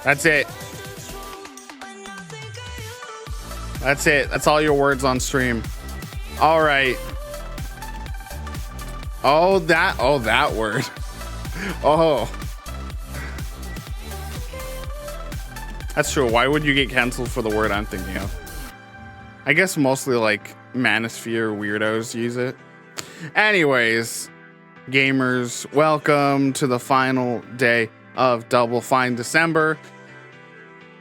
That's it. That's it. That's all your words on stream. All right. Oh, that word. Oh. That's true. Why would you get canceled for the word I'm thinking of? I guess mostly like manosphere weirdos use it. Anyways, gamers, welcome to the final day of Double Fine December.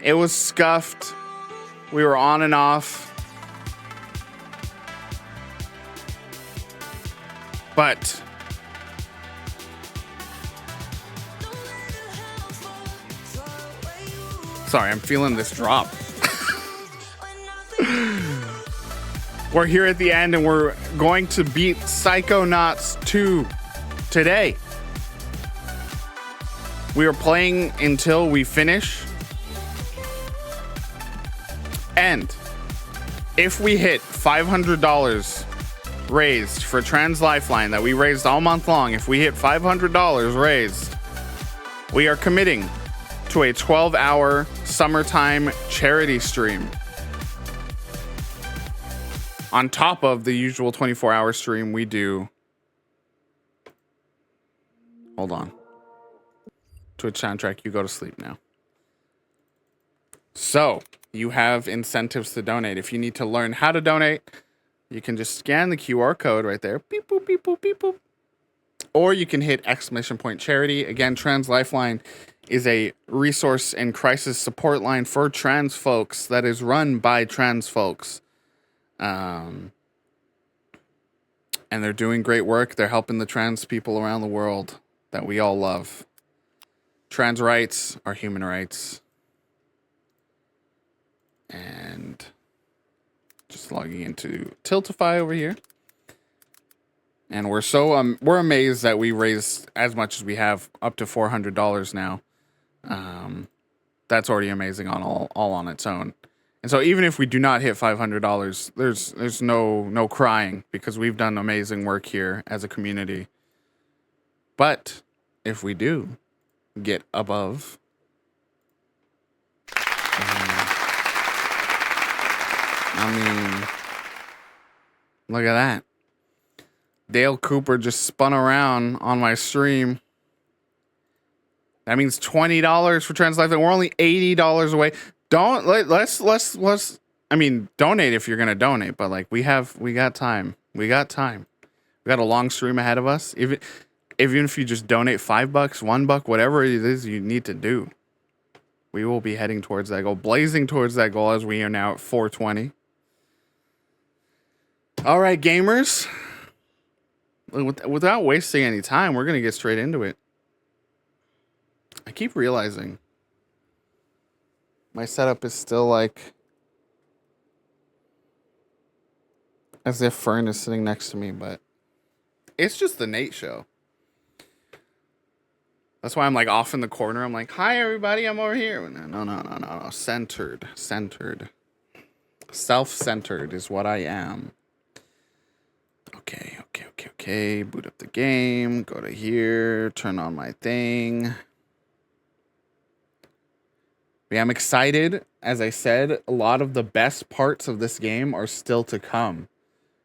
It was scuffed. We were on and off. But sorry, I'm feeling this drop. We're here at the end and we're going to beat Psychonauts 2 today. We are playing until we finish. And if we hit $500 raised for Trans Lifeline that we raised all month long, if we hit $500 raised, we are committing to a 12-hour summertime charity stream on top of the usual 24-hour stream we do. Hold on. Twitch soundtrack, you go to sleep now. So you have incentives to donate. If you need to learn how to donate, you can just scan the QR code right there. Beep, boop, beep, boop, beep, boop. Or you can hit !charity. Again, Trans Lifeline is a resource and crisis support line for trans folks that is run by trans folks. And they're doing great work. They're helping the trans people around the world that we all love. Trans rights are human rights. And just logging into Tiltify over here. And we're amazed that we raised as much as we have, up to $400 now. That's already amazing on all on its own. And so even if we do not hit $500, there's no crying, because we've done amazing work here as a community. But if we do get above, I mean, look at that. Dale Cooper just spun around on my stream. That means $20 for Trans Lifeline. We're only $80 away. Let's I mean, donate if you're gonna donate, but like we got time. We got a long stream ahead of us. Even if you just donate $5, $1, whatever it is you need to do, we will be heading towards that goal, blazing towards that goal, as we are now at 420. All right, gamers. Without wasting any time, we're gonna get straight into it. I keep realizing my setup is still like as if Fern is sitting next to me, but it's just the Nate show. That's why I'm like off in the corner. I'm like, hi everybody, I'm over here. No. Centered. Self-centered is what I am. Okay. Boot up the game. Go to here. Turn on my thing. Yeah, I'm excited. As I said, a lot of the best parts of this game are still to come.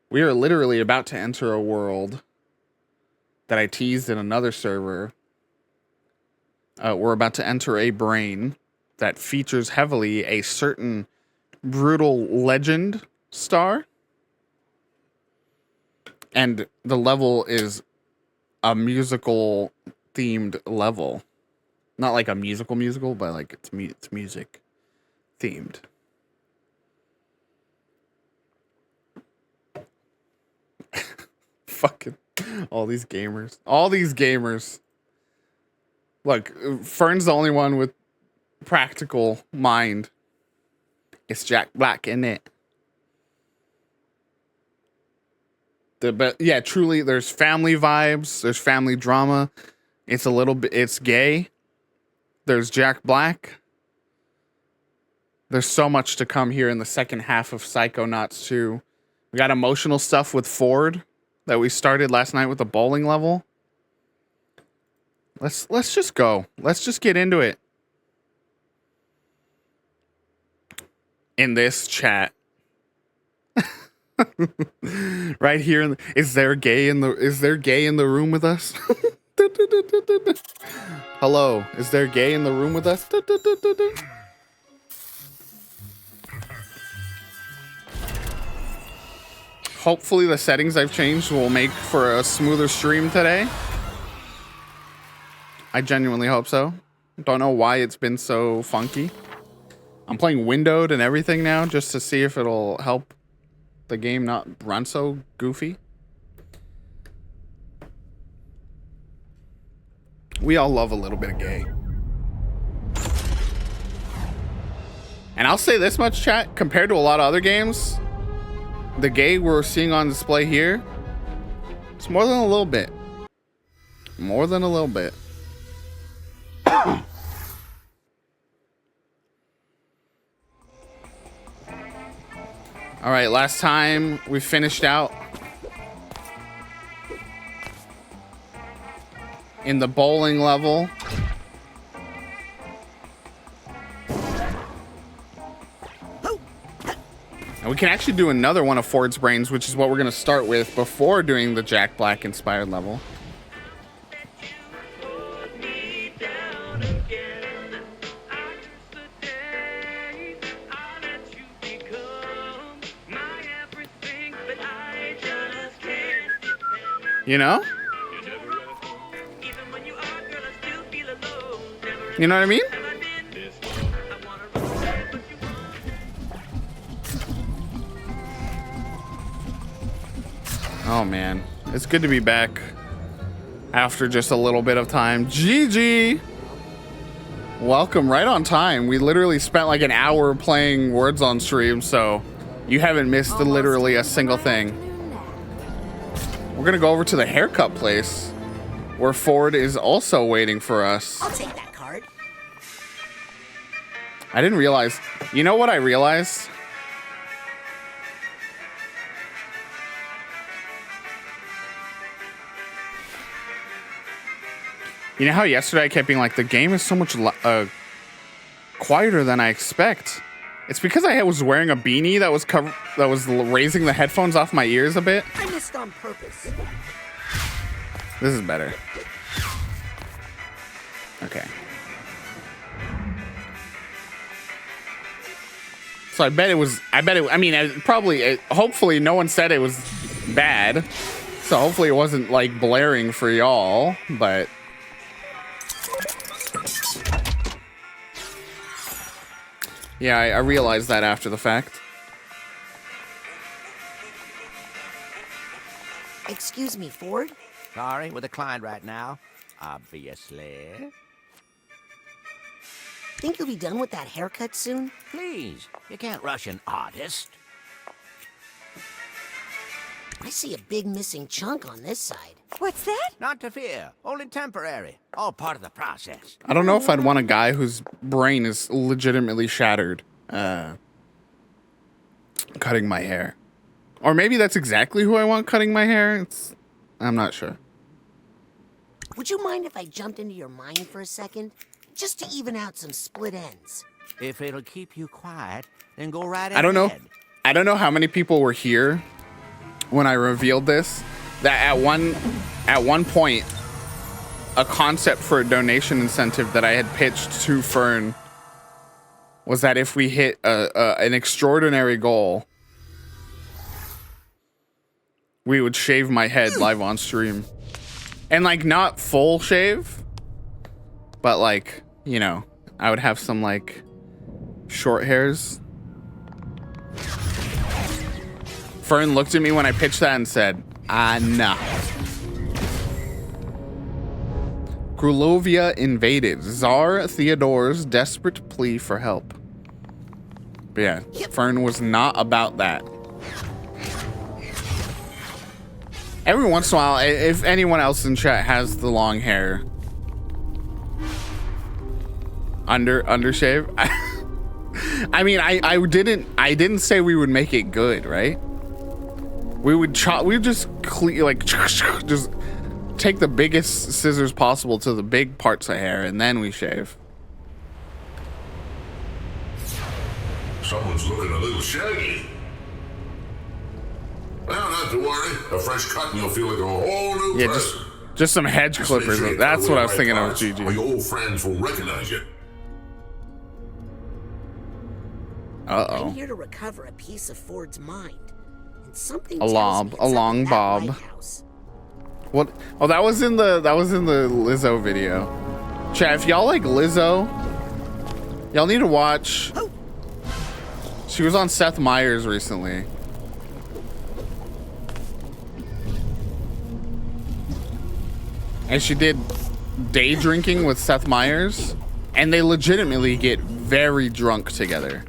We are literally about to enter a world that I teased in another server. We're about to enter a brain that features heavily a certain brutal legend star. And the level is a musical themed level. Not like a musical, but like it's music themed. Fucking all these gamers. Look, Fern's the only one with practical mind. It's Jack Black in it. But yeah, truly, there's family vibes. There's family drama. It's gay. There's Jack Black. There's so much to come here in the second half of Psychonauts 2. We got emotional stuff with Ford that we started last night with the bowling level. Let's just go. Let's just get into it. in this chat. Right here. Is there gay in the room with us? Hello. Is there gay in the room with us? Hopefully the settings I've changed will make for a smoother stream today. I genuinely hope so. Don't know why it's been so funky. I'm playing windowed and everything now just to see if it'll help the game not run so goofy. We all love a little bit of gay. And I'll say this much, chat, compared to a lot of other games, the gay we're seeing on display here, it's more than a little bit. More than a little bit. All right, last time we finished out in the bowling level. And we can actually do another one of Ford's Brains, which is what we're going to start with before doing the Jack Black inspired level. You know? You know what I mean? Oh man, it's good to be back after just a little bit of time. GG! Welcome, right on time. We literally spent like an hour playing Words on stream, so you haven't missed literally a single thing. We're gonna go over to the haircut place where Ford is also waiting for us. I'll take that card. I didn't realize. You know what I realized? You know how yesterday I kept being like, the game is so much quieter than I expect. It's because I was wearing a beanie that was raising the headphones off my ears a bit. I missed on purpose. This is better. Okay. So I bet it, I mean, hopefully no one said it was bad. So hopefully it wasn't like blaring for y'all, but. Yeah, I realized that after the fact. Excuse me, Ford? Sorry, with a client right now. Obviously. Think you'll be done with that haircut soon? Please, you can't rush an artist. I see a big missing chunk on this side. What's that? Not to fear, only temporary. All part of the process. I don't know if I'd want a guy whose brain is legitimately shattered cutting my hair. Or maybe that's exactly who I want cutting my hair. I'm not sure. Would you mind if I jumped into your mind for a second? Just to even out some split ends. If it'll keep you quiet, then go right ahead. I don't know how many people were here when I revealed this. That at one point, a concept for a donation incentive that I had pitched to Fern was that if we hit an extraordinary goal, we would shave my head live on stream. And like not full shave, but like, you know, I would have some like short hairs. Fern looked at me when I pitched that and said, nah. Grulovia invaded. Tsar Theodore's desperate plea for help. But yeah, Fern was not about that. Every once in a while, if anyone else in chat has the long hair, undershave. I mean, I didn't say we would make it good, right? We would just just take the biggest scissors possible to the big parts of hair, and then we shave. Someone's looking a little shaggy. Well, not to worry. A fresh cut and you'll feel like a whole new person. Just some hedge clippers. That's what I was thinking of, Or GG. your old friends will recognize you. I'm here to recover a piece of Ford's mind. And something A long bob. What? Oh, that was in the Lizzo video. Chat, if y'all like Lizzo, y'all need to watch. She was on Seth Meyers recently. And she did day drinking with Seth Meyers, and they legitimately get very drunk together.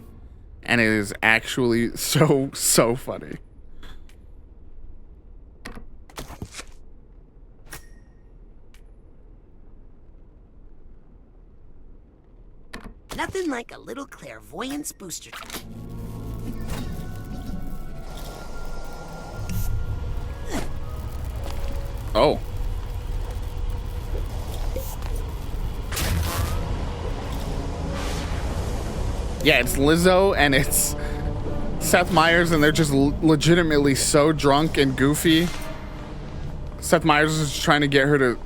And it is actually so funny. Nothing like a little clairvoyance booster. Oh. Yeah, it's Lizzo and it's Seth Meyers, and they're just legitimately so drunk and goofy. Seth Meyers is trying to get her to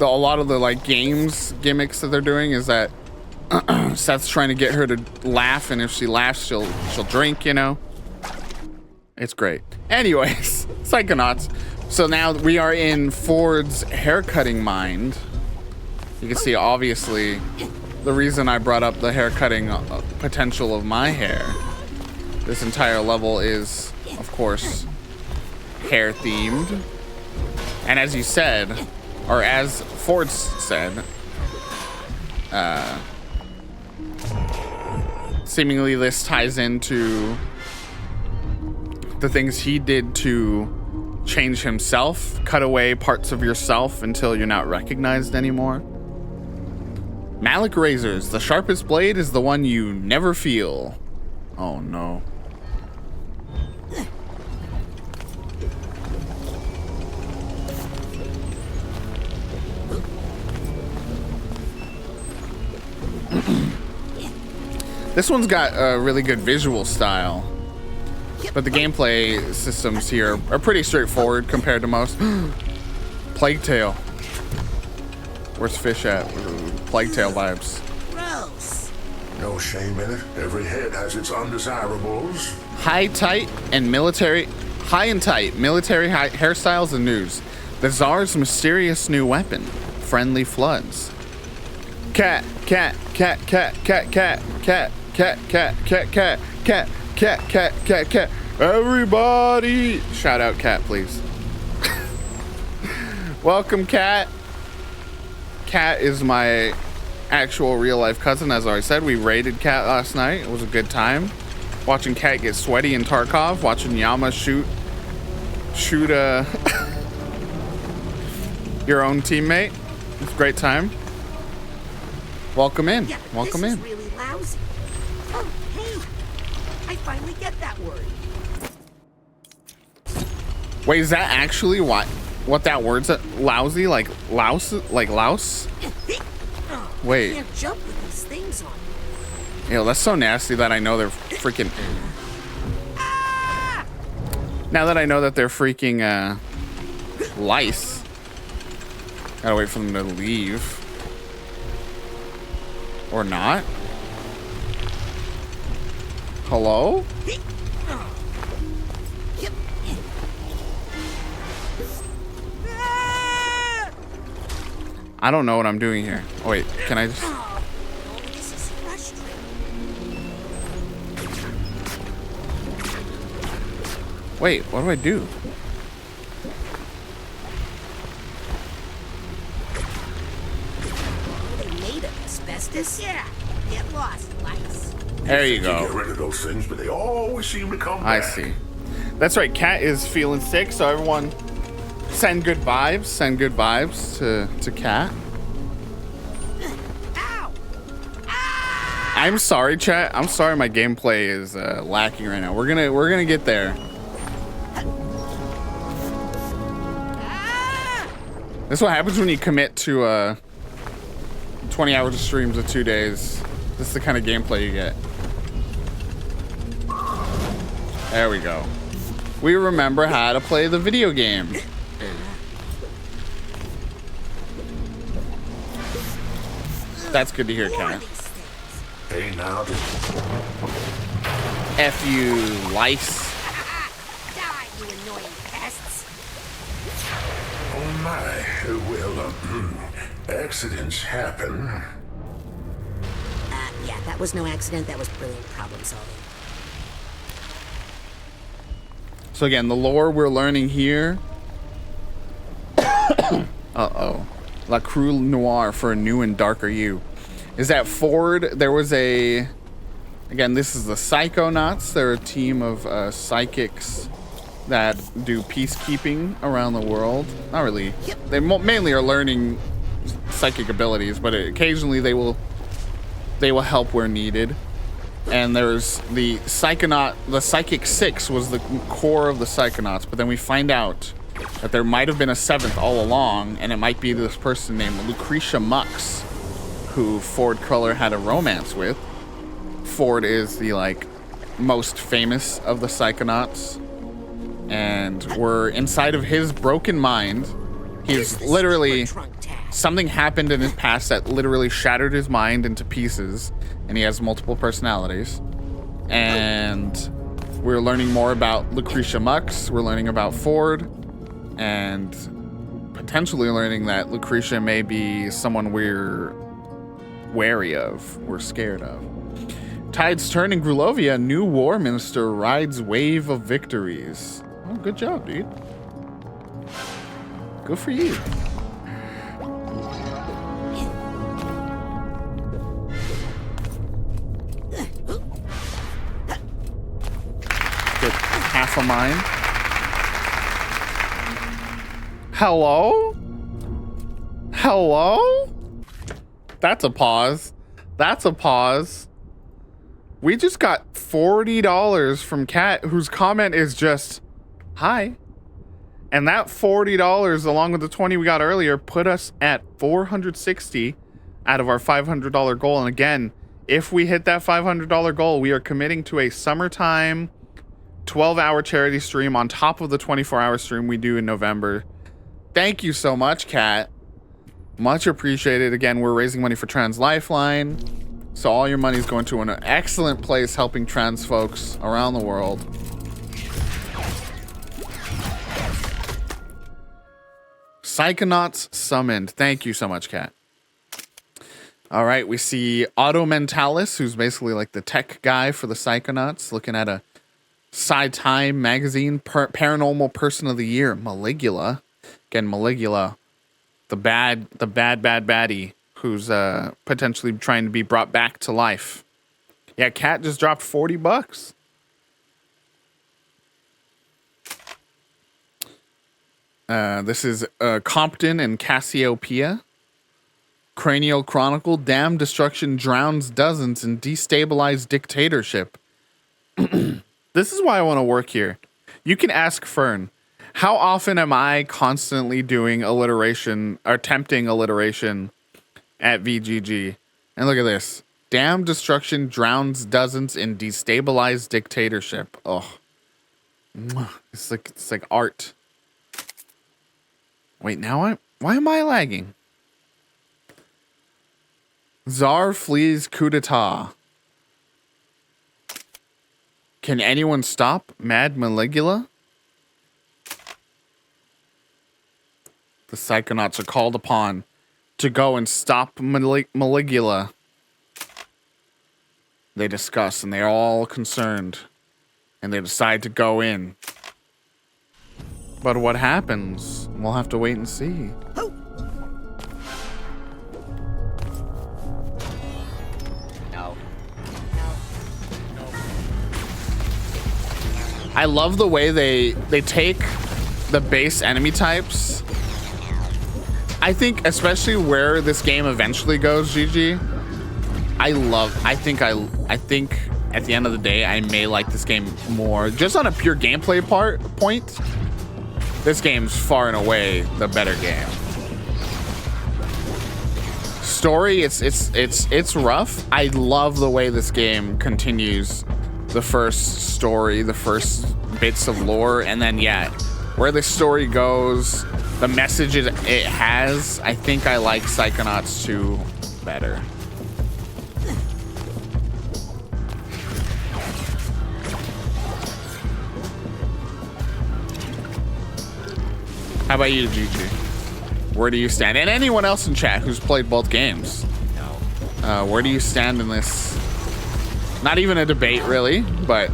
a lot of the like games gimmicks that they're doing is that Seth's trying to get her to laugh, and if she laughs, she'll drink, you know. It's great. Anyways, Psychonauts. So now we are in Ford's haircutting mind. You can see obviously the reason I brought up the haircutting potential of my hair. This entire level is, of course, hair themed. And as you said, or as Ford said, seemingly this ties into the things he did to change himself, cut away parts of yourself until you're not recognized anymore. Malik razors, the sharpest blade is the one you never feel. Oh no. This one's got a really good visual style, but the gameplay systems here are pretty straightforward compared to most. Plague Tale. Where's Fish at? Plague Tale vibes. Gross. No shame in it. Every head has its undesirables. High and tight military hairstyles and news. The Tsar's mysterious new weapon. Friendly floods. Cat. Everybody. Shout out Cat, please. Welcome, Cat. Cat is my actual real life cousin. As I already said, we raided Cat last night. It was a good time. Watching Cat get sweaty in Tarkov. Watching Yama shoot your own teammate. It's a great time. Welcome in. Yeah, Welcome this in. is really lousy. Oh, hey. I finally get that word. Wait, is that actually what that word's lousy? Like louse? Like louse? Wait. I can't jump with these things on. Yo, that's so nasty that I know they're freaking... Now that I know that they're freaking lice. Gotta wait for them to leave. Or not? Hello? I don't know what I'm doing here. Oh, wait, can I just... Oh, this is frustrating. Wait, what do I do? They made of asbestos? Yeah. Get lost, lice. There you Get go. rid of those things, but they always seem to come I back. see. That's right, Cat is feeling sick, so everyone send good vibes. Send good vibes to Cat. Ow! I'm sorry, chat. I'm sorry my gameplay is lacking right now. We're gonna get there. This is what happens when you commit to 20 hours of streams of 2 days. This is the kind of gameplay you get. There we go. We remember how to play the video game. That's good to hear, Kat. Hey, now. F you, lice. Die, you annoying pests. Oh, my. Well, accidents happen. Yeah, that was no accident. That was brilliant problem solving. So again, the lore we're learning here. Uh-oh. La Crue Noire for a new and darker you. Is that Ford? There was a... Again, this is the Psychonauts. They're a team of psychics that do peacekeeping around the world. Not really. They mainly are learning psychic abilities, but occasionally they will help where needed. And there's the Psychonaut. The Psychic 6 was the core of the Psychonauts, but then we find out that there might have been a 7th all along, and it might be this person named Lucretia Mux, who Ford Cruller had a romance with. Ford is the most famous of the Psychonauts, and we're inside of his broken mind. He's literally, something happened in his past that literally shattered his mind into pieces, and he has multiple personalities. And we're learning more about Lucretia Mux. We're learning about Ford, and potentially learning that Lucretia may be someone we're wary of, we're scared of. Tides turn in Grulovia. New war minister rides wave of victories. Oh, good job, dude. Good for you. Get half of mine. Hello? Hello? That's a pause. That's a pause. We just got $40 from Kat, whose comment is just, hi. And that $40, along with the 20 we got earlier, put us at $460 out of our $500 goal. And again, if we hit that $500 goal, we are committing to a summertime 12-hour charity stream on top of the 24-hour stream we do in November. Thank you so much, Kat. Much appreciated. Again, we're raising money for Trans Lifeline. So all your money is going to an excellent place helping trans folks around the world. Psychonauts summoned. Thank you so much, Kat. All right, we see Auto Mentalis, who's basically like the tech guy for the Psychonauts, looking at a Sci-Time magazine, Paranormal Person of the Year, Maligula. Again, Maligula, the bad baddie, who's potentially trying to be brought back to life. Yeah, Kat just dropped $40. This is Compton and Cassiopeia. Cranial Chronicle. Dam destruction drowns dozens in destabilized dictatorship. This is why I want to work here. You can ask Fern, how often am I constantly doing alliteration, or attempting alliteration at VGG? And look at this. Dam destruction drowns dozens in destabilized dictatorship. Oh, it's like art. Wait, now why am I lagging? Tsar flees coup d'etat. Can anyone stop Mad Maligula? The Psychonauts are called upon to go and stop Maligula. They discuss, and they're all concerned, and they decide to go in. But what happens? We'll have to wait and see. I love the way they take the base enemy types. I think especially where this game eventually goes, GG. I think at the end of the day, I may like this game more. Just on a pure gameplay point, this game's far and away the better game. Story, it's rough. I love the way this game continues the first story, the first bits of lore, and then yeah, where the story goes, the messages it has, I think I like Psychonauts 2 better. How about you, Gigi? Where do you stand? And anyone else in chat who's played both games? No. Where do you stand in this? Not even a debate, really, but...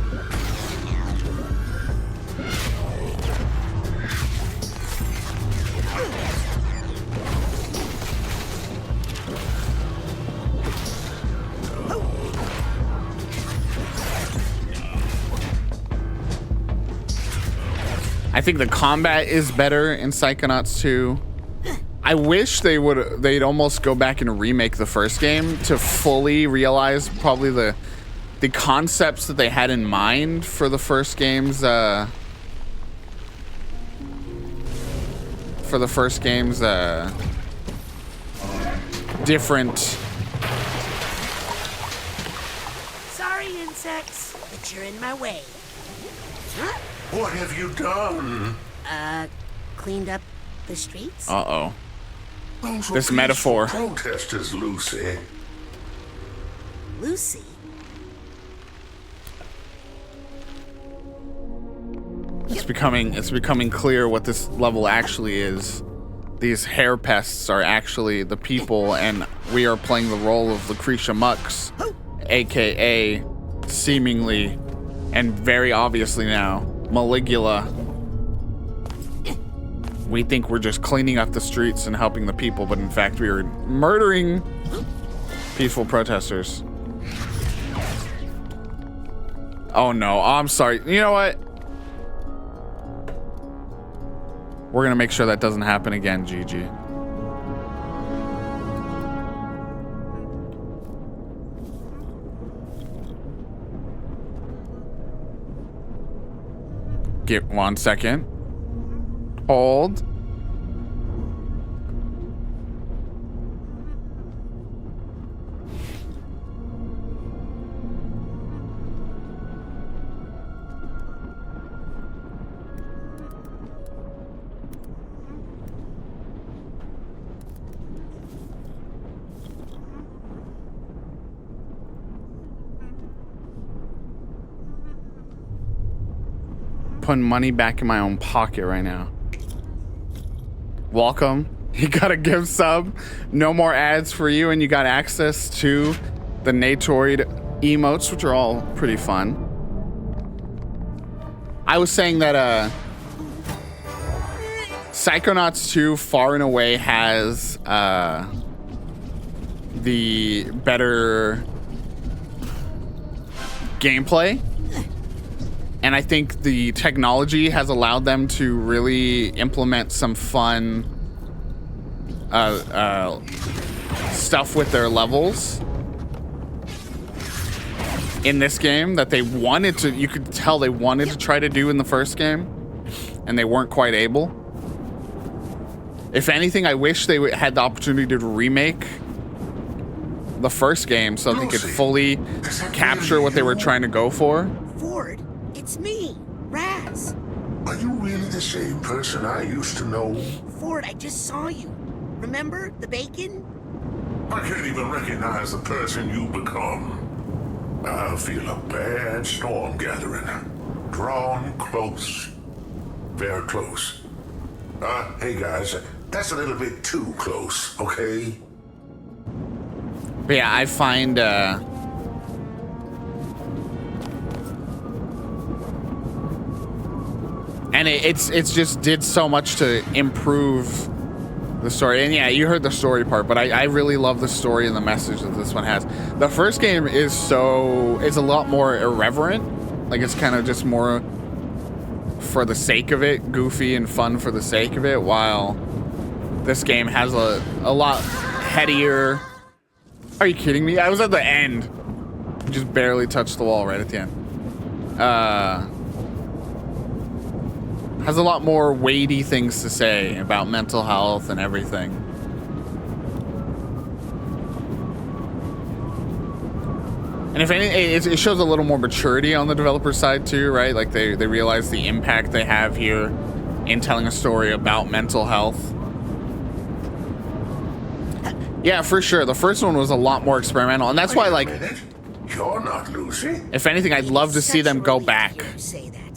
I think the combat is better in Psychonauts 2. I wish they'd almost go back and remake the first game to fully realize probably the concepts that they had in mind for the first game's different. Sorry, insects, but you're in my way. Huh? What have you done? Cleaned up the streets? Uh-oh. Those This were metaphor. peaceful protesters, Lucy. Lucy? It's becoming clear what this level actually is. These hair pests are actually the people, and we are playing the role of Lucretia Mux, aka seemingly and very obviously now Maligula. We think we're just cleaning up the streets and helping the people, but in fact we are murdering peaceful protesters. Oh no, I'm sorry. You know what? We're gonna make sure that doesn't happen again, Gigi. Give 1 second. Hold. Putting money back in my own pocket right now. Welcome. You got a gift sub. No more ads for you, and you got access to the Natoroid emotes, which are all pretty fun. I was saying that Psychonauts 2 far and away has the better gameplay. And I think the technology has allowed them to really implement some fun stuff with their levels in this game that they wanted to, you could tell they wanted to try to do in the first game, and they weren't quite able. If anything, I wish they had the opportunity to remake the first game so they could fully capture what they were trying to go for. Ford, it's me, Raz. Are you really the same person I used to know? Ford, I just saw you. Remember the bacon? I can't even recognize the person you become. I feel a bad storm gathering. Drawn close. Very close. Hey guys, that's a little bit too close, okay? But yeah, I find and it's just did so much to improve the story. And yeah, you heard the story part, but I really love the story and the message that this one has. The first game is a lot more irreverent. Like, it's kind of just more for the sake of it, goofy and fun for the sake of it, while this game has a lot headier. Are you kidding me? I was at the end. Just barely touched the wall right at the end. Has a lot more weighty things to say about mental health and everything. And if anything, it shows a little more maturity on the developer side too, right? Like they realize the impact they have here in telling a story about mental health. Yeah, for sure. The first one was a lot more experimental, and that's why, like, You're not Lucy. if anything, I'd love to see them go back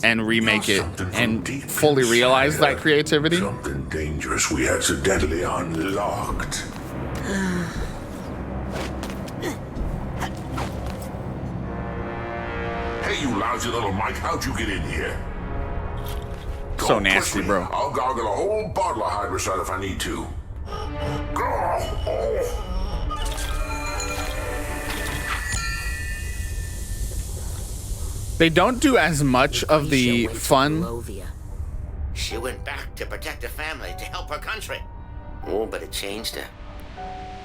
and remake it and fully realize that creativity. Something dangerous we accidentally unlocked. Hey, you lousy little Mike, how'd you get in here? So Don't nasty, push me. bro. I'll gargle a whole bottle of hydrocide if I need to. They don't do as much of the fun. She went back to protect her family, to help her country. Oh, but it changed her.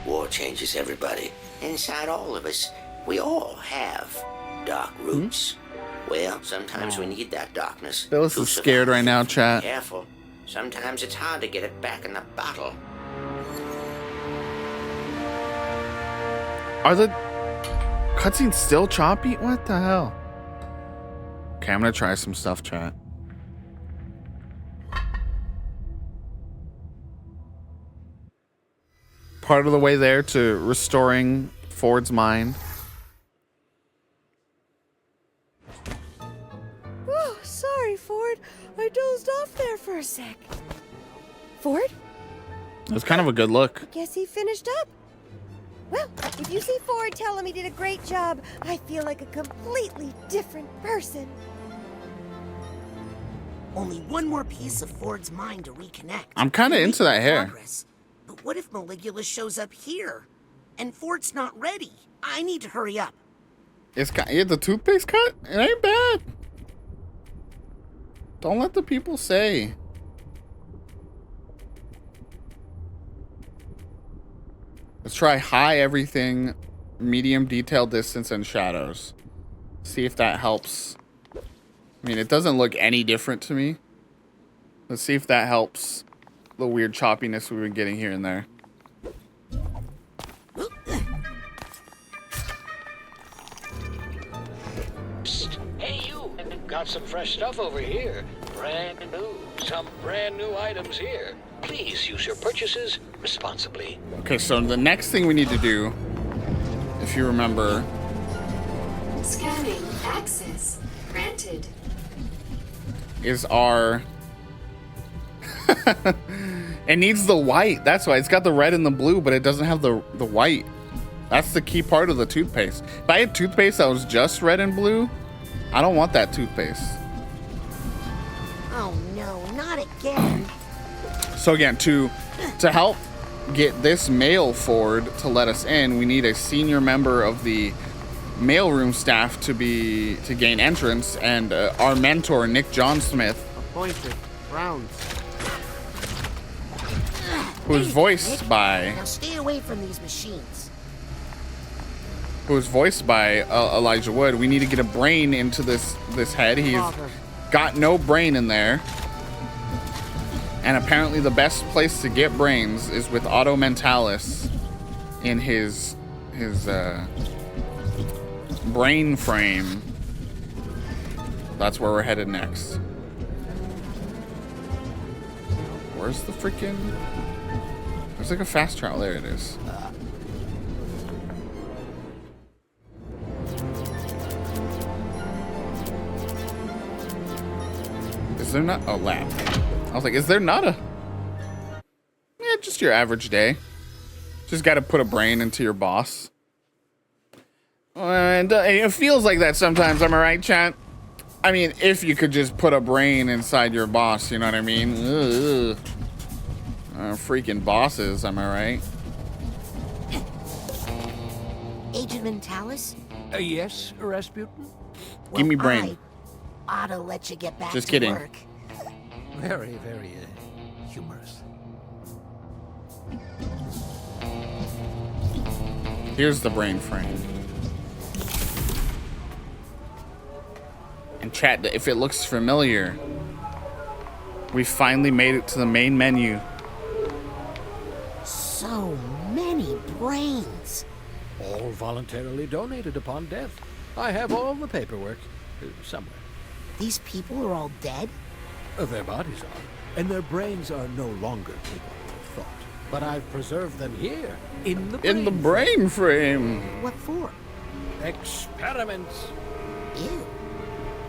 War changes everybody. Inside all of us, we all have dark roots. Well, sometimes we need that darkness. Phyllis to is scared right now, chat. Careful. Sometimes it's hard to get it back in the bottle. Are the cutscenes still choppy? What the hell? Okay, I'm gonna try some stuff, chat. Part of the way there to restoring Ford's mind. Oh, sorry, Ford. I dozed off there for a sec. Ford? It was kind of a good look. Guess he finished up. Well, if you see Ford tell him he did a great job, I feel like a completely different person. Only one more piece of Ford's mind to reconnect. I'm kind of We're into that making hair. progress. But what if Maligula shows up here? And Ford's not ready. I need to hurry up. It's got the toothpaste cut. It ain't bad. Don't let the people say. Let's try high everything, medium detail, distance, and shadows. See if that helps. I mean, it doesn't look any different to me. Let's see if that helps the weird choppiness we've been getting here and there. Psst. Hey, you. Got some fresh stuff over here. Brand new. Some brand new items here. Please use your purchases responsibly. Okay, so the next thing we need to do, if you remember... Scanning. Access. Granted. is our... It needs the white. That's why. It's got the red and the blue, but it doesn't have the white. That's the key part of the toothpaste. If I had toothpaste that was just red and blue, I don't want that toothpaste. Oh no, not again. So again, to help get this male Ford to let us in, we need a senior member of the mailroom staff to gain entrance, and our mentor, Nick John Smith, Appointed. Browns. who is voiced by Now stay away from these machines. Elijah Wood. We need to get a brain into this head. He's got no brain in there. And apparently the best place to get brains is with Auto Mentalis in his brain frame. That's where we're headed next. Where's the freaking... There's like a fast travel. There it is. Is there not a lab? I was like, is there not a... Yeah, just your average day. Just got to put a brain into your boss. And it feels like that sometimes, am I right, chat? I mean, if you could just put a brain inside your boss, you know what I mean? Ugh. Freaking bosses, am I right? Agent Mentalis? Yes, Rasputin? Give me brain. I ought to let you get back Just to kidding. work. Very, very humorous. Here's the brain frame. And chat, if it looks familiar, we finally made it to the main menu. So many brains. All voluntarily donated upon death. I have all the paperwork. Somewhere. These people are all dead? Their bodies are, and their brains are no longer capable of thought. But I've preserved them here, in the brain. In the brain frame. What for? Experiments. Ew.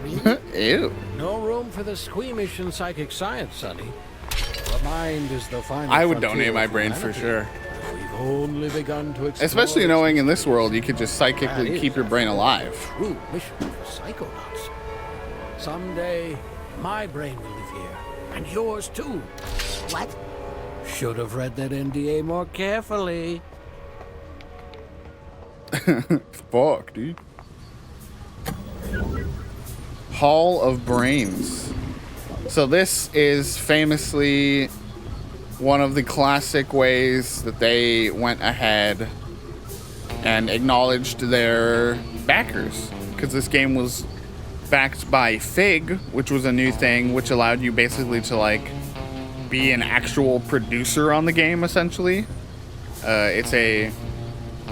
Really? Ew. No room for the squeamish in psychic science, Sonny. The mind is the final I would frontier donate my of brain for humanity. sure. We've only begun to explore Especially its knowing in this world you could just That psychically is keep your brain alive. true mission for Psychonauts. Someday, my brain will live here, and yours too. What? Should have read that NDA more carefully. Fuck, dude. Hall of Brains. So this is famously one of the classic ways that they went ahead and acknowledged their backers. Because this game was backed by Fig, which was a new thing, which allowed you basically to like be an actual producer on the game, essentially. It's a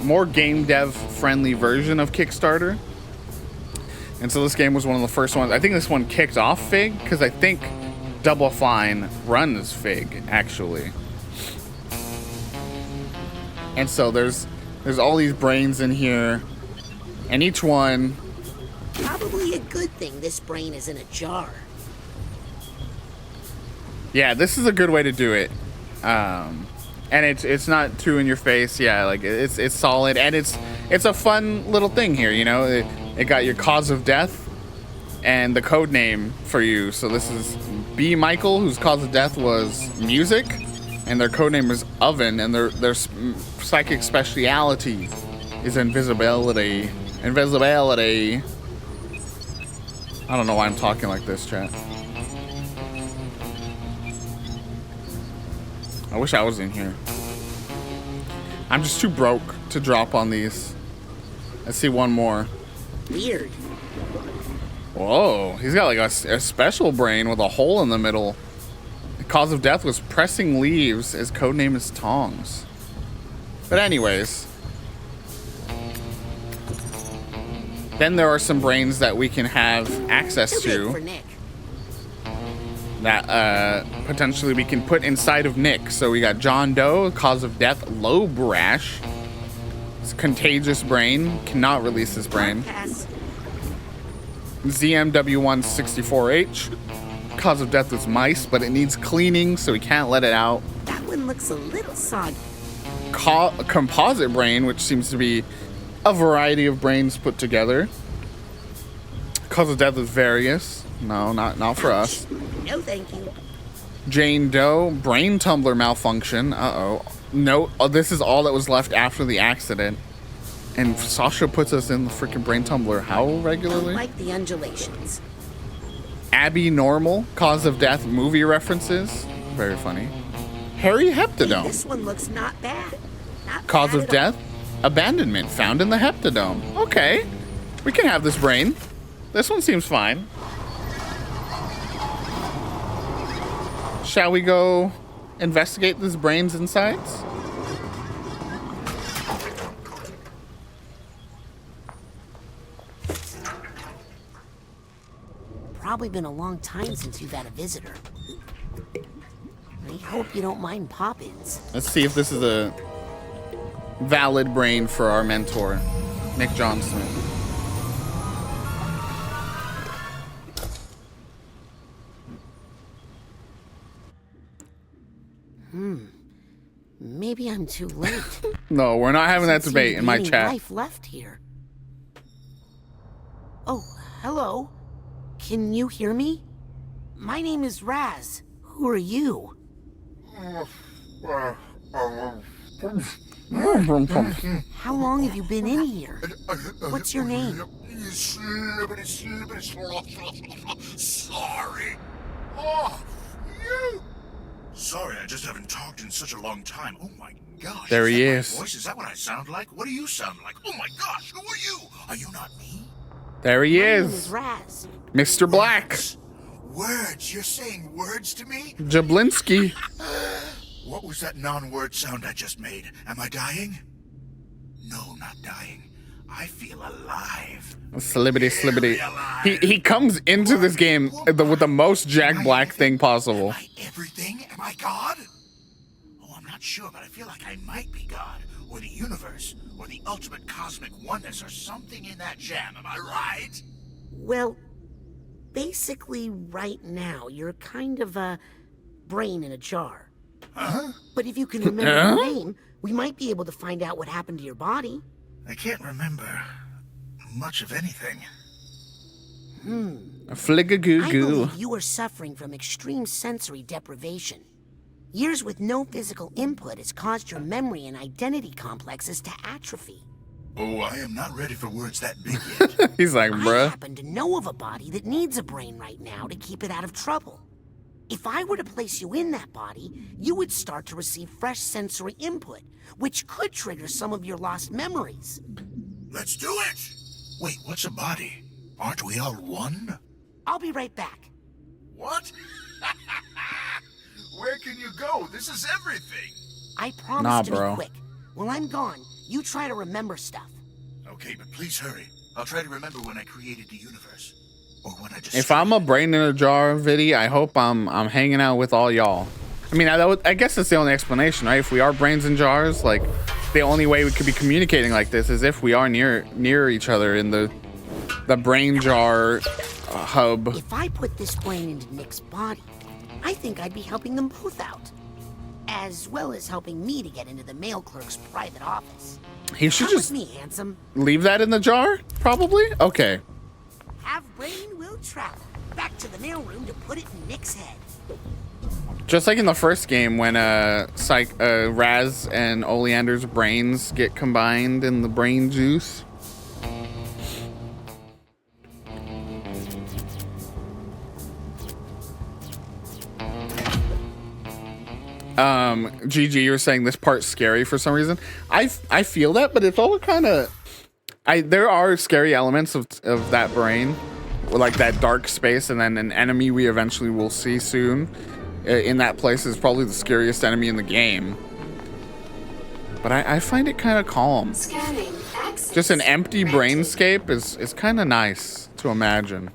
more game dev friendly version of Kickstarter. And so this game was one of the first ones. I think this one kicked off Fig, because I think Double Fine runs Fig, actually. And so there's all these brains in here, and each one... Probably a good thing this brain is in a jar. Yeah, this is a good way to do it. And it's not too in your face. Yeah, like it's solid, and it's a fun little thing here, you know. It got your cause of death and the code name for you. So this is B. Michael, whose cause of death was music, and their code name is Oven, and their psychic speciality is invisibility. Invisibility. I don't know why I'm talking like this, chat. I wish I was in here. I'm just too broke to drop on these. Let's see one more. Weird. Whoa, he's got like a special brain with a hole in the middle. The cause of death was pressing leaves. His codename is Tongs. But anyways. Then there are some brains that we can have access Too big for to. Nick. That potentially we can put inside of Nick. So we got John Doe, cause of death, low brash. It's contagious brain, cannot release his brain. Pass. ZMW164H, cause of death is mice, but it needs cleaning, so we can't let it out. That one looks a little soggy. Composite brain, which seems to be a variety of brains put together. Cause of death is various. No, not for us. No, thank you. Jane Doe, brain tumbler malfunction. Uh-oh. No, this is all that was left after the accident. And Sasha puts us in the freaking brain tumbler how regularly? I like the undulations. Abby Normal, cause of death, movie references. Very funny. Harry Hey, Heptadome, this one looks not bad. Not cause bad of at death, abandonment, found in the Heptadome. Okay, we can have this brain. This one seems fine. Shall we go investigate this brain's insides? Probably been a long time since you've had a visitor. I hope you don't mind pop-ins. Let's see if this is a valid brain for our mentor, Nick Johnson. Maybe I'm too late. No, we're not having that Doesn't debate seem in to my be any chat. life left here. Oh, hello. Can you hear me? My name is Raz. Who are you? How long have you been in here? What's your name? Sorry. Oh, you. Sorry, I just haven't talked in such a long time. Oh my gosh. There he that my is. Voice? Is that what I sound like? What do you sound like? Oh my gosh, who are you? Are you not me? There he My name is, is Raz. Mr. Black, Words? You're saying words to me? Jablinski. What was that non-word sound I just made? Am I dying? No, not dying. I feel alive. Slibbity slibbity. He comes into this game with the most Jack Black thing possible. Am I everything? Am I God? Oh, I'm not sure, but I feel like I might be God, or the universe, or the ultimate cosmic oneness, or something in that jam. Am I right? Well, basically, right now, you're kind of a brain in a jar. Huh? But if you can remember your name, we might be able to find out what happened to your body. I can't remember much of anything. A flick of goo I goo. believe you are suffering from extreme sensory deprivation. Years with no physical input has caused your memory and identity complexes to atrophy. Oh, I am not ready for words that big yet. He's like, I bruh. happen to know of a body that needs a brain right now to keep it out of trouble. If I were to place you in that body, you would start to receive fresh sensory input, which could trigger some of your lost memories. Let's do it! Wait, what's a body? Aren't we all one? I'll be right back. What? Where can you go? This is everything. I promise Nah, to bro. be quick. When I'm gone, you try to remember stuff. Okay, but please hurry. I'll try to remember when I created the universe. Or when I just... If I'm a brain in a jar, Viddy, I hope I'm hanging out with all y'all. I mean, I guess that's the only explanation, right? If we are brains in jars, like, the only way we could be communicating like this is if we are near each other in the brain jar hub. If I put this brain into Nick's body, I think I'd be helping them both out. As well as helping me to get into the mail clerk's private office. He should Come just with me, handsome. leave that in the jar, probably? Okay. Have brain will travel back to the mailroom to put it in Nick's head. Just like in the first game when Raz and Oleander's brains get combined in the brain juice. GG, you were saying this part's scary for some reason. I feel that, but it's all kind of... there are scary elements of that brain, like that dark space, and then an enemy we eventually will see soon in that place is probably the scariest enemy in the game. But I find it kind of calm. Scanning access. Just an empty granted. brainscape is kind of nice to imagine.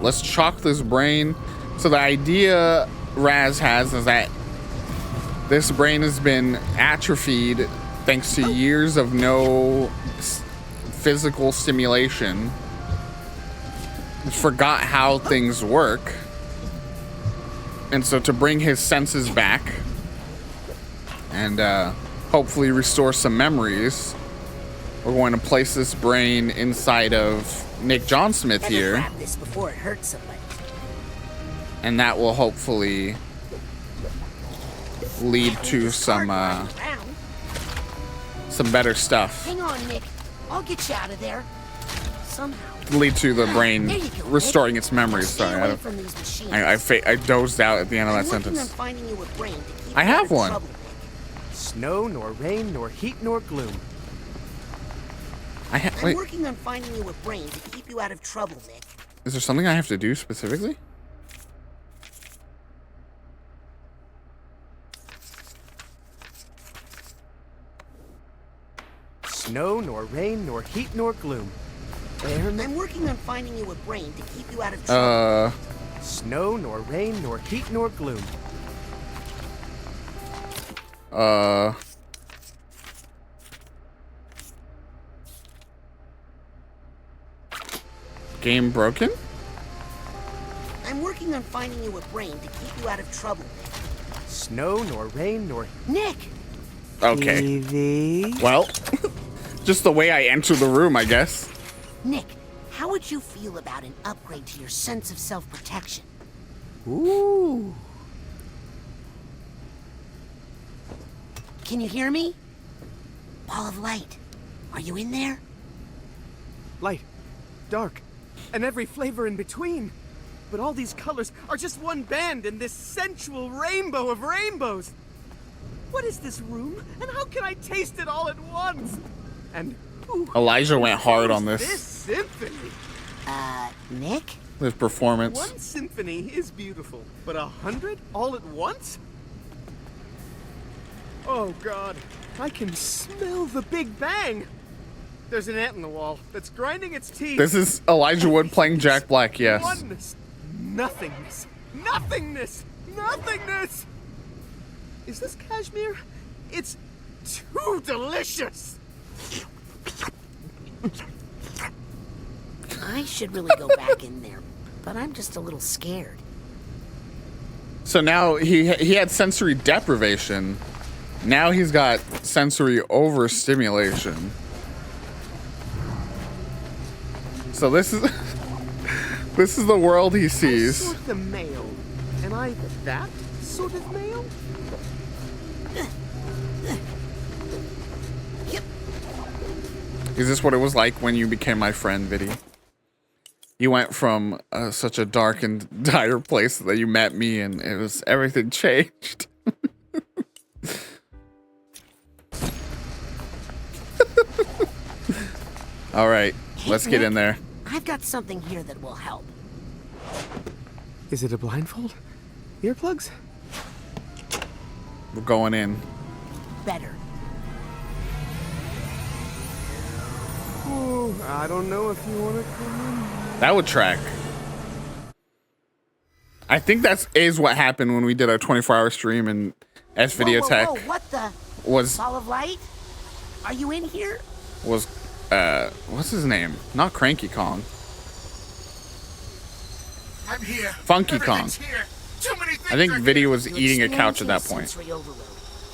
Let's chalk this brain. So the idea Raz has is that this brain has been atrophied thanks to years of no physical stimulation. Forgot how things work. And so to bring his senses back and hopefully restore some memories, we're going to place this brain inside of Nick Johnsmith Better here. grab this before it hurts somebody. And that will hopefully lead to some better stuff. Hang on, Nick. I'll get you out of there. Somehow. Lead to the brain There you go, restoring Nick. its memories. Stay Sorry, away from these machines. I dozed out at the end of that I'm working on sentence. finding you a brain to keep I you out have of one. trouble, Nick. Snow, nor rain, nor heat, nor gloom. I'm Wait, working on finding you a brain to keep you out of trouble, Nick. is there something I have to do specifically? Snow, nor rain, nor heat, nor gloom. I'm working on finding you a brain to keep you out of trouble. Snow, nor rain, nor heat, nor gloom. Game broken? I'm working on finding you a brain to keep you out of trouble, Nick. Snow, nor rain, nor... Nick! Okay. Evie? Well, just the way I enter the room, I guess. Nick, how would you feel about an upgrade to your sense of self-protection? Ooh. Can you hear me? Ball of light. Are you in there? Light, dark, and every flavor in between. But all these colors are just one band in this sensual rainbow of rainbows. What is this room, and how can I taste it all at once? And who Elijah went hard on this this. symphony? Nick? This performance. One symphony is beautiful, but 100 all at once? Oh, God. I can smell the Big Bang. There's an ant in the wall that's grinding its teeth. This is Elijah Wood playing Jack Black, yes. Oneness. Nothingness. Nothingness. Nothingness. Is this cashmere? It's too delicious. I should really go back in there, but I'm just a little scared. So now he had sensory deprivation. Now he's got sensory overstimulation. So this is this is the world he sees. I'm sort the male. Am I that sort of male? Is this what it was like when you became my friend, Viddy? You went from such a dark and dire place that you met me, and it was everything changed. All right, let's get in there. I've got something here that will help. Is it a blindfold? Earplugs? We're going in. Better. Oh, I don't know if you want to come in. That would track. I think is what happened when we did our 24-hour stream and S Video whoa, Tech whoa, what the? was Ball of light? Are you in here? was what's his name? Not Cranky Kong. I'm here. Funky Kong. Everything's here. Too many things I think are Viddy here. was eating a couch at that point. Sensory overload.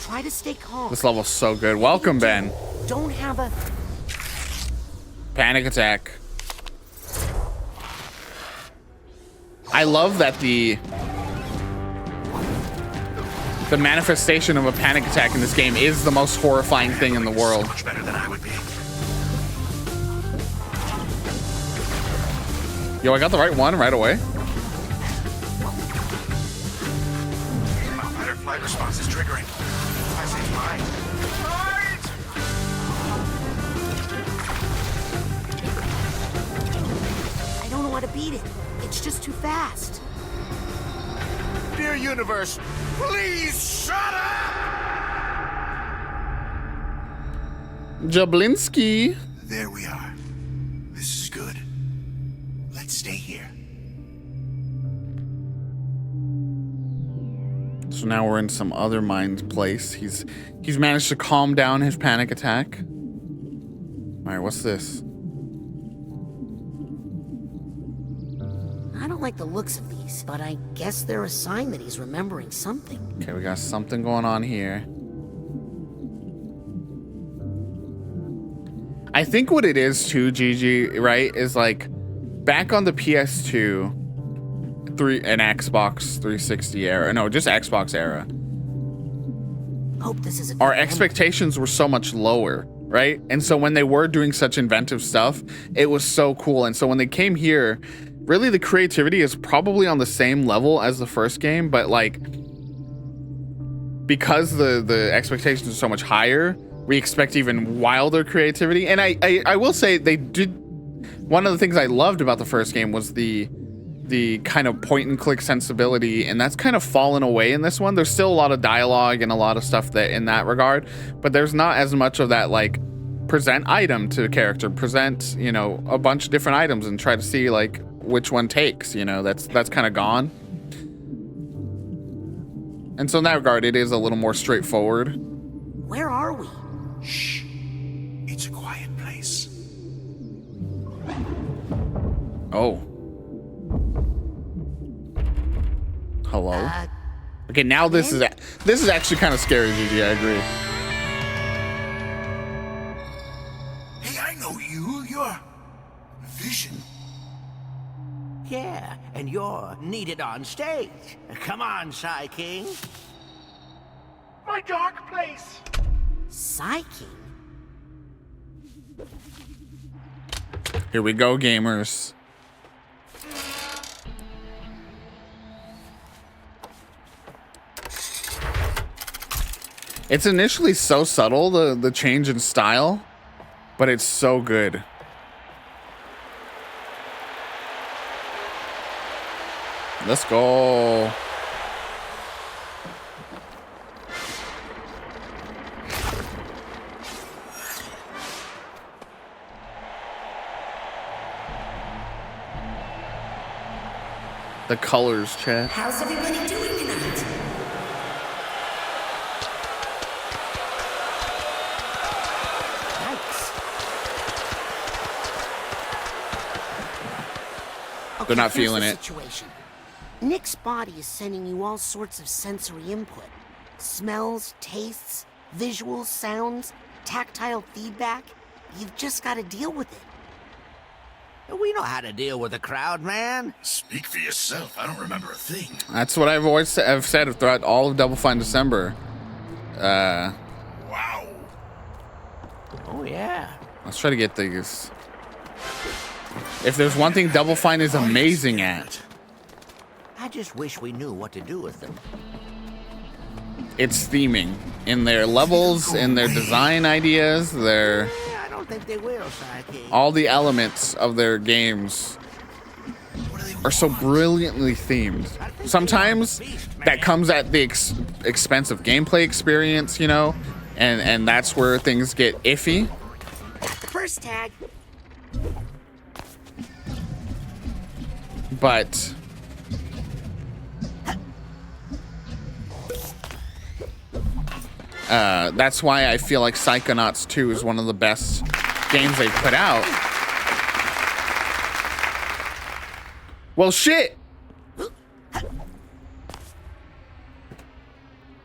Try to stay calm. This level's so good. Welcome, Ben. Don't have a Panic attack. I love that the manifestation of a panic attack in this game is the most horrifying thing in the world. Much better than I would be. Yo, I got the right one right away. My fight or flight response is triggering. I say flight. I don't know how to beat it. It's just too fast. Dear universe, please shut up! Jablinski. There we are. This is good. Let's stay here. So now we're in some other mind's place. He's managed to calm down his panic attack. All right, what's this? I don't like the looks of these, but I guess they're a sign that he's remembering something. Okay, we got something going on here. I think what it is too, GG, right, is like back on the PS2, and Xbox 360 era. No, just Xbox era. Hope this is Our expectations were so much lower, right? And so when they were doing such inventive stuff, it was so cool. And so when they came here, really the creativity is probably on the same level as the first game, but like because the expectations are so much higher, we expect even wilder creativity. And I will say they did. One of the things I loved about the first game was the kind of point and click sensibility, and that's kind of fallen away in this one. There's still a lot of dialogue and a lot of stuff that in that regard, but there's not as much of that like present item to character, present, you know, a bunch of different items and try to see like which one takes, you know, that's kind of gone. And so in that regard, it is a little more straightforward. Where are we? Shh. It's a quiet place. Oh. Hello? Okay, now this is actually kind of scary, Gigi, I agree. Hey, I know you. You're Vision. Yeah, and you're needed on stage. Come on, Psy King. My dark place. Psy King? Here we go, gamers. It's initially so subtle, the change in style, but it's so good. Let's go. The colors, chat. How's everybody doing tonight? Yikes. They're not Here's feeling the it. Situation. Nick's body is sending you all sorts of sensory input. Smells, tastes, visuals, sounds, tactile feedback. You've just got to deal with it. We know how to deal with a crowd, man. Speak for yourself. I don't remember a thing. That's what I've always have said throughout all of Double Fine December. Wow. Oh, yeah. Let's try to get these. If there's one thing Double Fine is amazing at, I just wish we knew what to do with them. it's theming in their levels, in their design ideas, their I don't think they will, Psyche. all the elements of their games are so brilliantly themed. Sometimes that comes at the expense of gameplay experience, you know, and that's where things get iffy. First tag. But that's why I feel like Psychonauts 2 is one of the best games they've put out. Well, shit!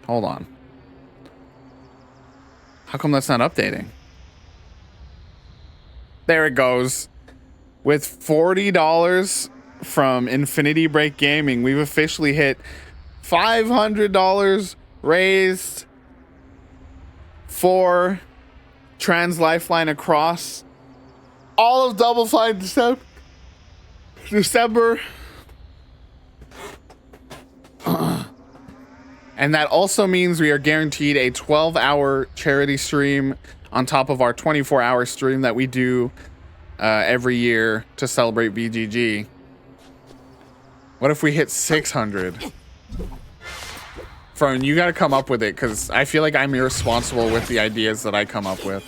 Hold on. How come that's not updating? There it goes. With $40 from Infinity Break Gaming, we've officially hit $500 raised for Trans Lifeline across all of Double Fine December. And that also means we are guaranteed a 12-hour charity stream on top of our 24-hour stream that we do every year to celebrate VGG. What if we hit 600? Fern, you got to come up with it, because I feel like I'm irresponsible with the ideas that I come up with.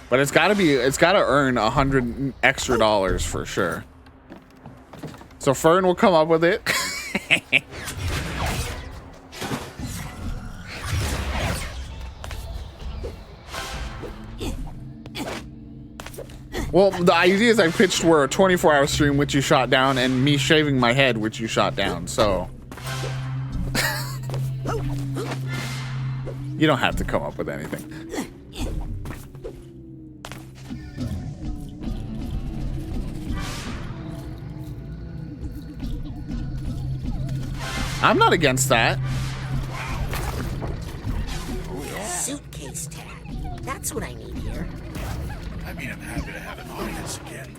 But it's got to earn $100 extra for sure. So Fern will come up with it. Well, the ideas I pitched were a 24-hour stream, which you shot down, and me shaving my head, which you shot down, so... You don't have to come up with anything. I'm not against that. Suitcase tag. That's what I need here. I mean, I'm happy to have an audience again.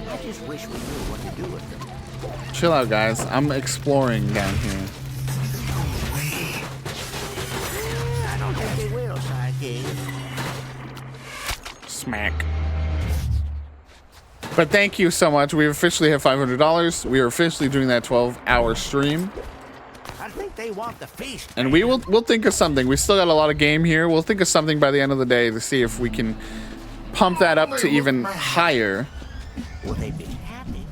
I just wish we knew what to do with them. Chill out, guys. I'm exploring down here. I don't think they will, Psyche. Smack. But thank you so much. We officially have $500. We are officially doing that 12-hour stream. I think they want the feast. And we'll think of something. We still got a lot of game here. We'll think of something by the end of the day to see if we can pump that up to even higher. Will they be happy?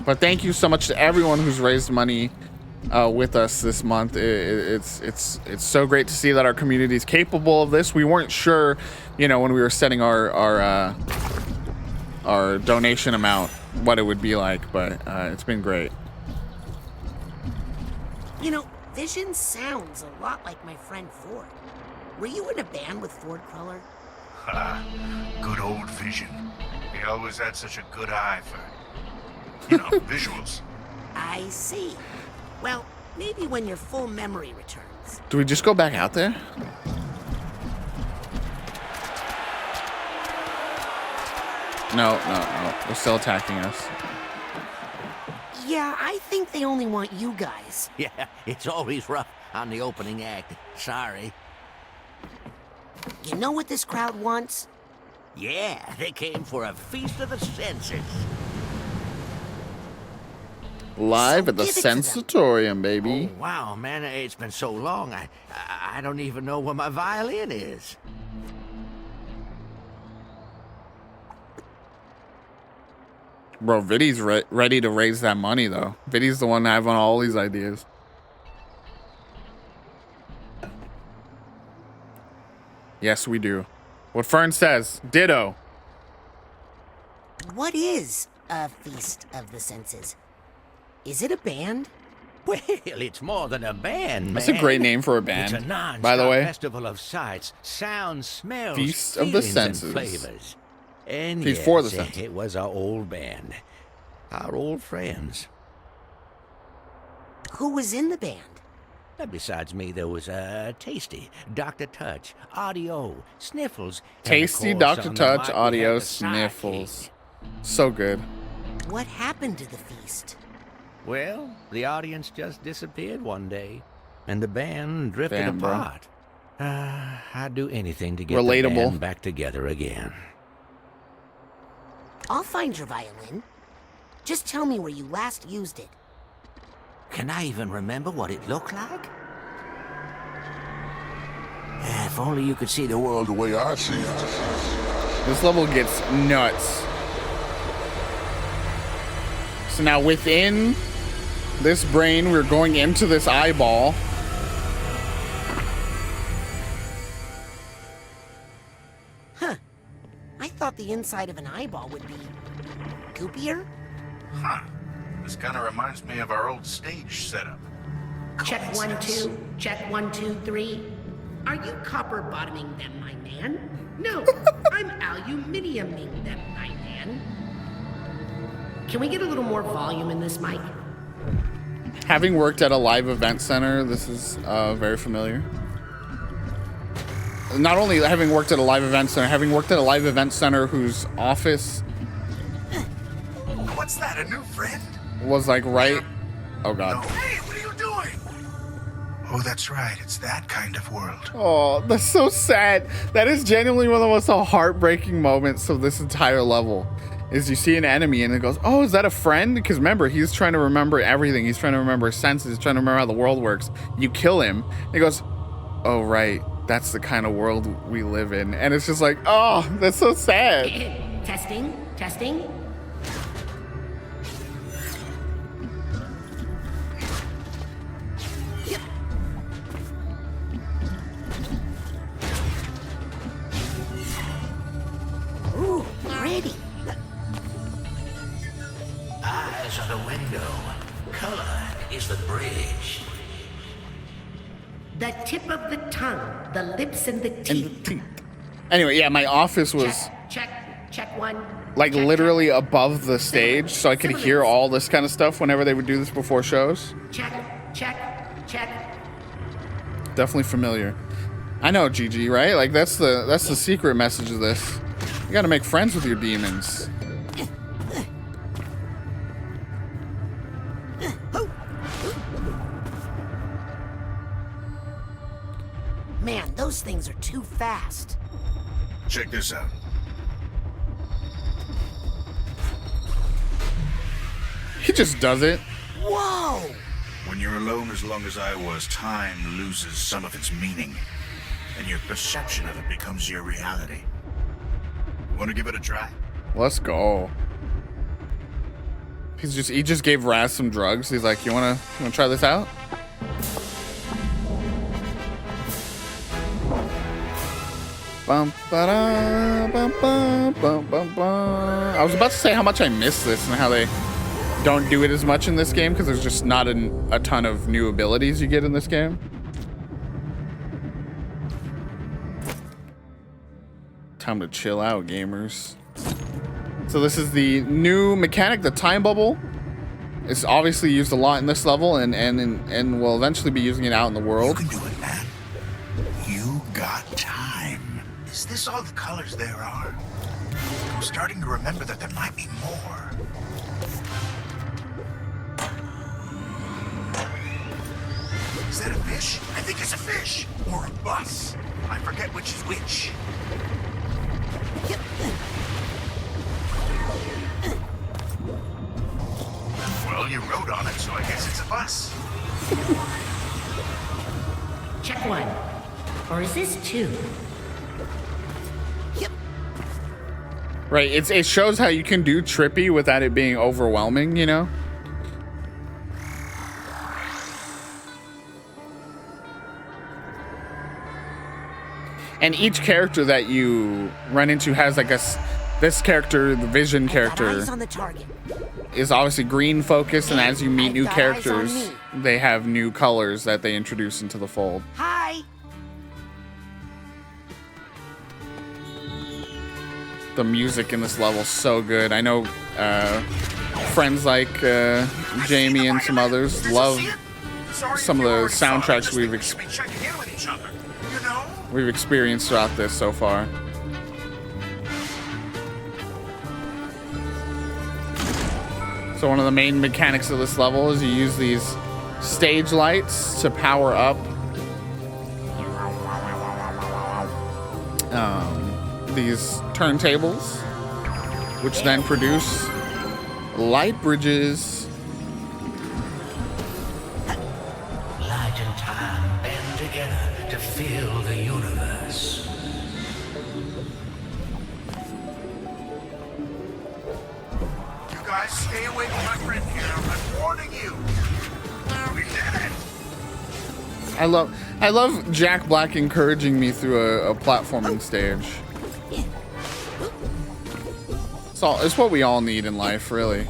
But thank you so much to everyone who's raised money with us this month. It's so great to see that our community is capable of this. We weren't sure, you know, when we were setting our donation amount, what it would be like, but it's been great. You know, Vision sounds a lot like my friend Ford. Were you in a band with Ford Cruller? Good old Vision. He always had such a good eye for, you know, visuals. I see. Well, maybe when your full memory returns. Do we just go back out there? No. They're still attacking us. Yeah, I think they only want you guys. Yeah, it's always rough on the opening act. Sorry. You know what this crowd wants? Yeah, they came for a feast of the senses. Live So at the give it to them. Sensatorium, baby. Oh, wow, man, it's been so long. I don't even know where my violin is. Bro, Viddy's ready to raise that money, though. Viddy's the one having all these ideas. Yes, we do. What Fern says. Ditto. What is a Feast of the Senses? Is it a band? Well, it's more than a band, man. That's a great name for a band, It's a non-stop by the way. festival of sights, sounds, smells, Feast of the feelings, Senses. and flavors. And Feast yes, for the senses. it was our old band, our old friends. Who was in the band? Besides me, there was Tasty, Dr. Touch, Audio, Sniffles. and of Tasty, course, Dr. on the Touch, mic we had Audio, the Sniffles. So good. What happened to the feast? Well, the audience just disappeared one day, and the band drifted Damn, bro. apart. I'd do anything to get Relatable. the band back together again. I'll find your violin. Just tell me where you last used it. Can I even remember what it looked like? If only you could see the world the way I see it. This level gets nuts. So now within this brain, we're going into this eyeball. Huh. I thought the inside of an eyeball would be goopier. Huh. This kind of reminds me of our old stage setup. Check 1, 2. Check 1, 2, 3. Are you copper bottoming them, my man? No, I'm aluminiuming them, my man. Can we get a little more volume in this mic? Having worked at a live event center, this is very familiar. Not only having worked at a live event center, having worked at a live event center whose office What's that, a new friend? was like right. Oh No. god. Hey, what are you doing? Oh, that's right. It's that kind of world. Oh, that's so sad. That is genuinely one of the most heartbreaking moments of this entire level. Is you see an enemy and it goes, oh, is that a friend? Because remember, he's trying to remember everything. He's trying to remember his senses. He's trying to remember how the world works. You kill him. And he goes, oh, right. That's the kind of world we live in. And it's just like, oh, that's so sad. Testing, testing. Yep. Ooh, pretty. Eyes are the window. Color is the bridge. The tip of the tongue, the lips and the And teeth. the teeth. Anyway, yeah, my office was Check 1. like Check, literally above the stage, so I could hear all this kind of stuff whenever they would do this before shows. check, check. Definitely familiar. I know, GG, right? Like that's the secret message of this. You gotta make friends with your demons. Man, those things are too fast. Check this out. He just does it. Whoa! When you're alone as long as I was, time loses some of its meaning, and your perception of it becomes your reality. Want to give it a try? Let's go. He just gave Raz some drugs. He's like, you wanna try this out? Bum, ba-da, bum, bum, bum, bum, bum. I was about to say how much I miss this and how they don't do it as much in this game because there's just not a ton of new abilities you get in this game. Time to chill out, gamers. So this is the new mechanic, the time bubble. It's obviously used a lot in this level and we'll eventually be using it out in the world. You can do it, man. You got time. Is this all the colors there are? I'm starting to remember that there might be more. Is that a fish? I think it's a fish. Or a bus. I forget which is which. Well, you rode on it, so I guess it's a bus. Check 1. Or is this 2? Yep. Right, it shows how you can do trippy without it being overwhelming, you know? And each character that you run into has like this character, the Vision character, On the target. is obviously green focused, and as you meet new characters, they have new colors that they introduce into the fold. Hi. The music in this level is so good. I know friends like Jamie and some others love some of the soundtracks we've experienced throughout this so far. So one of the main mechanics of this level is you use these stage lights to power up these turntables, which then produce light bridges. Light and time band together to fill the universe. You guys stay away from my friend here. I'm warning you. We did it. I love Jack Black encouraging me through a platforming stage. It's what we all need in life, really.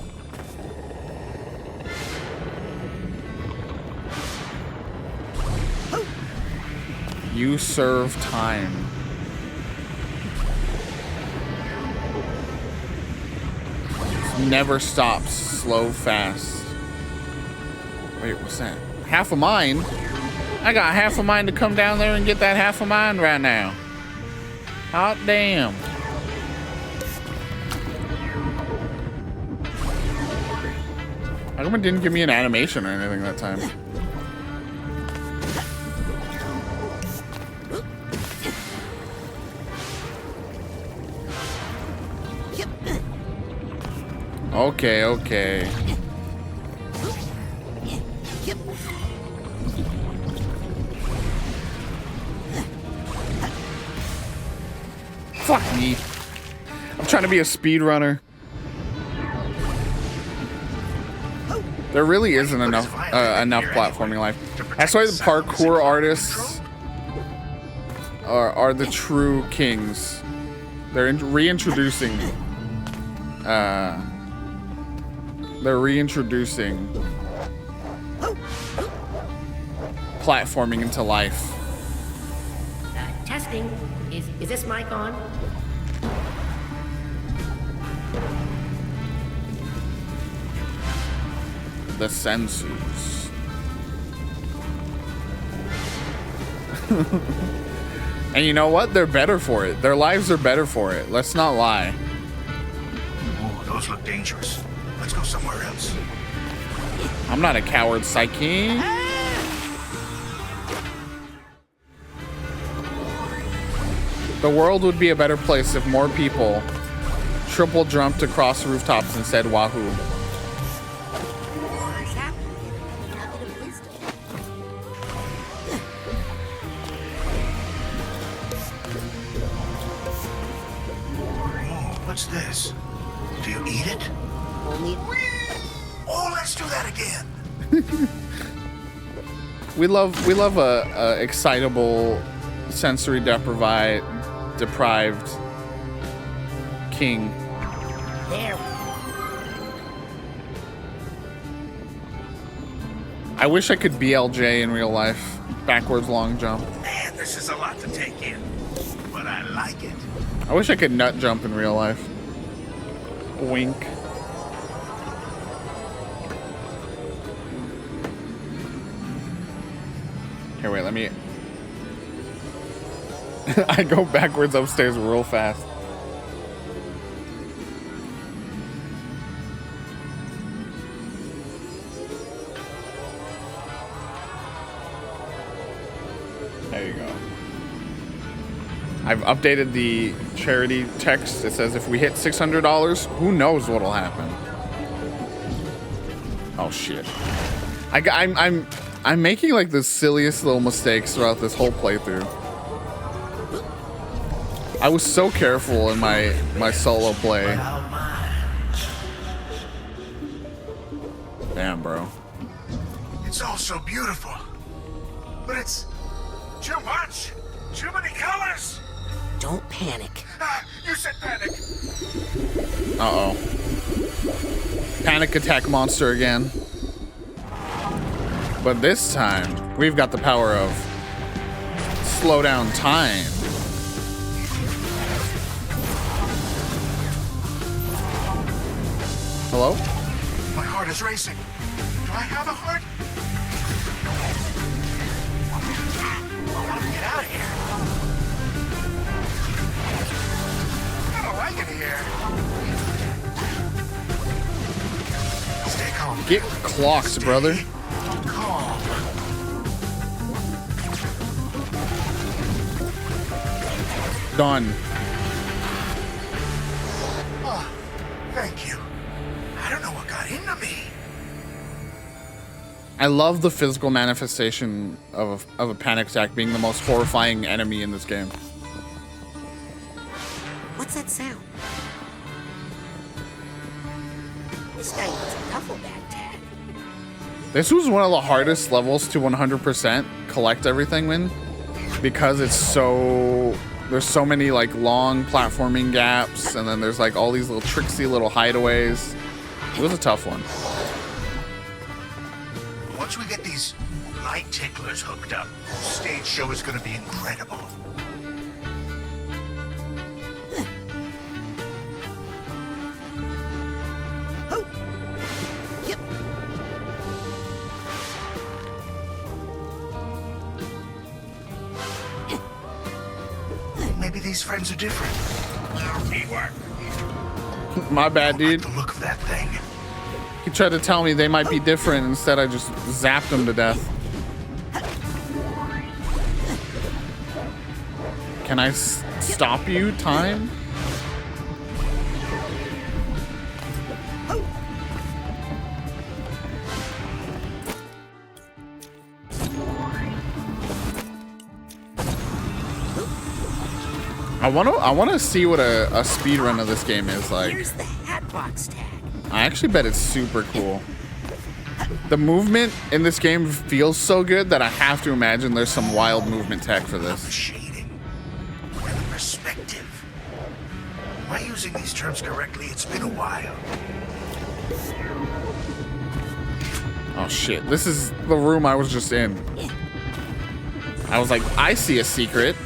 You serve time. Never stops. Slow, fast. Wait, what's that? Half a mine? I got half a mine to come down there and get that half a mine right now. Hot damn. How come it didn't give me an animation or anything that time? Okay, okay. Fuck me. I'm trying to be a speedrunner. There really isn't enough platforming life. That's why the parkour artists are the true kings. They're reintroducing platforming into life. Testing. Is this mic on? The senses. And you know what? They're better for it. Their lives are better for it. Let's not lie. Oh, those look dangerous. Let's go somewhere else. I'm not a coward, Psyche. The world would be a better place if more people triple jumped across rooftops and said wahoo. What's this? Do you eat it? Oh, let's do that again. We love a excitable, sensory deprived king. There. I wish I could BLJ in real life. Backwards long jump. Man, this is a lot to take in, but I like it. I wish I could nut jump in real life. Wink. Here, wait, let me... I go backwards upstairs real fast. There you go. I've updated the charity text. It says if we hit $600, who knows what'll happen. Oh shit. I'm making like the silliest little mistakes throughout this whole playthrough. I was so careful in my solo play. Damn, bro. It's all so beautiful, but it's too much. Too many colors. Don't panic. Ah, you said panic. Uh-oh. Panic attack monster again. But this time, we've got the power of slow down time. Hello? My heart is racing. Do I have a heart? I want to get out of here. I don't like it here. Stay calm. Get clocked, brother. Calm. Done. Oh, thank you. I don't know what got into me. I love the physical manifestation of a panic attack being the most horrifying enemy in this game. What's that sound? This guy needs a duffel bag tag. This was one of the hardest levels to 100% collect everything in, because it's so, there's so many like long platforming gaps, and then there's like all these little tricksy little hideaways. It was a tough one. Once we get these light ticklers hooked up, the stage show is going to be incredible. Maybe these friends are different. Teamwork. My bad, dude. The look of that thing. He tried to tell me they might be different. Instead, I just zapped them to death. Can I stop you, time? I wanna see what a speed run of this game is like. Here's the Hatbox tag. I actually bet it's super cool. The movement in this game feels so good that I have to imagine there's some wild movement tech for this. The shading and the perspective. Am I using these terms correctly? It's been a while. Oh shit, this is the room I was just in. I was like, I see a secret.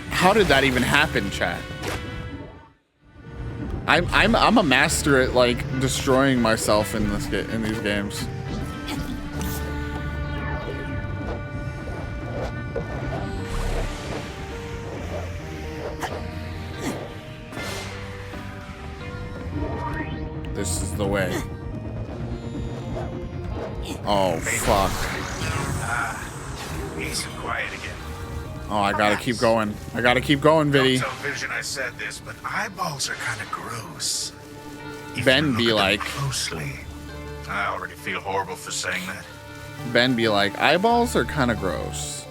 How did that even happen, chat? I'm a master at like destroying myself in these games. This is the way. Oh fuck. Peace and quiet again. Oh, I gotta keep going. I gotta keep going, Viddy. Don't tell Vision I said this, but eyeballs are kind of gross. Ben be like. Closely. I already feel horrible for saying that. Ben be like, eyeballs are kind of gross.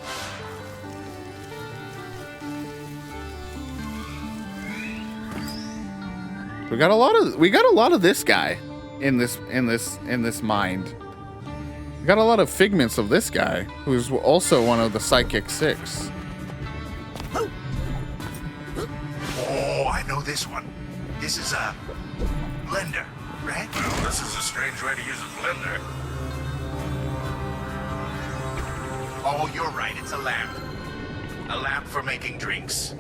We got a lot of this guy in this mind. We got a lot of figments of this guy, who's also one of the Psychic Six. Oh, I know this one. This is a blender, right? Well, this is a strange way to use a blender. Oh, you're right. It's a lamp. A lamp for making drinks.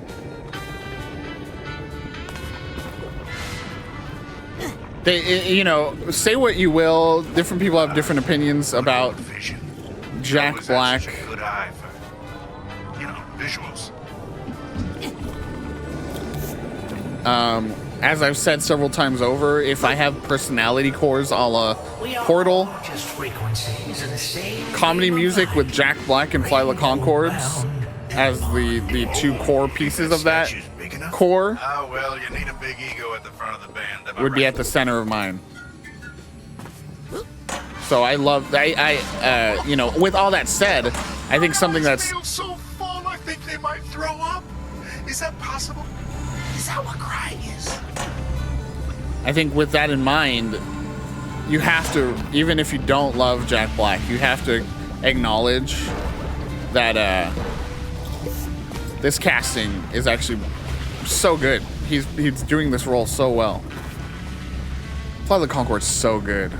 They, you know, say what you will. Different people have different opinions about Jack Black. Good eye for, you know, visuals. As I've said several times over, if I have personality cores a la Portal, comedy music with Jack Black and Fly the Conchords as the two core pieces of that core Well, you need a big ego at the front of the band. would be at the center of mine. So I love, you know, with all that said, I think something that's So fun, I think they might throw up? Is that possible? Is that what crying is? I think with that in mind, you have to, even if you don't love Jack Black, you have to acknowledge that this casting is actually so good. He's doing this role so well. Flight of the Conchord's so good.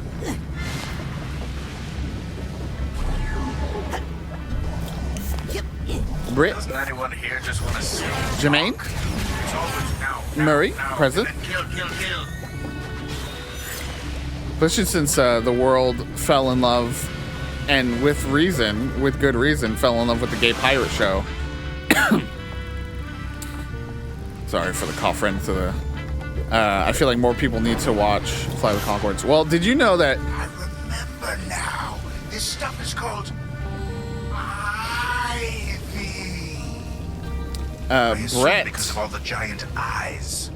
Britt, Doesn't anyone here just want to see? Jermaine, It's always now, Murray, now, present. and then kill. Especially since the world fell in love, and with good reason, fell in love with the gay pirate show. Sorry for the cough right into the... I feel like more people need to watch Flight of the Conchords. Well, did you know that... I remember now. This stuff is called ivy. I assume Brett... because of all the giant eyes.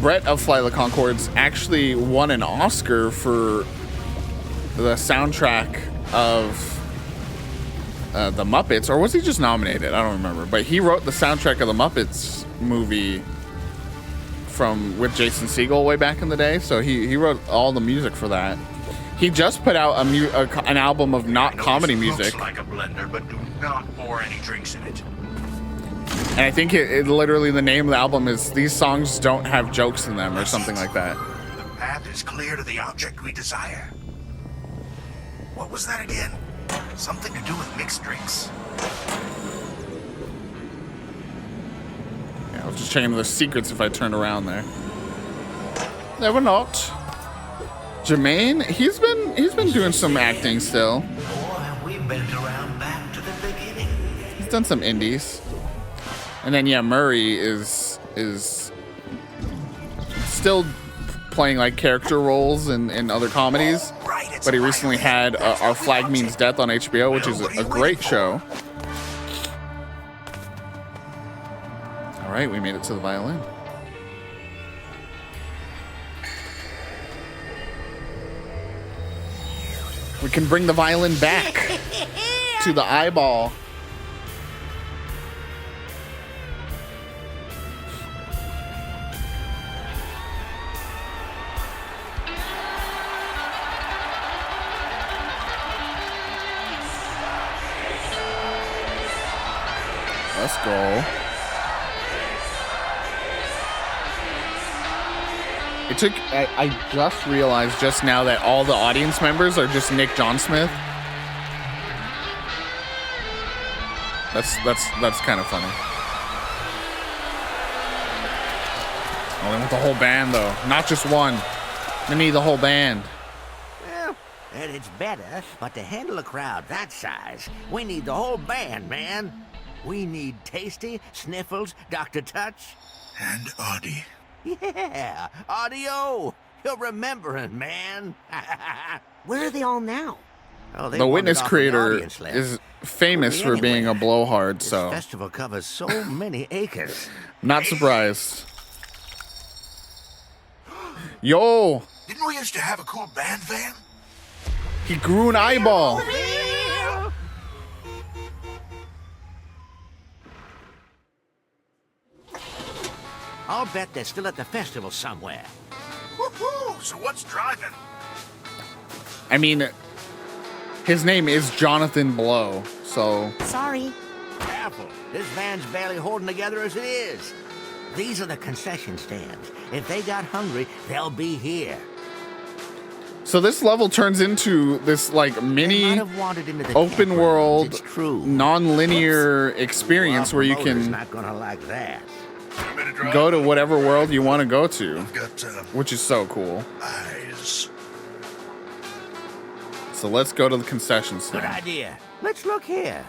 Brett of Flight of the Conchords actually won an Oscar for the soundtrack of the Muppets, or was he just nominated? I don't remember. But he wrote the soundtrack of the Muppets movie with Jason Segel way back in the day. So he wrote all the music for that. He just put out an album of not comedy music. Looks like a blender, but do not pour any drinks in it. And I think it literally, the name of the album is These Songs Don't Have Jokes in Them, or something like that. The path is clear to the object we desire. What was that again? Something to do with mixed drinks. Yeah, I was just checking the secrets if I turned around there. Never not. Jermaine, he's been doing some acting still. We bent around back to the beginning. He's done some indies. And then yeah, Murray is still playing like character roles in other comedies. But he recently had Our Flag Means Death on HBO, which is a great show. All right, we made it to the violin. We can bring the violin back to the eyeball. Let's go. It took, I just realized just now that all the audience members are just Nick John Smith. That's kind of funny. Oh, they want the whole band though, not just one. They need the whole band. Well, and it's better, but to handle a crowd that size, we need the whole band, man. We need Tasty, Sniffles, Dr. Touch. And Audie. Yeah, Audio. You're remembering, man. Where are they all now? Oh, they The wandered Witness off on the creator audience list. is famous for Anyway, being a blowhard, This so festival covers so many acres. not surprised. Yo, Didn't we used to have a cool band van? he grew an eyeball. I'll bet they're still at the festival somewhere. Woohoo! So what's driving? I mean, his name is Jonathan Blow, so Sorry. Careful. This van's barely holding together as it is. These are the concession stands. If they got hungry, they'll be here. so this level turns into this like They mini might have wandered into the open campgrounds, world, it's true. non-linear experience Our where you promoter's can not gonna like that. go to whatever world you want to go to, Got which is so cool. eyes. So let's go to the concession Good stand. idea. Let's look here.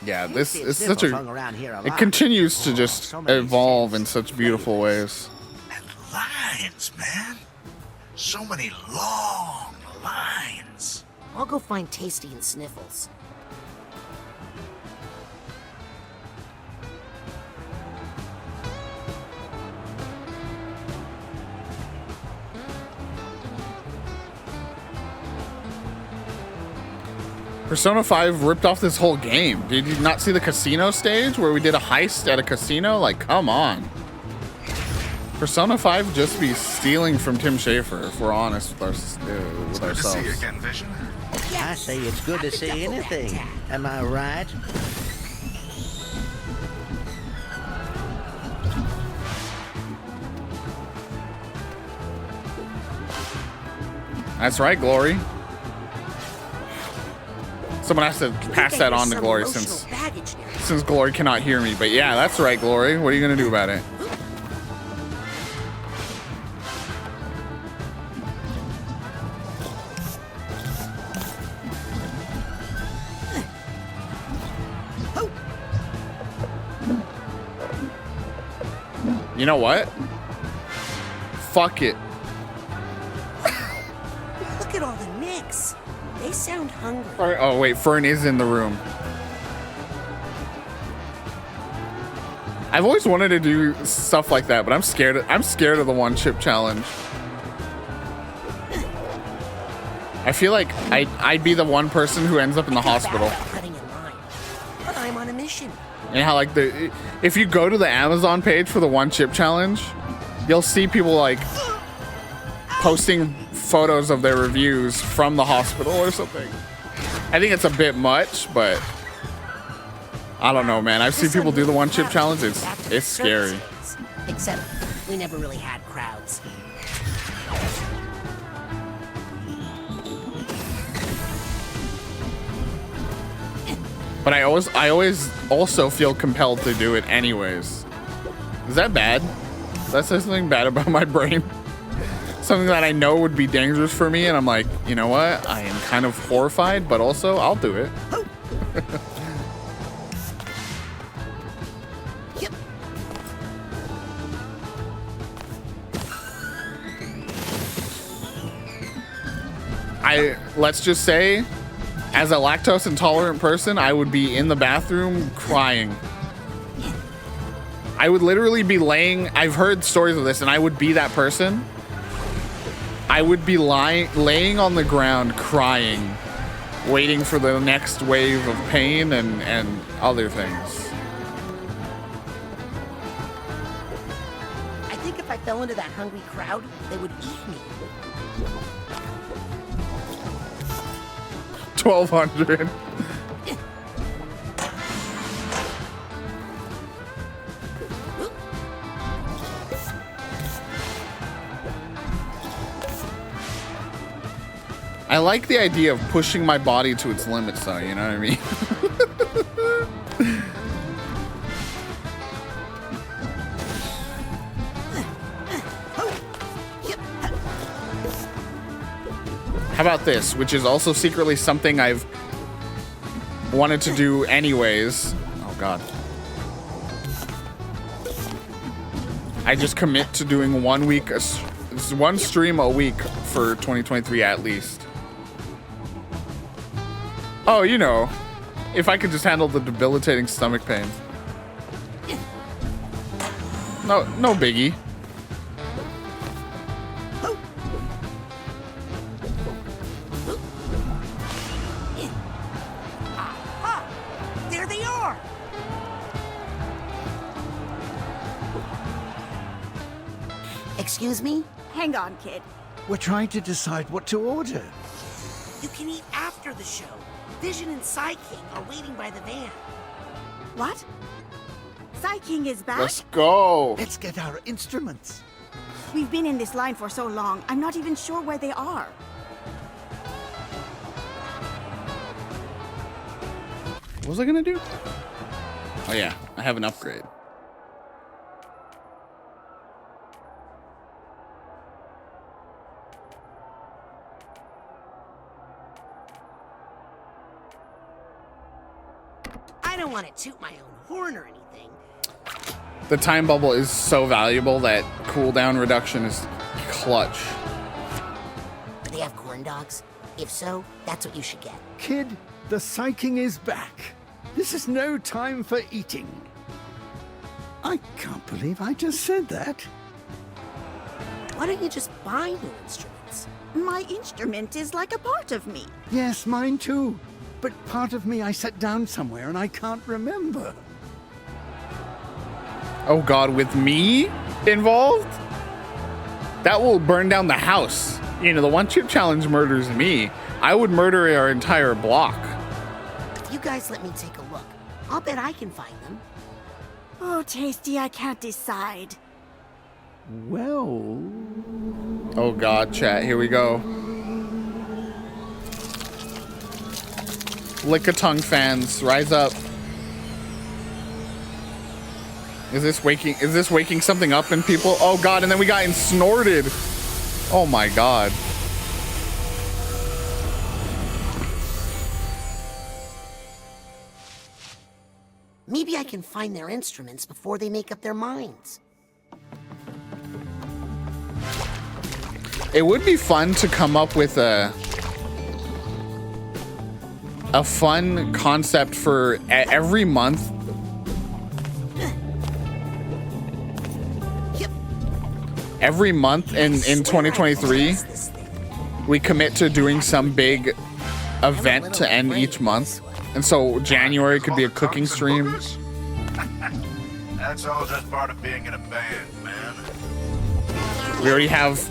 Yeah, this Tasty is and such Sniffles a. hung around here a It lot. continues to Oh, just so many evolve in scents, such beautiful ways. And lines, man. So many long lines. I'll go find Tasty and Sniffles. Persona 5 ripped off this whole game. Did you not see the casino stage where we did a heist at a casino? Like, come on. Persona 5 just be stealing from Tim Schafer, if we're honest with, with ourselves. Good to see you again, Vision. I say it's good to see anything. Am I right? That's right, Glory. Someone has to pass that on to Glory since Glory cannot hear me. But yeah, that's right, Glory. What are you gonna do about it? You know what? Fuck it. Look at all the nicks. They sound hungry. Oh wait, Fern is in the room. I've always wanted to do stuff like that, but I'm scared of the one chip challenge. I feel like I'd be the one person who ends up in the hospital. But I'm on a mission. And how like if you go to the Amazon page for the one chip challenge, you'll see people like posting photos of their reviews from the hospital or something. I think it's a bit much, but I don't know, man. I've seen people do the one chip challenge. It's scary. Except we never really had crowds. But I always also feel compelled to do it anyways. Is that bad? Does that say something bad about my brain? Something that I know would be dangerous for me, and I'm like, you know what? I am kind of horrified, but also I'll do it. Yep. Let's just say, as a lactose intolerant person, I would be in the bathroom crying. I would literally be laying, I've heard stories of this, and I would be that person. I would be laying on the ground crying, waiting for the next wave of pain and other things. I think if I fell into that hungry crowd, they would eat me. 1,200. I like the idea of pushing my body to its limits, though, you know what I mean? How about this, which is also secretly something I've wanted to do anyways. Oh, God. I just commit to doing one stream a week for 2023 at least. Oh, you know, if I could just handle the debilitating stomach pain. No biggie. There they are. Excuse me? Hang on, kid. We're trying to decide what to order. You can eat after the show. Vision and Psy King are waiting by the van. What? Psy King is back? Let's go. Let's get our instruments. We've been in this line for so long, I'm not even sure where they are. What was I gonna do? Oh yeah, I have an upgrade. I don't want to toot my own horn or anything. The time bubble is so valuable that cooldown reduction is clutch. Do they have corn dogs? If so, that's what you should get. Kid, the Psy King is back. This is no time for eating. I can't believe I just said that. Why don't you just buy new instruments? My instrument is like a part of me. Yes, mine too. but part of me I set down somewhere and I can't remember. Oh God, with me involved? That will burn down the house. You know, the one chip challenge murders me. I would murder our entire block. If you guys let me take a look, I'll bet I can find them. Oh, Tasty, I can't decide. Well... Oh God, chat, here we go. Lick-a-tongue fans, rise up. Is this waking something up in people? Oh God, and then we got snorted. Oh my God. Maybe I can find their instruments before they make up their minds. It would be fun to come up with a fun concept for every month. Every month in 2023, we commit to doing some big event to end each month. And so January could be a cooking stream. That's all just part of being in a band, man. We already have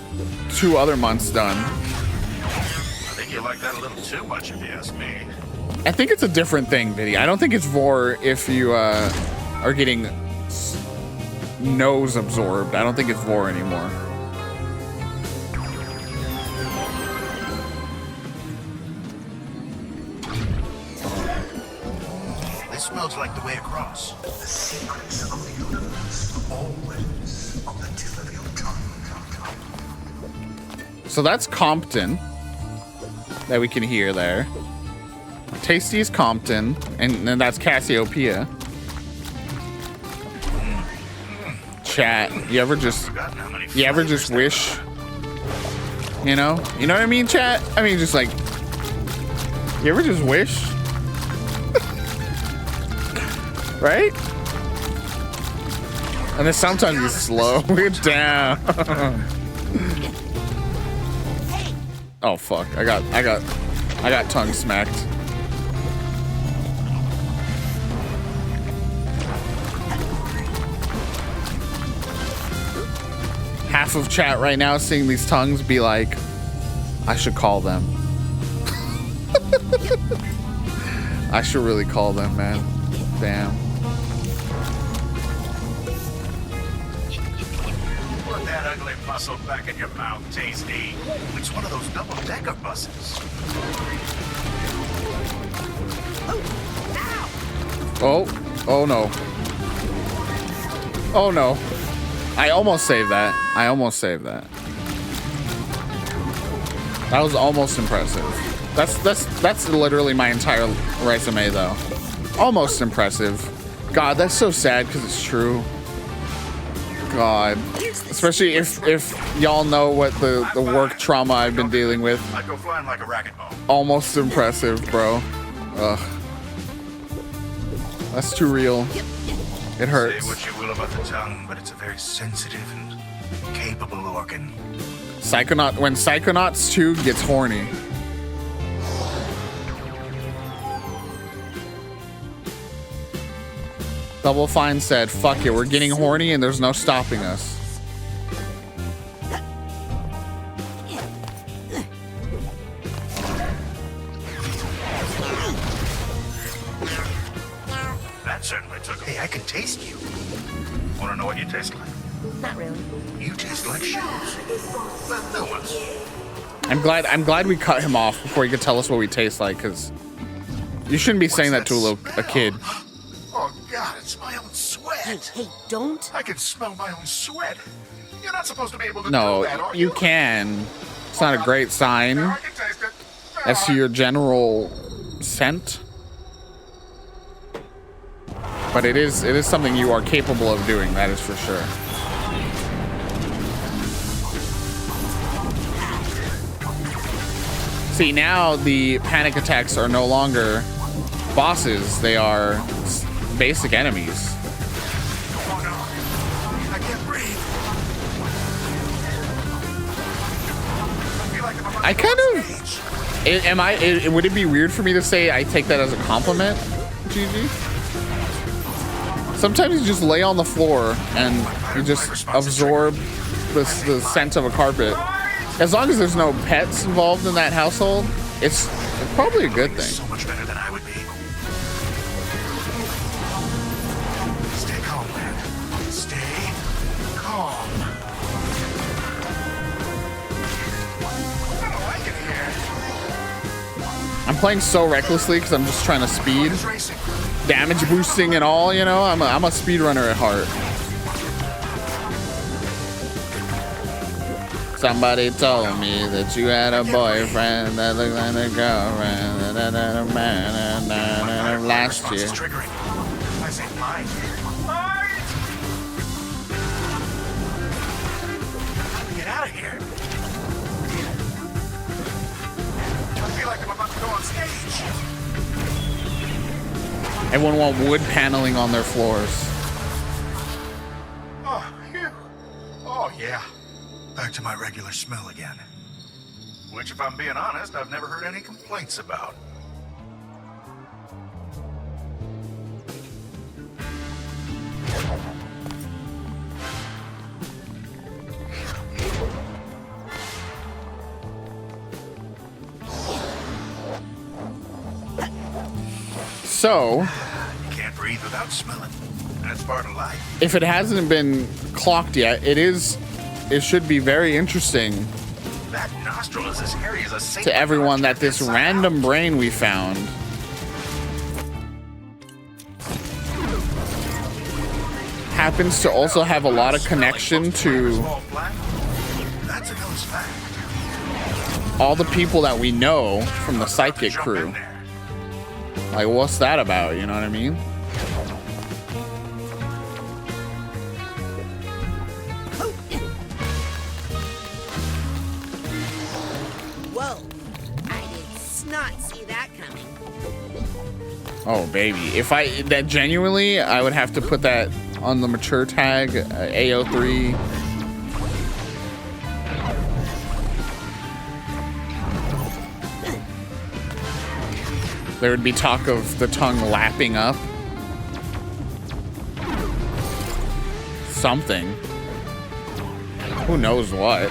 2 other months done. I think you like that a little too much, if you ask me. I think it's a different thing, Vinny. I don't think it's vor if you are getting nose absorbed. I don't think it's vor anymore. This smells like the way across. The secrets of the universe, always on the tip of your tongue. So that's Compton that we can hear there. Tasty's Compton, and then that's Cassiopeia. Chat, you ever just wish, you know what I mean, chat? I mean, just like, you ever just wish? Right? And then sometimes you slow it down. Oh fuck, I got tongue smacked. Half of chat right now seeing these tongues be like, I should call them. I should really call them, man. Damn. Put that ugly muscle back in your mouth, Tasty. It's one of those double-decker buses. Oh no. Oh no. I almost saved that. That was almost impressive. That's literally my entire resume though. Almost impressive. God, that's so sad because it's true. God. Especially if y'all know what the work trauma I've been dealing with. I go flying like a racquetball. Almost impressive, bro. Ugh. That's too real. It hurts. Say what you will about the tongue, but it's a very sensitive and capable organ. When Psychonauts 2 gets horny. Double Fine said, fuck it, we're getting horny and there's no stopping us. That certainly took. Hey, I can taste you. Want to know what you taste like? Not really. You taste like shoes. New ones. I'm glad we cut him off before he could tell us what we taste like, because you shouldn't be saying that to a kid. Oh God, it's my own sweat. Hey, don't. I can smell my own sweat. You're not supposed to be able to No, do that, are you can. It's not a great sign I can taste it. as to your general scent. But it is something you are capable of doing, that is for sure. See, now the panic attacks are no longer bosses, they are basic enemies. Oh no, I can't breathe. I feel like I'm about I to kind go on of... stage. Would it be weird for me to say I take that as a compliment, GG? Sometimes you just lay on the floor and you just absorb the scent of a carpet. As long as there's no pets involved in that household, it's probably a good thing. So much better than I would be. Stay calm, man. Stay calm. I don't like it here. I'm playing so recklessly because I'm just trying to speed, damage boosting and all. You know, I'm a speedrunner at heart. Somebody told me that you had a boyfriend that looked like a girlfriend last year. I say mine. How do we get out of here? I feel like I'm about to go on stage. Everyone want wood paneling on their floors. Oh, phew. Oh, yeah. Back to my regular smell again. Which, if I'm being honest, I've never heard any complaints about. So, you can't breathe without smelling. That's part of life. If it hasn't been clocked yet, it should be very interesting That nostril is as hairy as a saint. to everyone that this random brain we found happens to also have a lot of connection to That's a ghost fact. all the people that we know from the Psychic crew. Like, what's that about? You know what I mean? Whoa. I did not see that coming. Oh, baby. If that genuinely, I would have to put that on the mature tag, AO3. There would be talk of the tongue lapping up. Something. Who knows what?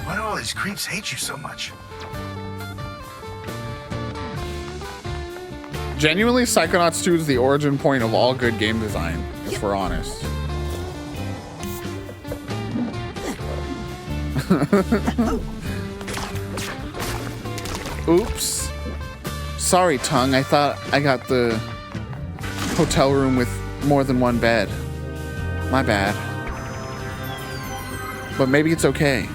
Why do all these creeps hate you so much? Genuinely, Psychonauts 2 is the origin point of all good game design, if we're honest. Oops. Sorry, tongue. I thought I got the hotel room with more than one bed. My bad. But maybe it's okay.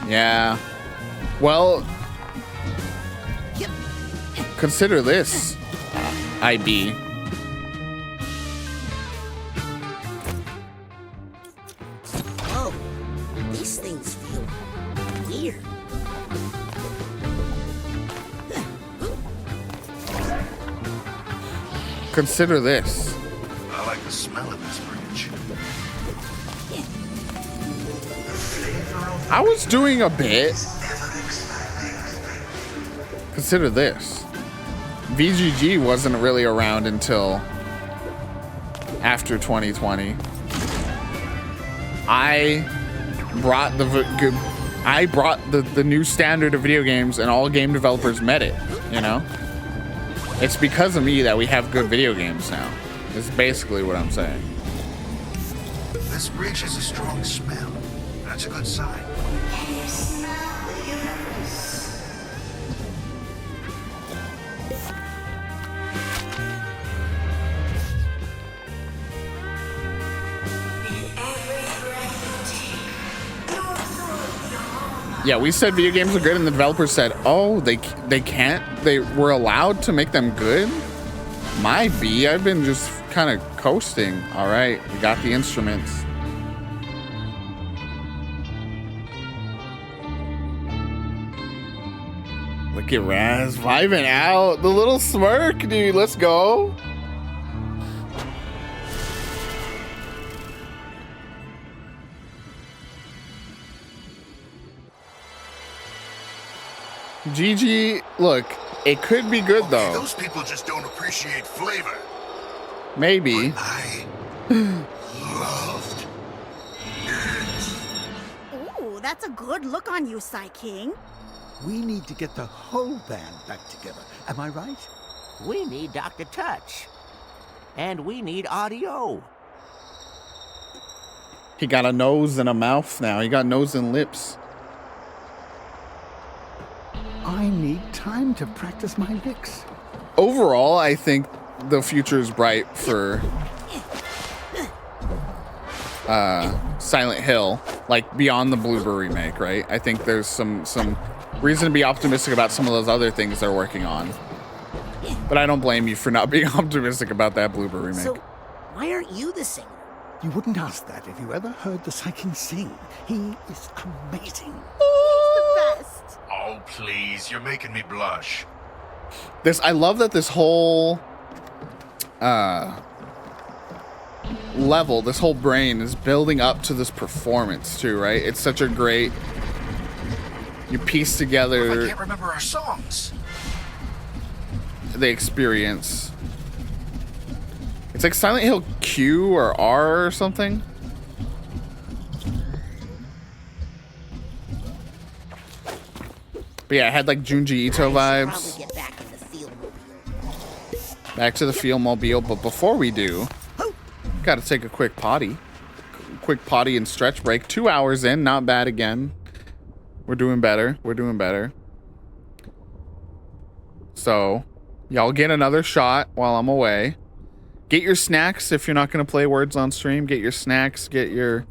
Yeah. Well, consider this, IB. Whoa. These things feel weird. Consider this. I like the smell of this bridge. I was doing a bit. Consider this. VGG wasn't really around until after 2020. I brought the new standard of video games, and all game developers met it, you know? It's because of me that we have good video games now. It's basically what I'm saying. This bridge has a strong smell. That's a good sign. Yeah, we said video games are good, and the developers said, "Oh, they can't. They were allowed to make them good." My B, I've been just kind of coasting. All right, we got the instruments. Look at Raz vibing out. The little smirk, dude. Let's go. GG, look, it could be good though. Those people just don't appreciate flavor. Maybe. But I loved it. Ooh, that's a good look on you, Psy King. We need to get the whole band back together. Am I right? We need Dr. Touch. And we need audio. He got a nose and a mouth now. He got nose and lips. I need time to practice my licks. Overall, I think the future is bright for Silent Hill, like beyond the Bloober remake, right? I think there's some reason to be optimistic about some of those other things they're working on. But I don't blame you for not being optimistic about that Bloober remake. So, why aren't you the singer? You wouldn't ask that if you ever heard the Psy King sing. He is amazing. He's the best. Oh, please, you're making me blush. I love that this whole level, this whole brain is building up to this performance too, right? It's such a great, you piece together I can't remember our songs. the experience. It's like Silent Hill Q or R or something. But yeah, it had like Junji Ito vibes. Back to the field mobile, but before we do, gotta take a quick potty. Quick potty and stretch break. 2 hours in, not bad again. We're doing better. We're doing better. So, y'all get another shot while I'm away. Get your snacks if you're not gonna play Words on stream. Get your snacks, get your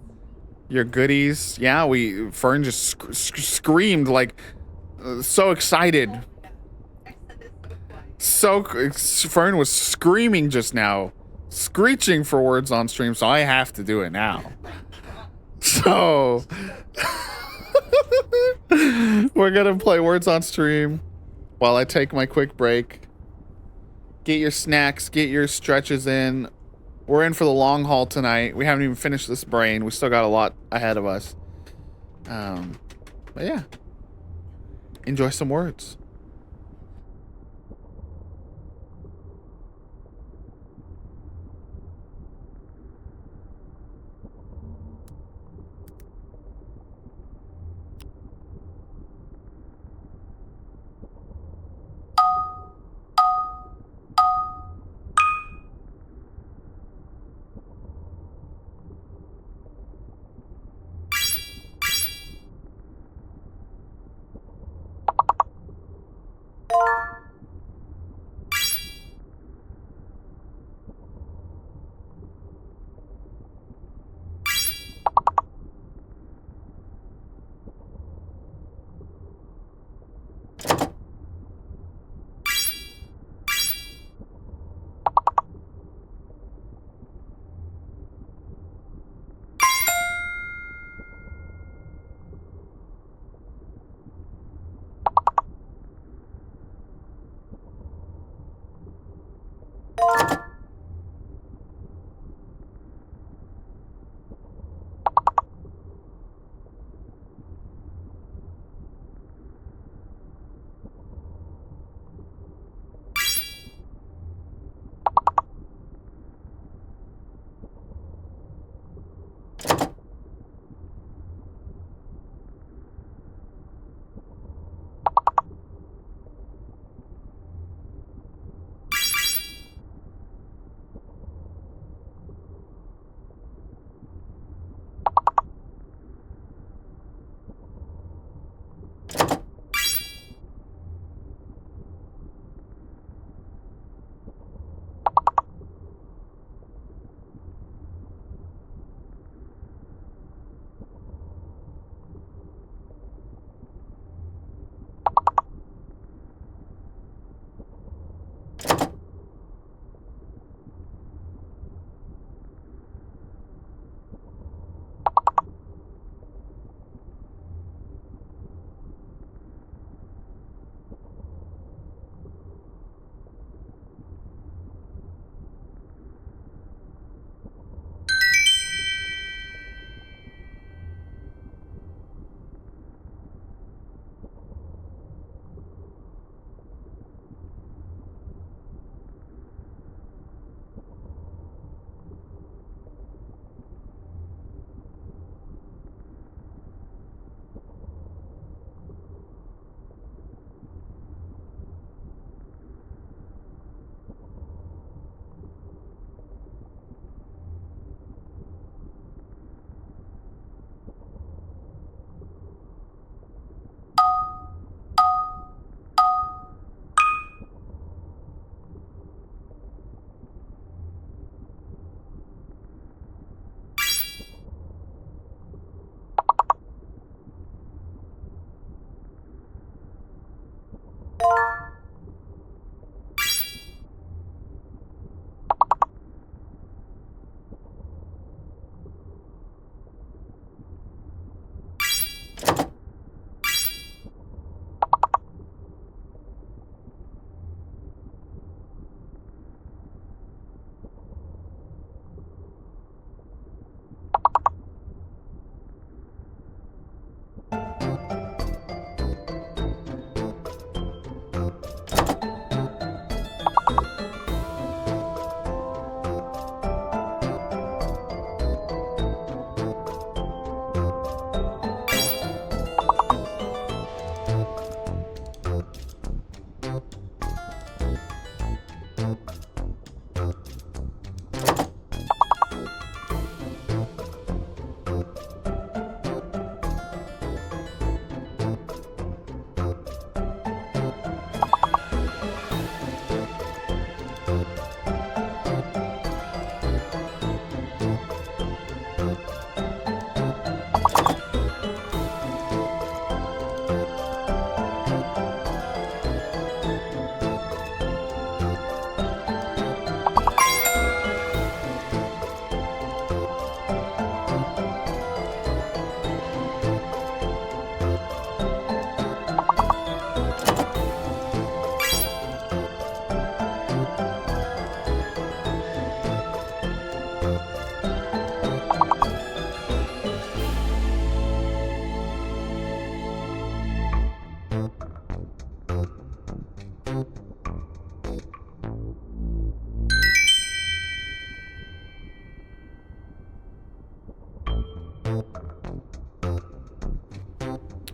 goodies. Yeah, Fern just screamed like so excited. Fern was screaming just now, screeching for Words on stream, so I have to do it now. So we're gonna play Words on stream while I take my quick break. Get your snacks, get your stretches in. We're in for the long haul tonight. We haven't even finished this brain. We still got a lot ahead of us. But yeah, enjoy some words.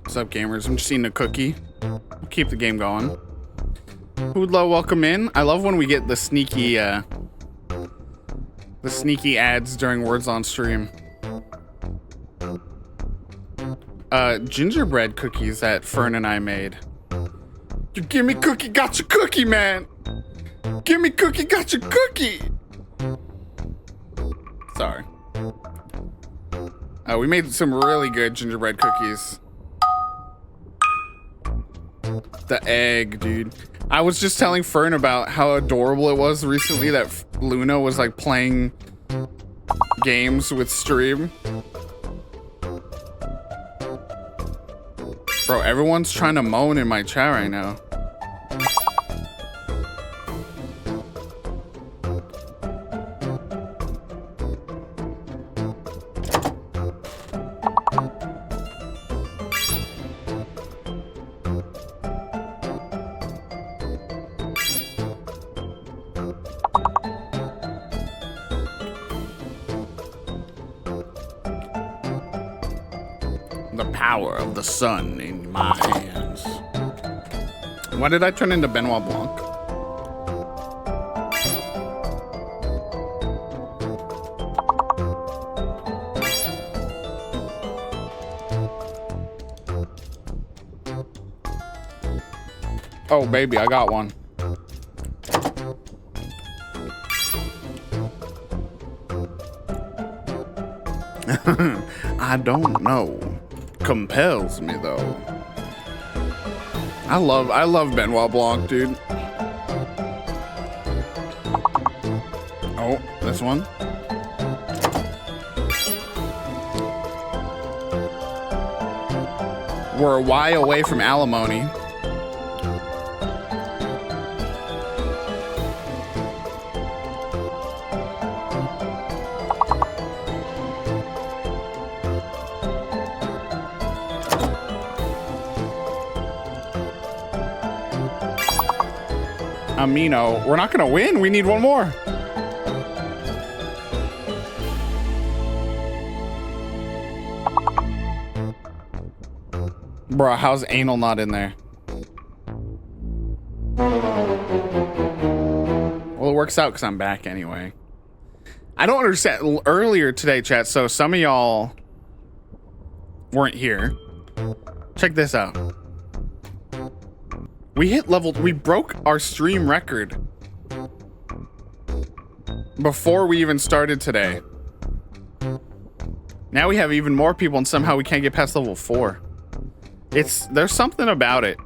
What's up, gamers? I'm just eating a cookie. Keep the game going. Hoodlo, welcome in. I love when we get the sneaky ads during Words on Stream. Gingerbread cookies that Fern and I made. You give me cookie, got your cookie, man. Give me cookie, got your cookie. Sorry. We made some really good gingerbread cookies. The egg, dude. I was just telling Fern about how adorable it was recently that Luna was like playing games with stream. Bro, everyone's trying to moan in my chat right now. The power of the sun in my hands. Why did I turn into Benoit Blanc? Oh, baby, I got one. I don't know. Compels me though. I love Benoit Blanc, dude. Oh, this one. We're a Y away from alimony. Amino, we're not gonna win. We need one more. Bruh, how's anal not in there? Well, it works out because I'm back anyway. I don't understand. Earlier today, chat, so some of y'all weren't here. Check this out. We broke our stream record before we even started today. Now we have even more people and somehow we can't get past level 4. There's something about it.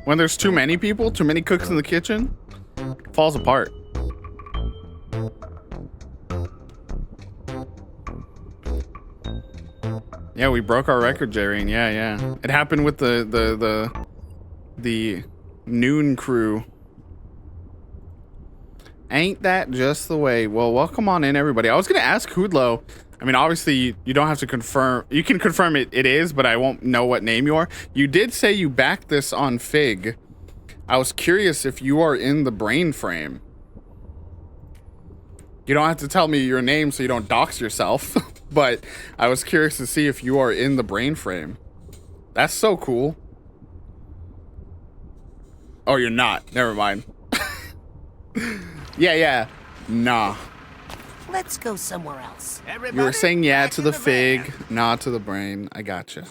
When there's too many people, too many cooks in the kitchen, it falls apart. Yeah, we broke our record, Jareen. Yeah. It happened with the Noon crew. Ain't that just the way? Well, welcome on in, everybody. I was gonna ask Hoodlo. I mean, obviously you don't have to confirm. You can confirm it is, but I won't know what name you are. You did say you backed this on Fig. I was curious if you are in the brain frame. You don't have to tell me your name so you don't dox yourself, but I was curious to see if you are in the brain frame. That's so cool. Oh, you're not. Never mind. Yeah. Nah. Let's go somewhere else. Everybody, You were saying yeah to the van. Fig, nah to the brain. I gotcha.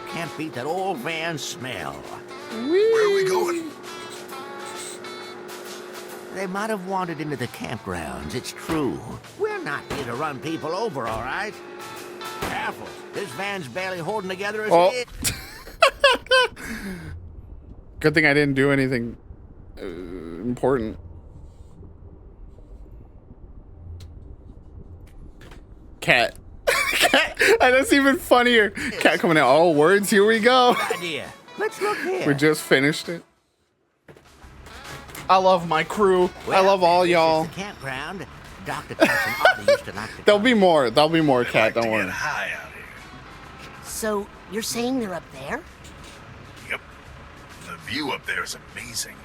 Can't beat that old van smell. Where are we going? They might have wandered into the campgrounds, it's true. We're not here to run people over, all right? Careful, this van's barely holding together as it is. Good thing I didn't do anything important. Cat. Cat. That's even funnier. Cat coming out. All words. Here we go. Good idea. Let's look here. We just finished it. I love my crew. Well, I love all y'all. The campground. Dr. Tyson Oddie used to like to There'll be more. There'll be more, Cat. Don't worry. High out here. So, you're saying they're up there? Yep. The view up there is amazing.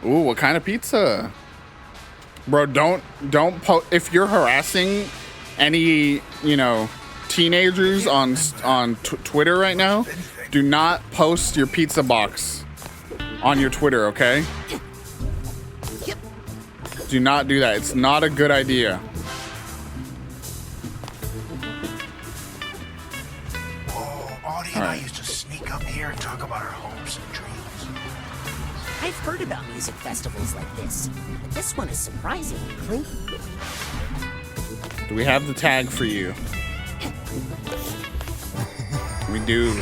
Ooh, what kind of pizza? Bro, don't if you're harassing any, you know, teenagers on Twitter right now, do not post your pizza box on your Twitter, okay? Do not do that. It's not a good idea. Oh, Audie and I used to sneak up here and talk about our hopes and dreams. I've heard about music festivals like this, but this one is surprisingly clean. Do we have the tag for you? We do.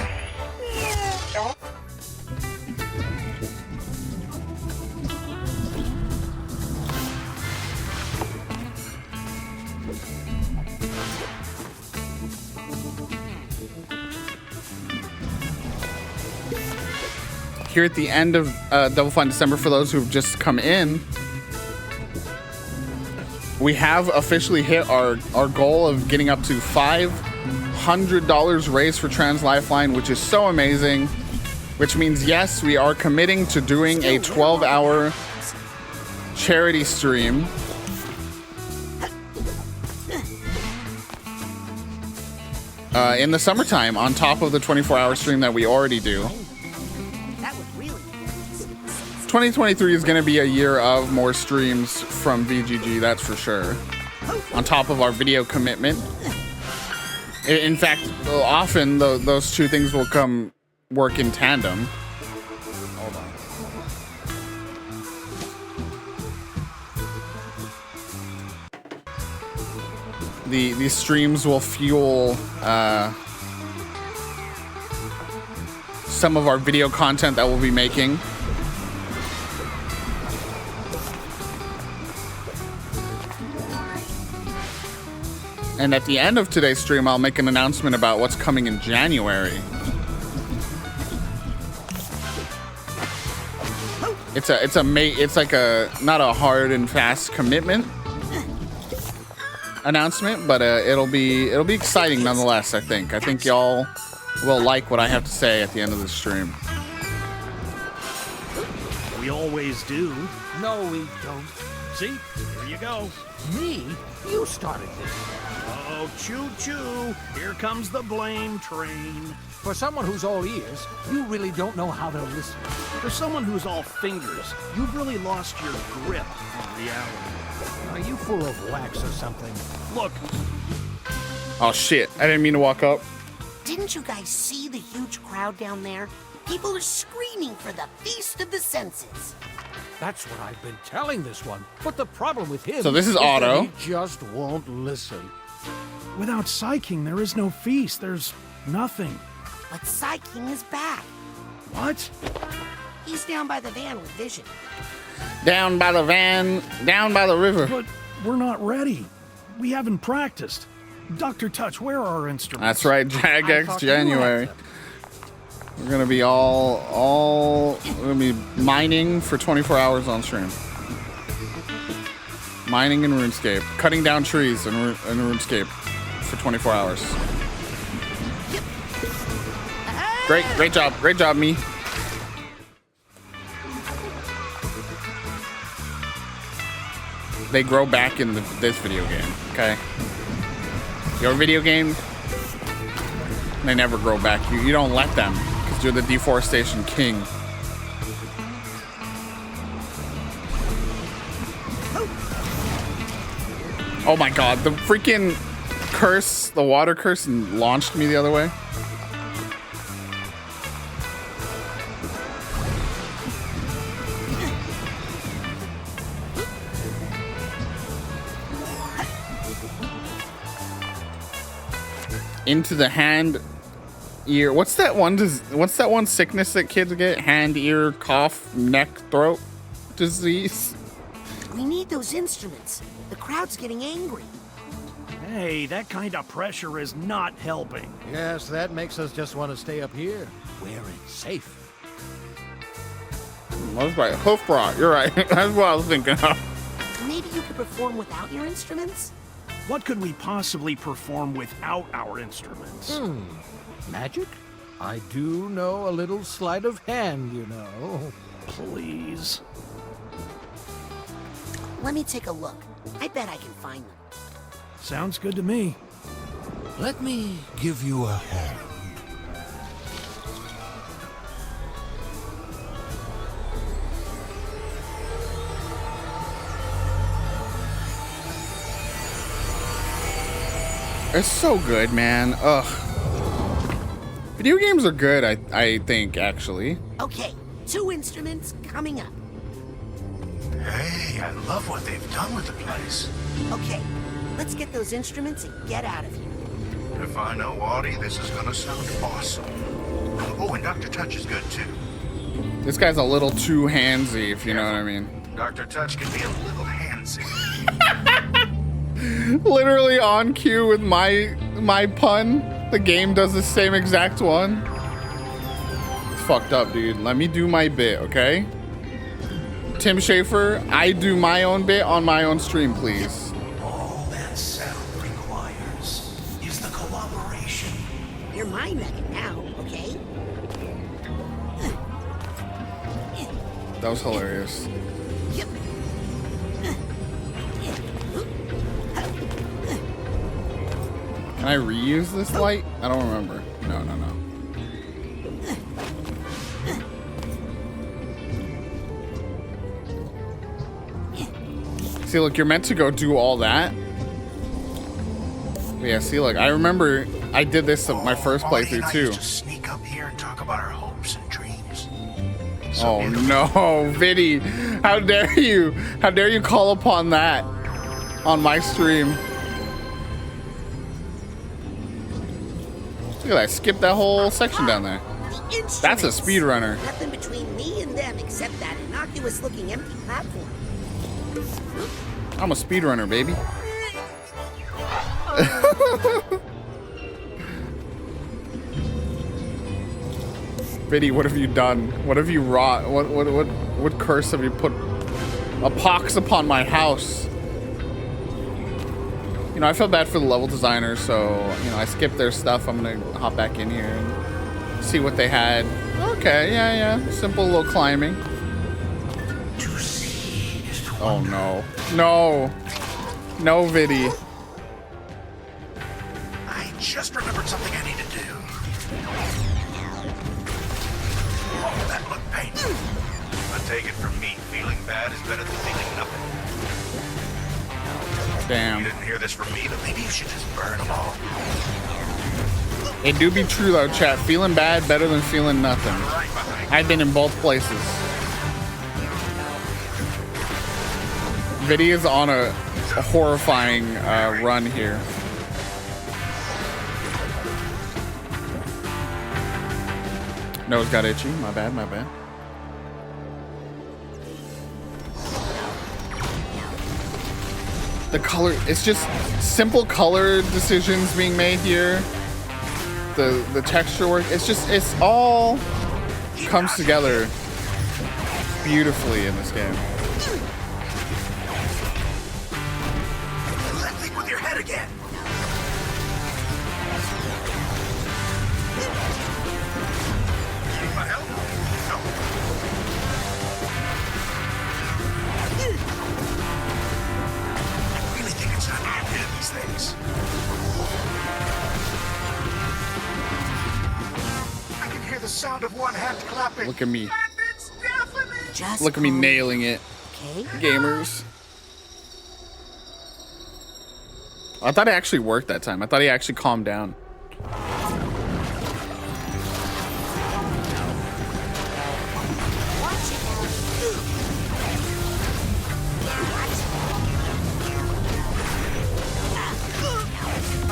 Here at the end of Double Fine December, for those who've just come in, we have officially hit our goal of getting up to $500 raised for Trans Lifeline, which is so amazing. Which means, yes, we are committing to doing a 12-hour charity stream. In the summertime, on top of the 24-hour stream that we already do. 2023 is going to be a year of more streams from VGG, that's for sure. On top of our video commitment. In fact, often those two things will come work in tandem. Hold on. These streams will fuel some of our video content that we'll be making. And at the end of today's stream, I'll make an announcement about what's coming in January. It's like a not a hard and fast commitment announcement, but it'll be exciting nonetheless. I think y'all will like what I have to say at the end of the stream. We always do. No, we don't. See? Here you go. Me? You started this. Oh, choo-choo. Here comes the blame train. For someone who's all ears, you really don't know how to listen. For someone who's all fingers, you've really lost your grip on reality. Are you full of wax or something? Look. Oh, shit. I didn't mean to walk up. Didn't you guys see the huge crowd down there? People are screaming for the Feast of the Senses. That's what I've been telling this one. But the problem with him So this is Otto. that he just won't listen. Without Psyking, there is no feast. There's nothing. But Psyking is back. What? He's down by the van with Vision. Down by the van, down by the river. But we're not ready. We haven't practiced. Dr. Touch, where are our instruments? That's right, Jagex January. We're gonna be we're gonna be mining for 24 hours on stream. Mining in RuneScape, cutting down trees in RuneScape for 24 hours. Great job, me. They grow back in this video game, okay? Your video game, they never grow back. You don't let them, because you're the deforestation king. Oh my god, the freaking curse, the water curse, launched me the other way. Into the hand, ear. What's that one sickness that kids get? Hand, ear, cough, neck, throat disease. We need those instruments. The crowd's getting angry. Hey, that kind of pressure is not helping. Yes, that makes us just want to stay up here, where it's safe. That's right, hoof rot. You're right. That's what I was thinking of. Maybe you could perform without your instruments? What could we possibly perform without our instruments? Magic? I do know a little sleight of hand, you know. Please. Let me take a look. I bet I can find them. Sounds good to me. Let me give you a hand. It's so good, man. Ugh. Video games are good, I think, actually. Okay, 2 instruments coming up. Hey, I love what they've done with the place. Okay, let's get those instruments and get out of here. If I know Audie, this is gonna sound awesome. Oh, and Dr. Touch is good too. This guy's a little too handsy, if you know what I mean. Dr. Touch can be a little handsy. Literally on cue with my pun. The game does the same exact one. It's fucked up, dude. Let me do my bit, okay? Tim Schafer, I do my own bit on my own stream, please. All that sound requires is the cooperation. You're my nugget now, okay? That was hilarious. Can I reuse this light? I don't remember. No. See, look, you're meant to go do all that. But yeah, see, look, I remember I did this my first playthrough too. Used to sneak up here and talk about our hopes and dreams. Oh no, Viddy, how dare you? How dare you call upon that on my stream? Look at that, skip that whole section down there. That's a speedrunner. Nothing between me and them except that innocuous-looking empty platform. I'm a speedrunner, baby. Viddy, what have you done? What have you wrought? What curse have you put a pox upon my house? You know, I feel bad for the level designers, so, you know, I skipped their stuff. I'm gonna hop back in here and see what they had. Okay, yeah. Simple little climbing. Oh, no. No, Viddy. I just remembered something I need to do. Oh, that looked painful. But take it from me, feeling bad is better than feeling nothing. Damn. You didn't hear this from me, but maybe you should just burn them all. It do be true though, chat. Feeling bad better than feeling nothing. I've been in both places. Viddy is on a horrifying run here. Nose got itchy. My bad. The color, it's just simple color decisions being made here. The texture work, it's all comes together beautifully in this game. Think with your head again. Need my help? I really think it's time to get rid of these things. I can hear the sound of one hand clapping. Look at me. And it's deafening. Just Look at me nailing it. Okay. Gamers. I thought it actually worked that time. I thought he actually calmed down. I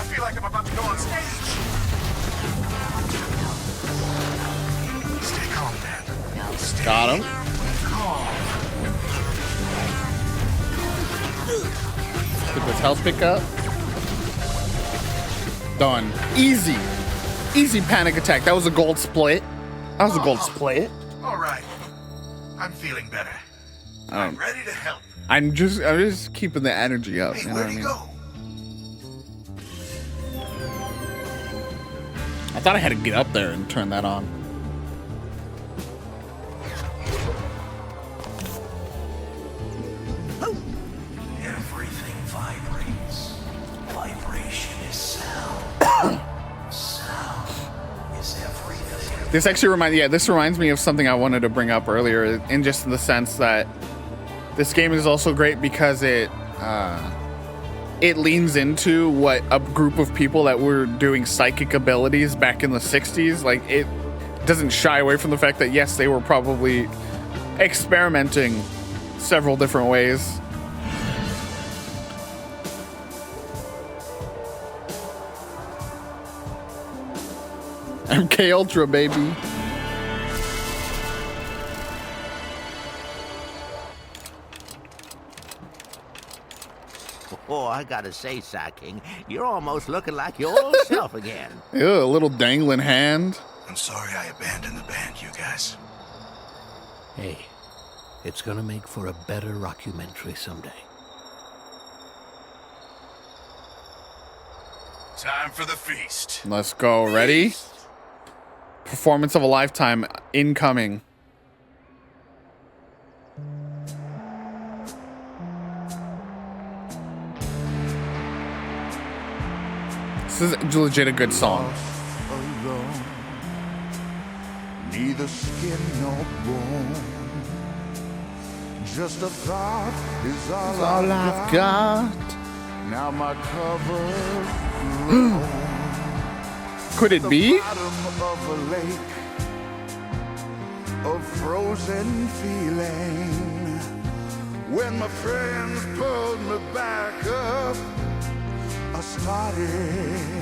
feel like I'm about to go on stage. Stay calm, Dan. Stay Got him. calm. Get this health pick up. Done. Easy. Easy panic attack. That was a gold split. That was a gold split. All right. I'm feeling better. I'm ready to help. I'm just keeping the energy up. Hey, You know what where'd I he mean? go? I thought I had to get up there and turn that on. Everything vibrates. This actually reminds me of something I wanted to bring up earlier, in just the sense that this game is also great because it leans into what a group of people that were doing psychic abilities back in the 60s. Like, it doesn't shy away from the fact that yes, they were probably experimenting several different ways. MK Ultra, baby. Oh, I gotta say, Psy-King, you're almost looking like your old self again. Ew, a little dangling hand. I'm sorry I abandoned the band, you guys. Hey, it's gonna make for a better rockumentary someday. Time for the feast. Let's go. Ready? Performance of a lifetime incoming. This is legit a good song. Alone, neither skin nor bone. Just a thought is all I've got. Now my cover's grown. Could it be? Bottom of a lake of frozen feeling. When my friends pulled me back up, I started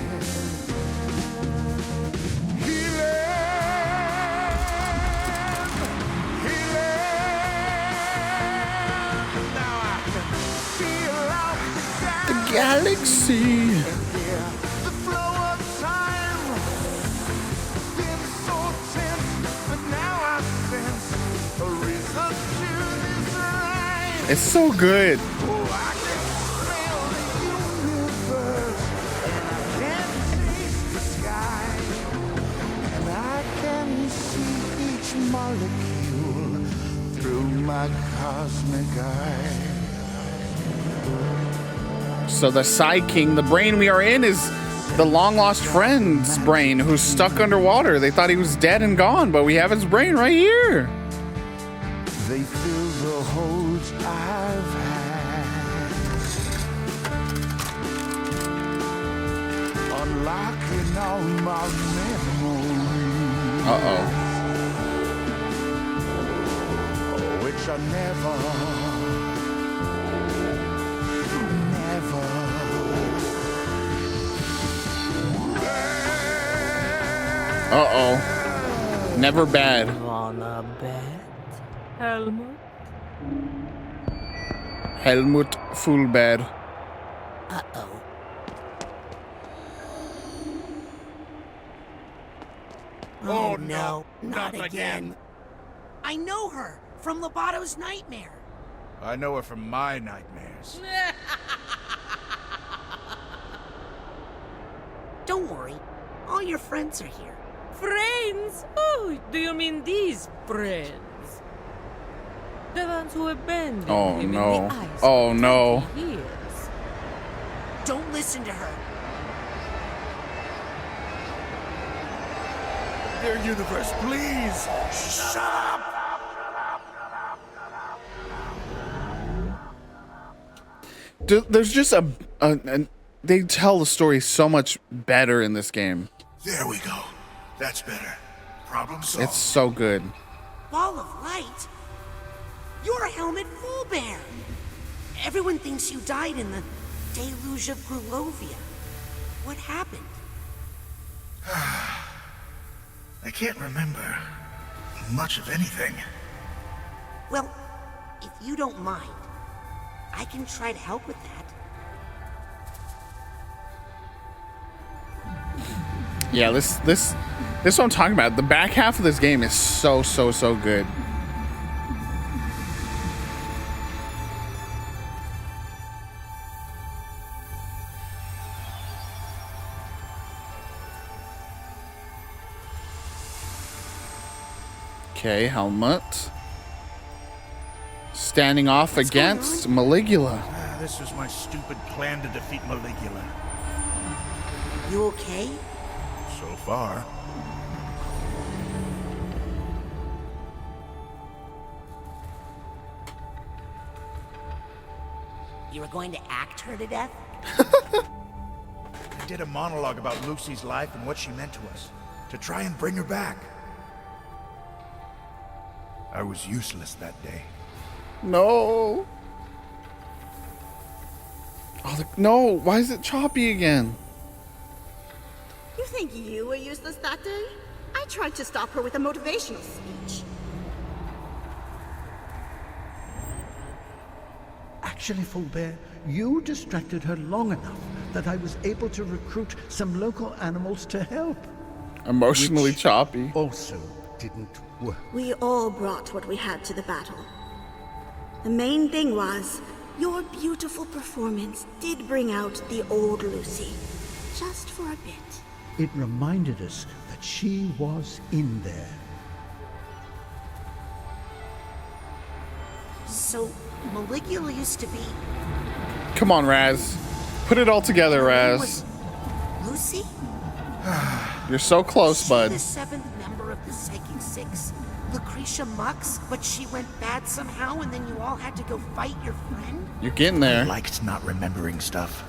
Galaxy. the flow of time been so tense, but now I sense a reason to this rhyme. It's so good. Oh, I can smell the universe, and I can taste the sky, and I can see each molecule through my cosmic eye. So the Psy-King, the brain we are in, is the long-lost friend's brain who's stuck underwater. They thought he was dead and gone, but we have his brain right here. They fill the holes I've had, unlocking all my memories. Which I never. Never bad. Wanna bet, Helmut? Helmut Fullbad. Uh-oh. Oh no, not again. I know her from Lobato's nightmare. I know her from my nightmares. Don't worry, all your friends are here. Friends? Oh, do you mean these friends? The ones who abandoned Oh him no. in the ice Oh for no. 20 years. Don't listen to her. Dear universe, please, shut up! There's just a they tell the story so much better in this game. There we go. That's better. Problem solved. It's so good. Ball of light? You're Helmut Fullbear. Everyone thinks you died in the deluge of Grulovia. What happened? I can't remember much of anything. Well, if you don't mind, I can try to help with that. Yeah, this is what I'm talking about. The back half of this game is so good. Okay, Helmut. Standing off against Maligula. This was my stupid plan to defeat Maligula. You okay? So far. You were going to act her to death? I did a monologue about Lucy's life and what she meant to us, to try and bring her back. I was useless that day. No. Oh, no. Why is it choppy again? You think you were useless that day? I tried to stop her with a motivational speech. Actually, Fulbert, you distracted her long enough that I was able to recruit some local animals to help. Emotionally Which choppy. Also didn't work. We all brought what we had to the battle. The main thing was, your beautiful performance did bring out the old Lucy. Just for a bit. It reminded us that she was in there. So, Maligula used to be... Come on, Raz. Put it all together, Raz. Lucy? You're so close, She bud. the seventh member of the Psychic Six, Lucretia Mux, but she went bad somehow and then you all had to go fight your friend? You're getting there. I liked not remembering stuff.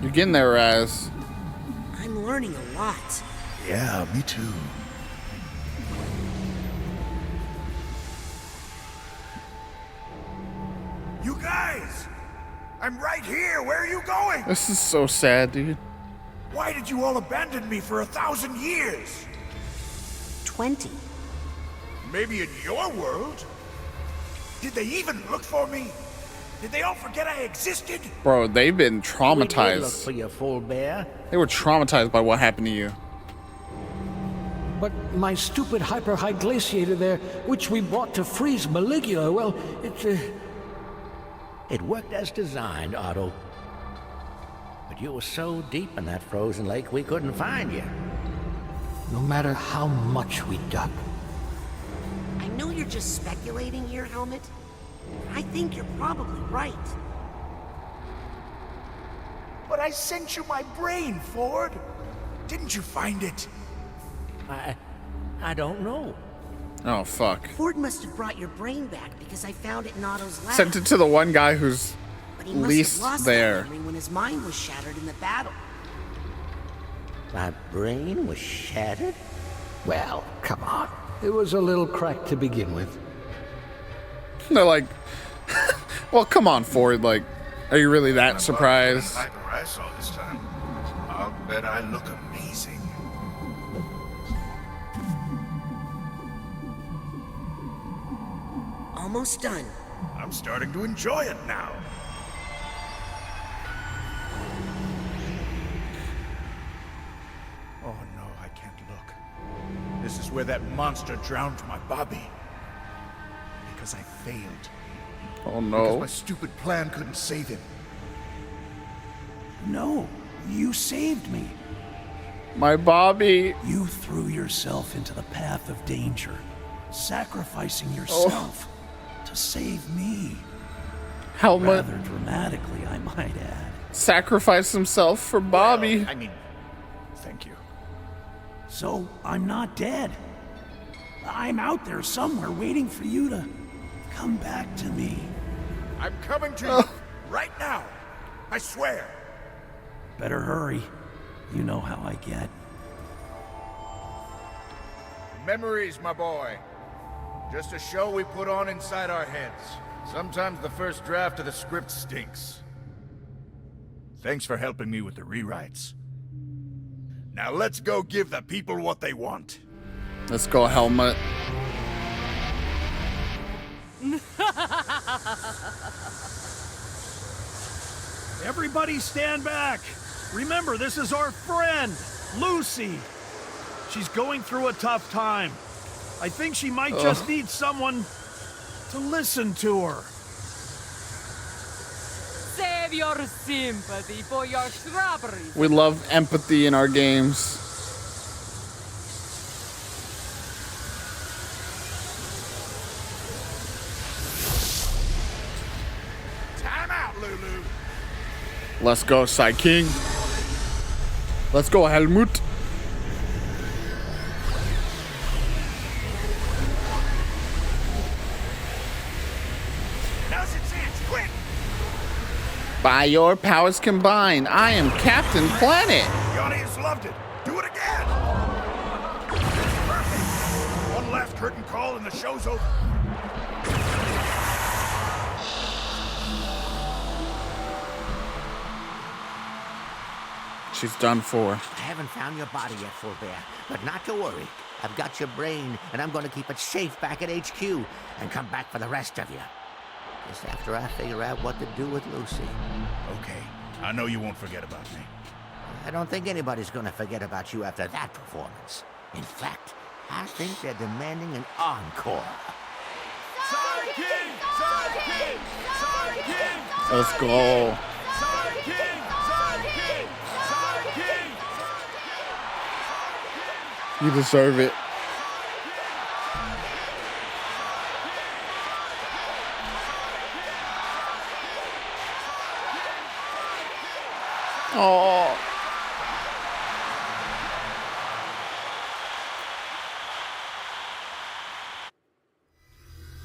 You're getting there, Raz. I'm learning a lot. Yeah, me too. You guys! I'm right here! Where are you going? This is so sad, dude. Why did you all abandon me for 1,000 years? 20. Maybe in your world? Did they even look for me? Did they all forget I existed? Bro, they've been We did look traumatized. for you, Fulbert. They were traumatized by what happened to you. But my stupid hyper-high glaciator there, which we bought to freeze Maligula, well, It worked as designed, Otto. But you were so deep in that frozen lake, we couldn't find you. no matter how much we dug. I know you're just speculating here, Helmet. I think you're probably right. But I sent you my brain, Ford. Didn't you find it? I don't know. Oh, fuck. Ford must have brought your brain back because I found it in Otto's lab. Sent it to the one guy who's But he must least have lost there. that memory when his mind was shattered in the battle. My brain was shattered? Well, come on. It was a little cracked to begin with. They're like, well, come on, Ford. Like, are you really that surprised? Hyper I saw this time. I'll bet I look amazing. Almost done. I'm starting to enjoy it now. Oh no, I can't look. This is where that monster drowned my Bobby. Because I failed. Oh, Because no. my stupid plan couldn't save him. No, you saved me. My Bobby. You threw yourself into the path of danger, sacrificing yourself to save me. Helmet. Rather dramatically, I might add. Sacrificed himself for Bobby. Well, I mean, thank you. So, I'm not dead. I'm out there somewhere waiting for you to come back to me. I'm coming to you right now. I swear. Better hurry. You know how I get. Memories, my boy. Just a show we put on inside our heads. Sometimes the first draft of the script stinks. Thanks for helping me with the rewrites. Now let's go give the people what they want. Let's go, Helmet. Everybody stand back. Remember, this is our friend, Lucy. She's going through a tough time. I think she might just need someone to listen to her. Save your sympathy for your strawberries. We love empathy in our games. Time out, Lulu. Let's go, Psy King. Let's go, Helmut. Now's your chance, quick! By your powers combined, I am Captain Planet. The audience loved it. Do it again! Perfect! One last curtain call and the show's over. She's done for. I haven't found your body yet, Full Bear, but not to worry. I've got your brain, and I'm going to keep it safe back at HQ and come back for the rest of you. Just after I figure out what to do with Lucy. Okay, I know you won't forget about me. I don't think anybody's going to forget about you after that performance. In fact, I think they're demanding an encore. Sidekick! Sidekick! Sidekick! Let's go. Sidekick! Sidekick! Sidekick! You deserve it. Oh.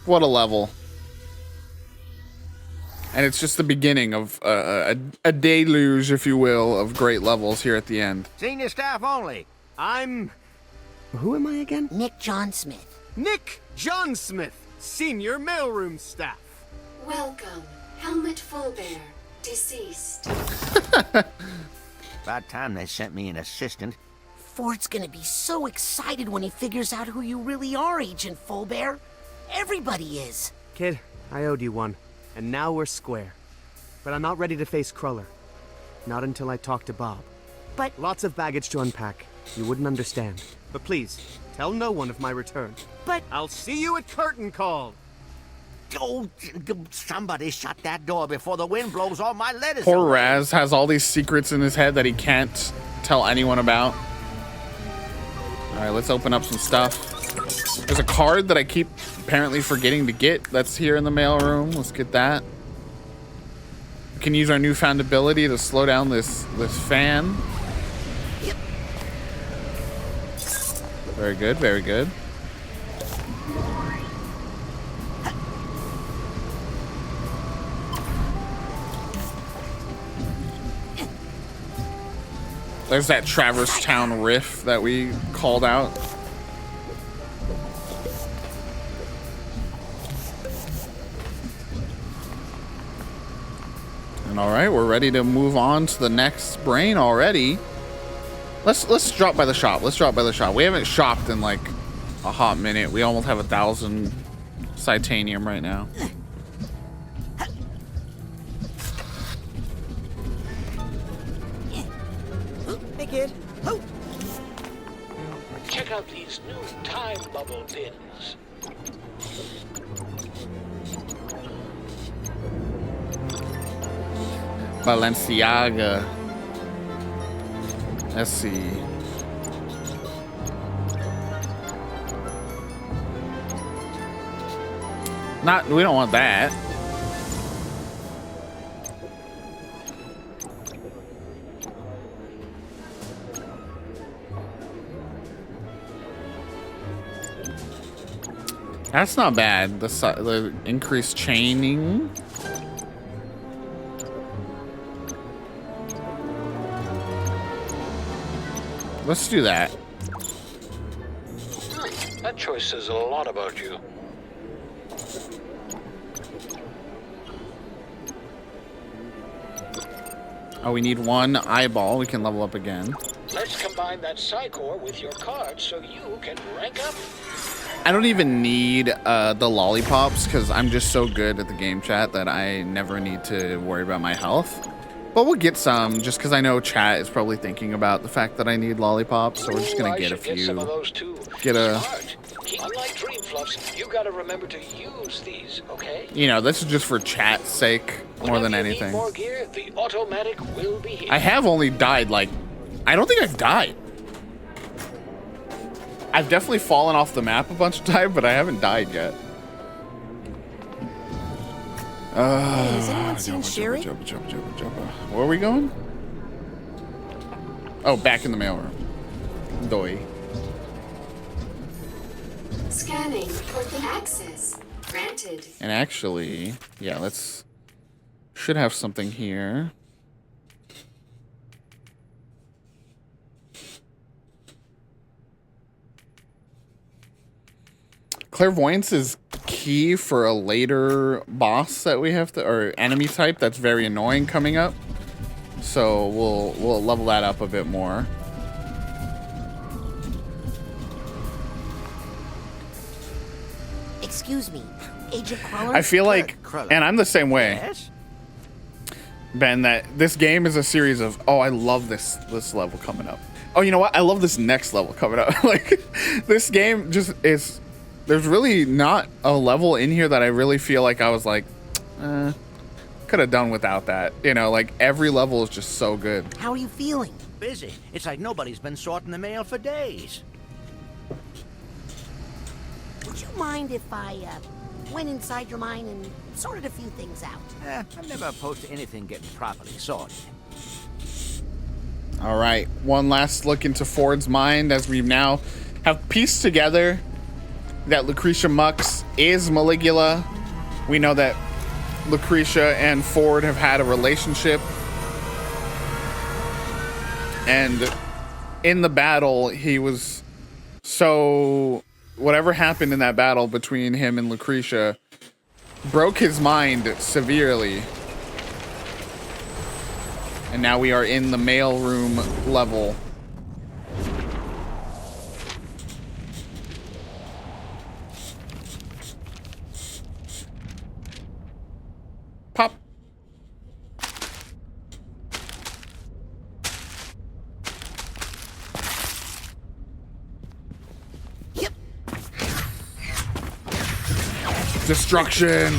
What a level. And it's just the beginning of a deluge, if you will, of great levels here at the end. Senior staff only. Who am I again? Nick John Smith. Nick John Smith, senior mailroom staff. Welcome, Helmut Fullbear, deceased. About time they sent me an assistant. Ford's gonna be so excited when he figures out who you really are, Agent Fullbear. Everybody is. Kid, I owed you one, and now we're square. But I'm not ready to face Cruller. Not until I talk to Bob. But lots of baggage to unpack. You wouldn't understand. But please, tell no one of my return. But I'll see you at curtain call. Oh, somebody shut that door before the wind blows all my letters Poor away. Raz has all these secrets in his head that he can't tell anyone about. All right, let's open up some stuff. There's a card that I keep apparently forgetting to get that's here in the mailroom. Let's get that. We can use our newfound ability to slow down this fan. Very good, very good. There's that Traverse Town riff that we called out. And all right, we're ready to move on to the next brain already. Let's drop by the shop. Let's drop by the shop. We haven't shopped in like a hot minute. We almost have 1,000 titanium right now. Hey, kid. Oh. Check out these new time bubble pins. Balenciaga. Let's see. We don't want that. That's not bad. The increased chaining. Let's do that. That choice says a lot about you. Oh, we need one eyeball. We can level up again. Let's combine that Psychor with your card so you can rank up. I don't even need the lollipops because I'm just so good at the game chat that I never need to worry about my health. But we'll get some just because I know chat is probably thinking about the fact that I need lollipops, so we're just gonna get a few. Get some of those too. Smart. Unlike Dream Fluffs, you gotta remember to use these, okay? You know, this is just for chat's sake more than anything. More gear, the automatic will be here. I have only died like, I don't think I've died. I've definitely fallen off the map a bunch of times, but I haven't died yet. Hey, has anyone seen Sherry? Where are we going? Oh, back in the mailroom. Doi. Scanning for the access. Granted. And actually, yeah, let's... Should have something here. Clairvoyance is key for a later boss that we have to, or enemy type that's very annoying coming up. So we'll level that up a bit more. Excuse me, Agent Cruller? I feel like, and I'm the same way, Yes? Ben, that this game is a series of, oh, I love this level coming up. Oh, you know what? I love this next level coming up. Like, this game just is, there's really not a level in here that I really feel like I was like, could have done without that. You know, like, every level is just so good. How are you feeling? Busy. It's like nobody's been sorting the mail for days. Would you mind if I went inside your mind and sorted a few things out? I'm never opposed to anything getting properly sorted. All right, one last look into Ford's mind as we now have pieced together that Lucretia Mux is Maligula. We know that Lucretia and Ford have had a relationship. And in the battle, he was so... Whatever happened in that battle between him and Lucretia broke his mind severely. And now we are in the mailroom level. Pop. Yep. Destruction.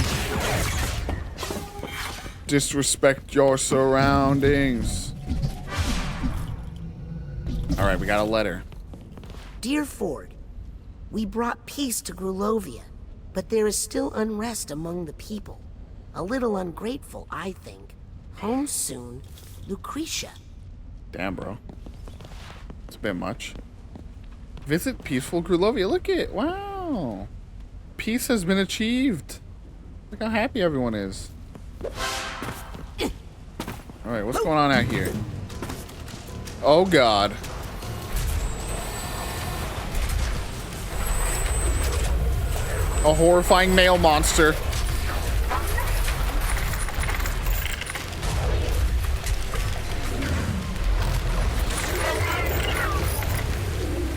Disrespect your surroundings. All right, we got a letter. Dear Ford, we brought peace to Grulovia, but there is still unrest among the people. A little ungrateful, I think. Home soon, Lucretia. Damn, bro. It's a bit much. Visit peaceful Grulovia. Look it. Wow. Peace has been achieved. Look how happy everyone is. All right, what's going on out here? Oh, God. A horrifying male monster.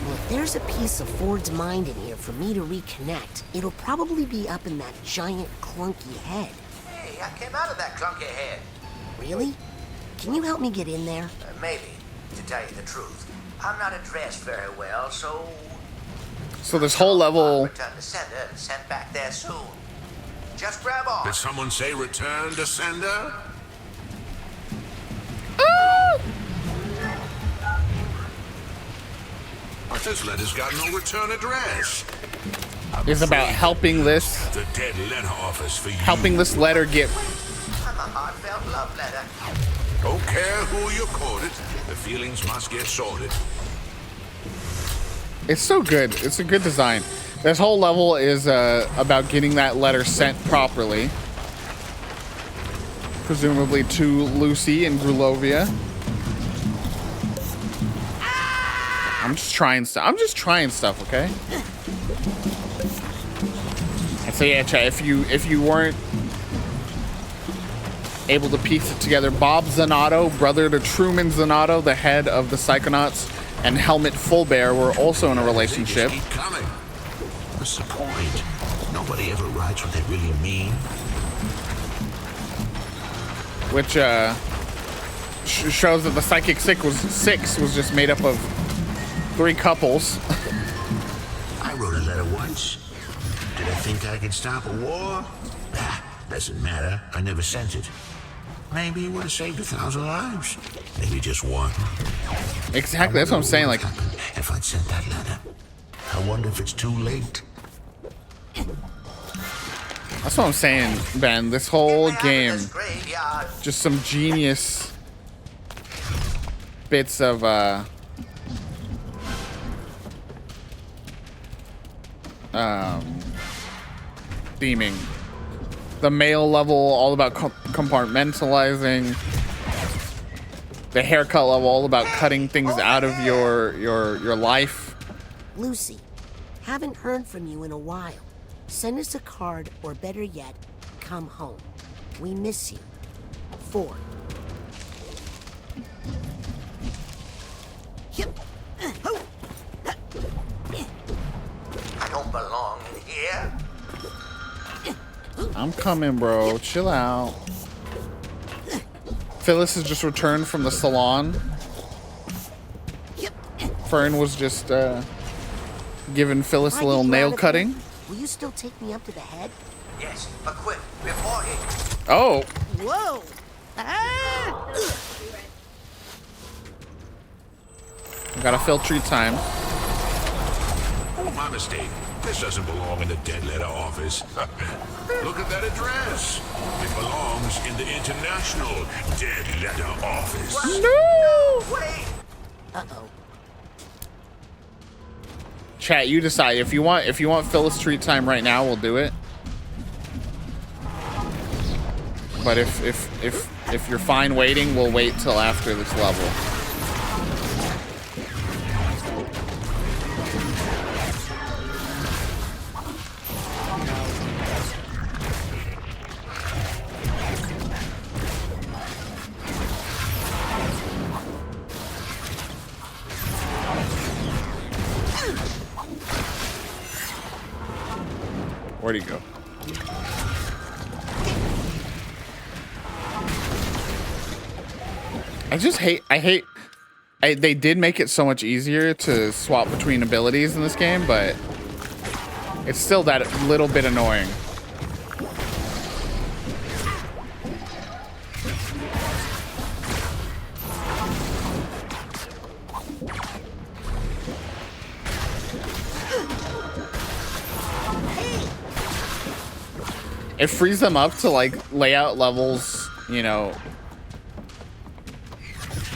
Well, if there's a piece of Ford's mind in here for me to reconnect, it'll probably be up in that giant clunky head. Hey, I came out of that clunky head. Really? Can you help me get in there? Maybe, to tell you the truth. I'm not dressed very well, so... So this whole level... Return to sender and sent back there soon. Just grab on. Did someone say return to sender? But this letter's got no return address. is about helping this... The dead letter office for you. Helping this letter get... I'm a heartfelt love letter. Don't care who you quoted. The feelings must get sorted. It's so good. It's a good design. This whole level is about getting that letter sent properly. Presumably to Lucy in Grulovia. I'm just trying stuff. I'm just trying stuff, okay? And so yeah, chat, if you weren't able to piece it together, Bob Zanotto, brother to Truman Zanotto, the head of the Psychonauts, and Helmut Fullbear were also in a relationship. They just keep coming. What's the point? Nobody ever writes what they really mean. Which shows that the Psychic Six was just made up of 3 couples. I wrote a letter once. Did I think I could stop a war? Doesn't matter. I never sent it. Maybe it would have saved 1,000 lives. Maybe just one. Exactly, that's what I'm saying. Like, if I'd sent that letter, I wonder if it's too late. that's what I'm saying, Ben. This whole game, just some genius bits of theming. The male level, all about compartmentalizing. The haircut level, all about cutting things out of your life. Lucy, haven't heard from you in a while. Send us a card, or better yet, come home. We miss you. 4. I don't belong in here. I'm coming, bro. Chill out. Phyllis has just returned from the salon. Fern was just giving Phyllis a little nail cutting. Will you still take me up to the head? Yes, but quick, before he... Oh. Whoa! Ah! Gotta fill treat time. My mistake. This doesn't belong in the dead letter office. Look at that address. It belongs in the international dead letter office. No! Wait! Uh-oh. Chat, you decide. If you want Phyllis treat time right now, we'll do it. But if you're fine waiting, we'll wait till after this level. Where'd he go? They did make it so much easier to swap between abilities in this game, but it's still that little bit annoying. It frees them up to like lay out levels, you know,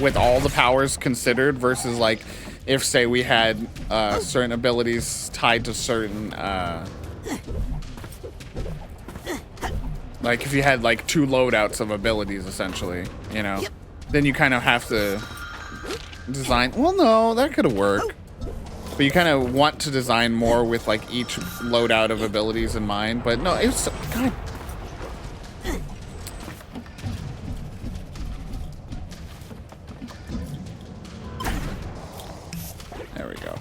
with all the powers considered versus like if say we had certain abilities tied to certain like if you had like 2 loadouts of abilities essentially, you know, then you kind of have to design. Well, no, that could have worked. But you kind of want to design more with like each loadout of abilities in mind. But no, it's God. There we go.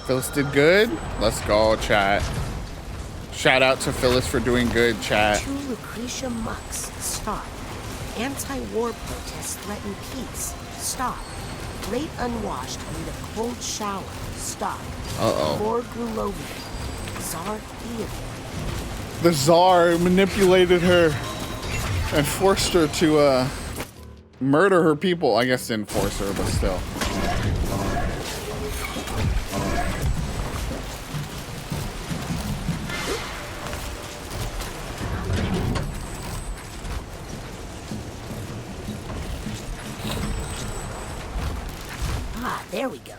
Phyllis did good. Let's go, chat. Shout out to Phyllis for doing good, chat. 2 Lucretia Mucks. Stop. Anti-war protests threaten peace. Stop. Great unwashed need a cold shower. Stop. Uh-oh. 4 Grulovia. Tsar Theodore. The Tsar manipulated her and forced her to murder her people. I guess didn't force her, but still. Ah, there we go.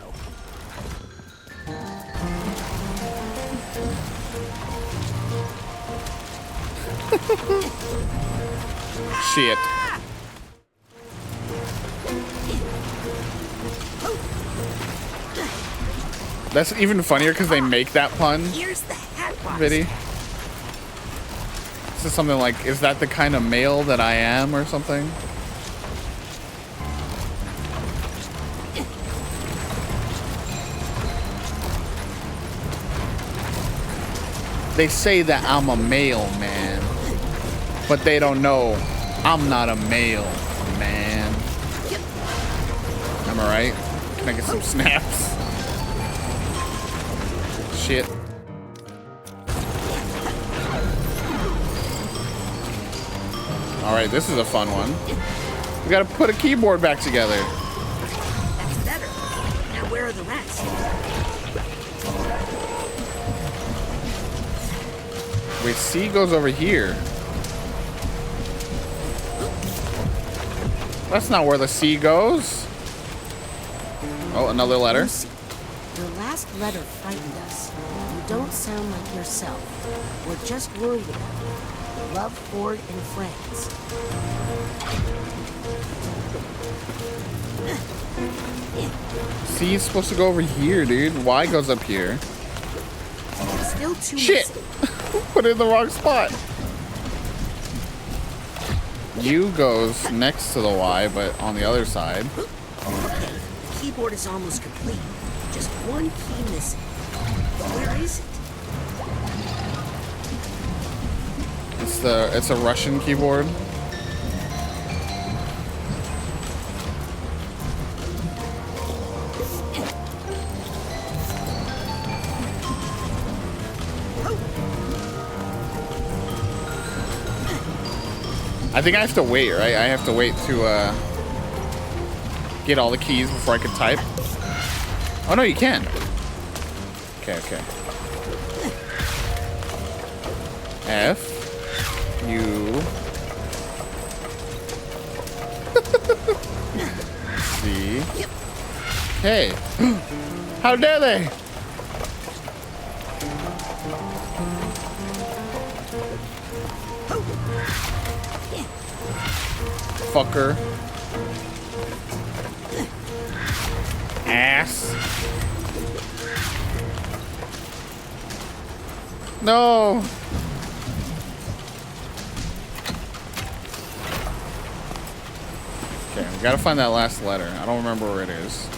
Shit. That's even funnier because they make that pun. Here's the hat box. Viddy. This is something like, is that the kind of male that I am or something? They say that I'm a male, man. But they don't know I'm not a male, man. Am I right? Can I get some snaps? Shit. Alright, this is a fun one. We gotta put a keyboard back together. That's better. Now where are the rest? Wait, C goes over here. That's not where the C goes. Oh, another letter. Lucy, your last letter frightened us. You don't sound like yourself. We're just worried about you. Love, Ford, and friends. C is supposed to go over here, dude. Y goes up here. Still too Shit! Put it in the wrong spot. U goes next to the Y, but on the other side. Okay, the keyboard is almost complete. Just one key missing. Where is it? It's a Russian keyboard. I think I have to wait, right? I have to wait to get all the keys before I can type. Oh no, you can. Okay, okay. F U C K. How dare they? Fucker. Ass. No. Okay, we gotta find that last letter. I don't remember where it is.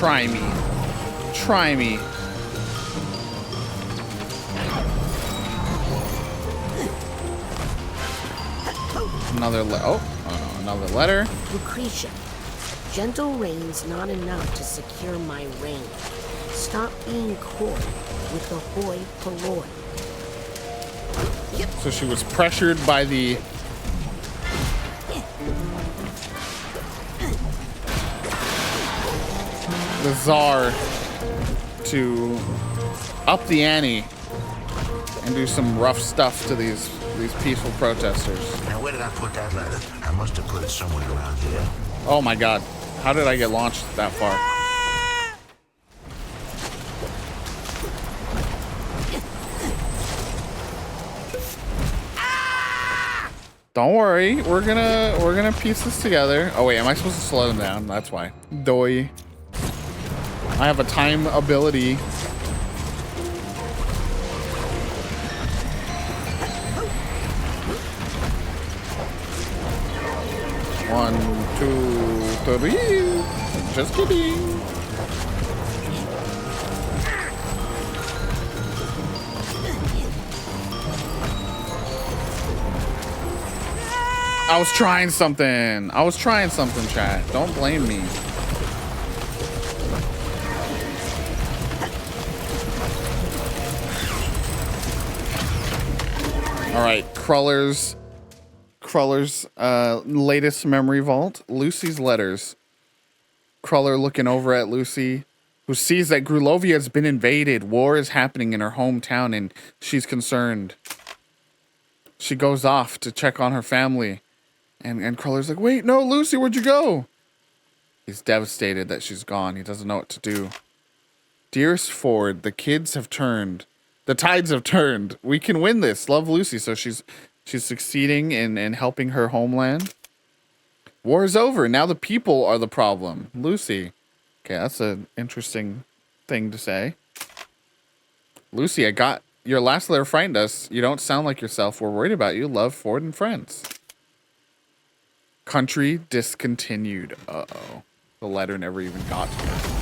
Try me. Try me. Another another letter. Lucretia, gentle rain's not enough to secure my reign. Stop being coy with the hoi polloi. So she was pressured by the Tsar to up the ante and do some rough stuff to these peaceful protesters. Now, where did I put that letter? I must have put it somewhere around here. Oh my god. How did I get launched that far? Don't worry, we're gonna piece this together. Oh wait, am I supposed to slow them down? That's why. Doi. I have a time ability. One, two, three. Just kidding. I was trying something. I was trying something, chat. Don't blame me. All right, Cruller's latest memory vault. Lucy's letters. Cruller looking over at Lucy, who sees that Grulovia has been invaded. War is happening in her hometown, and she's concerned. She goes off to check on her family. And Cruller's like, wait, no, Lucy, where'd you go? He's devastated that she's gone. He doesn't know what to do. Dearest Ford, the kids have turned. The tides have turned. We can win this. Love, Lucy. So she's succeeding in helping her homeland. War is over. Now the people are the problem. Lucy. Okay, that's an interesting thing to say. Lucy, I got your last letter frightened us. You don't sound like yourself. We're worried about you. Love, Ford, and friends. Country discontinued. Uh-oh. The letter never even got to her.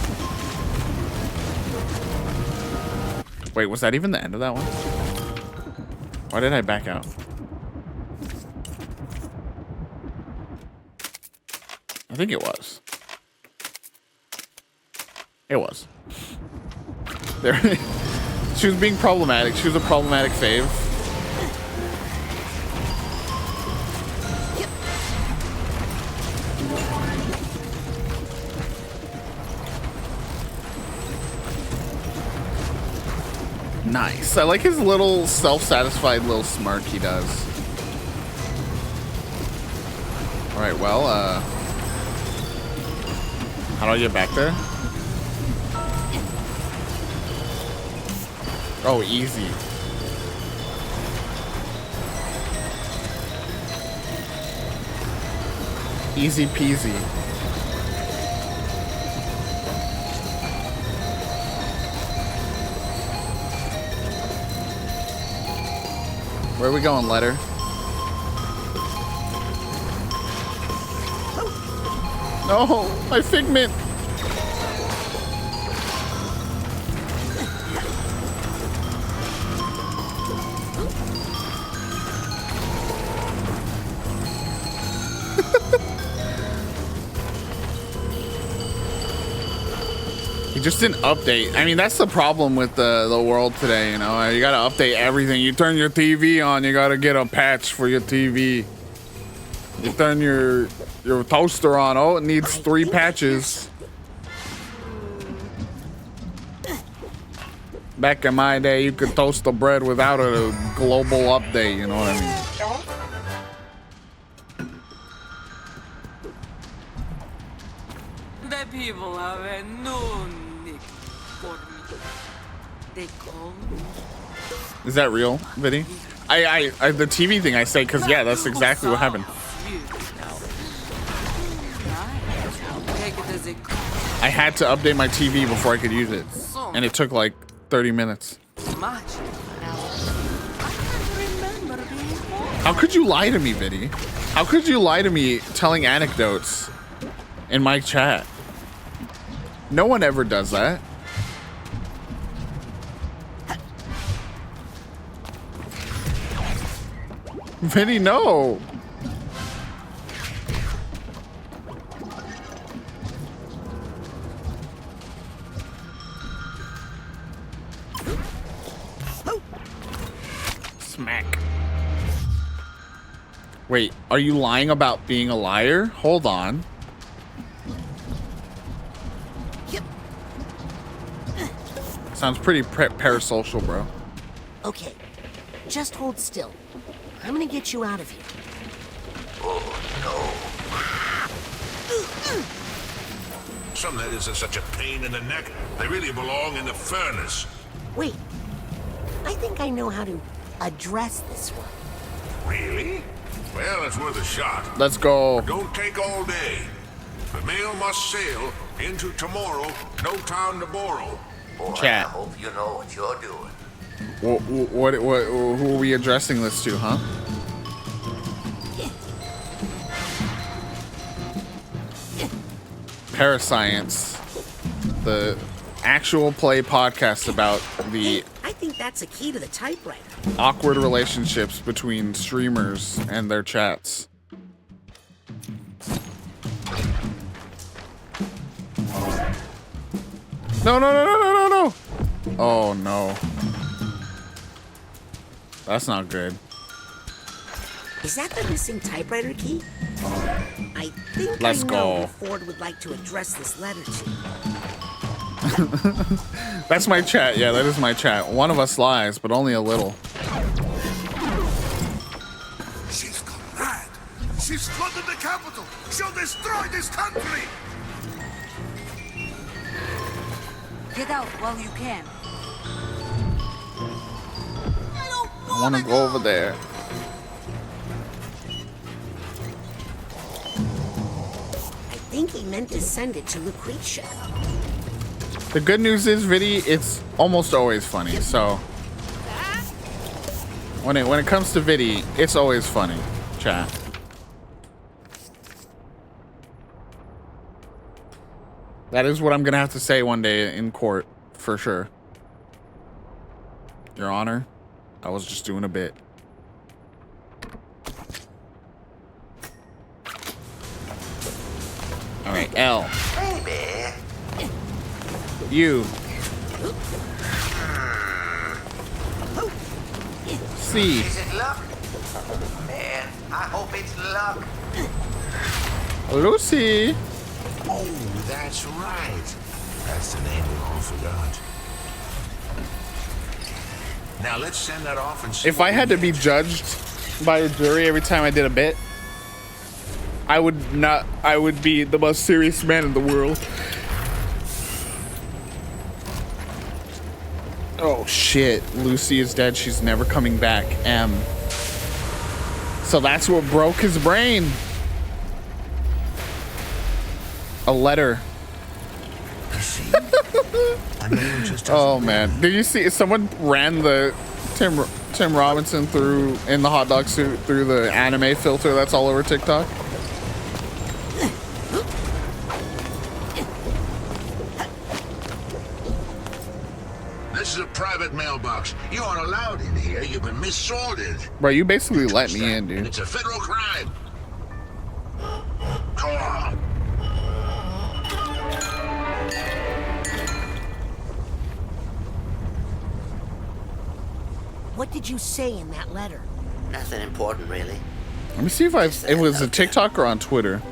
Wait, was that even the end of that one? Why did I back out? I think it was. It was. There, she was being problematic. She was a problematic fave. Nice. I like his little self-satisfied little smirk he does. All right, well, how do I get back there? Oh, easy. Easy peasy. Where are we going, Letter? No, my figment. He just didn't update. I mean, that's the problem with the world today, you know. You gotta update everything. You turn your TV on, you gotta get a patch for your TV. You turn your toaster on, oh, it needs 3 patches. Back in my day, you could toast the bread without a global update, you know what I mean? The people have a new nick for me. They call me. Is that real, Vinny? I the TV thing I say because yeah, that's exactly what happened. I had to update my TV before I could use it, and it took like 30 minutes. How could you lie to me, Vinny? How could you lie to me telling anecdotes in my chat? No one ever does that. Vinny, no. Smack. Wait, are you lying about being a liar? Hold on. Sounds pretty parasocial, bro. Okay, just hold still. I'm gonna get you out of here. Some letters are such a pain in the neck, they really belong in the furnace. Wait, I think I know how to address this one. Really? Well, it's worth a shot. Let's go. Don't take all day. The mail must sail into tomorrow, no time to borrow. Boy, Chat. I hope you know what you're doing. What, who are we addressing this to, huh? Parascience, the actual play podcast about the I think that's a key to the typewriter. awkward relationships between streamers and their chats. No, no, no, no, no, no, no. Oh, no. That's not good. Is that the missing typewriter key? I think Let's I know go. who Ford would like to address this letter to. That's my chat. Yeah, that is my chat. One of us lies, but only a little. She's gone mad. She's flooded the capital. She'll destroy this country. Get out while you can. I want to go over there. I think he meant to send it to Lucretia. The good news is, Viddy, it's almost always funny. So when it comes to Viddy, it's always funny. Chat. That is what I'm gonna have to say one day in court, for sure. Your Honor, I was just doing a bit. All right, L. Baby. You. C. Is it luck? Man, I hope it's luck. Lucy. Oh, that's right. That's the name we all forgot. Now let's send that off and see. If I had to be judged by a jury every time I did a bit, I would not. I would be the most serious man in the world. Oh shit! Lucy is dead. She's never coming back. M. So that's what broke his brain. A letter. Oh man, did you see? Someone ran the Tim Robinson through in the hot dog suit through the anime filter that's all over TikTok. This is a private mailbox. You aren't allowed in here. You've been missorted. Bro, you basically let me in, dude. It's a federal crime. Go on. What did you say in that letter? Nothing important, really. Let me see if it was a TikTok or on Twitter.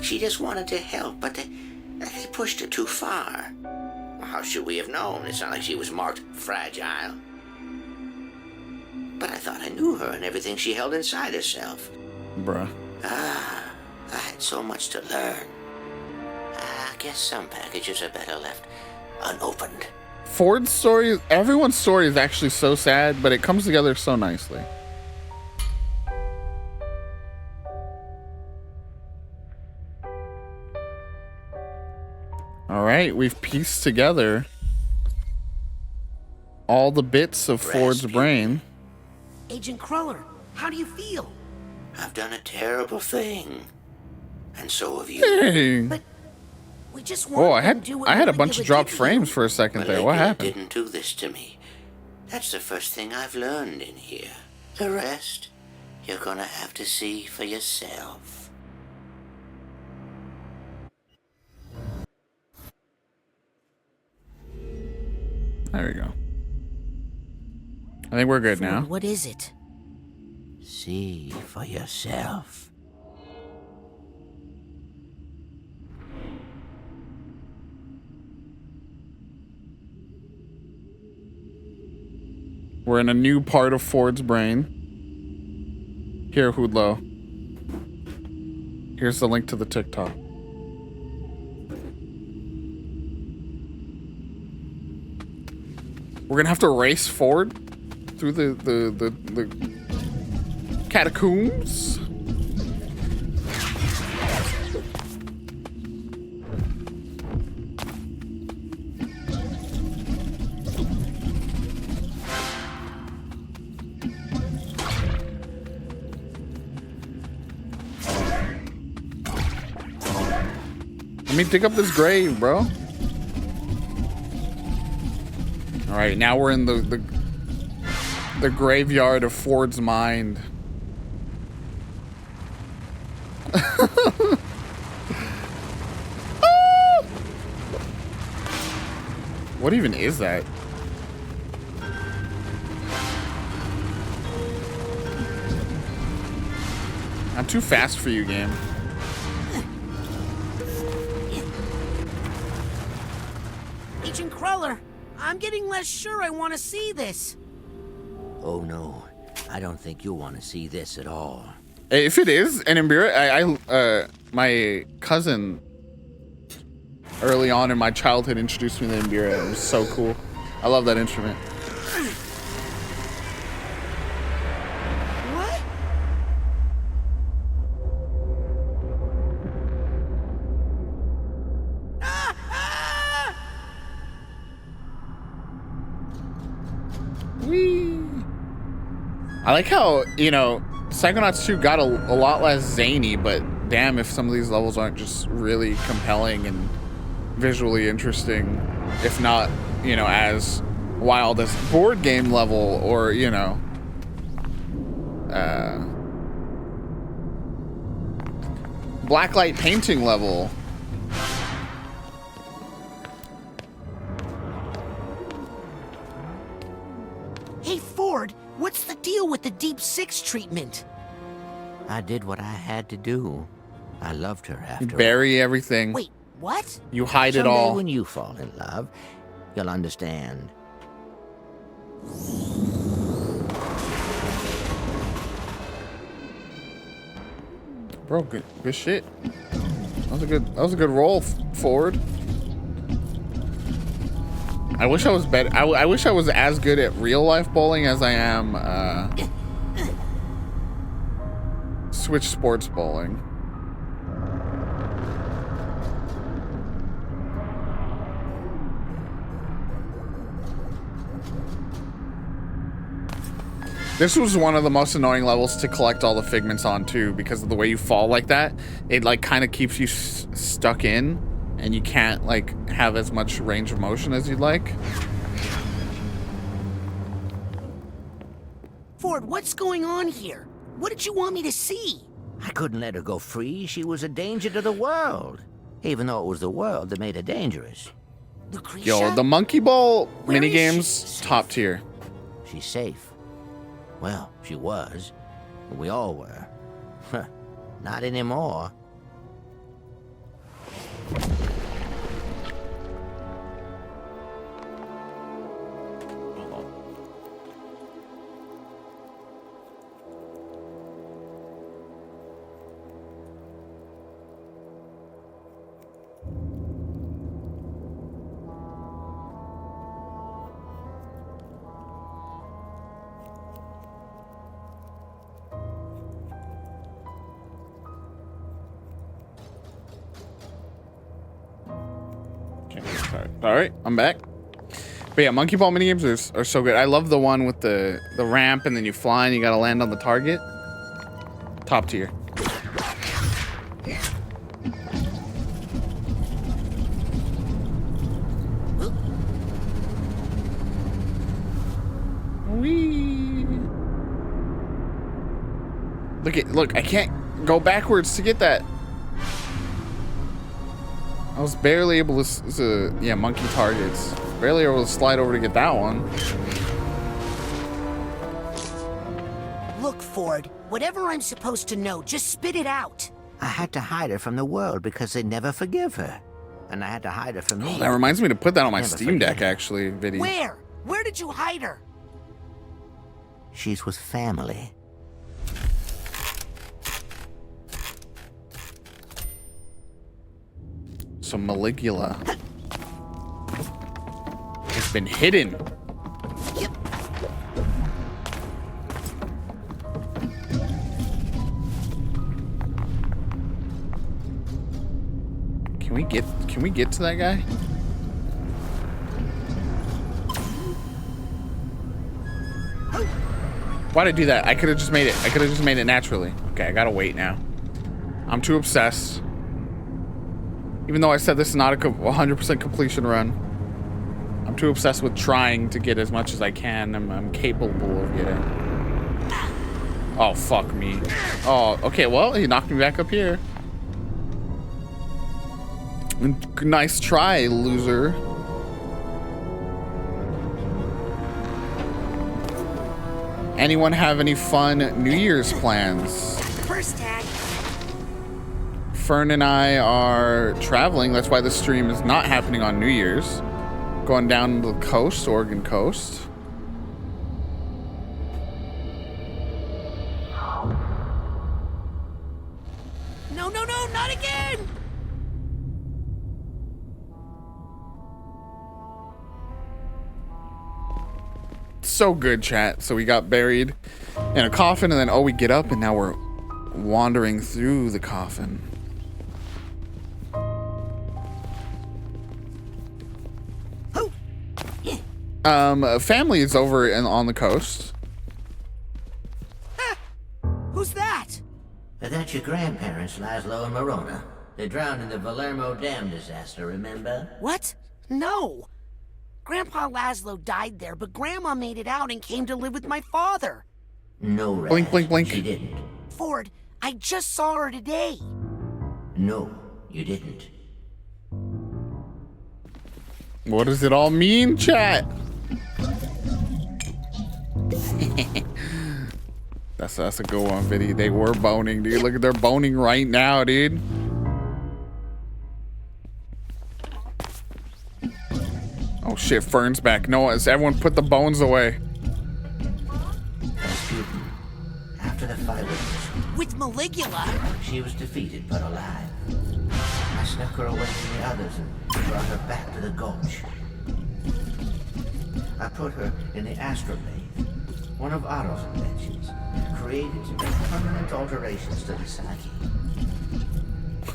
She just wanted to help, but they pushed her too far. How should we have known? It's not like she was marked fragile. But I thought I knew her and everything she held inside herself. Bruh. I had so much to learn. I guess some packages are better left unopened. Ford's story, everyone's story is actually so sad, but it comes together so nicely. All right, we've pieced together all the bits of Ford's brain. Agent Cruller, how do you feel? I've done a terrible thing. And so have you. Hey. But we just Whoa, wanted to do what I had a we bunch of dropped frames for a second there. What happened? Didn't do this to me. That's the first thing I've learned in here. The rest, you're gonna have to see for yourself. There we go. I think we're good now. What is it? See for yourself. We're in a new part of Ford's brain. Here, Hoodlo. Here's the link to the TikTok. We're gonna have to race Ford through the catacombs. Let me dig up this grave, bro. All right, now we're in the graveyard of Ford's mind. What even is that? I'm too fast for you, game. Agent Cruller, I'm getting less sure I want to see this. Oh no, I don't think you'll want to see this at all. If it is an Mbira, my cousin early on in my childhood introduced me to Mbira. It was so cool. I love that instrument. What? Whee! I like how, you know, Psychonauts 2 got a lot less zany, but damn if some of these levels aren't just really compelling and visually interesting, if not, you know, as wild as board game level or, you know, blacklight painting level. Hey, Ford, what's the deal with the Deep Six treatment? I did what I had to do. I loved her after all. Bury everything. Wait, what? You hide it Someday all. when you fall in love, you'll understand. Bro, good shit. That was a good roll, Ford. I wish I was better. I wish I was as good at real life bowling as I am Switch Sports bowling. This was one of the most annoying levels to collect all the figments on too, because of the way you fall like that. It like kind of keeps you stuck in, and you can't like have as much range of motion as you'd like. Ford, what's going on here? What did you want me to see? I couldn't let her go free. She was a danger to the world. Even though it was the world that made her dangerous. Lucretia? Yo, the Monkey Ball Where is minigames, top tier. She's safe. Well, she was. We all were. Not anymore. All right, I'm back. But yeah, Monkey Ball minigames are so good. I love the one with the ramp and then you fly and you gotta land on the target. Top tier. Whee! Look, I can't go backwards to get that. I was barely able to yeah, monkey targets. Barely able to slide over to get that one. Look, Ford, whatever I'm supposed to know, just spit it out. I had to hide her from the world because they'd never forgive her. And I had to hide her from me. Oh, that reminds me to put that on my Never Steam Deck, forget her. actually, video. Where? Where did you hide her? She's with family. So Maligula has been hidden. Yep. Can we get to that guy? Why'd I do that? I could have just made it. I could have just made it naturally. Okay, I gotta wait now. I'm too obsessed. Even though I said this is not a 100% completion run, I'm too obsessed with trying to get as much as I can. I'm capable of getting. Oh, fuck me. Oh, okay, well, he knocked me back up here. Nice try, loser. Anyone have any fun New Year's plans? First tag. Fern and I are traveling. That's why the stream is not happening on New Year's. Going down the coast, Oregon coast. No, no, no, not again! So good, chat. So we got buried in a coffin, and then, oh, we get up, and now we're wandering through the coffin. Family is over on the coast. Who's that? That's your grandparents, Laszlo and Morona. They drowned in the Valermo Dam disaster, remember? What? No. Grandpa Laszlo died there, but Grandma made it out and came to live with my father. No, Raz. Blink, blink, blink. She didn't. Ford, I just saw her today. No, you didn't. What does it all mean, chat? That's a good one, Viddy. They were boning, dude. Look at they're boning right now, dude. Oh shit, Fern's back. No, everyone put the bones away. After the fight with Maligula, she was defeated but alive. I snuck her away from the others and brought her back to the gulch. I put her in the astrolabe, one of Otto's inventions, created to make permanent alterations to the psyche.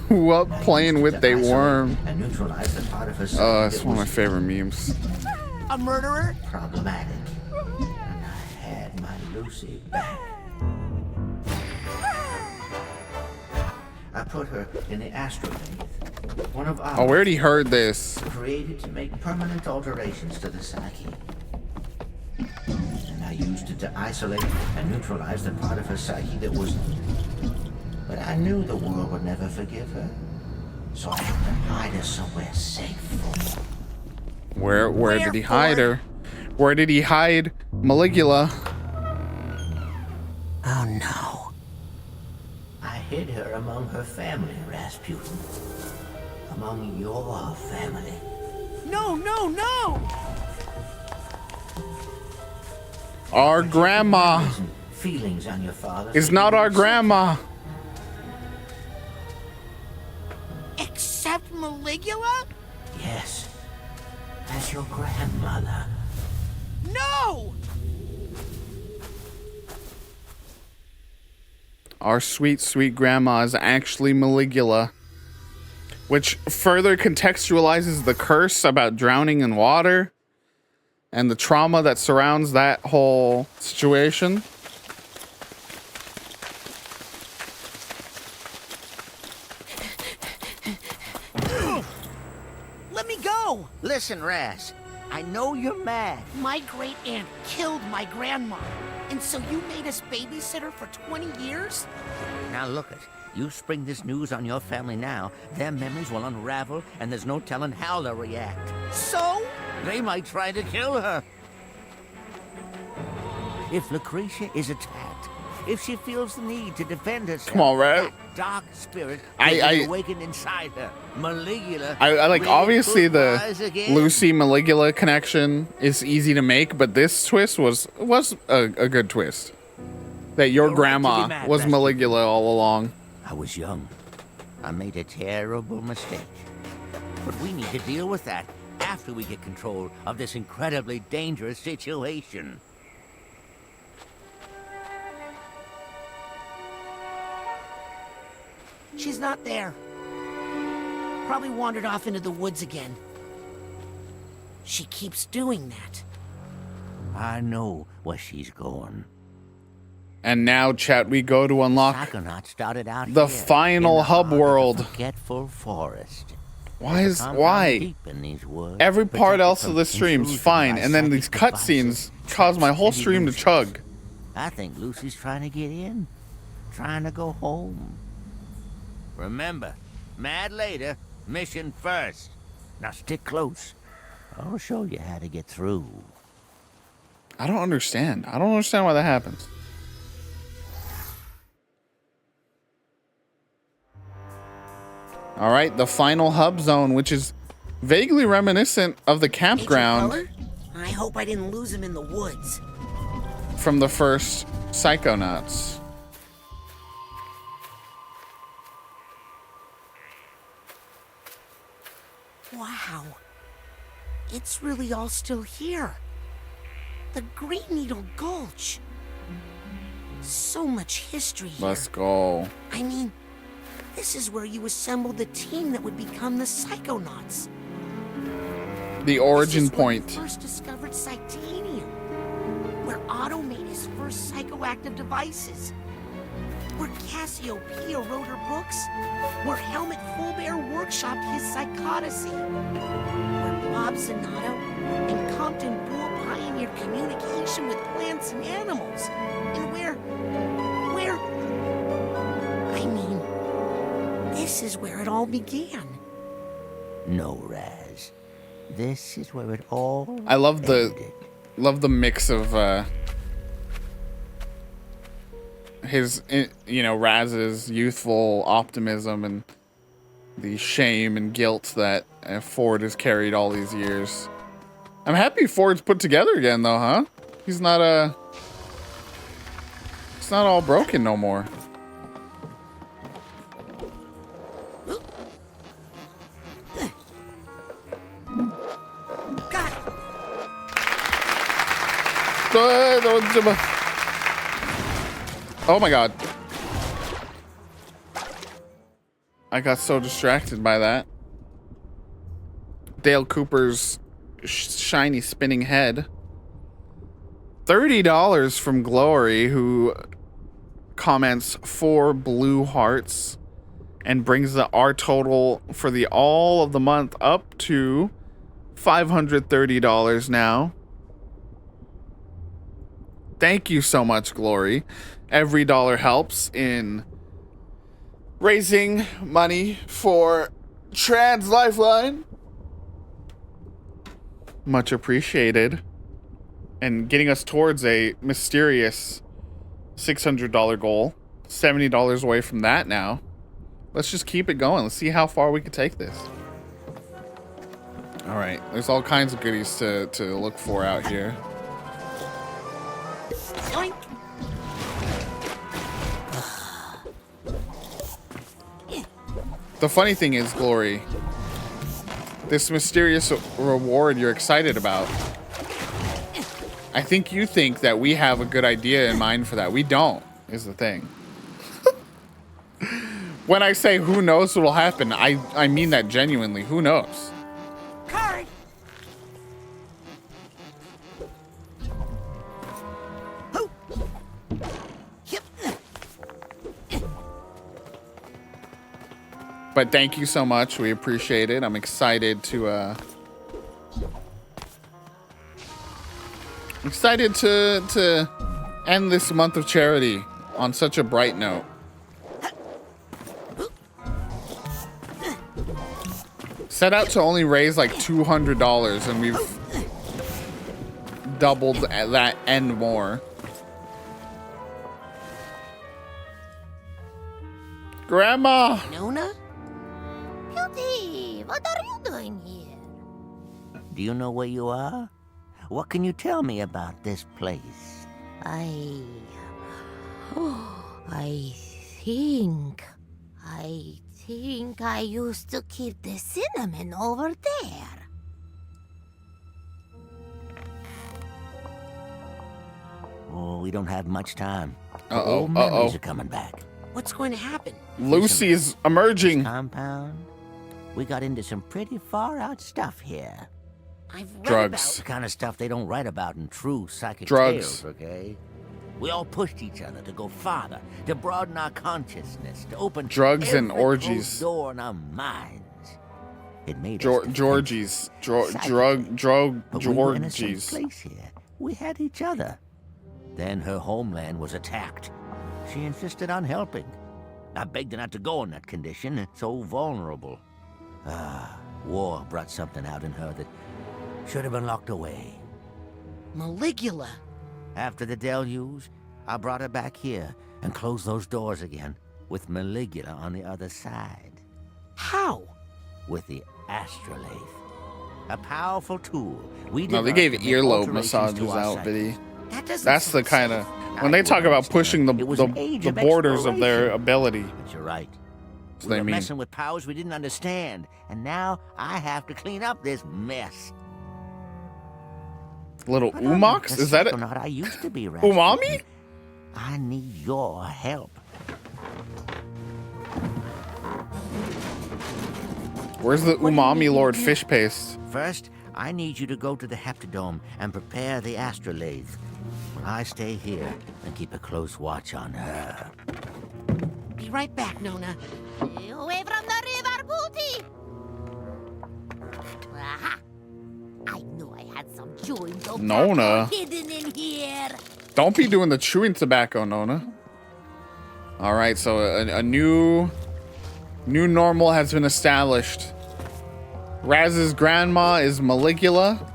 What playing with they worm? And neutralize the part of her psyche. Oh, that's one of my favorite memes. A murderer? Problematic. And I had my Lucy back. I put her in the astrolabe, one of Otto's. Oh, we already heard this. Created to make permanent alterations to the psyche. And I used it to isolate and neutralize the part of her psyche that was... But I knew the world would never forgive her. So I had to hide her somewhere safe. Where did he hide her? Where did he hide Maligula? Oh no. I hid her among her family, Rasputin. Among your family. No, no, no! Our grandma Feelings on your father is not our grandma. Except Maligula? Yes. As your grandmother. No! Our sweet, sweet grandma is actually Maligula, which further contextualizes the curse about drowning in water and the trauma that surrounds that whole situation. Let me go! Listen, Raz. I know you're mad. My great aunt killed my grandma. And so you made us babysit her for 20 years? Now look it. You spring this news on your family now, their memories will unravel, and there's no telling how they'll react. So? They might try to kill her. If Lucretia is attacked, if she feels the need to defend herself, Come on, Raz. that dark spirit I will be awakened inside her. Maligula. I like, really obviously could the rise again. Lucy Maligula connection is easy to make, but this twist was a good twist. That your You're right to grandma be mad, was Rasputin. Maligula all along. I was young. I made a terrible mistake. But we need to deal with that after we get control of this incredibly dangerous situation. She's not there. Probably wandered off into the woods again. She keeps doing that. I know where she's going. And now, chat, we go to unlock Psychonauts started out the here, final in the hub heart of the world. Forgetful forest. Why? Deep in these woods, Every part protected else from of the stream's intrusion fine, by and then these psychic cutscenes devices. cause my whole stream to Illusions. chug. I think Lucy's trying to get in, trying to go home. Remember, mad later, mission first. Now stick close. I'll show you how to get through. I don't understand. I don't understand why that happens. All right, the final hub zone, which is vaguely reminiscent of the campground Agent Fuller? I hope I didn't lose him in the woods. from the first Psychonauts. Wow. It's really all still here. The Green Needle Gulch. So much history here. Let's go. I mean, this is where you assembled the team that would become the Psychonauts. The origin This is where you point. first discovered Psytanium. Where Otto made his first psychoactive devices. Where Cassiopeia wrote her books. Where Helmut Fulbear workshopped his psychodicy. Where Bob Zanato and Compton Bull pioneered communication with plants and animals. And where... I mean, this is where it all began. No, Raz. This is where it all I love the mix of his, Raz's youthful optimism and the shame and guilt that Ford has carried all these years. I'm happy Ford's put together again, though, huh? He's not all broken no more. Oh my god. I got so distracted by that. Dale Cooper's shiny spinning head. $30 from Glory, who comments 4 blue hearts and brings our total for the all of the month up to $530 now. Thank you so much, Glory. Every dollar helps in raising money for Trans Lifeline. Much appreciated. And getting us towards a mysterious $600 goal. $70 away from that now. Let's just keep it going. Let's see how far we can take this. All right. There's all kinds of goodies to look for out here. Yoink. The funny thing is, Glory, this mysterious reward you're excited about, I think you think that we have a good idea in mind for that. We don't, is the thing. When I say who knows what will happen, I mean that genuinely. Who knows? Card. But thank you so much. We appreciate it. I'm excited to end this month of charity on such a bright note. Set out to only raise like $200 and we've doubled that and more. Grandma! Nona? Beauty, what are you doing here? Do you know where you are? What can you tell me about this place? I think I used to keep the cinnamon over there. Oh, we don't have much time. Uh-oh, Old memories are coming back. What's going to happen? Lucy is emerging. Compound. We got into some pretty far out stuff here. I've read Drugs. The kind of stuff they don't write about in true psychic Drugs. tales, okay? We all pushed each other to go farther, to broaden our consciousness, to open drugs and every orgies. door in our minds. It made Georgies. But we were in a safe Georgies. place here. We had each other. Then her homeland was attacked. She insisted on helping. I begged her not to go in that condition, so vulnerable. War brought something out in her that should have been locked away. Maligula. After the deluge, I brought her back here and closed those doors again, with Maligula on the other side. How? With the astrolabe. A powerful tool. No, they gave earlobe massages out, Biddy. That's the kind of... When they talk about pushing the borders of their ability. But you're right. So We they were mean... messing with powers we didn't understand, and now I have to clean up this mess. Little But I'm Umox? the Is that it? Psychonaut I used to be, Rasputin. Umami? I need your help. Where's the Umami Lord Fish Paste? First, I need you to go to the Heptadome and prepare the astrolabe. While I stay here and keep a close watch on her. Be right back, Nona. Away from the river, Booty! Aha! I knew I had some chewing tobacco Nona. hidden in here. Don't be doing the chewing tobacco, Nona. All right, so a new normal has been established. Raz's grandma is Maligula.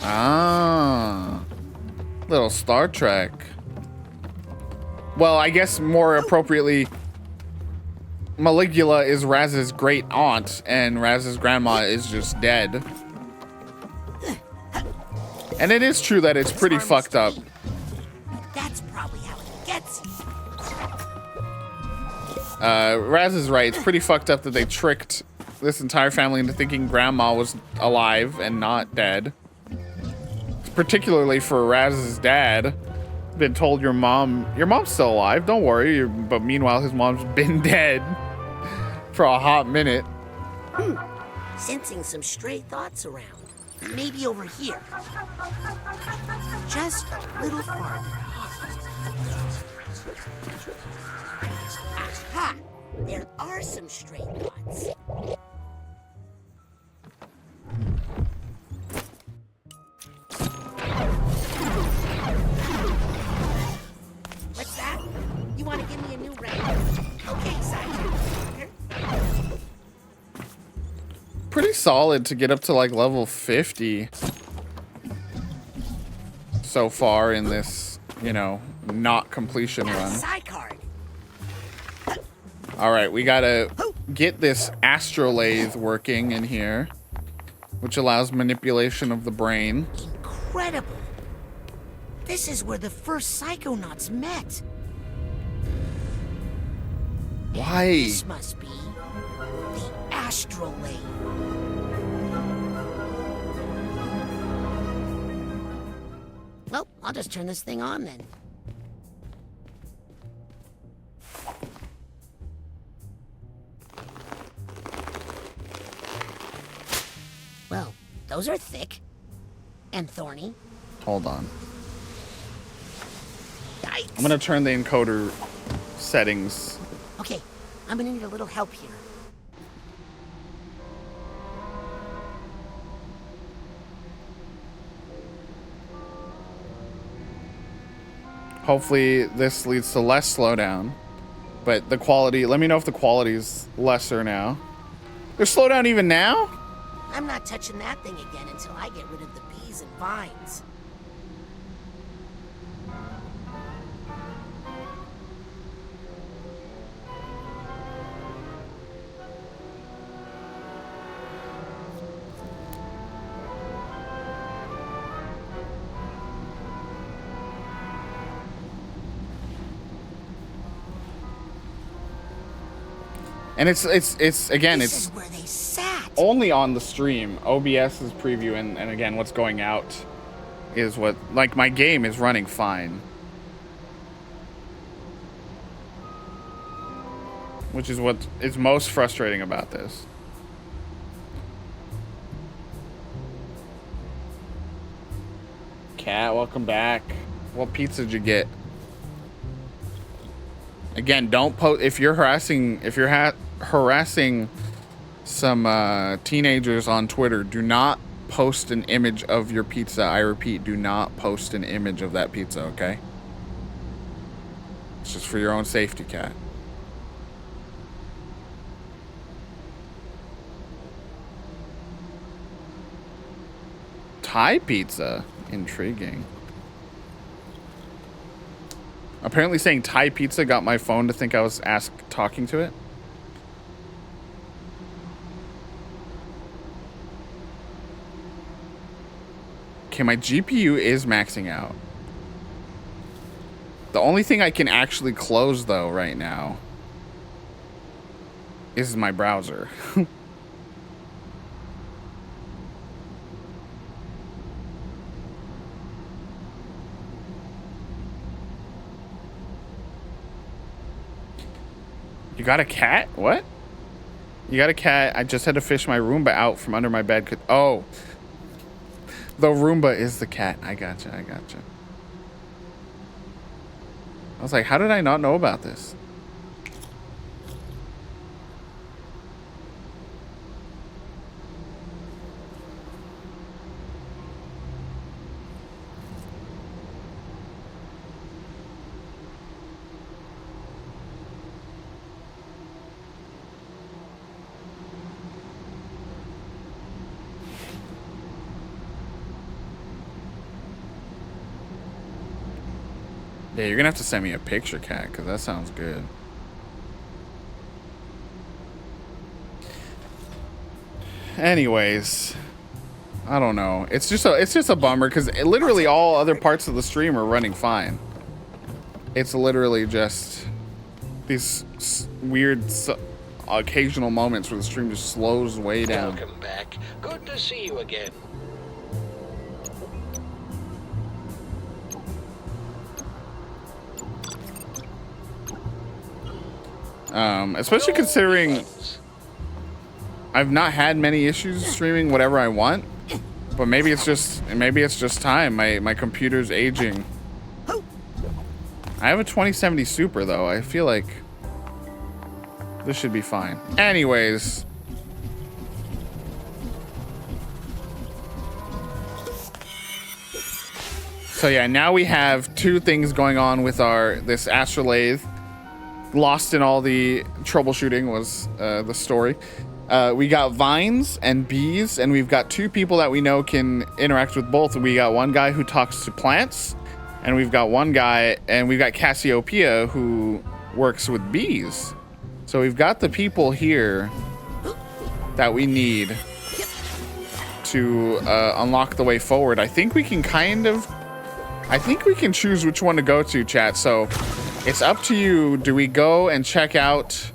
Ah. Little Star Trek. Well, I guess more appropriately, Maligula is Raz's great aunt, and Raz's grandma is just dead. And it is true that it's pretty fucked up. That's probably how it gets you. Raz is right. It's pretty fucked up that they tricked this entire family into thinking grandma was alive and not dead. Particularly for Raz's dad. Been told your mom's still alive, don't worry. But meanwhile, his mom's been dead for a hot minute. Sensing some stray thoughts around. Maybe over here. Just a little farther. Aha! There are some stray thoughts. What's that? You want to give me a new round? Okay, Psycho. Pretty solid to get up to like level 50 so far in this, you know, not completion run. All right, we gotta get this astrolathe working in here, which allows manipulation of the brain. Incredible. This is where the first Psychonauts met. Why? This must be the astrolabe. Well, I'll just turn this thing on then. Well, those are thick and thorny. Hold on. Yikes. I'm gonna turn the encoder settings. Okay, I'm gonna need a little help here. Hopefully this leads to less slowdown, but the quality, let me know if the quality is lesser now. There's slowdown even now? I'm not touching that thing again until I get rid of the bees and vines. And it's again, This it's is where they sat. only on the stream. OBS's preview and again, what's going out is what, like, my game is running fine. Which is what is most frustrating about this. Cat, welcome back. What pizza did you get? Again, don't post if you're harassing some teenagers on Twitter. Do not post an image of your pizza. I repeat, do not post an image of that pizza, okay? It's just for your own safety, Cat. Thai pizza. Intriguing. Apparently saying Thai pizza got my phone to think I was talking to it. Okay, my GPU is maxing out. The only thing I can actually close, though, right now is my browser. You got a cat? What? You got a cat. I just had to fish my Roomba out from under my bed. Oh. The Roomba is the cat. I gotcha. I gotcha. I was like, how did I not know about this? Yeah, you're gonna have to send me a picture, Cat, because that sounds good. Anyways, I don't know. It's just a bummer because literally all other parts of the stream are running fine. It's literally just these weird occasional moments where the stream just slows way down. Welcome back. Good to see you again. Especially considering I've not had many issues streaming whatever I want, but maybe it's just time. My computer's aging. I have a 2070 Super though. I feel like this should be fine. Anyways. So yeah, now we have two things going on with this astrolabe. Lost in all the troubleshooting was the story. We got vines and bees, and we've got two people that we know can interact with both. We got one guy who talks to plants, and we've got one guy, and we've got Cassiopeia who works with bees. So we've got the people here that we need to unlock the way forward. I think we can choose which one to go to, chat. So it's up to you. Do we go and check out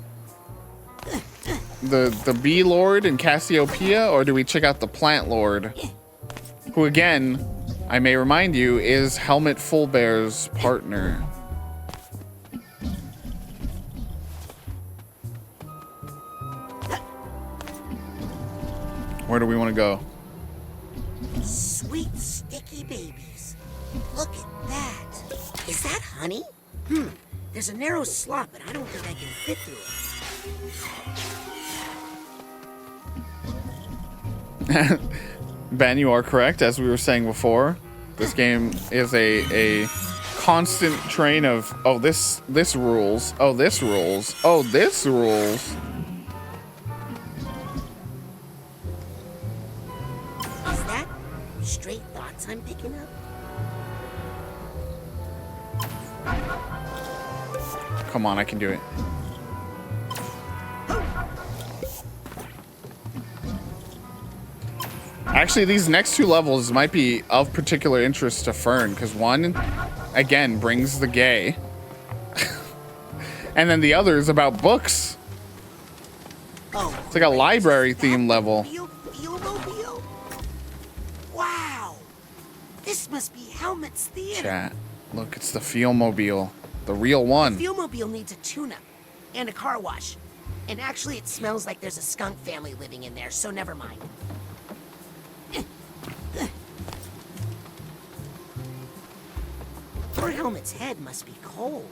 the bee lord and Cassiopeia, or do we check out the plant lord, who again, I may remind you, is Helmut Fullbear's partner? Where do we want to go? Sweet sticky babies. Look at that. Is that honey? There's a narrow slot, but I don't think I can fit through it. Ben, you are correct. As we were saying before, this game is a constant train of, oh, this rules, oh, this rules, oh, this rules. Is that straight thoughts I'm picking up? Come on, I can do it. Actually, these next two levels might be of particular interest to Fern, because one, again, brings the gay. And then the other is about books. Oh, it's like a library theme level. Feel-mobile? Wow! This must be Helmut's theater. Chat. Look, it's the Feel-mobile. The real one. The Feel-mobile needs a tune-up and a car wash. And actually, it smells like there's a skunk family living in there, so never mind. Poor Helmut's head must be cold.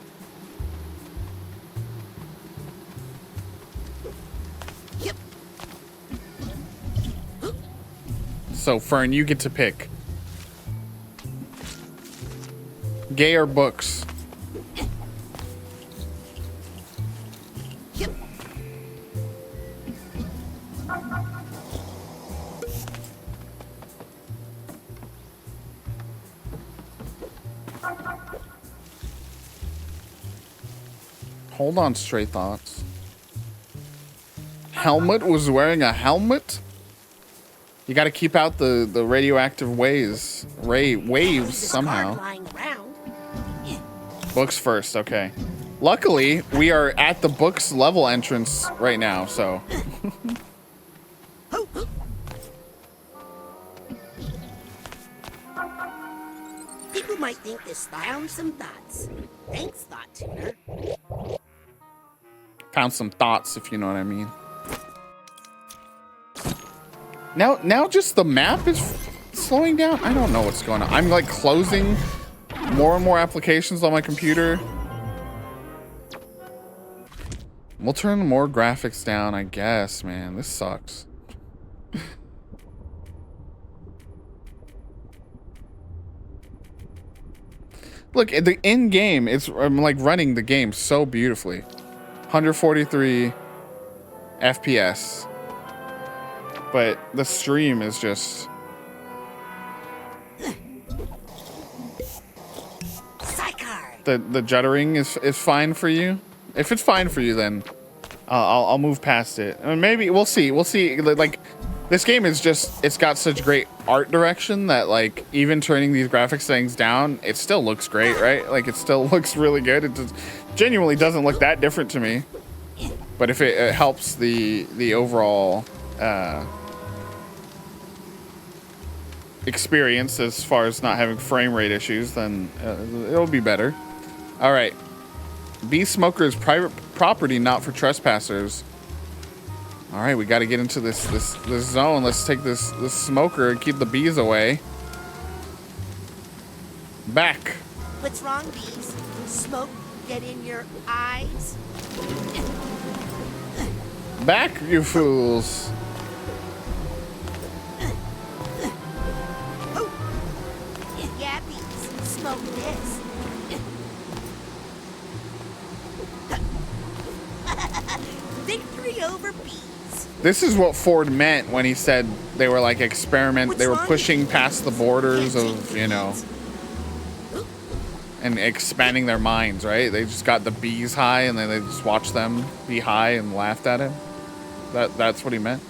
Yep. So, Fern, you get to pick. Gay or books? Yep. Hold on, Stray Thoughts. Helmut was wearing a helmet? You gotta keep out the radioactive waves somehow. Books first, okay. Luckily, we are at the books level entrance right now, so. People might think this found some thoughts. Thanks, Thought Tuner. Found some thoughts, if you know what I mean. Now just the map is slowing down. I don't know what's going on. I'm like closing more and more applications on my computer. We'll turn more graphics down, I guess, man. This sucks. Look, at the in-game, I'm like running the game so beautifully. 143 FPS. But the stream is just... the juddering is fine for you. If it's fine for you, then I'll move past it. Maybe we'll see. We'll see. Like, this game is just, it's got such great art direction that, like, even turning these graphics things down, it still looks great, right? Like, it still looks really good. It just genuinely doesn't look that different to me. But if it helps the overall experience as far as not having frame rate issues, then it'll be better. All right. Bee smoker is private property, not for trespassers. All right, we got to get into this zone. Let's take this smoker and keep the bees away. Back. What's wrong, bees? Smoke get in your eyes? Back, you fools. Yeah, bees. Smoke this. Victory over bees. This is what Ford meant when he said they were like they were pushing past the borders of, you know, and expanding their minds, right? They just got the bees high and then they just watched them be high and laughed at him. That's what he meant.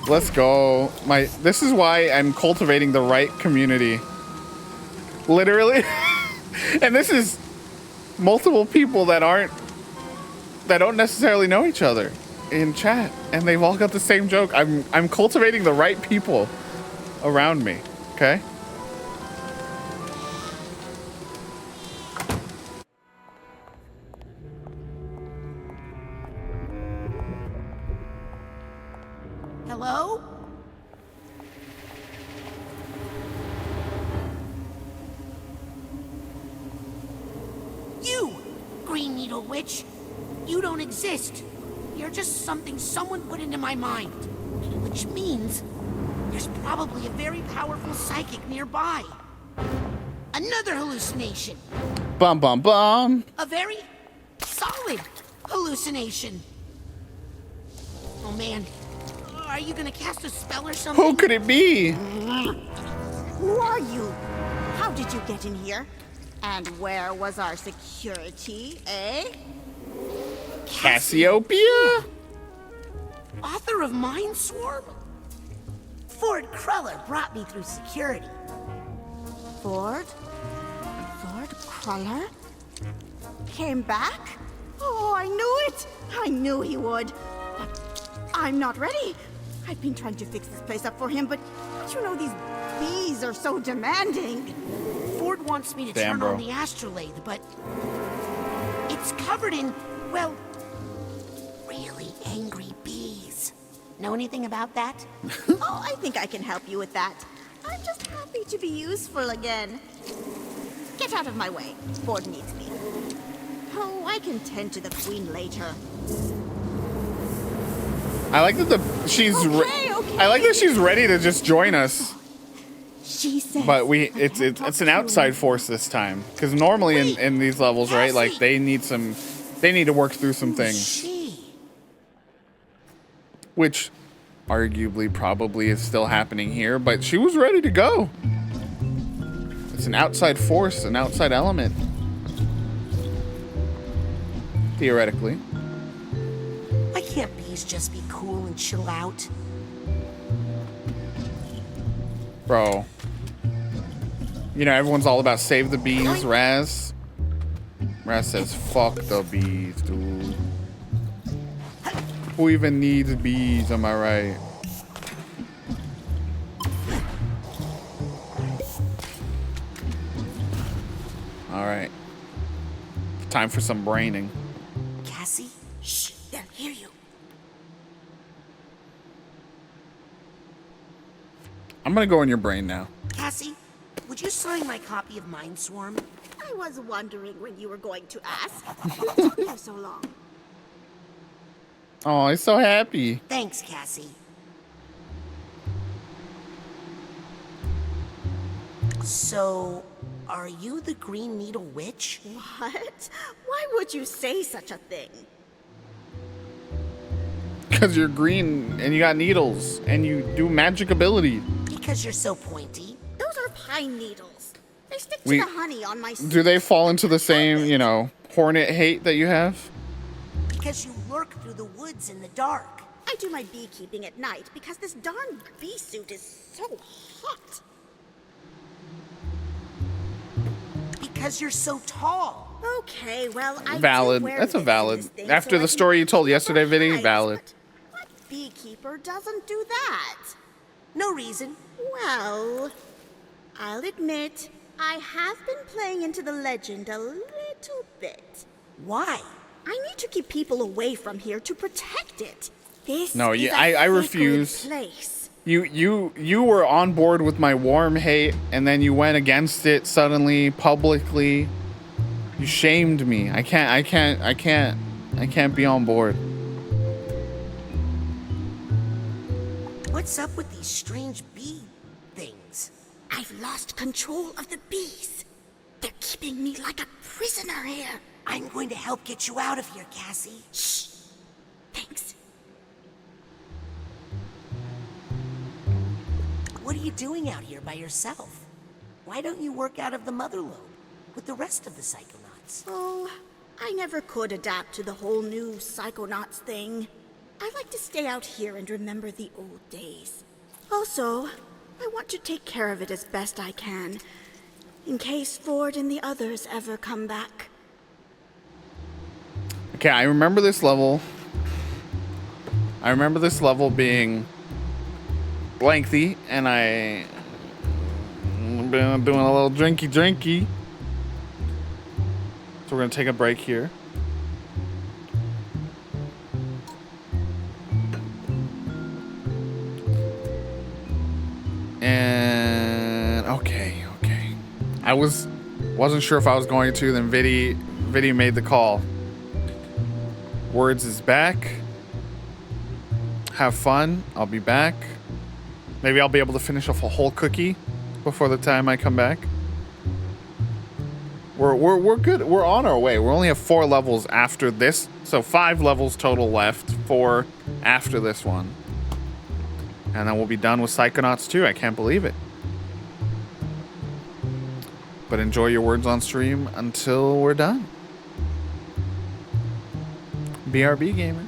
Let's go. This is why I'm cultivating the right community. Literally. And this is multiple people that don't necessarily know each other in chat, and they've all got the same joke. I'm cultivating the right people around me, okay? Hello? You, Green Needle Witch. You don't exist. You're just something someone put into my mind. Which means there's probably a very powerful psychic nearby. Another hallucination. Bum bum bum. A very solid hallucination. Oh man, are you gonna cast a spell or something? Who could it be? Who are you? How did you get in here? And where was our security, eh? Cassiopeia? Author of Mindswarm? Ford Cruller brought me through security. Ford Cruller? Came back? Oh, I knew it! I knew he would. But I'm not ready. I've been trying to fix this place up for him, but you know these bees are so demanding. Ford wants me to turn on the astrolabe, but it's covered in, well, really angry bees. Know anything about that? Oh, I think I can help you with that. I'm just happy to be useful again. Get out of my way. Ford needs me. Oh, I can tend to the queen later. I like that I like that she's ready to just join us. She says, but it's an outside force this time, because normally in these levels, right? Like they need to work through some things, which arguably probably is still happening here. But she was ready to go. It's an outside force, an outside element, theoretically. Why can't bees just be cool and chill out? Bro. You know, everyone's all about save the bees, Raz. Raz says, fuck the bees, dude. Who even needs bees, am I right? Alright. Time for some braining. Cassie? Shh, they'll hear you. I'm gonna go in your brain now. Cassie, would you sign my copy of Mindswarm? I was wondering when you were going to ask. What took you so long? Oh, he's so happy. Thanks, Cassie. So, Are you the Green Needle Witch? What? Why would you say such a thing? Because you're green and you got needles and you do magic ability. Because you're so pointy. Those are pine needles. They stick to We- the honey on my Do they fall into the same, you know, hornet hate that you have? Because you lurk through the woods in the dark. I do my beekeeping at night because this darn bee suit is so hot. Because you're so tall. Okay, well, I Valid. do wear That's a this valid. thing After so I the can story you told keep up yesterday, our Vinny, hives, valid. but what beekeeper doesn't do that? No reason. Well, I'll admit, I have been playing into the legend a little bit. Why? I need to keep people away from here to protect it. This No, is yeah, a I sacred refuse. place. You were on board with my warm hate, and then you went against it suddenly, publicly. You shamed me. I can't be on board. What's up with these strange bee things? I've lost control of the bees. They're keeping me like a prisoner here. I'm going to help get you out of here, Cassie. Shh. Thanks. What are you doing out here by yourself? Why don't you work out of the mother lobe with the rest of the Psychonauts? Oh, I never could adapt to the whole new Psychonauts thing. I like to stay out here and remember the old days. Also, I want to take care of it as best I can, in case Ford and the others ever come back. Okay, I remember this level. I remember this level being lengthy, and I've been doing a little drinky. So we're gonna take a break here. And okay. I wasn't sure if I was going to, then Vidi made the call. Words is back. Have fun. I'll be back. Maybe I'll be able to finish off a whole cookie before the time I come back. We're good. We're on our way. We only have 4 levels after this, so 5 levels total left. 4 after this one, and then we'll be done with Psychonauts 2. I can't believe it. But enjoy your words on stream until we're done. BRB gamer.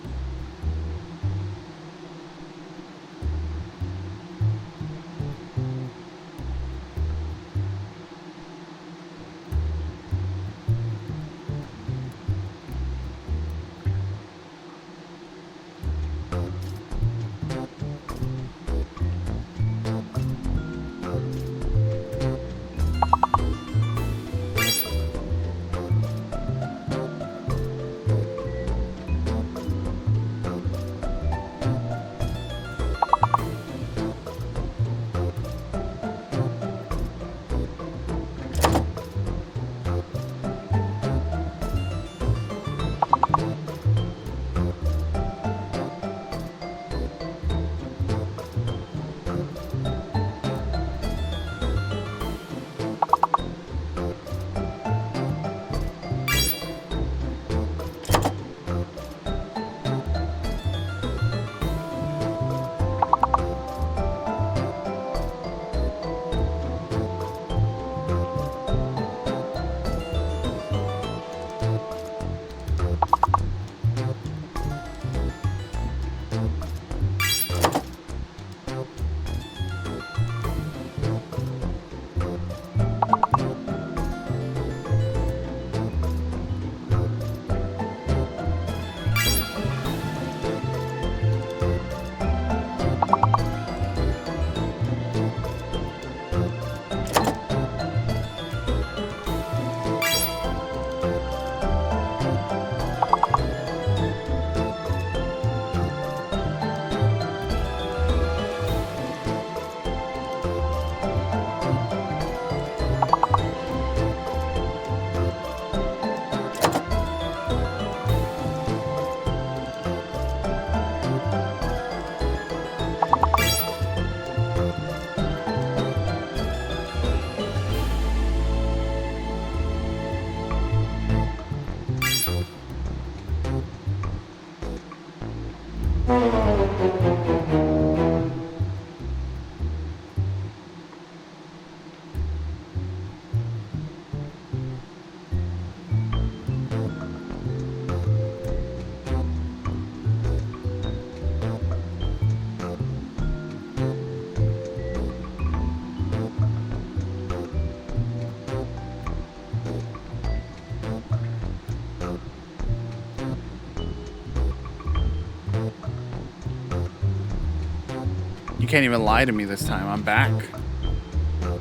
You can't even lie to me this time. I'm back.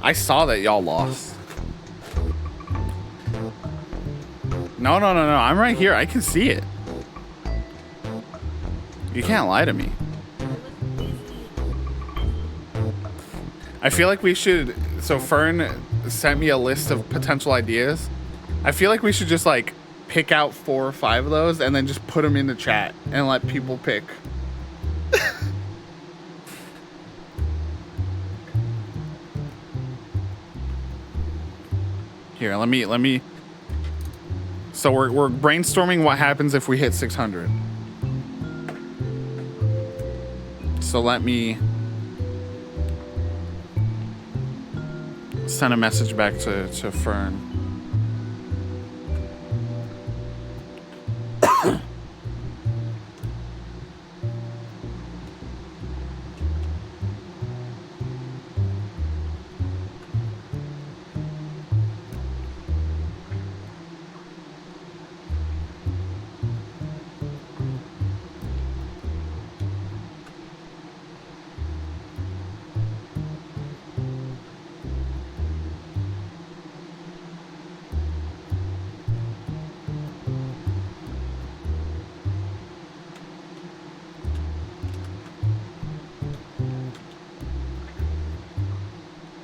I saw that y'all lost. No. I'm right here. I can see it. You can't lie to me. I feel like we should... So Fern sent me a list of potential ideas. I feel like we should just like pick out 4 or 5 of those and then just put them in the chat and let people pick. Here, let me. So we're brainstorming what happens if we hit 600. So let me send a message back to Fern.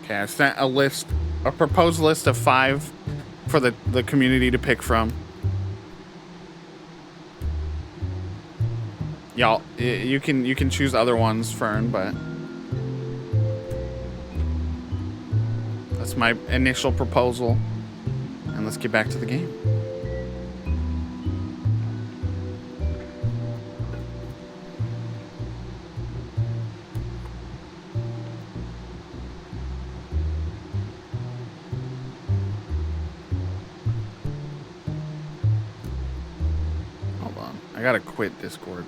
Okay, I sent a proposed list of 5 for the community to pick from. Y'all, you can choose other ones, Fern, but that's my initial proposal. And let's get back to the game. I gotta quit Discord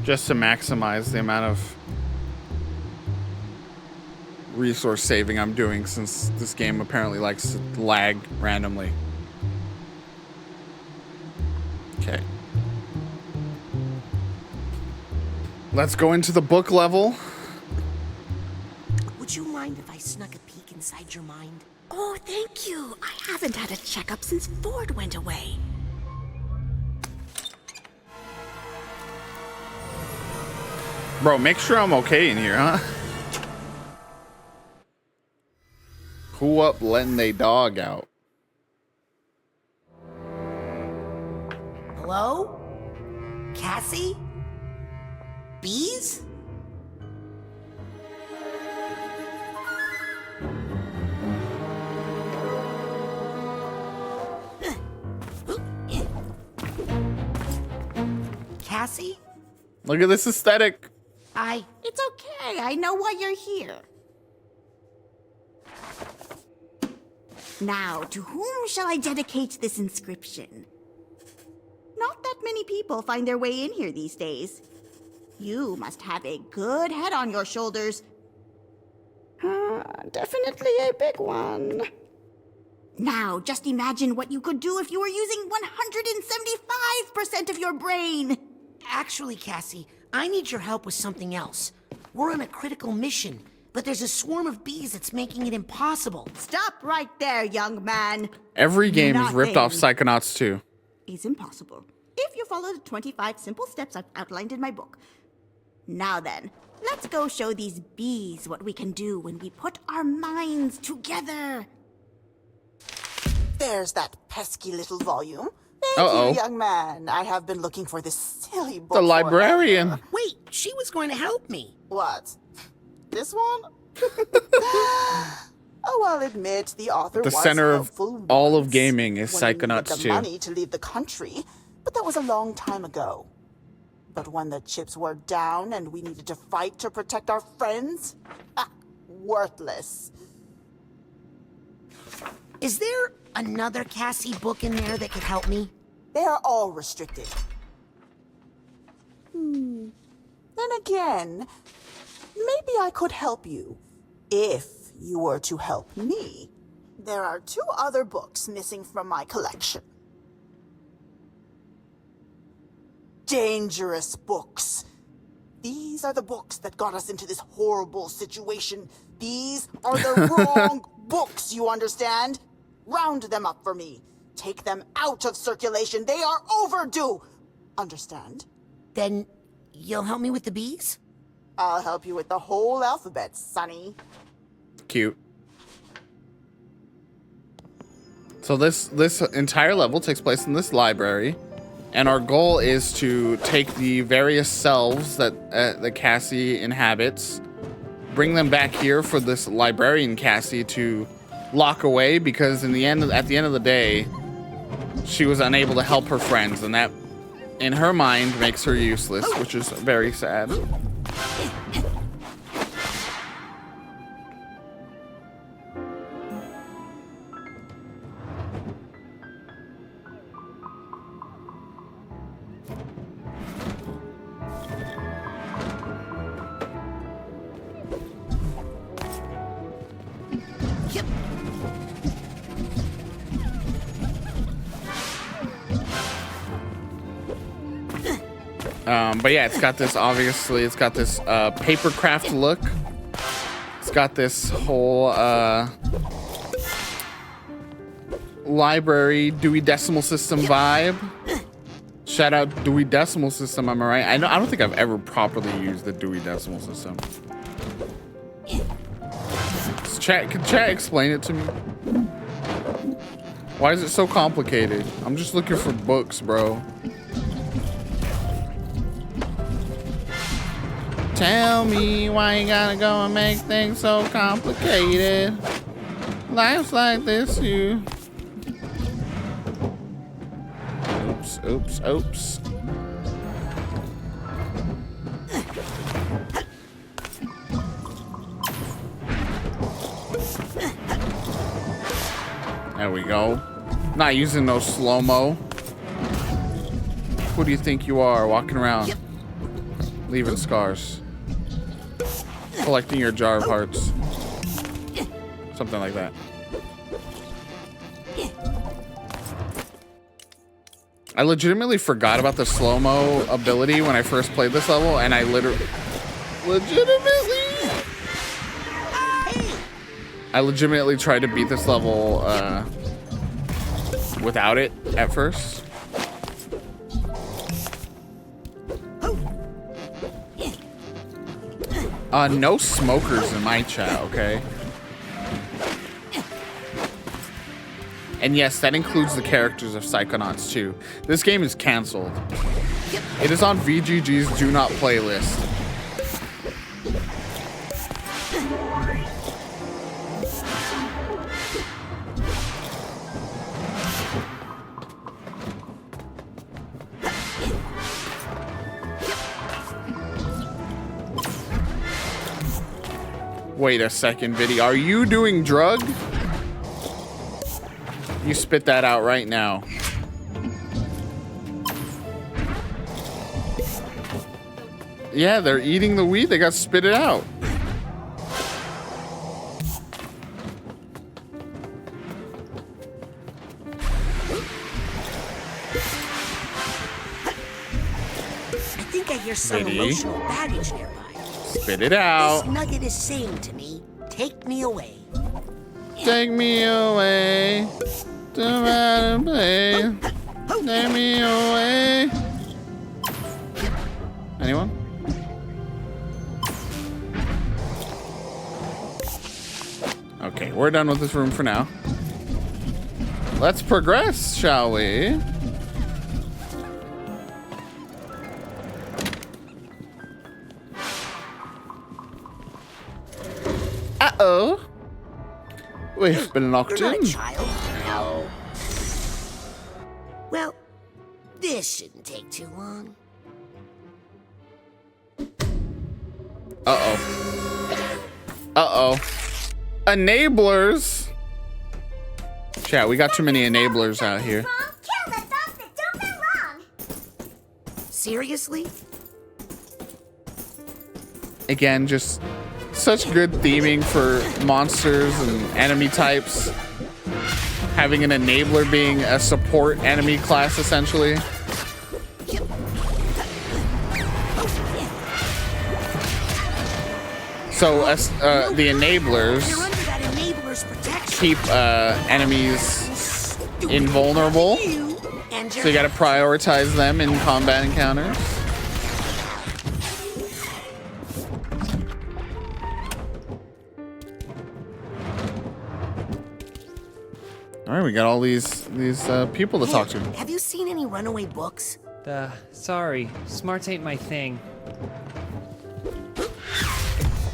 just to maximize the amount of resource saving I'm doing, since this game apparently likes to lag randomly. Okay. Let's go into the book level. Would you mind if I snuck a peek inside your mind? Oh, thank you. I haven't had a checkup since Ford went away. Bro, make sure I'm okay in here, huh? Who up letting they dog out? Hello? Cassie? Bees? Cassie? Look at this aesthetic. It's okay. I know why you're here. Now, to whom shall I dedicate this inscription? Not that many people find their way in here these days. You must have a good head on your shoulders. Definitely a big one. Now, just imagine what you could do if you were using 175% of your brain. Actually, Cassie, I need your help with something else. We're on a critical mission, but there's a swarm of bees that's making it impossible. Stop right there, young man. Every game is ripped off Psychonauts 2. Is impossible if you follow the 25 simple steps I've outlined in my book. Now then, let's go show these bees what we can do when we put our minds together. There's that pesky little volume. Thank you, young man. I have been looking for this silly book. The librarian. forever. Wait, she was going to help me. What? This one? Oh, I'll admit the author The was center of helpful all of once gaming is when we needed Psychonauts the 2. money to leave the country, but that was a long time ago. But when the chips were down and we needed to fight to protect our friends, worthless. Is there another Cassie book in there that could help me? They are all restricted. Then again, maybe I could help you, if you were to help me. There are 2 other books missing from my collection. Dangerous books. These are the books that got us into this horrible situation. These are the wrong books, you understand? Round them up for me. Take them out of circulation. They are overdue. Understand? Then you'll help me with the bees? I'll help you with the whole alphabet, Sonny. Cute. So this entire level takes place in this library, and our goal is to take the various selves that Cassie inhabits, bring them back here for this librarian Cassie to lock away, because at the end of the day, she was unable to help her friends, and that, in her mind, makes her useless, which is very sad. But yeah, it's got this, obviously, it's got this papercraft look. It's got this whole library Dewey Decimal System vibe. Shout out Dewey Decimal System, am I right? I don't think I've ever properly used the Dewey Decimal System. Can chat explain it to me? Why is it so complicated? I'm just looking for books, bro. Tell me why you gotta go and make things so complicated. Life's like this, you. Oops, oops, oops. There we go. Not using no slow-mo. Who do you think you are walking around? Leaving scars. Collecting your jar of hearts. Something like that. I legitimately forgot about the slow-mo ability when I first played this level, and I legitimately tried to beat this level without it at first. No smokers in my chat, okay? And yes, that includes the characters of Psychonauts too. This game is canceled. It is on VGG's Do Not playlist. Wait a second, Viddy. Are you doing drug? You spit that out right now. Yeah, they're eating the weed. They got to spit it out. I think I hear some Viddy. emotional baggage nearby. Spit it out. This nugget is saying to me, take me away. Take me away to my place. Take me away. Anyone? Okay, we're done with this room for now. Let's progress, shall we? Uh-oh. We've been locked You're not in. a child. No. Well, this shouldn't take too long. Uh-oh. Uh-oh. Enablers. Chat, we got too many enablers out here. Kill the thoughts that don't belong. Seriously? Again, just such good theming for monsters and enemy types. Having an enabler being a support enemy class, essentially. So the enablers They're under that enabler's protection. keep enemies invulnerable. So you gotta prioritize them in combat encounters. All right, we got all these people to talk to. Have you seen any runaway books? Sorry. Smarts ain't my thing.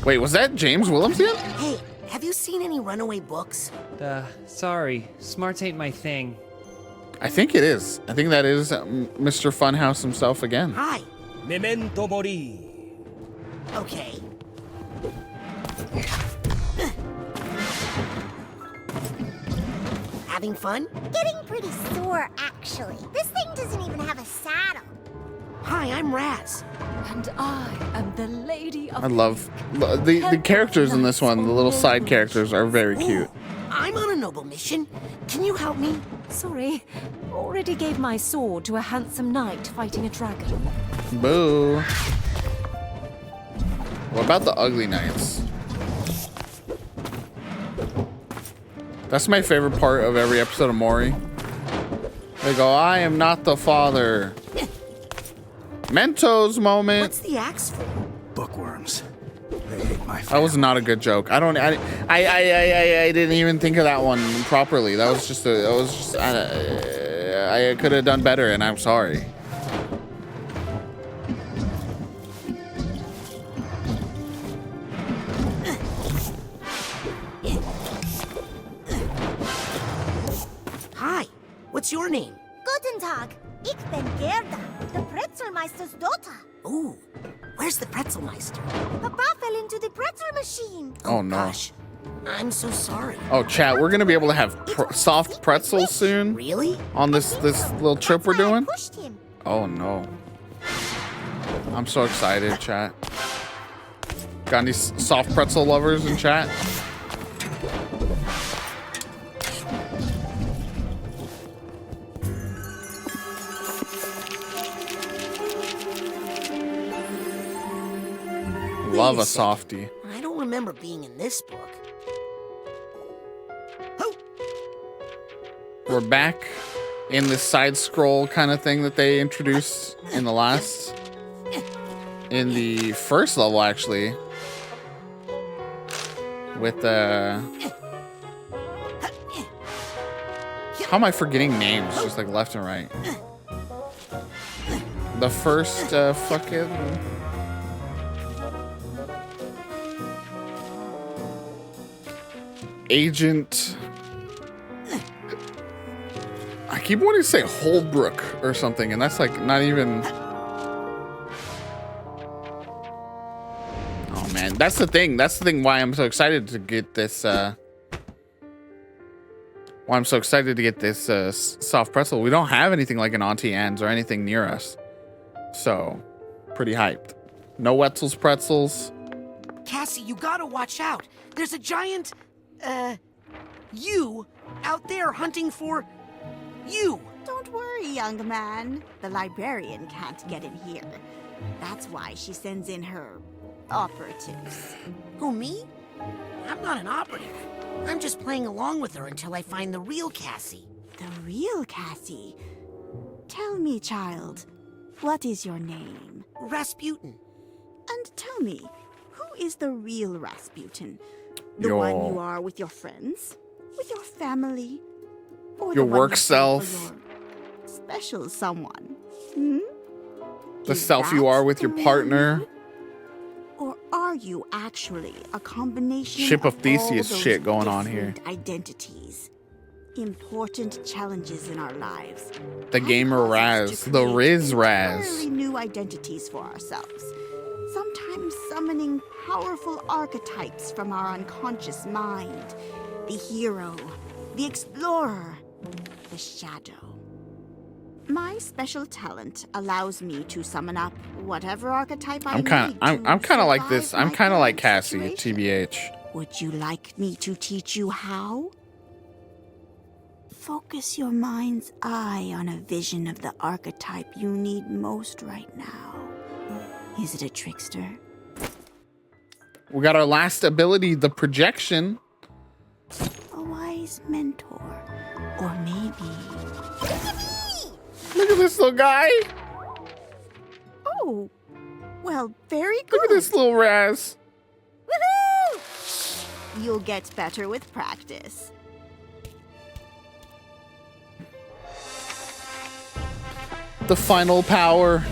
Wait, was that James Williamson? Hey, have you seen any runaway books? Sorry. Smarts ain't my thing. I think it is. I think that is Mr. Funhouse himself again. Hi. Memento mori. Okay. Having fun? Getting pretty sore, actually. This thing doesn't even have a saddle. Hi, I'm Raz. And I am the lady of... I love the characters in this one. The little side characters are very cute. I'm on a noble mission. Can you help me? Sorry. Already gave my sword to a handsome knight fighting a dragon. Boo. What about the ugly knights? That's my favorite part of every episode of Mori. They go, I am not the father. Mentos moment. What's the axe for? Bookworms. They ate my That was not a good joke. I didn't even think of that one properly. That was just I could have done better, and I'm sorry. Hi, what's your name? Guten Tag. Ich bin Gerda, the Pretzelmeister's daughter. Ooh, where's the Pretzelmeister? Papa fell into the pretzel machine. Oh no. Gosh, I'm so sorry. Oh, chat, we're gonna be able to have soft pretzels soon. Really? On this little trip we're doing. Pushed him. Oh no. I'm so excited, chat. Got any soft pretzel lovers in chat? Love a softie. I don't remember being in this book. We're back in this side scroll kind of thing that they introduced in the first level, actually, with the how am I forgetting names just like left and right? The first fucking Agent. I keep wanting to say Holbrook or something, and that's like not even. Oh man, that's the thing. That's the thing why I'm so excited to get this. Why I'm so excited to get this soft pretzel. We don't have anything like an Auntie Anne's or anything near us, so pretty hyped. No Wetzel's pretzels. Cassie, you gotta watch out. There's a giant, you out there hunting for you. Don't worry, young man. The librarian can't get in here. That's why she sends in her operatives. Who, me? I'm not an operative. I'm just playing along with her until I find the real Cassie. The real Cassie? Tell me, child, what is your name? Rasputin. And tell me, who is the real Rasputin? The one you are with your friends? With your family? Or Your the one work you self. for your special someone? Hmm? The Is self you that are with the your real partner. you? Or are you actually a combination Ship of all Theseus those shit going on here. different identities? Important challenges in our lives. The gamer Raz, the Riz Raz. Entirely new identities for ourselves. Sometimes summoning powerful archetypes from our unconscious mind. The hero, the explorer, the shadow. My special talent allows me to summon up whatever archetype I I'm kind of like this. I'm kind of like Cassie, TBH. Would you like me to teach you how? Focus your mind's eye on a vision of the archetype you need most right now. Is it a trickster? We got our last ability, the projection. A wise mentor. Or maybe... Look at this little guy. Oh, well, very good. Look at this little Raz. Woohoo! You'll get better with practice. The final power.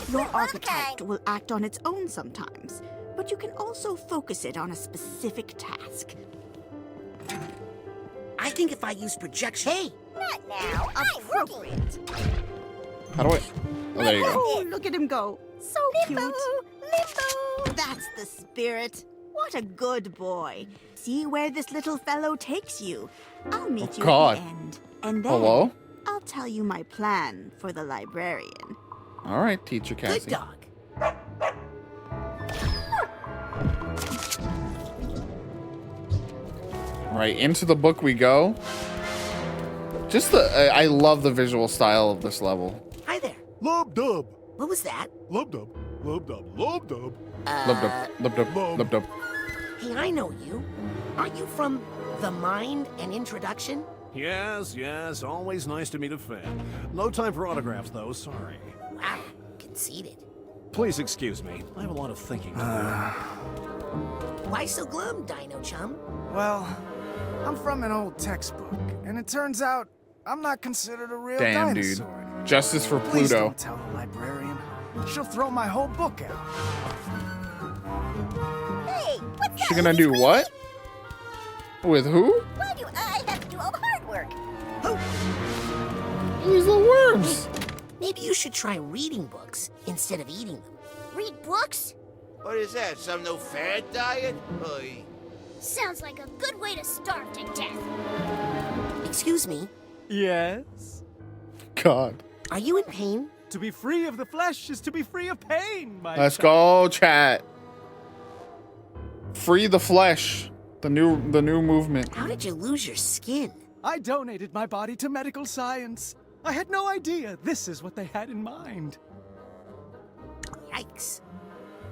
Your archetype will act on its own sometimes, but you can also focus it on a specific task. I think if I use projection... Hey! Not now. Appropriate. How do I? Oh, there you go. Oh, look at him go. So Limbo, cute. limbo. That's the spirit. What a good boy. See where this little fellow takes you. I'll meet you God. at the end. And then Hello? I'll tell you my plan for the librarian. All right, teacher Cassie. Good dog. Right, into the book we go. Just I love the visual style of this level. Hi there. Lub dub. What was that? Lub dub. Lub dub. Lub dub. Lub dub. Hey, I know you. Aren't you from The Mind and Introduction? Yes, yes. Always nice to meet a fan. No time for autographs, though. Sorry. Wow, conceited. Please excuse me. I have a lot of thinking to do. Why so glum, Dino Chum? Well, I'm from an old textbook, and it turns out I'm not considered a real Damn, dinosaur. dude. Justice for Please Pluto. don't tell the librarian. She'll throw my whole book out. Hey, what's that? She gonna do what? With who? Why do I have to do all the hard work? These little worms. Maybe you should try reading books instead of eating them. Read books? What is that? Some new fad diet? Oy. Sounds like a good way to starve to death. Excuse me, Yes? God. are you in pain? To be free of the flesh is to be free of pain, my Let's child. go, chat. Free the flesh. The new movement. How did you lose your skin? I donated my body to medical science. I had no idea this is what they had in mind. Yikes.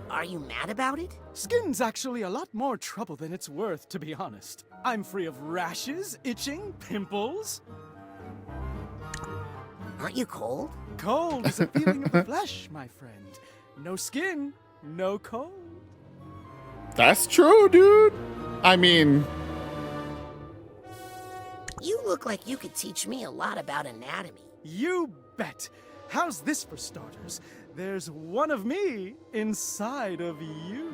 Are you mad about it? Skin's actually a lot more trouble than it's worth, to be honest. I'm free of rashes, itching, pimples. Aren't you cold? Cold is a feeling of the flesh, my friend. No skin, no cold. That's true, dude. I mean, You look like you could teach me a lot about anatomy. You bet. How's this for starters? There's one of me inside of you.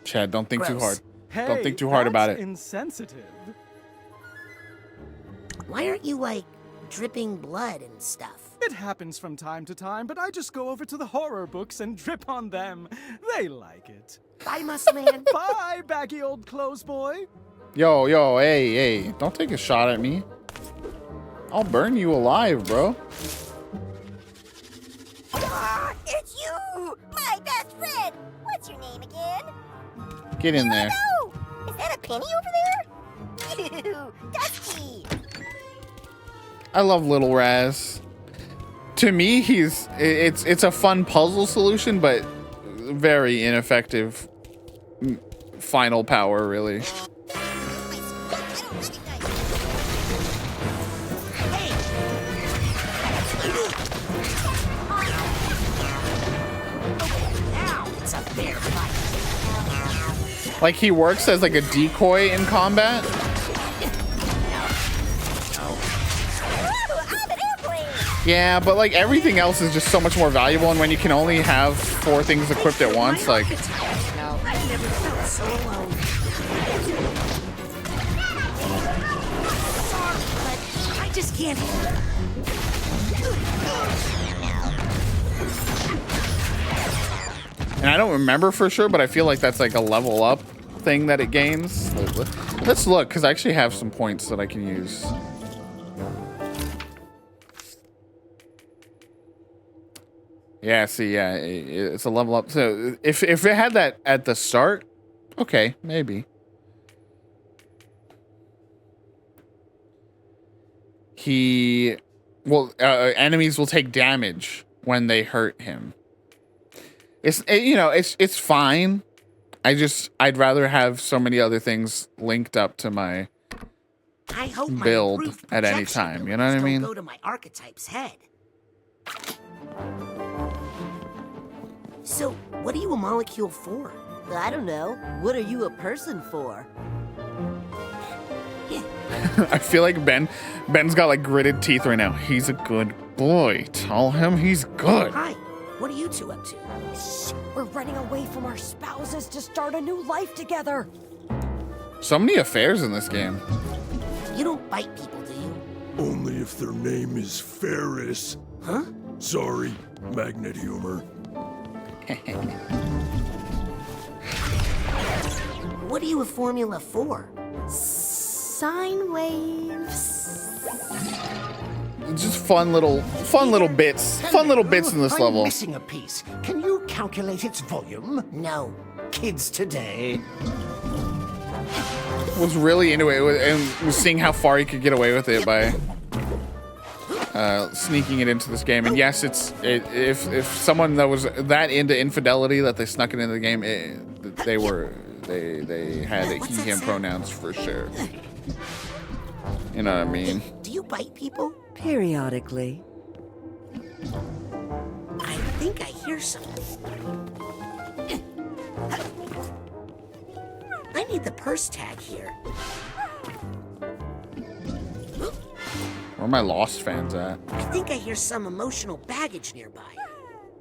Chad, don't think too hard. Hey, Don't think too hard about that's it. Insensitive. Why aren't you, like, dripping blood and stuff? It happens from time to time, but I just go over to the horror books and drip on them. They like it. Bye, muscle man. Bye, baggy old clothes boy. Yo, hey, don't take a shot at me. I'll burn you alive, bro. Ah, it's you! My best friend! What's your name again? Get in there. Oh, is that a penny over there? Ew, Dusty! I love Little Raz. To me, it's a fun puzzle solution, but very ineffective final power, really. Now it's a fair fight. Like, he works as like a decoy in combat. Yeah, but like everything else is just so much more valuable, and when you can only have 4 things equipped at once, like No, I've never felt so alone. Sorry, but I just can't. and I don't remember for sure, but I feel like that's like a level up thing that it gains. Let's look, because I actually have some points that I can use. Yeah, see, yeah, it's a level up. So if it had that at the start, Okay, maybe. Enemies will take damage when they hurt him. It's fine. I'd rather have so many other things linked up to my build at any time. You know what I mean? Go to my archetype's head. So, what are you a molecule for? I don't know. What are you a person for? I feel like Ben's got like gritted teeth right now. He's a good boy. Tell him he's good. Hi. What are you two up to? Shh, we're running away from our spouses to start a new life together. So many affairs in this game. You don't bite people, do you? Only if their name is Ferris. Huh? Sorry, magnet humor. What are you a formula for? Sine waves. Just fun little bits. Fun little bits in this level. I'm missing a piece. Can you calculate its volume? No. Kids today. Was really into it and was seeing how far he could get away with it by sneaking it into this game. And yes, if someone that was that into infidelity that they snuck it into the game, they had he/him pronouns for sure. You know what I mean? Do you bite people? Periodically. I think I hear something. I need the purse tag here. Where are my Lost fans at? I think I hear some emotional baggage nearby.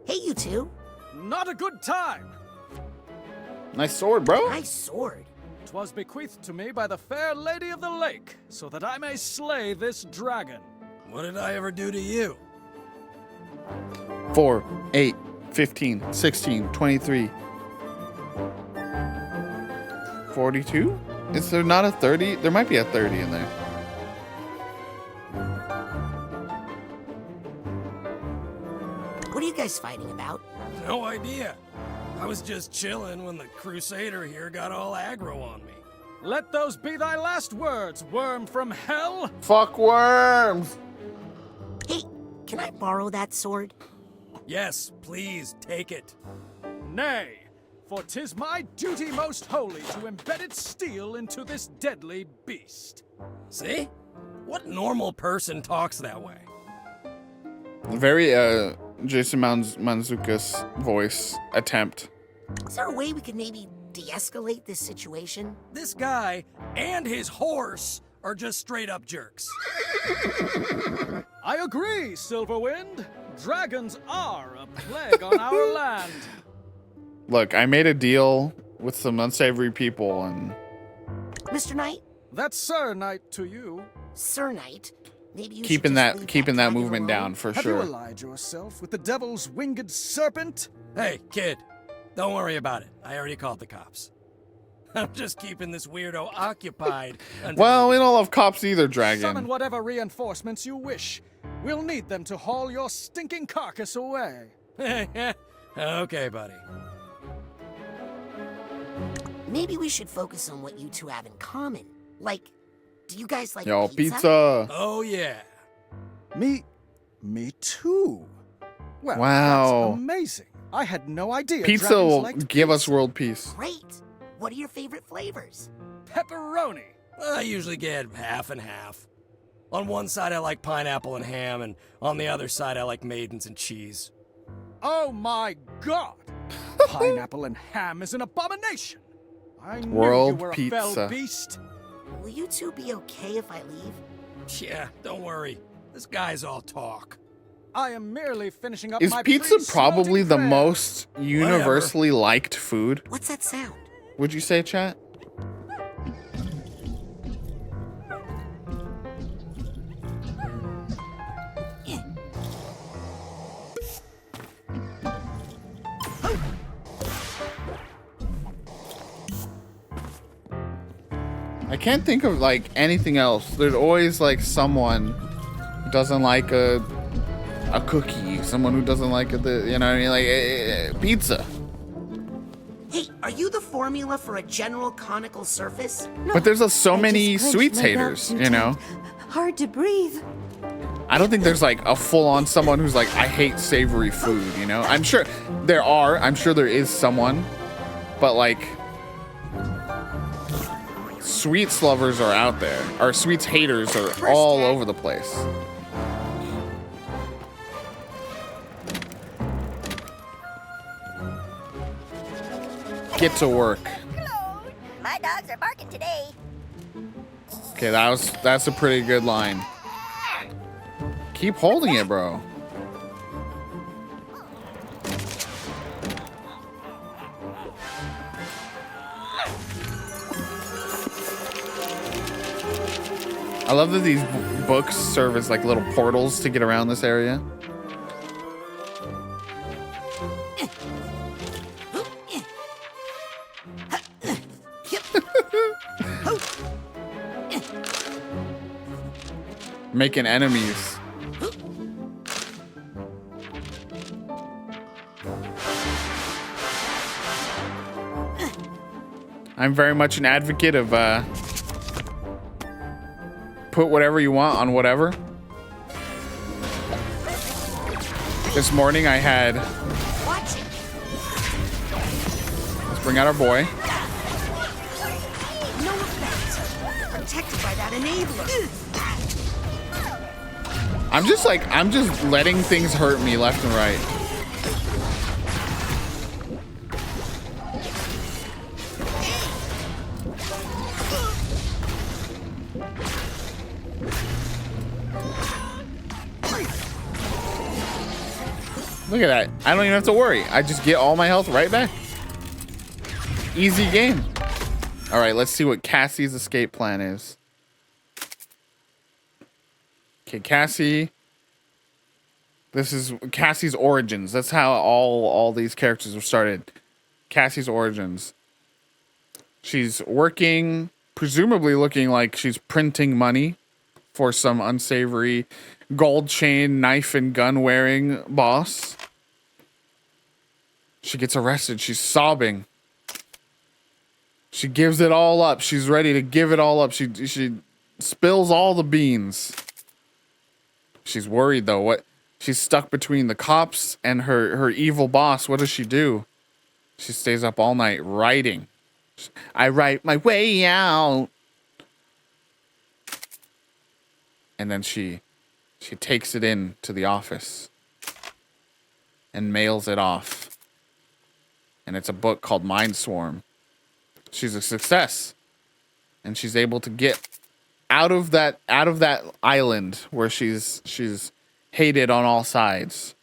Hey, you two. Not a good time. Nice sword, bro. Nice sword. 'Twas bequeathed to me by the fair lady of the lake, so that I may slay this dragon. What did I ever do to you? 4, 8, 15, 16, 23. 42? Is there not a 30? There might be a 30 in there. What are you guys fighting about? No idea. I was just chilling when the Crusader here got all aggro on me. Let those be thy last words, worm from hell. Fuck worms. Hey, can I borrow that sword? Yes, please, take it. Nay, for 'tis my duty most holy to embed its steel into this deadly beast. See? What normal person talks that way? Very Jason Mantzoukas voice attempt. Is there a way we could maybe de-escalate this situation? This guy and his horse are just straight up jerks. I agree, Silverwind. Dragons are a plague on our land. Look, I made a deal with some unsavory people and... Mr. Knight? That's Sir Knight to you. Sir Knight? Maybe you keeping that movement down for Have sure. Have you allied yourself with the devil's winged serpent? Hey, kid. Don't worry about it. I already called the cops. I'm just keeping this weirdo occupied. Well, we don't love cops either, Dragon. Summon whatever reinforcements you wish. We'll need them to haul your stinking carcass away. Okay, buddy. Maybe we should focus on what you two have in common. Like, do you guys like pizza? Oh, yeah. Me too. Well, wow. That's amazing. I had no idea. Pizza will give us world peace. Great. What are your favorite flavors? Pepperoni. I usually get half and half. On one side, I like pineapple and ham, and on the other side, I like maidens and cheese. Oh my God! Pineapple and ham is an abomination. I knew World you were pizza. A fell beast. Will you two be okay if I leave? Yeah, don't worry. This guy's all talk. I am merely finishing up Is my pizza probably the prayer. most universally liked food? What's that sound? Would you say, chat? I can't think of like anything else. There's always like someone who doesn't like a cookie, someone who doesn't like you know what I mean, like pizza. Hey, are you the formula for a general conical surface? But there's so I many just clenched sweets my belt haters, too you know? tight. Hard to breathe. I don't think there's like a full-on someone who's like, I hate savory food, you know? I'm sure there is someone, but like sweets lovers are out there, or sweets haters are all over the place. Get to work. My dogs are barking today. Okay, that's a pretty good line. Keep holding it, bro. I love that these books serve as like little portals to get around this area. Making enemies. I'm very much an advocate of put whatever you want on whatever. This morning I had, let's bring out our boy. No effect. Protected by that enabler. I'm just letting things hurt me left and right. Look at that. I don't even have to worry. I just get all my health right back. Easy game. All right, let's see what Cassie's escape plan is. Okay, Cassie. This is Cassie's origins. That's how all these characters were started. Cassie's origins. She's working, presumably looking like she's printing money for some unsavory gold chain, knife and gun wearing boss. She gets arrested. She's sobbing. She gives it all up. She's ready to give it all up. She spills all the beans. She's worried though. She's stuck between the cops and her evil boss. What does she do? She stays up all night writing. I write my way out. And then she takes it in to the office and mails it off. And it's a book called Mind Swarm. She's a success. And she's able to get out of that island where she's hated on all sides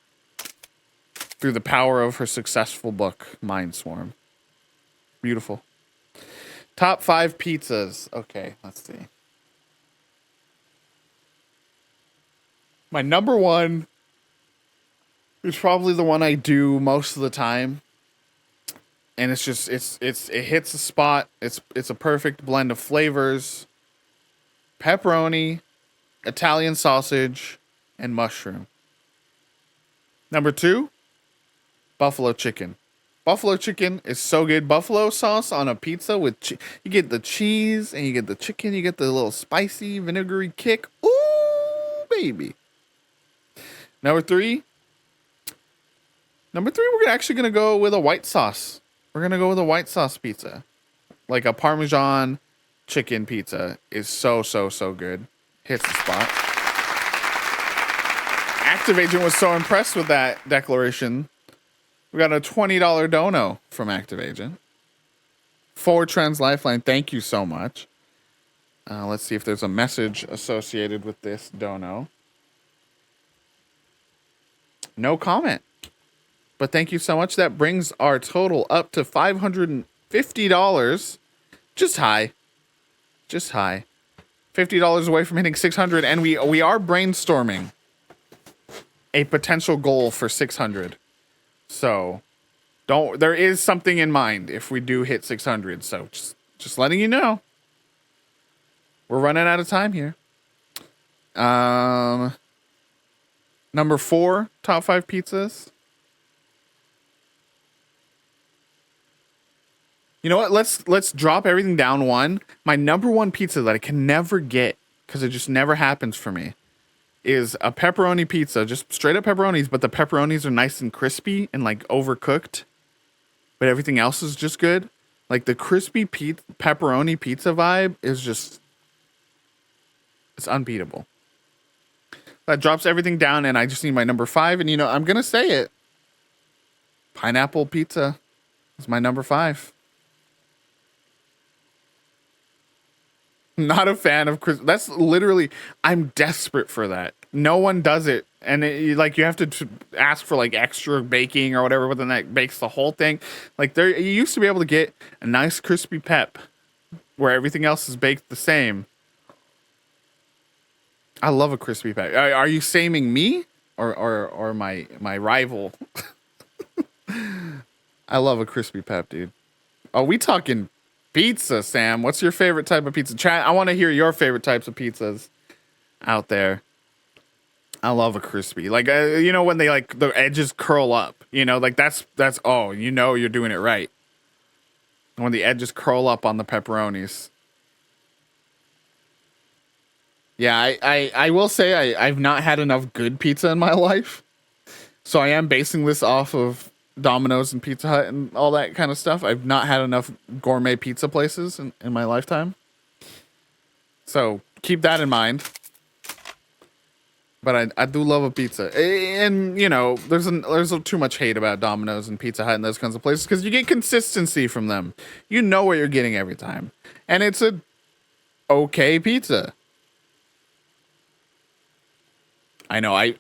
through the power of her successful book, Mind Swarm. Beautiful. Top 5 pizzas. Okay, let's see. My number 1 is probably the one I do most of the time. And it's just it hits a spot. It's a perfect blend of flavors. Pepperoni, Italian sausage, and mushroom. Number 2, buffalo chicken. Buffalo chicken is so good. Buffalo sauce on a pizza with you get the cheese and you get the chicken. You get the little spicy vinegary kick. Ooh, baby. Number 3, we're actually gonna go with a white sauce. We're gonna go with a white sauce pizza, like a Parmesan chicken pizza is so good. Hits the spot. Activagent was so impressed with that declaration. We got a $20 dono from Activagent for Trans Lifeline. Thank you so much. Let's see if there's a message associated with this dono. No comment. But thank you so much. That brings our total up to $550. Just high. $50 away from hitting 600, and we are brainstorming a potential goal for 600. So there is something in mind if we do hit 600. So just letting you know. We're running out of time here. Number 4, top 5 pizzas. You know what? Let's drop everything down one. My number one pizza that I can never get because it just never happens for me is a pepperoni pizza, just straight up pepperonis, but the pepperonis are nice and crispy and like overcooked, but everything else is just good. Like the crispy pepperoni pizza vibe is just, it's unbeatable. That drops everything down, and I just need my number 5, and you know, I'm gonna say it. Pineapple pizza is my number 5. Not a fan of that's literally, I'm desperate for that. No one does it, and like you have to ask for like extra baking or whatever, but then that bakes the whole thing. Like you used to be able to get a nice crispy pep where everything else is baked the same. I love a crispy pep. Are you shaming me or my rival? I love a crispy pep, dude. Oh, we talking pizza, Sam. What's your favorite type of pizza? Chat, I want to hear your favorite types of pizzas out there. I love a crispy. Like, you know, when they like the edges curl up, you know, like that's, oh, you know, you're doing it right. When the edges curl up on the pepperonis. Yeah, I will say I've not had enough good pizza in my life. So I am basing this off of Domino's and Pizza Hut and all that kind of stuff. I've not had enough gourmet pizza places in my lifetime. So keep that in mind. But I do love a pizza. And, you know, there's too much hate about Domino's and Pizza Hut and those kinds of places because you get consistency from them. You know what you're getting every time. And it's a okay pizza. I know, I'm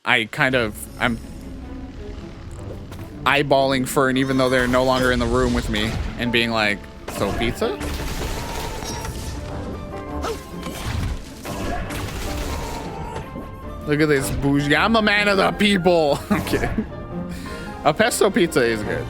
eyeballing Fern even though they're no longer in the room with me and being like, so pizza? Look at this bougie. I'm a man of the people. I'm kidding. A pesto pizza is good.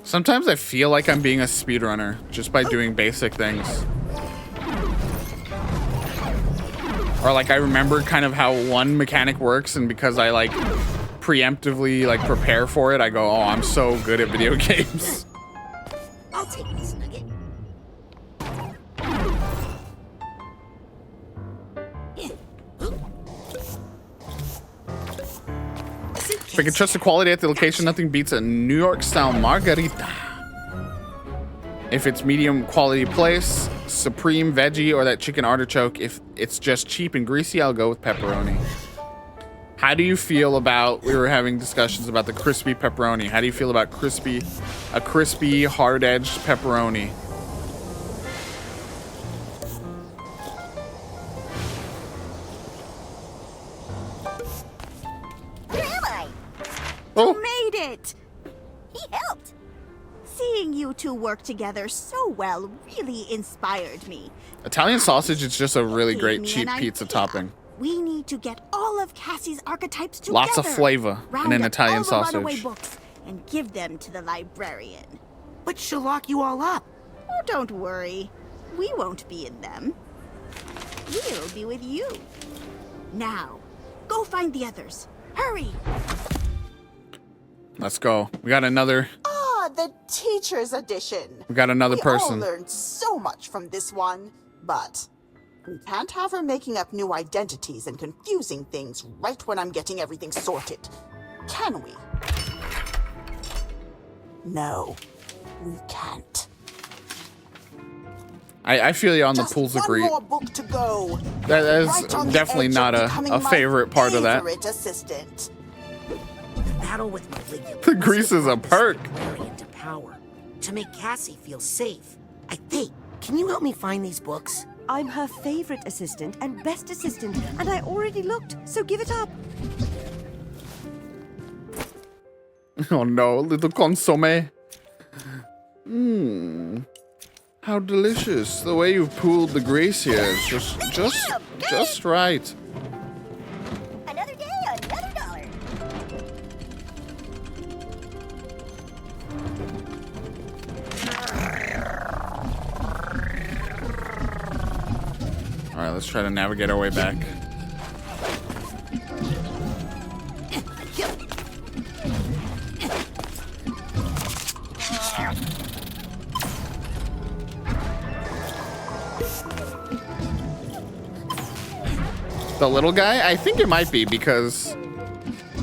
Sometimes I feel like I'm being a speedrunner just by doing basic things. Or like I remember kind of how one mechanic works, and because I like preemptively like prepare for it, I go, oh, I'm so good at video games. I'll take this nugget. If I can trust the quality at the location, nothing beats a New York style margarita. If it's medium quality place, supreme veggie, or that chicken artichoke. If it's just cheap and greasy, I'll go with pepperoni. How do you feel about, we were having discussions about the crispy pepperoni. How do you feel about a crispy, hard-edged pepperoni? Where am I? Oh. You made it! He helped. Seeing you two work together so well really inspired me. Italian sausage is just a really great cheap pizza topping. We need to get all of Cassie's archetypes together. Lots of flavor in an Italian sausage. Runaway books and give them to the librarian. But she'll lock you all up. Oh, don't worry. We won't be in them. We'll be with you. Now, go find the others. Hurry! Let's go. We got another. Ah, the teacher's edition. We got another person. We all learned so much from this one, but we can't have her making up new identities and confusing things right when I'm getting everything sorted. Can we? No, we can't. I feel you on the pools agree. One more book to go. That is Right definitely not a favorite part of that. Assistant. Battle with Maligula. The grease is a perk. Into power to make Cassie feel safe. Hey, can you help me find these books? I'm her favorite assistant and best assistant, and I already looked, so give it up. Oh no, little consomme. How delicious. The way you've pooled the grease here is just right. Another day, another dollar. right, let's try to navigate our way back. The little guy? I think it might be because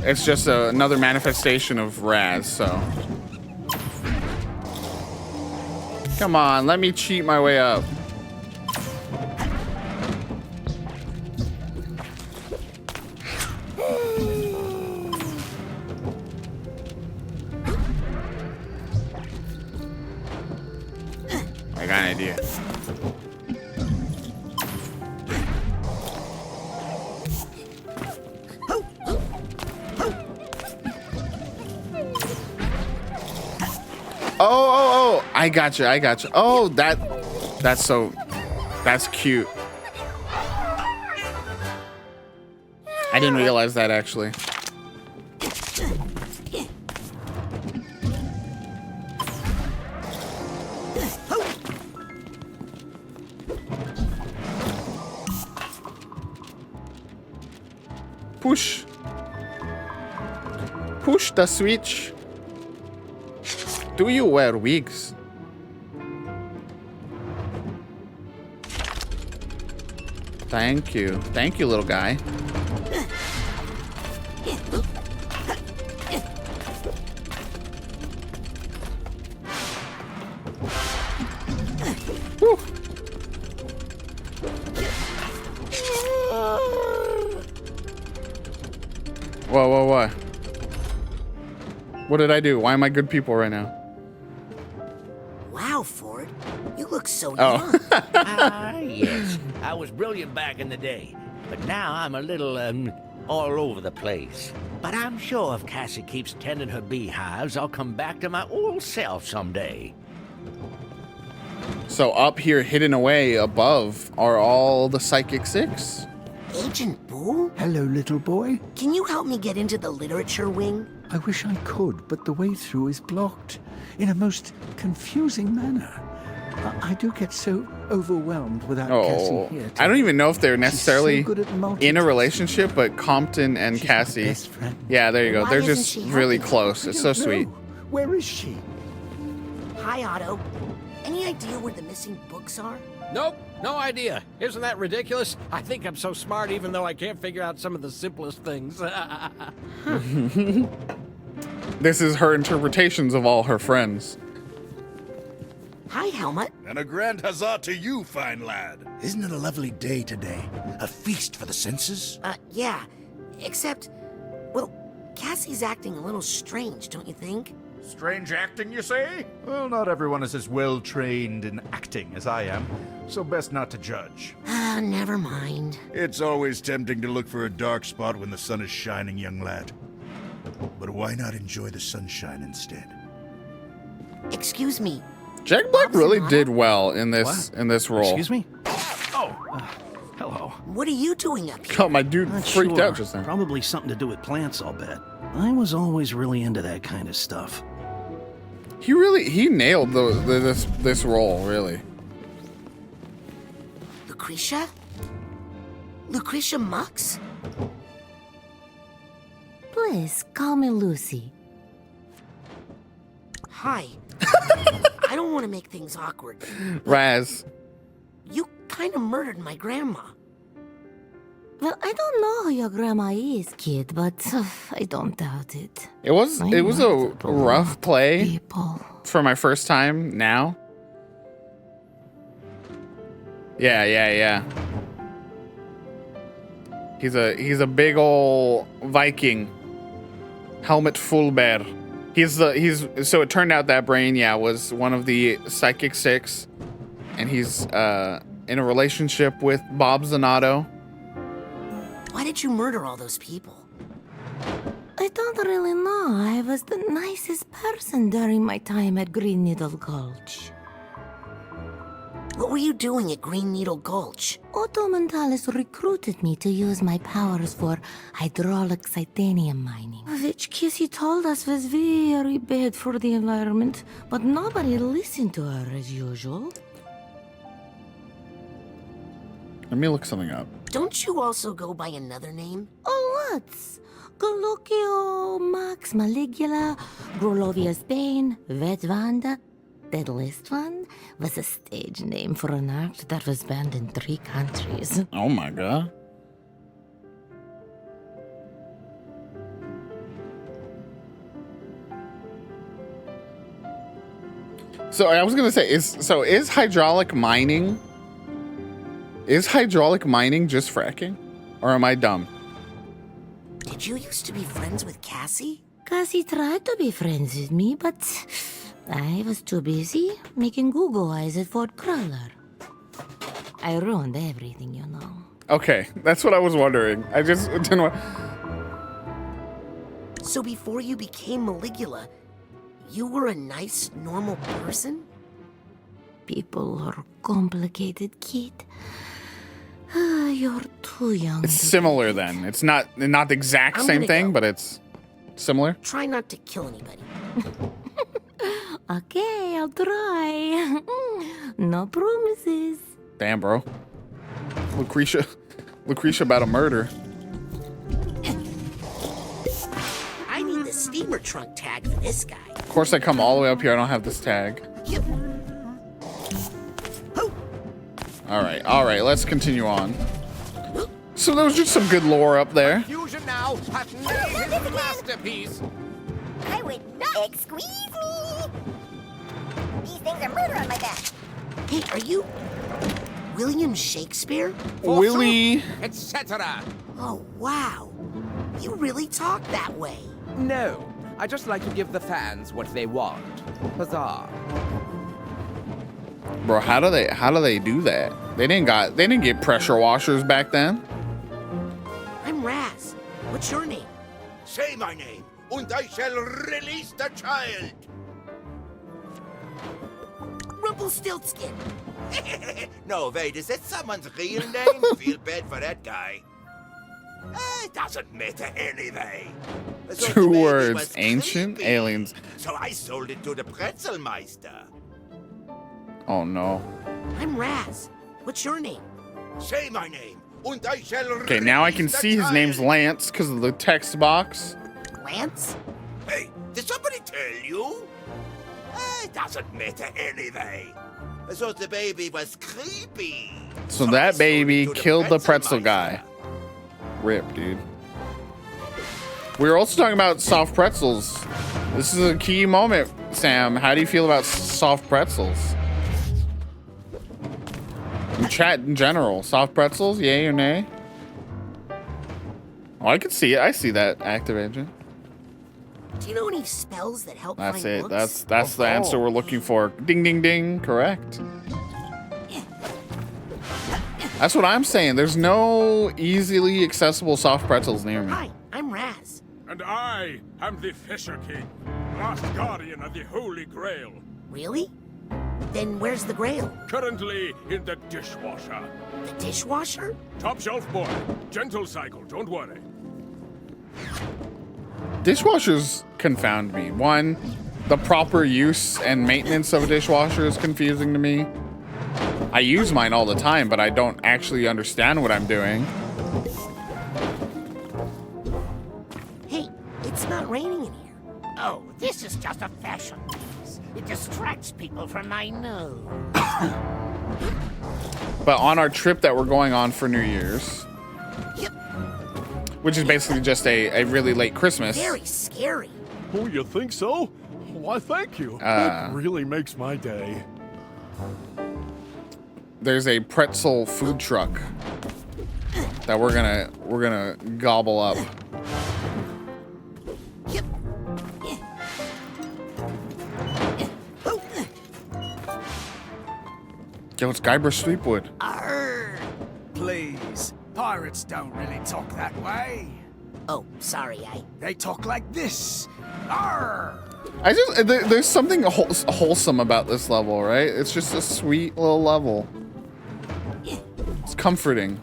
it's just another manifestation of Raz, so. Come on, let me cheat my way up. I got an idea. Oh, I gotcha. Oh, that's cute. I didn't realize that actually. Push the switch. Do you wear wigs? Thank you, little guy. Woo. Whoa. What did I do? Why am I good people right now? Wow, Ford. You look so young. Yes. I was brilliant back in the day. But now I'm a little, all over the place. But I'm sure if Cassie keeps tending her beehives, I'll come back to my old self someday. So up here, hidden away above, are all the Psychic Six. Agent Boo? Hello, little boy. Can you help me get into the literature wing? I wish I could, but the way through is blocked in a most confusing manner. I do get so overwhelmed without Cassie here. I don't even know if they're necessarily so in a relationship, but Compton and Cassie. Yeah, there you go. They're just really close. It's so sweet. Where is she? Hi, Otto. Any idea where the missing books are? Nope, no idea. Isn't that ridiculous? I think I'm so smart even though I can't figure out some of the simplest things. This is her interpretations of all her friends. Hi, Helmut. And a grand huzzah to you, fine lad. Isn't it a lovely day today? A feast for the senses? Yeah. Except, well, Cassie's acting a little strange, don't you think? Strange acting, you say? Well, not everyone is as well trained in acting as I am, so best not to judge. Never mind. It's always tempting to look for a dark spot when the sun is shining, young lad. But why not enjoy the sunshine instead? Excuse me. Jack Black really did well in this role. Excuse me? Oh, hello. What are you doing up here? Oh, my dude freaked out just now. Probably something to do with plants, I'll bet. I was always really into that kind of stuff. He nailed this role, really. Lucretia? Lucretia Mux? Please, call me Lucy. Hi. I don't want to make things awkward. Raz. You kind of murdered my grandma. Well, I don't know who your grandma is, kid, but I don't doubt it. It was a rough play for my first time now. Yeah. He's a big ol' Viking. Helmet Fullbear. So it turned out that Brain, was one of the Psychic Six, and he's in a relationship with Bob Zanotto. Why did you murder all those people? I don't really know. I was the nicest person during my time at Green Needle Gulch. What were you doing at Green Needle Gulch? Otto Mentalis recruited me to use my powers for hydraulic titanium mining, which Kissy told us was very bad for the environment, but nobody listened to her as usual. Let me look something up. Don't you also go by another name? Oh, what's? Gallucio, Max Maligula, Grolovia Spain, Vetvanda. That last one was a stage name for an act that was banned in 3 countries. Oh my god. So I was gonna say, is hydraulic mining just fracking? Or am I dumb? Did you used to be friends with Cassie? Cassie tried to be friends with me, but I was too busy making Google eyes at Fort Crawler. I ruined everything, you know. Okay, that's what I was wondering. I just didn't want... So before you became Maligula, you were a nice, normal person? People are complicated, kid. You're too young. It's similar then. It's not the exact same thing, but it's similar. Try not to kill anybody. Okay, I'll try. No promises. Damn, bro. Lucretia about a murder. I need the steamer trunk tag for this guy. Of course I come all the way up here. I don't have this tag. Yep. All right, let's continue on. So there was just some good lore up there. Fusion now hath made his masterpiece. I would not. Squeeze me. These things are murder on my back. Hey, are you William Shakespeare? Willie, etc. Oh, wow. You really talk that way. No, I just like to give the fans what they want. Huzzah. Bro, how do they do that? They didn't get pressure washers back then. I'm Raz. What's your name? Say my name, and I shall release the child. Rumpelstiltskin. No, wait, is that someone's real name? Feel bad for that guy. It doesn't matter anyway. So 2 words, ancient aliens. So I sold it to the Pretzelmeister. Oh no. I'm Raz. What's your name? Say my name, and I shall Okay, now I can see his name's Lance because of the text box. Lance? Hey, did somebody tell you? It doesn't matter anyway. So the baby was creepy. So that baby killed the pretzel guy. Rip, dude. We were also talking about soft pretzels. This is a key moment, Sam. How do you feel about soft pretzels? In chat in general, soft pretzels, yay or nay? Oh, I can see it. I see that active agent. Do you know any spells that help That's find it. books? That's the answer we're looking for. Ding, ding, ding. Correct. That's what I'm saying. There's no easily accessible soft pretzels near me. Hi, I'm Raz. And I am the Fisher King, last guardian of the Holy Grail. Really? Then where's the Grail? Currently in the dishwasher. The dishwasher? Top shelf boy. Gentle cycle, don't worry. Dishwashers confound me. One, the proper use and maintenance of a dishwasher is confusing to me. I use mine all the time, but I don't actually understand what I'm doing. Hey, it's not raining in here. Oh, this is just a fashion piece. It distracts people from my nose. But on our trip that we're going on for New Year's, which is basically just a really late Christmas. Very scary. Oh, you think so? Why, thank you. It really makes my day. There's a pretzel food truck that we're gonna gobble up. Yo, it's Guybrush Threepwood. Please, pirates don't really talk that way. Oh, sorry, They talk like this. Arr! There's something wholesome about this level, right? It's just a sweet little level. It's comforting.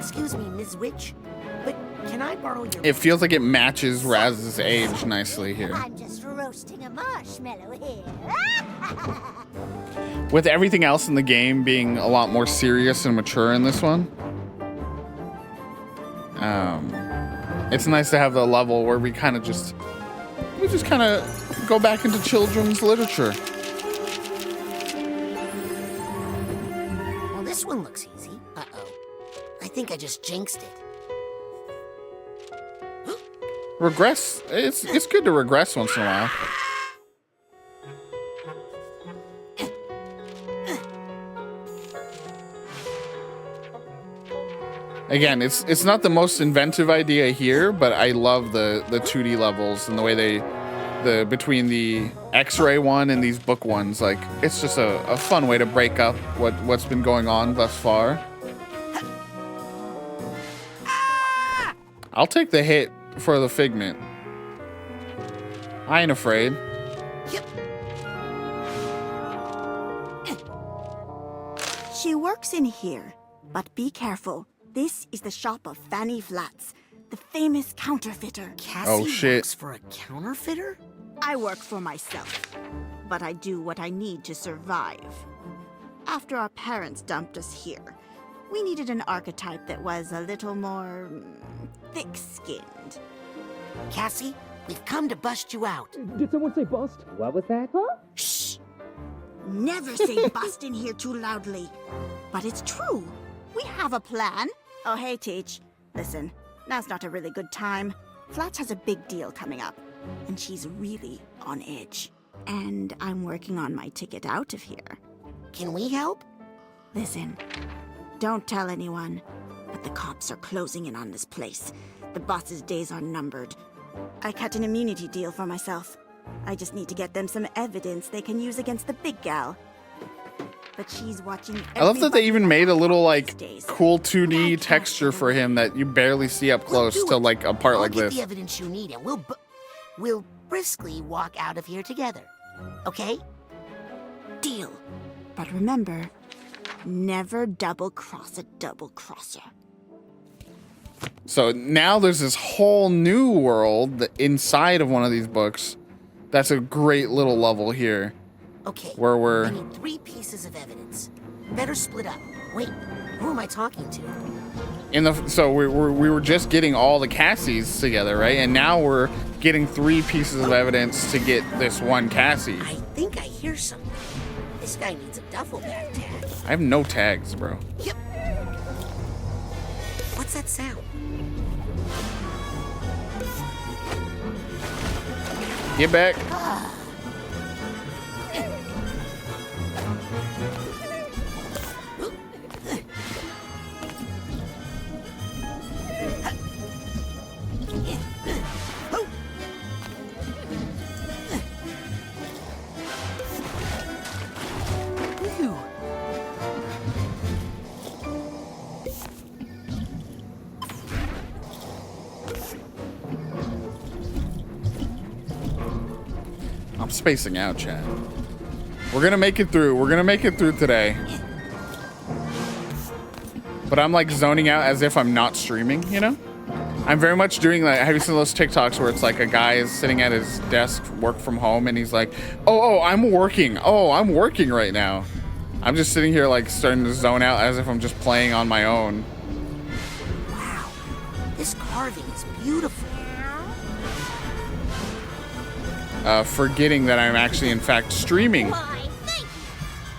Excuse me, Ms. Witch, but can I borrow your... It feels like it matches Raz's age nicely here. I'm just roasting a marshmallow here. With everything else in the game being a lot more serious and mature in this one, it's nice to have the level where we just kind of go back into children's literature. Well, this one looks easy. Uh-oh. I think I just jinxed it. Regress. It's good to regress once in a while. Again, it's not the most inventive idea here, but I love the 2D levels and the way between the X-ray one and these book ones. Like, it's just a fun way to break up what's been going on thus far. I'll take the hit for the Figment. I ain't afraid. She works in here, but be careful. This is the shop of Fanny Flats, the famous counterfeiter. Cassie works for a counterfeiter? I work for myself, but I do what I need to survive. After our parents dumped us here, we needed an archetype that was a little more thick-skinned. Cassie, we've come to bust you out. Did someone say bust? What was that? Huh? Shh! Never say bust in here too loudly. But it's true. We have a plan. Oh, hey, Teach. Listen, now's not a really good time. Flats has a big deal coming up, and she's really on edge. And I'm working on my ticket out of here. Can we help? Listen, don't tell anyone, but the cops are closing in on this place. The boss's days are numbered. I cut an immunity deal for myself. I just need to get them some evidence they can use against the big gal. But she's watching. I love that they even made a little cool 2D texture for him that you barely see up close to a part like I'll get this. the evidence you need, and we'll briskly walk out of here together. Okay? Deal. But remember, never double-cross a double-crosser. So now there's this whole new world inside of one of these books. That's a great little level here. Okay. Where we're... I need 3 pieces of evidence. Better split up. Wait, who am I talking to? So we were just getting all the Cassies together, right? And now we're getting 3 pieces of evidence to get this one Cassie. I think I hear something. This guy needs a duffel bag tag. I have no tags, bro. Yep. What's that sound? Get back. I'm spacing out, Chad. We're gonna make it through. We're gonna make it through today. But I'm zoning out as if I'm not streaming, you know? I'm very much doing have you seen those TikToks where it's a guy is sitting at his desk, work from home, and he's like, oh, I'm working. Oh, I'm working right now. I'm just sitting here starting to zone out as if I'm just playing on my own. Wow, this carving is beautiful. Forgetting that I'm actually, in fact, streaming. Why, thank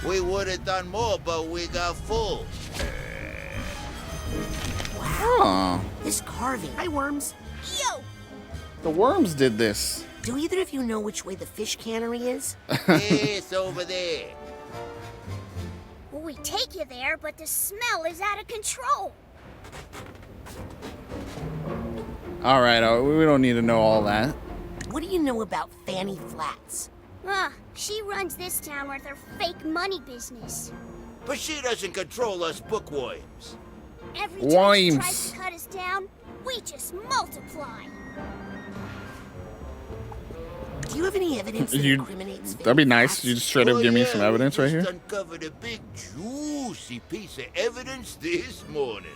you. We would have done more, but we got full. Wow. This carving. Hi, worms. Yo! The worms did this. Do either of you know which way the fish cannery is? It's over there. Well, we take you there, but the smell is out of control. All right, we don't need to know all that. What do you know about Fanny Flats? She runs this town with her fake money business. But she doesn't control us bookworms. Every time she tries to cut us down, we just multiply. Do you have any evidence that incriminates That'd be nice. You just straight up give me some evidence right here. Uncovered a big juicy piece of evidence this morning.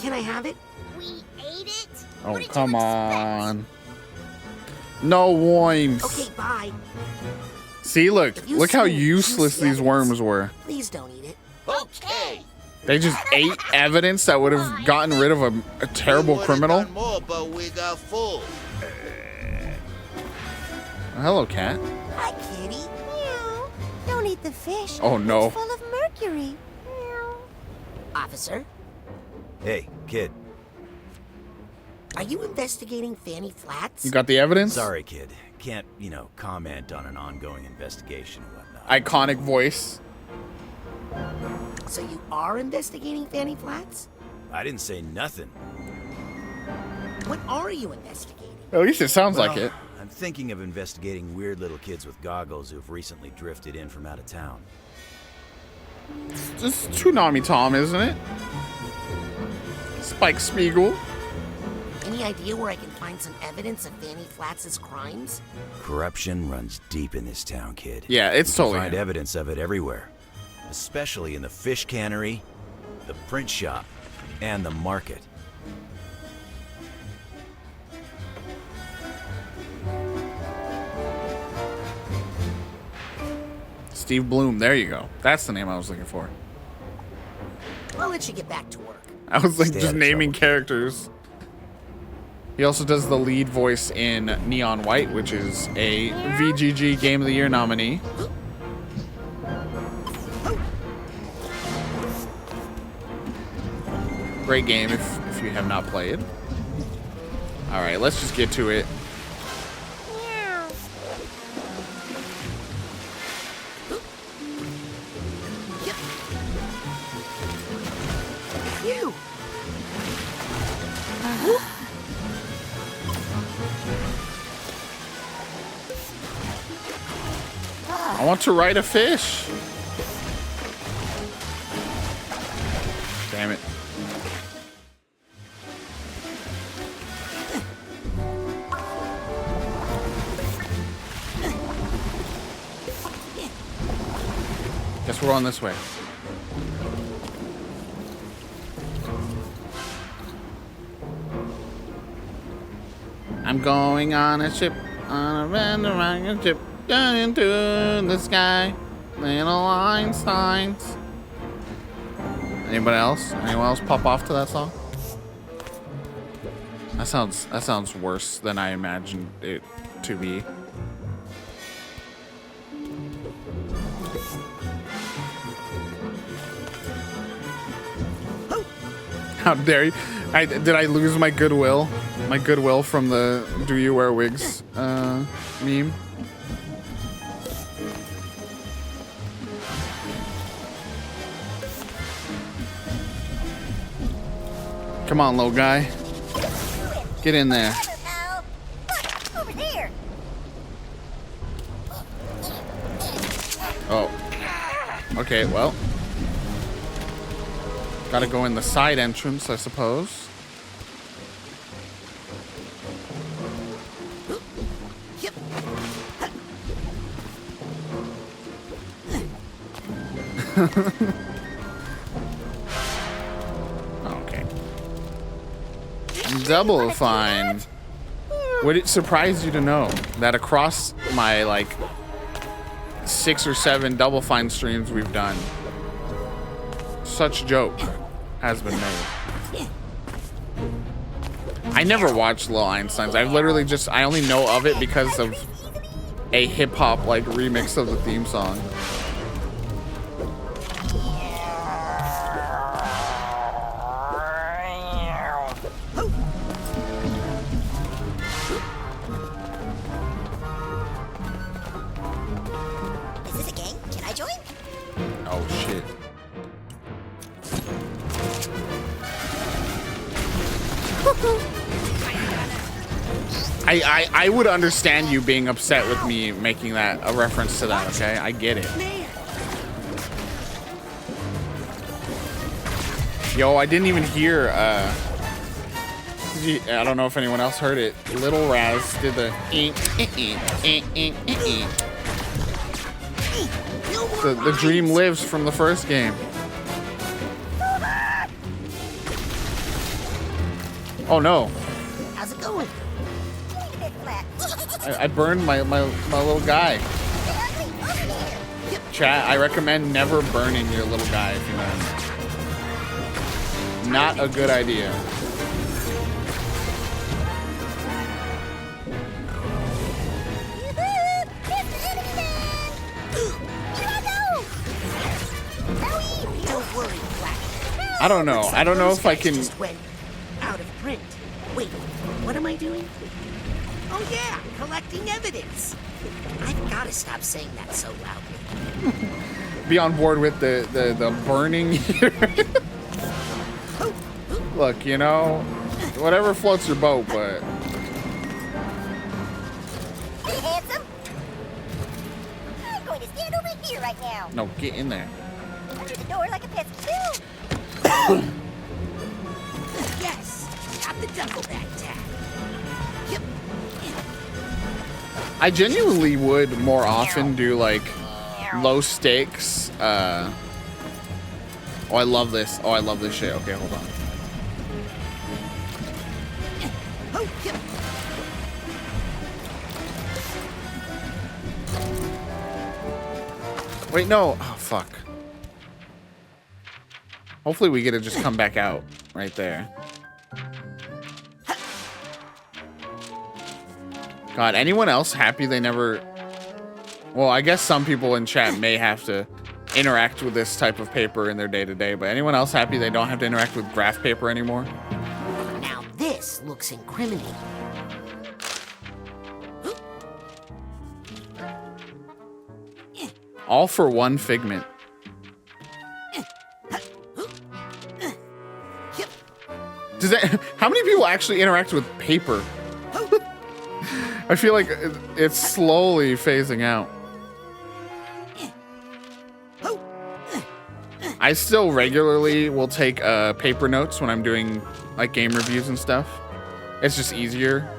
Can I have it? We ate it? Oh, come on. No worms. Okay, bye. See, look how useless these worms were. Please don't eat it. Okay. They just ate evidence that would have gotten rid of a terrible criminal. More, but we got full. Hello, cat. Hi, kitty. Meow. Don't eat the fish. Oh, no. It's full of mercury. Meow. Officer, Hey, kid. are you investigating Fanny Flats? You got the evidence? Sorry, kid. Can't, comment on an ongoing investigation and whatnot. Iconic voice. So you are investigating Fanny Flats? I didn't say nothing. What are you investigating? At least it sounds like Well, it. I'm thinking of investigating weird little kids with goggles who've recently drifted in from out of town. It's Toonami Tom, isn't it? Spike Spiegel. Any idea where I can find some evidence of Fanny Flats' crimes? Corruption runs deep in this town, kid. Yeah, it's You can totally find him. evidence of it everywhere, especially in the fish cannery, the print shop, and the market. Steve Bloom. There you go. That's the name I was looking for. I'll let you get back to work. I was like Stay out just of naming characters. He also does the lead voice in Neon White, which is a VGG Game of the Year nominee. Great game if you have not played. All right, let's just get to it. You. I want to ride a fish. Damn it. Guess we're going this way. I'm going on a ship, on a random ship, down into the sky. Little Einsteins. Anybody else? Anyone else pop off to that song? That sounds worse than I imagined it to be. How dare you? Did I lose my goodwill? My goodwill from the "Do you wear wigs" meme? Come on, little guy. Get in there. Over there. Oh. Okay, well. Gotta go in the side entrance, I suppose. Okay. Double Fine. Would it surprise you to know that across my, like, 6 or 7 Double Fine streams we've done, such joke has been made. I never watched Lil Einsteins. I've literally just, I only know of it because of a hip-hop, like, remix of the theme song. Is this a game? Can I join? Oh, shit. I would understand you being upset with me making that a reference to that, okay? I get it. Yo, I didn't even hear, I don't know if anyone else heard it. Little Raz did the The dream lives from the first game. Oh no. How's it going? I burned my little guy. Chat, I recommend never burning your little guy if you know him. Not a good idea. Don't worry, Black. I don't know. I don't know if I can. Just went out of print. Wait, what am I doing? Oh yeah, collecting evidence. I've got to stop saying that so loudly. Be on board with the burning here. Look, you know, whatever floats your boat, but. Hey, handsome. I'm going to stand over here right now. No, get in there. Under the door like a pesky. Yes, got the duffel bag tag. Yep. I genuinely would more often do like low stakes. Oh, I love this. Oh, I love this shit. Okay, hold on. Oh, yep. Wait, no. Oh, fuck. Hopefully we get to just come back out right there. God, anyone else happy they never... Well, I guess some people in chat may have to interact with this type of paper in their day-to-day, but anyone else happy they don't have to interact with graph paper anymore? Now this looks incriminating. All for one figment. Does that, how many people actually interact with paper? I feel like it's slowly phasing out. I still regularly will take paper notes when I'm doing like game reviews and stuff. It's just easier.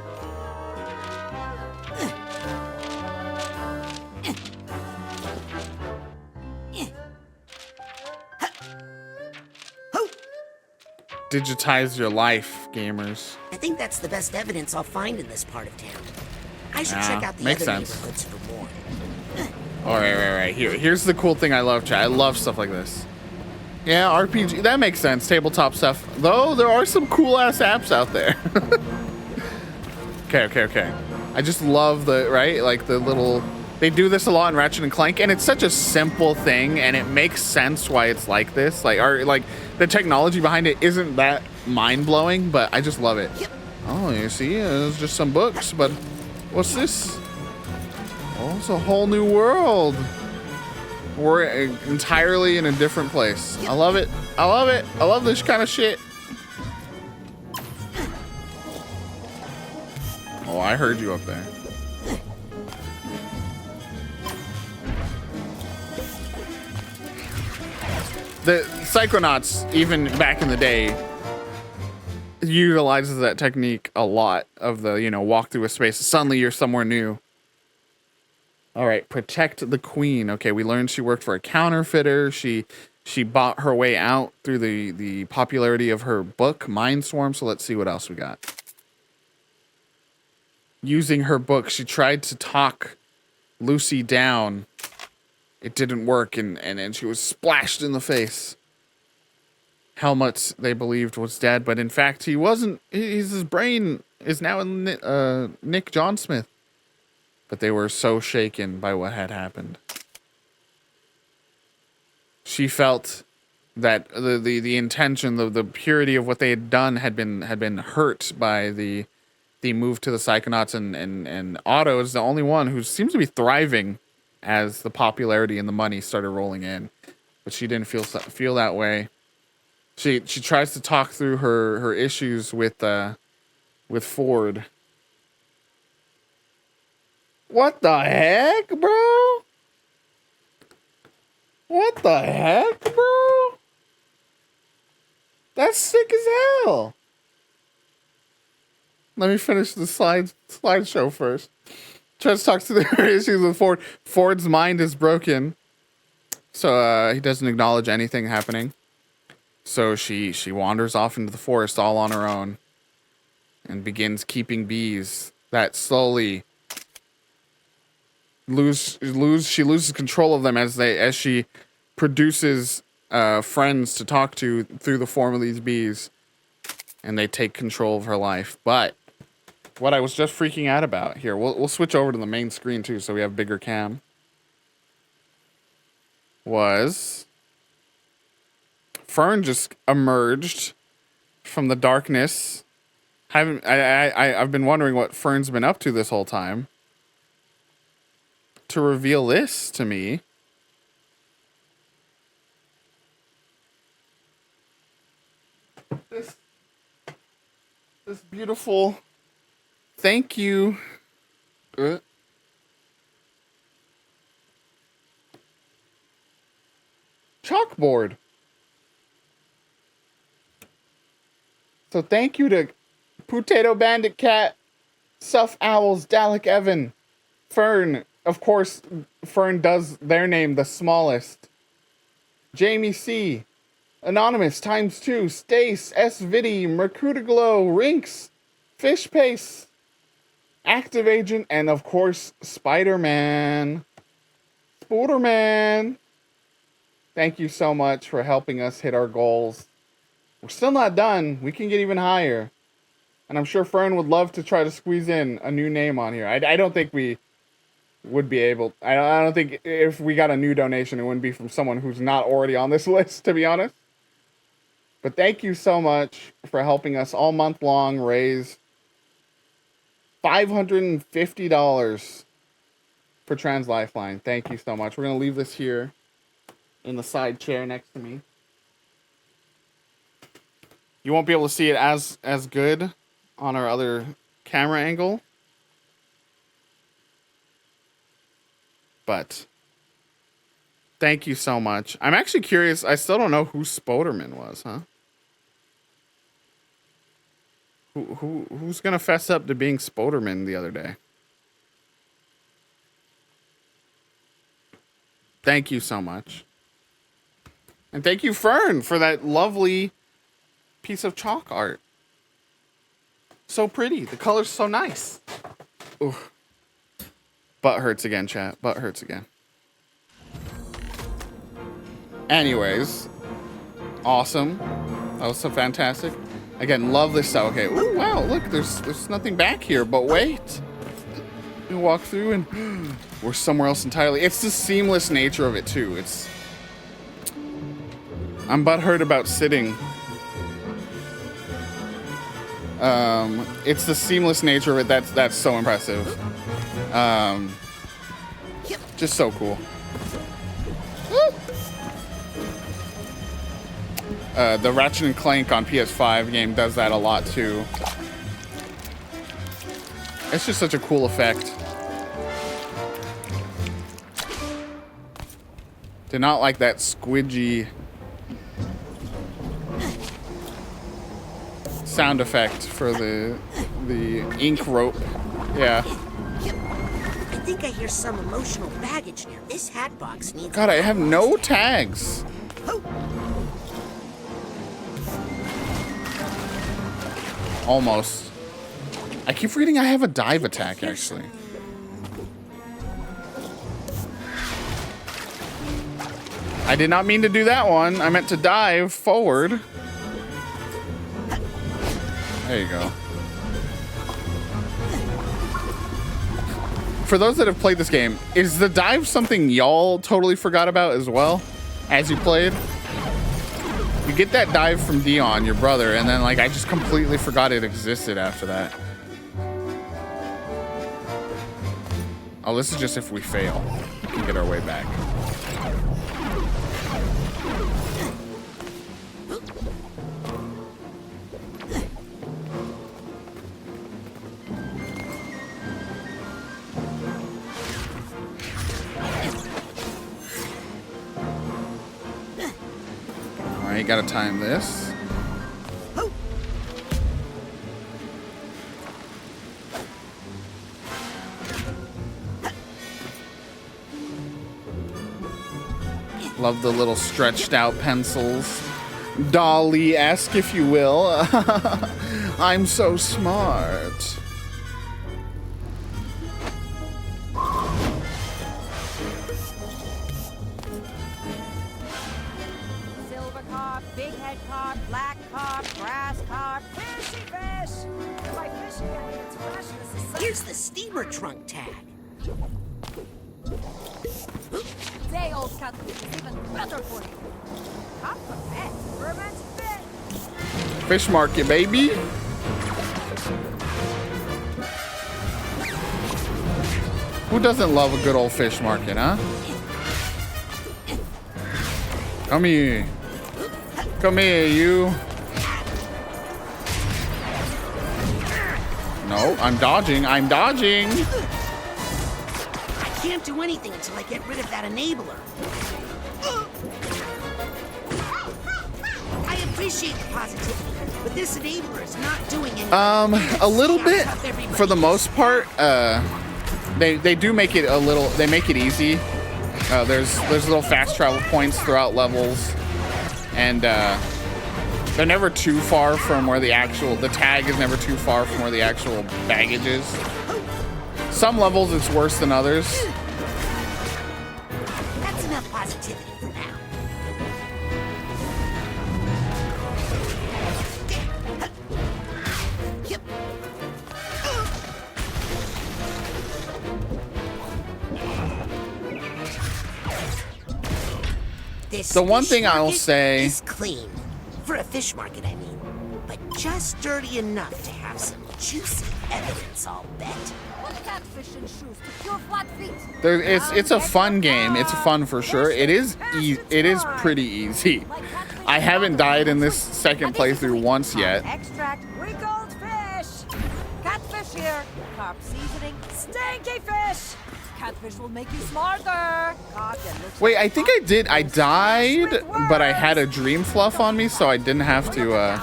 Digitize your life, gamers. I think that's the best evidence I'll find in this part of town. I should Yeah, check out the makes other sense. neighborhoods for more. All right. Here's the cool thing I love, chat. I love stuff like this. Yeah, RPG. That makes sense. Tabletop stuff. Though there are some cool ass apps out there. Okay. I just love the like the little. They do this a lot in Ratchet and Clank, and it's such a simple thing, and it makes sense why it's like this. Like the technology behind it isn't that mind blowing, but I just love it. Oh, you see, it's just some books, but what's this? Oh, it's a whole new world. We're entirely in a different place. I love it. I love this kind of shit. Oh, I heard you up there. The Psychonauts, even back in the day, utilizes that technique a lot of the, walk through a space. Suddenly you're somewhere new. All right, protect the queen. Okay, we learned she worked for a counterfeiter. She bought her way out through the popularity of her book, Mindswarm. So let's see what else we got. Using her book, she tried to talk Lucy down. It didn't work, and she was splashed in the face. Helmut, they believed, was dead, but in fact, he wasn't. His brain is now in Nick John Smith. But they were so shaken by what had happened. She felt that the intention, the purity of what they had done had been hurt by the move to the Psychonauts, and Otto is the only one who seems to be thriving as the popularity and the money started rolling in. But she didn't feel that way. She tries to talk through her issues with Ford. What the heck, bro? What the heck, bro? That's sick as hell. Let me finish the slideshow first. Tries to talk through their issues with Ford. Ford's mind is broken, so he doesn't acknowledge anything happening. So she wanders off into the forest all on her own. and begins keeping bees that slowly she loses control of them as she produces friends to talk to through the form of these bees, and they take control of her life. But what I was just freaking out about here, we'll switch over to the main screen too, so we have bigger cam. Was Fern just emerged from the darkness. I've been wondering what Fern's been up to this whole time, to reveal this to me. This beautiful thank you. Chalkboard. So thank you to Potato Bandit Cat, Suff Owls, Dalek Evan, Fern. Of course, Fern does their name the smallest. Jamie C, Anonymous ×2, Stace, S Viddy, Mercutoglow, Rinks, Fish Pace, Active Agent, and of course, Spider-Man. Spider-Man. Thank you so much for helping us hit our goals. We're still not done. We can get even higher. And I'm sure Fern would love to try to squeeze in a new name on here. I don't think we would be able. I don't think if we got a new donation, it wouldn't be from someone who's not already on this list, to be honest. But thank you so much for helping us all month long raise $550 for Trans Lifeline. Thank you so much. We're going to leave this here in the side chair next to me. You won't be able to see it as good on our other camera angle. But thank you so much. I'm actually curious. I still don't know who Spoderman was, huh? Who's gonna fess up to being Spoderman the other day? Thank you so much. And thank you, Fern, for that lovely piece of chalk art. So pretty. The color's so nice. Ooh. Butt hurts again, chat. Butt hurts again. Anyways. Awesome. That was so fantastic. Again, love this stuff. Okay. Ooh, wow, look, there's nothing back here, but wait. We walk through and we're somewhere else entirely. It's the seamless nature of it too. I'm butthurt about sitting. It's the seamless nature of it that's so impressive. Just so cool. The Ratchet and Clank on PS5 game does that a lot too. It's just such a cool effect. Did not like that squidgy sound effect for the ink rope. Yeah. I think I hear some emotional baggage near this hat box needs. God, I have no tags. Almost. I keep forgetting I have a dive attack, actually. I did not mean to do that one. I meant to dive forward. There you go. For those that have played this game, is the dive something y'all totally forgot about as well as you played? You get that dive from Dion, your brother, and then like I just completely forgot it existed after that. Oh, this is just if we fail. We can get our way back. Alright, gotta time this. Love the little stretched out pencils. Dolly-esque, if you will. I'm so smart. Silver carp, big head carp, black carp, grass carp, fishy fish. By fishy, I mean it's freshness is Here's the steamer trunk tag. Day old catfish is even better for you. Carp for pets, ferment fish. Fish market, baby. Who doesn't love a good old fish market, huh? Come here. Come here, you. No, I'm dodging. I'm dodging. I can't do anything until I get rid of that enabler. I appreciate the positivity, but this enabler is not doing anything. A little bit. For the most part, they do make it a little. They make it easy. There's little fast travel points throughout levels, and they're never too far from where the tag is never too far from where the actual baggage is. Some levels it's worse than others. That's enough positivity for now. Yep. The one thing I'll say is clean. For a fish market, I mean. But just dirty enough to have some juicy evidence, I'll bet. Catfish and shoes to pure flat feet. It's a fun game. It's fun for sure. It is pretty easy. I haven't died in this second playthrough once yet. Extract wrinkled fish. Catfish here. Carp seasoning. Stinky fish. Catfish will make you smarter. Wait, I think I did. I died, but I had a dream fluff on me, so I didn't have to. I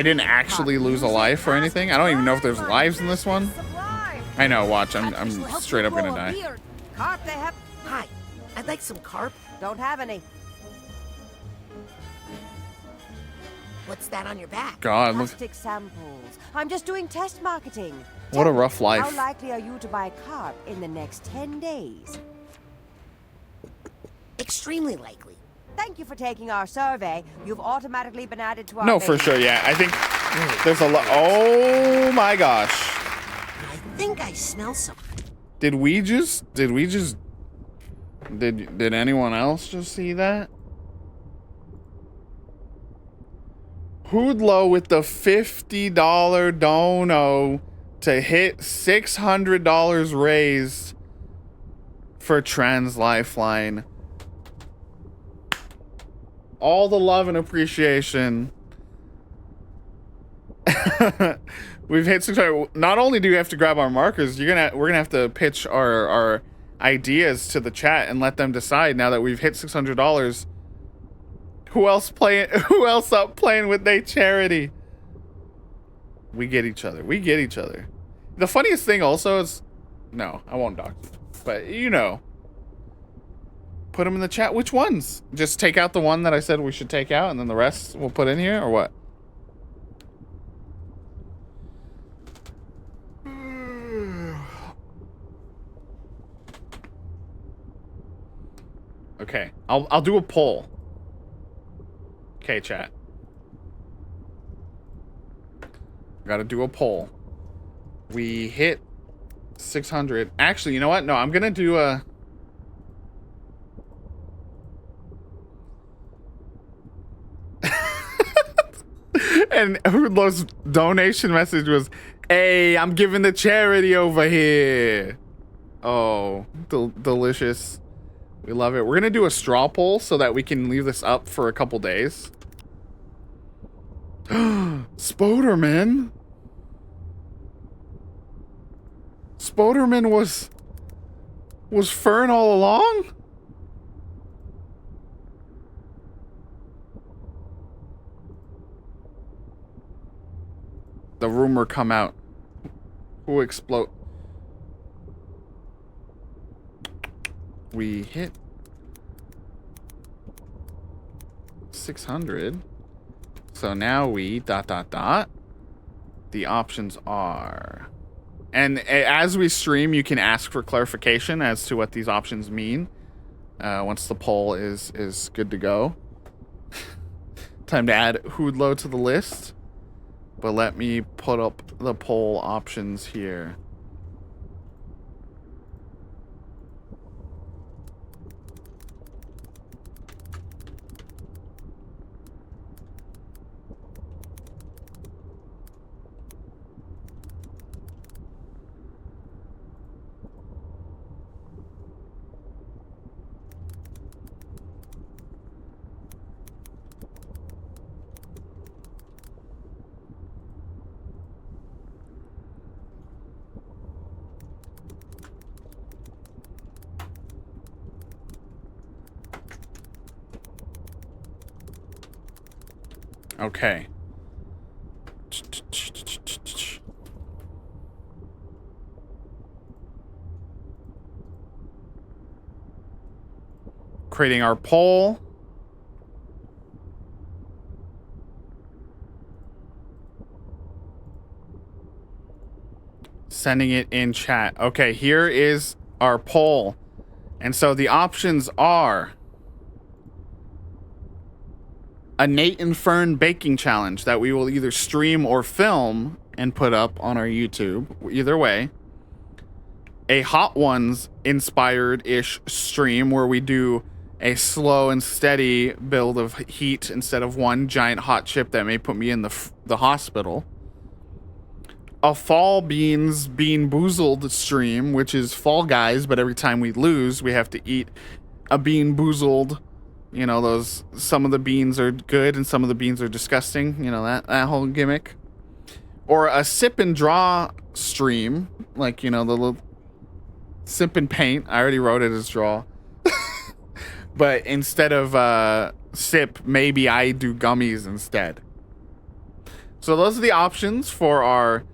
didn't actually lose a life or anything. I don't even know if there's lives in this one. I know. Watch, I'm straight up gonna die. Carp they have. Hi, I'd like some carp. Don't have any. What's that on your back? God, look. Plastic samples. I'm just doing test marketing. What a rough life. How likely are you to buy carp in the next 10 days? Extremely likely. Thank you for taking our survey. You've automatically been added to our No, for sure. Yeah, I think there's a lot. Oh my gosh. I think I smell something. Did anyone else just see that? Hoodlow with the $50 dono to hit $600 raised for Trans Lifeline. All the love and appreciation. We've hit 600. Not only do we have to grab our markers, we're gonna have to pitch our ideas to the chat and let them decide. Now that we've hit $600, who else up playing with their charity? We get each other. We get each other. The funniest thing also is, no, I won't dox you, but you know, put them in the chat. Which ones? Just take out the one that I said we should take out, and then the rest we'll put in here, or what? Okay, I'll do a poll. Okay, chat. Gotta do a poll. We hit 600. Actually, you know what? No, I'm gonna do a... And Hoodlow's donation message was, "Hey, I'm giving the charity over here." Oh, delicious. We love it. We're gonna do a straw poll so that we can leave this up for a couple days. Spoderman. Spoderman was Fern all along? The rumor come out. Who explode? We hit 600. So now we ... The options are... And as we stream, you can ask for clarification as to what these options mean. Once the poll is good to go. Time to add Hoodlow to the list. But let me put up the poll options here. Okay. Creating our poll. Sending it in chat. Okay, here is our poll. And so the options are a Nate and Fern baking challenge that we will either stream or film and put up on our YouTube. Either way. A Hot Ones inspired-ish stream where we do a slow and steady build of heat instead of one giant hot chip that may put me in the hospital. A Fall Beans Bean Boozled stream, which is Fall Guys, but every time we lose, we have to eat a Bean Boozled. You know, those, some of the beans are good and some of the beans are disgusting. You know, that whole gimmick. Or a Sip and Draw stream, like, you know, the little Sip and Paint. I already wrote it as draw. But instead of sip, maybe I do gummies instead. So those are the options for our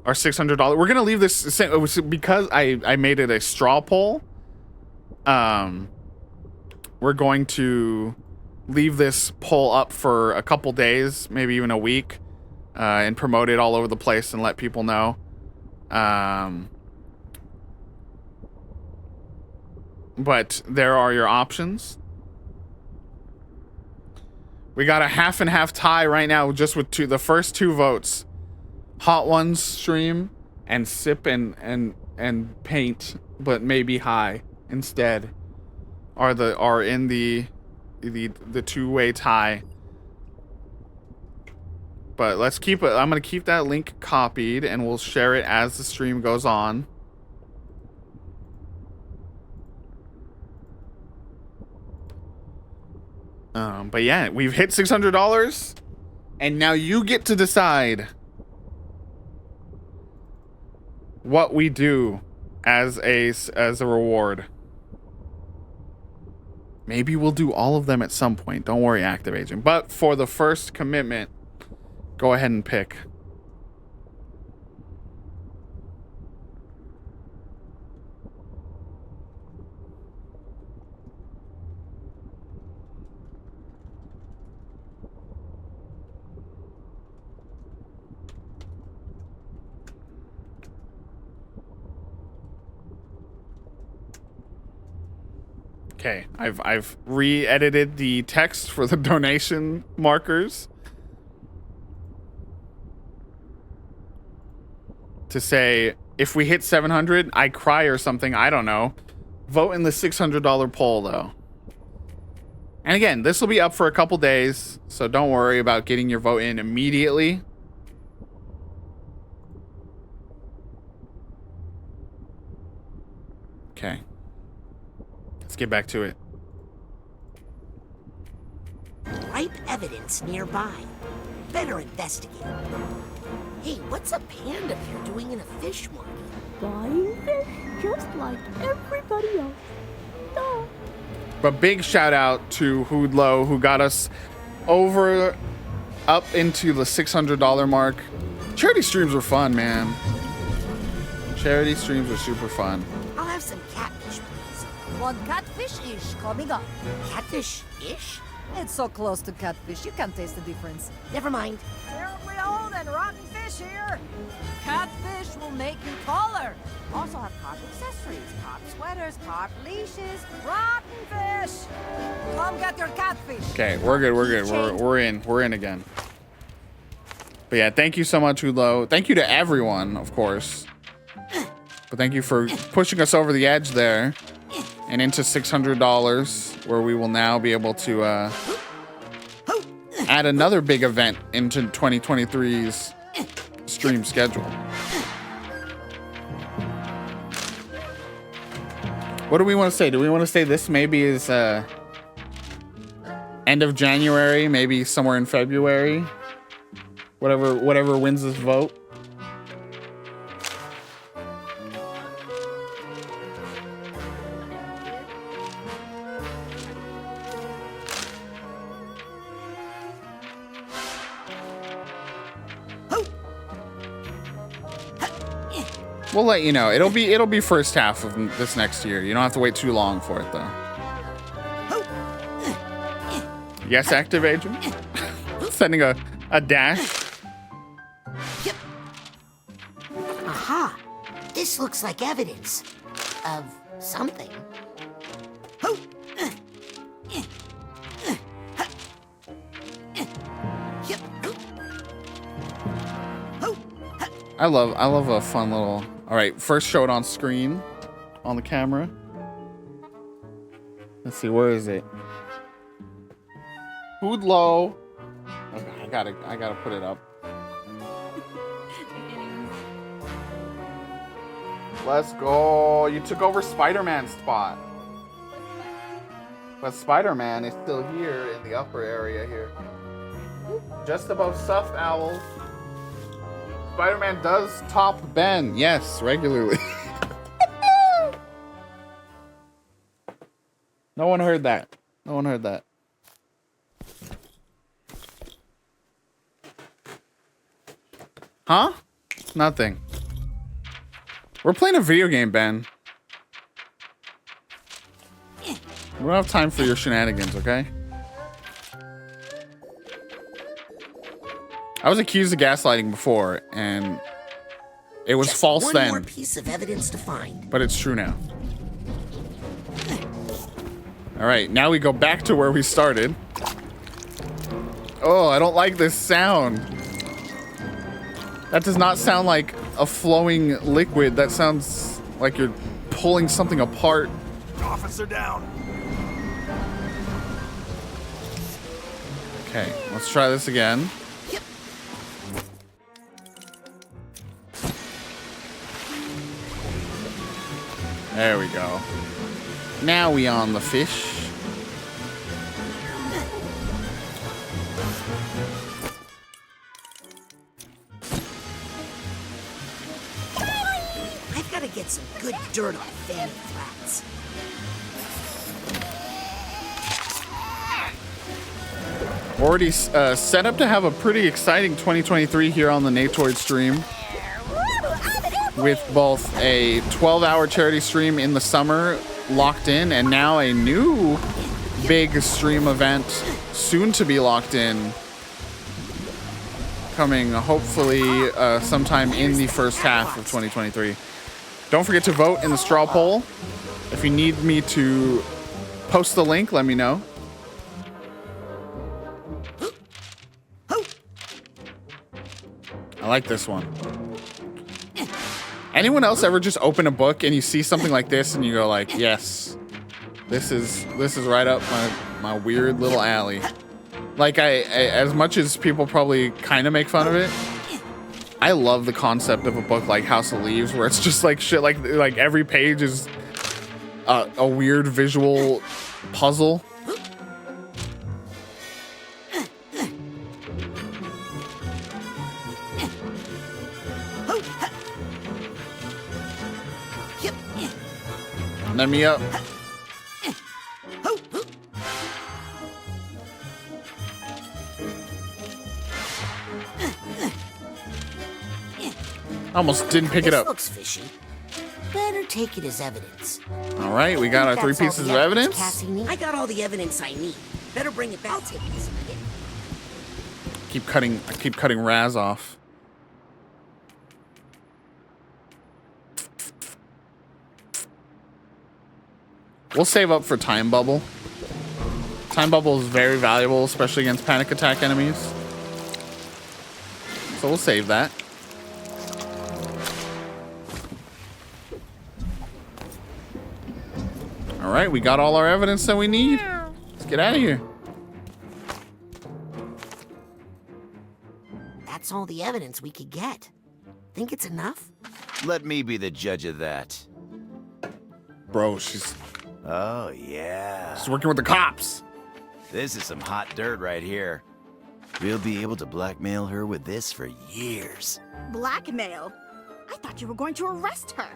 our $600. We're gonna leave this because I made it a straw poll. We're going to leave this poll up for a couple days, maybe even a week, and promote it all over the place and let people know. But there are your options. We got a half and half tie right now, just with the first two votes. Hot Ones stream and Sip and Paint, but maybe High instead are in the two-way tie. But let's keep it. I'm gonna keep that link copied and we'll share it as the stream goes on. But yeah, we've hit $600 and now you get to decide what we do as a reward. Maybe we'll do all of them at some point. Don't worry, Active Agent. But for the first commitment, go ahead and pick. Okay, I've re-edited the text for the donation markers to say, if we hit 700, I cry or something, I don't know. Vote in the $600 poll, though. And again, this will be up for a couple days, so don't worry about getting your vote in immediately. Okay. Let's get back to it. Ripe evidence nearby. Better investigate. Hey, what's a panda bear doing in a fish market? Buying fish just like everybody else. Duh. But big shout out to Hoodlow, who got us up into the $600 mark. Charity streams were fun, man. Charity streams were super fun. I'll have some catfish, please? One catfish-ish coming up. Catfish-ish? It's so close to catfish, you can't taste the difference. Never mind. Terribly old and rotten fish here. Catfish will make you taller. Also have carp accessories, carp sweaters, carp leashes, rotten fish. Come get your catfish. Okay, we're good. We're in again. But yeah, thank you so much, Ulo. Thank you to everyone, of course. But thank you for pushing us over the edge there and into $600, where we will now be able to add another big event into 2023's stream schedule. What do we want to say? Do we want to say this maybe is end of January, maybe somewhere in February? Whatever wins this vote. We'll let you know. It'll be first half of this next year. You don't have to wait too long for it though. Yes, active agent. Sending a dash. Aha! This looks like evidence of something. I love a fun little. All right, first show it on screen, on the camera. Let's see, where is it? Food low. Okay, I gotta put it up. Let's go. You took over Spider-Man's spot. But Spider-Man is still here in the upper area here. Just above Stuffed Owl. Spider-Man does top Ben. Yes, regularly. No one heard that. No one heard that. Huh? Nothing. We're playing a video game, Ben. We don't have time for your shenanigans, okay? I was accused of gaslighting before, and it was Just false one then. more piece of evidence to find. But it's true now. All right, now we go back to where we started. Oh, I don't like this sound. That does not sound like a flowing liquid. That sounds like you're pulling something apart. Officer down. Okay, let's try this again. There we go. Now we on the fish. I've got to get some good dirt on Fanny Flats. Already set up to have a pretty exciting 2023 here on the Natoid stream. With both a 12-hour charity stream in the summer locked in, and now a new big stream event soon to be locked in, coming hopefully sometime in the first half of 2023. Don't forget to vote in the straw poll. If you need me to post the link, let me know. I like this one. Anyone else ever just open a book and you see something like this and you go like, yes, this is right up my weird little alley. Like I as much as people probably kind of make fun of it, I love the concept of a book like House of Leaves, where it's just like shit, like every page is a weird visual puzzle. Let me up. Almost didn't pick it up. Looks fishy. Better take it as evidence. All right, we got our 3 That's all pieces the of evidence. Cassie needs. I got all the evidence I need. Better bring it back. I keep cutting Raz off. We'll save up for Time Bubble. Time Bubble is very valuable, especially against panic attack enemies. So we'll save that. All right, we got all our evidence that we need. Let's get out of here. That's all the evidence we could get. Think it's enough? Let me be the judge of that. Bro, she's... Oh, yeah. She's working with the cops. This is some hot dirt right here. We'll be able to blackmail her with this for years. Blackmail? I thought you were going to arrest her.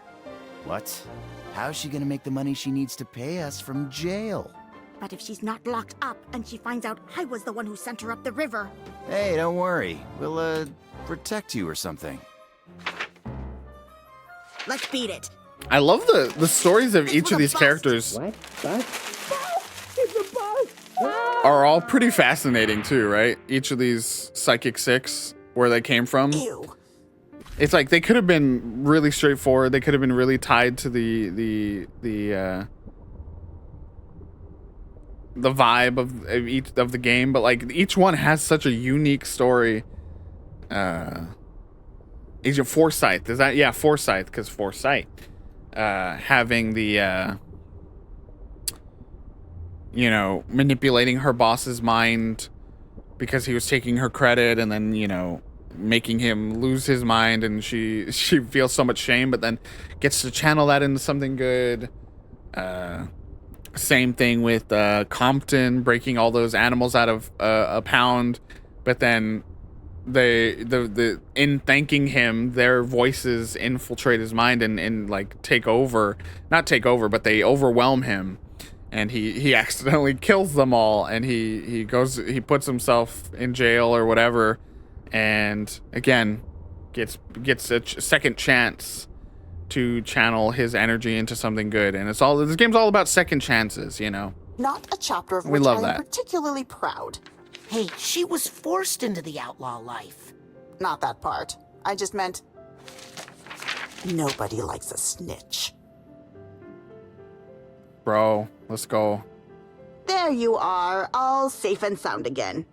What? How's she gonna make the money she needs to pay us from jail? But if she's not locked up and she finds out I was the one who sent her up the river... Hey, don't worry. We'll, protect you or something. Let's beat it. I love the stories of each of these characters. What? Are all pretty fascinating too, right? Each of these Psychic 6, where they came from. Ew. It's like they could have been really straightforward. They could have been really tied to the vibe of each of the game, but like each one has such a unique story. Agent Forsyth, is that? Yeah, Forsyth, because Forsyth having the you know, manipulating her boss's mind because he was taking her credit, and then, you know, making him lose his mind, and she feels so much shame, but then gets to channel that into something good. Same thing with Compton breaking all those animals out of a pound, but then the in thanking him, their voices infiltrate his mind and like not take over, but they overwhelm him. And he accidentally kills them all, and he puts himself in jail or whatever, and again gets a second chance to channel his energy into something good. And this game's all about second chances, you know. Not a chapter of We which love I am that. particularly proud. Hey, she was forced into the outlaw life. Not that part. I just meant nobody likes a snitch. Bro, let's go. There you are, all safe and sound again.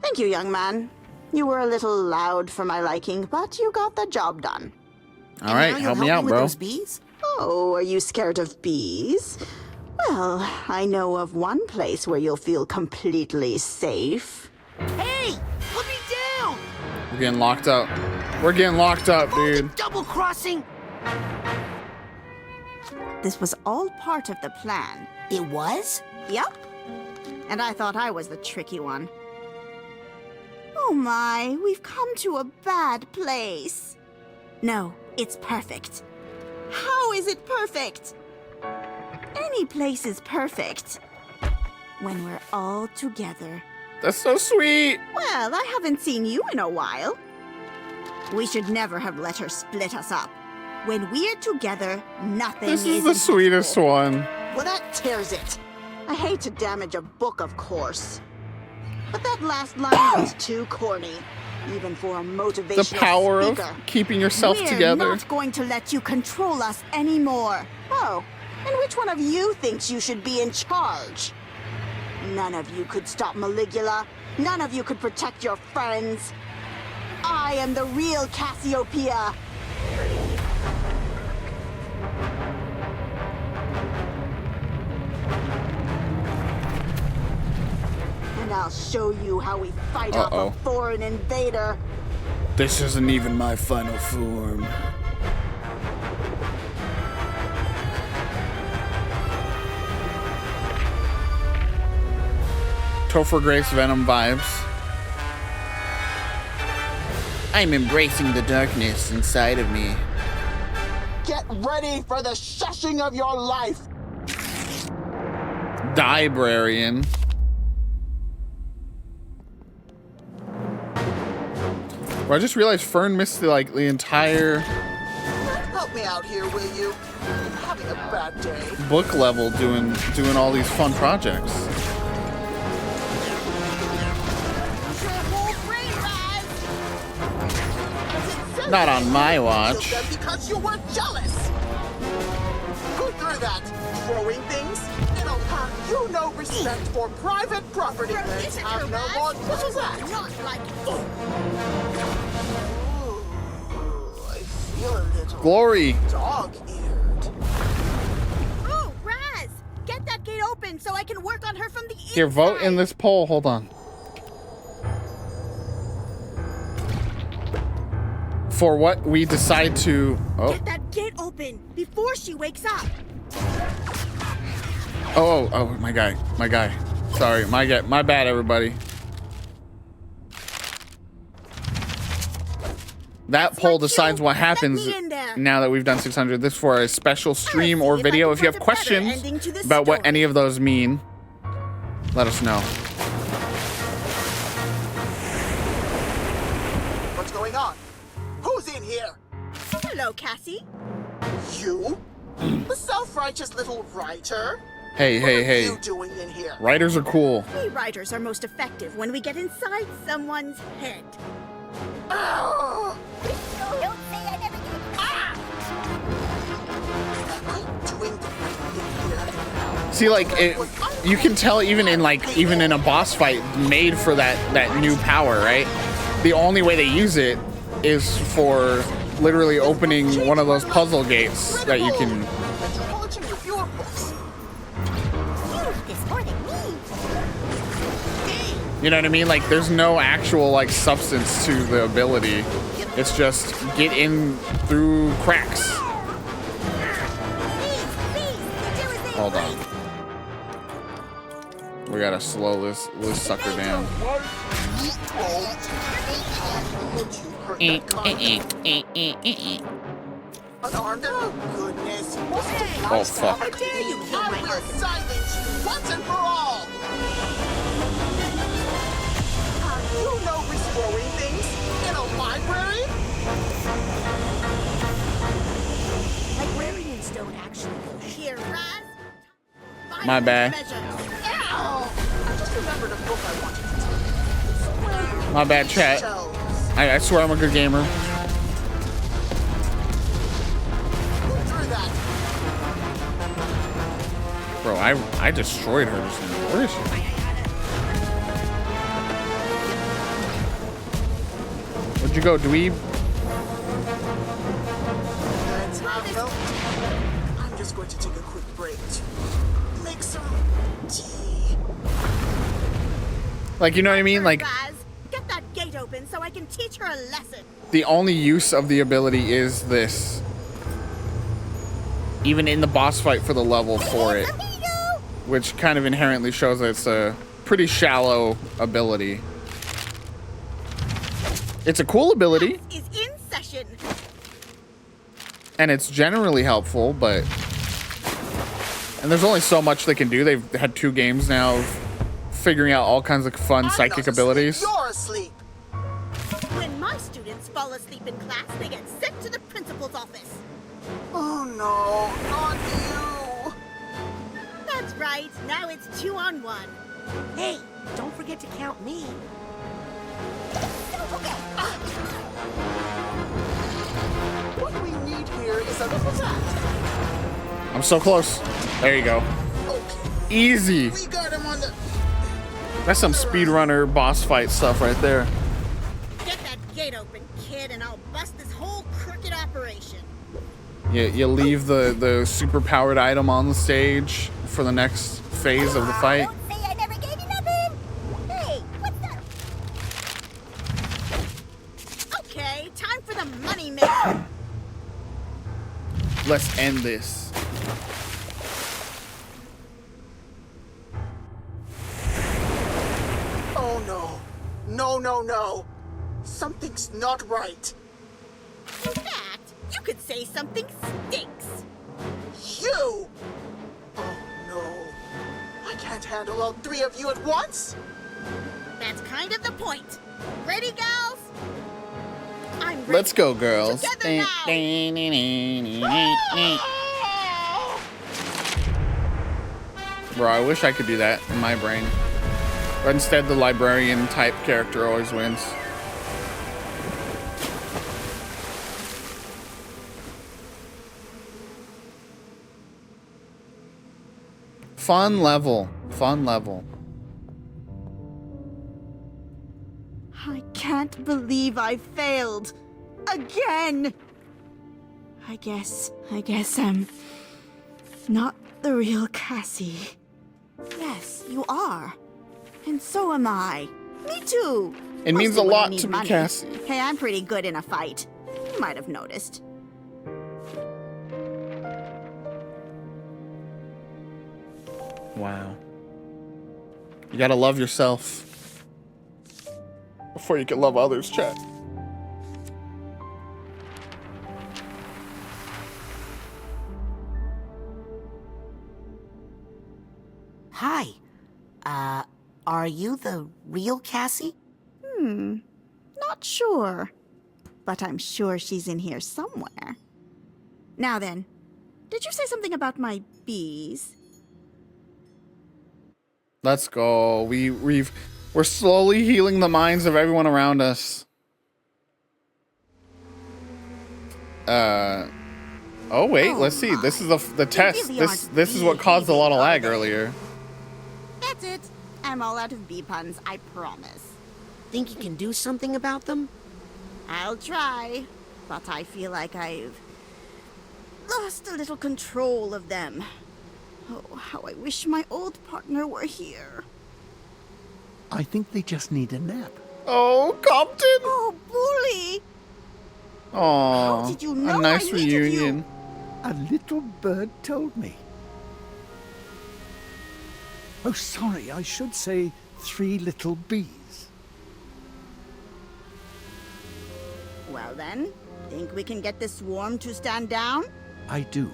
Thank you, young man. You were a little loud for my liking, but you got the job done. All right, help me out, bro. Oh, are you scared of bees? Well, I know of one place where you'll feel completely safe. Hey, put me down! We're getting locked up. We're getting locked up, dude. Double crossing! This was all part of the plan. It was? Yep. And I thought I was the tricky one. Oh my, we've come to a bad place. No, it's perfect. How is it perfect? Any place is perfect. When we're all together. That's so sweet. Well, I haven't seen you in a while. We should never have let her split us up. When we're together, nothing is This is the sweetest one. Well, that tears it. I hate to damage a book, of course. But that last line was too corny, even for a motivational The power speaker. of keeping yourself We're together. not going to let you control us anymore. Oh, and which one of you thinks you should be in charge? None of you could stop Maligula. None of you could protect your friends. I am the real Cassiopeia. And I'll show you how we fight off a foreign invader. This isn't even my final form. Topher Grace Venom vibes. I'm embracing the darkness inside of me. Get ready for the shushing of your life. Librarian. Well, I just realized Fern missed the entire. Help help me out here, will you? I'm having a bad day. Book level doing all these fun projects. Not on my watch. Because you were jealous. Who threw that? Throwing things? It'll have you no respect for private property. Let's have no more. What was that? Not like I feel a little Glory. dog-eared. Oh, Raz! Get that gate open so I can work on her from the inside. Here, vote in this poll. Hold on. For what we decide to... Oh. Get that gate open before she wakes up. Oh, my guy. Sorry, my bad, everybody. That poll decides what happens now that we've done 600. This for a special stream or video. If you have questions about what any of those mean, let us know. What's going on? Who's in here? Hello, Cassie. You? The self-righteous little writer? Hey. What are you doing in here? Writers are cool. We writers are most effective when we get inside someone's head. Oh. Don't say I never gave See, like, you can tell even in a boss fight made for that new power, right? The only way they use it is for literally opening one of those puzzle gates that you can. You know what I mean? Like, there's no actual like substance to the ability. It's just get in through cracks. Hold on. We gotta slow this sucker down. Unarmed? Oh, goodness. Oh, fuck. How dare you kill my will silence you once and for all. You know restoring things in a library? Librarians don't actually go here, Raz. My bad. Ow! I just remembered a book I wanted to take. My bad, chat. I swear I'm a good gamer. Bro, I destroyed her just now. Where is she? Where'd you go, dweeb? I'm just going to take a quick break to make some tea. Like, you know what I mean? Like, Raz, get that gate open so I can teach her a lesson. the only use of the ability is this. Even in the boss fight for the level for it. Which kind of inherently shows that it's a pretty shallow ability. It's a cool ability. Is in session. And it's generally helpful, but... And there's only so much they can do. They've had 2 games now of figuring out all kinds of fun psychic abilities. You're asleep. When my students fall asleep in class, they get sent to the principal's office. Oh no, not you. That's right. Now it's 2-on-1. Hey, don't forget to count me. What we need here is a little tact. I'm so close. There you go. Easy. We got him on the... That's some speedrunner boss fight stuff right there. Get that gate open, kid, and I'll bust this whole crooked operation. You leave the super powered item on the stage for the next phase of the fight. Don't say I never gave you nothing. Hey, what's that? Okay, time for the money maker. Let's end this. Oh no. No. Something's not right. In fact, you could say something stinks. You! Oh no. I can't handle all 3 of you at once. That's kind of the point. Ready, gals? I'm great. Let's go, girls. Together Bro, I wish I could do that in my brain. But instead, the librarian type character always wins. Fun level. Fun level. I can't believe I failed. Again! I guess I'm not the real Cassie. Yes, you are. And so am I. Me too. It means Mostly a when lot I need to be money. Cassie. Hey, I'm pretty good in a fight. You might have noticed. Wow. You gotta love yourself before you can love others, chat. Hi. Are you the real Cassie? Not sure. But I'm sure she's in here somewhere. Now then, did you say something about my bees? Let's go. We're slowly healing the minds of everyone around us. Oh wait, let's see. This is the test. really This aren't is what caused a lot of lag are they? earlier. That's it. I'm all out of bee puns, I promise. Think you can do something about them? I'll try, but I feel like I've lost a little control of them. Oh, how I wish my old partner were here. I think they just need a nap. Oh, Compton! Oh, Bully! Aww, How did you know a nice I needed reunion. A little bird told me. Oh, sorry, I should say 3 little bees. Well then, think we can get this swarm to stand down? I do.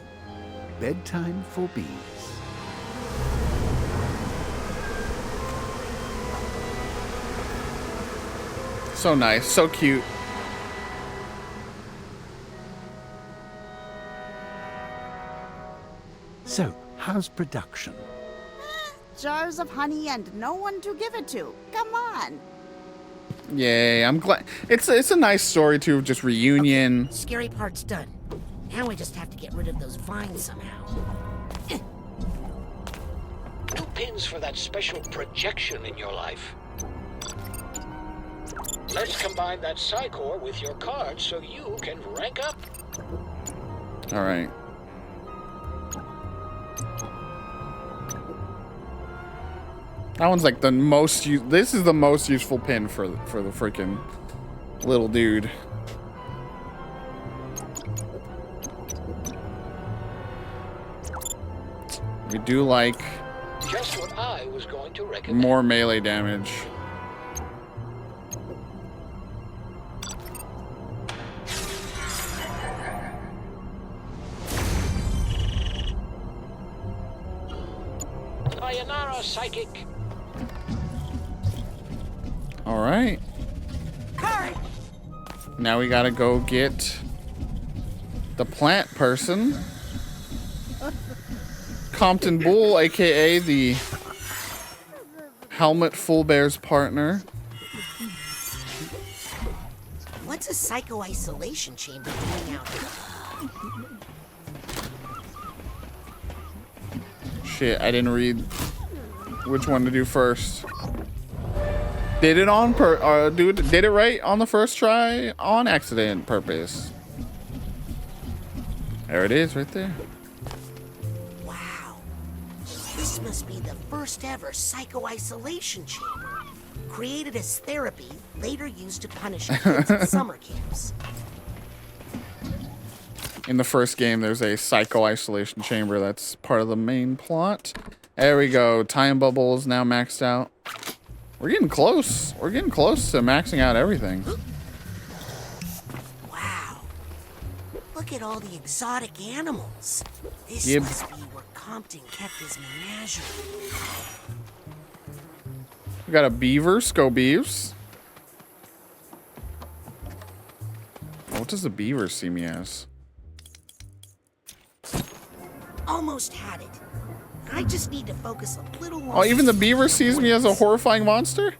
Bedtime for bees. So nice, so cute. So, how's production? Jars of honey and no one to give it to. Come on. Yay, I'm glad. It's a nice story too, just reunion. Scary part's done. Now we just have to get rid of those vines somehow. New pins for that special projection in your life. Let's combine that Psychor with your card so you can rank up. All right. That one's like the most. This is the most useful pin for the freaking little dude. We do like Just what I was going to recommend. more melee damage. Sayonara, psychic. All right. Now we gotta go get the plant person. Compton Bull, aka the Helmet Full Bear's partner. What's a psycho-isolation chamber doing out here? Shit, I didn't read which one to do first. Did it on did it right on the first try on accident purpose. There it is right there. Wow. This must be the first ever psycho-isolation chamber. Created as therapy, later used to punish kids at summer camps. In the first game, there's a psycho-isolation chamber that's part of the main plot. There we go. Time bubble is now maxed out. We're getting close. We're getting close to maxing out everything. Wow. Look at all the exotic animals. This Yep. must be where Compton kept his menagerie. We got a beaver, Sco Beavs. What does the beaver see me as? Almost had it. I just need to focus a little longer. Oh, even the beaver sees me as a horrifying monster?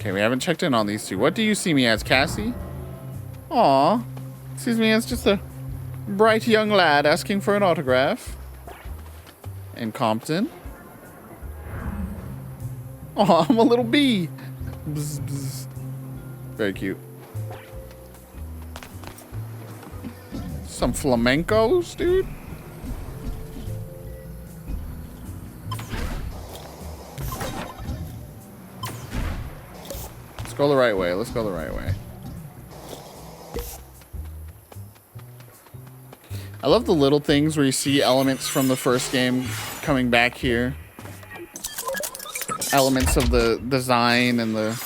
Okay, we haven't checked in on these two. What do you see me as, Cassie? Aw. Sees me as just a bright young lad asking for an autograph. In Compton. Aw, I'm a little bee. Bzz, bzz. Very cute. Some flamencos, dude. Let's go the right way. Let's go the right way. I love the little things where you see elements from the first game coming back here. Elements of the design and the...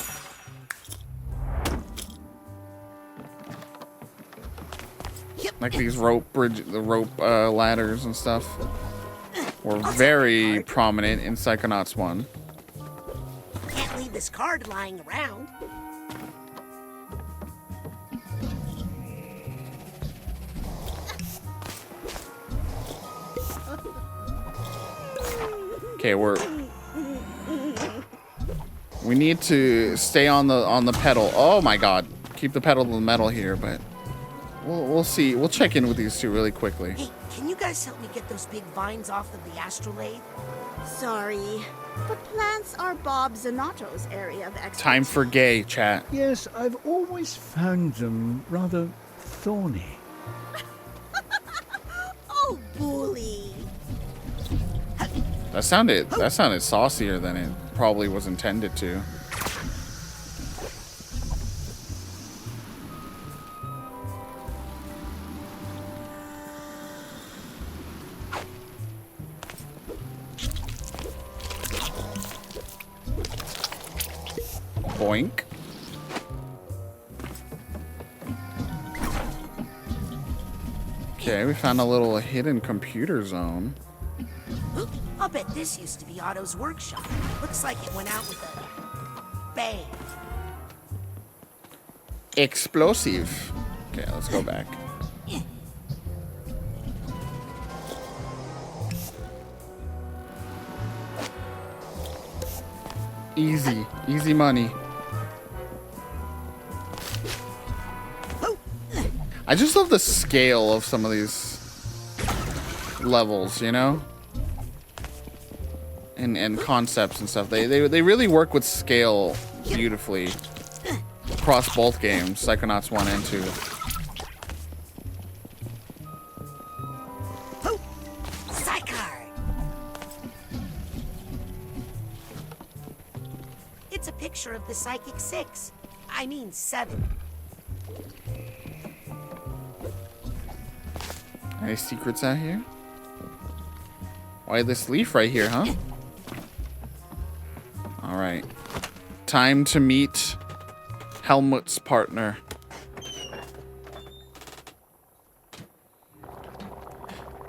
like these rope ladders and stuff were very prominent in Psychonauts 1. Can't leave this card lying around. Okay, we need to stay on the pedal. Oh my god. Keep the pedal to the metal here, but we'll see. We'll check in with these two really quickly. Hey, can you guys help me get those big vines off of the astrolabe? Sorry, but plants are Bob Zanotto's area of expertise. Time for gay, chat. Yes, I've always found them rather thorny. Oh, bully. That sounded saucier than it probably was intended to. Boink. Okay, we found a little hidden computer zone. I'll bet this used to be Otto's workshop. Looks like it went out with a bang. Explosive. Okay, let's go back. Easy money. I just love the scale of some of these levels, you know? And concepts and stuff. They really work with scale beautifully across both games, Psychonauts 1 and 2. It's a picture of the Psychic 6. I mean 7. Any secrets out here? Why this leaf right here, huh? Alright. Time to meet Helmut's partner.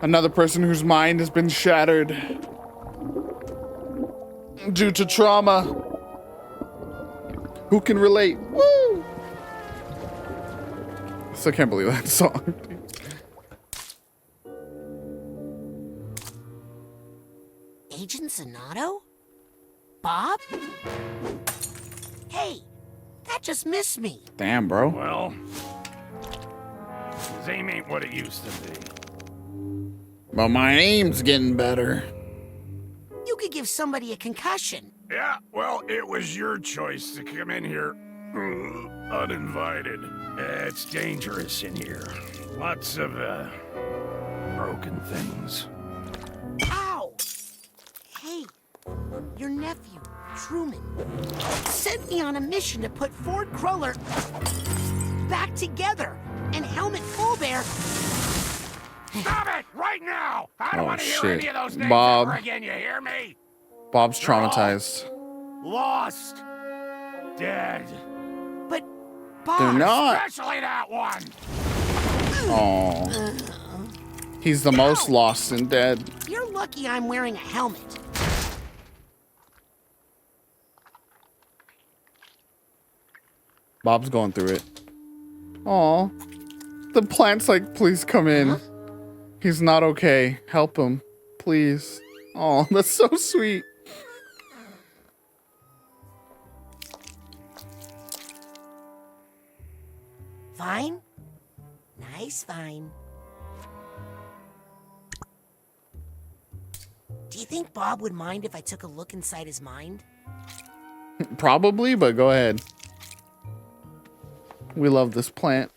Another person whose mind has been shattered due to trauma. Who can relate? Woo! Still can't believe that song. Agent Zanotto? Bob? Hey, that just missed me. Damn, bro. Well, his aim ain't what it used to be. But my aim's getting better. You could give somebody a concussion. Yeah, well, it was your choice to come in here uninvited. It's dangerous in here. Lots of, broken things. Ow! Hey, your nephew, Truman, sent me on a mission to put Ford Cruller back together, and Helmut Fullbear... Stop it! Right now! I don't want to hear any of those names Bob. ever again, you hear me? Bob's traumatized. Lost. Dead. But Bob... They're not. Especially that one! Oh. He's the most lost and dead. You're lucky I'm wearing a helmet. Bob's going through it. Aw. The plant's like, please come in. He's not okay. Help him. Please. Aw, that's so sweet. Vine? Nice vine. Do you think Bob would mind if I took a look inside his mind? Probably, but go ahead. We love this plant.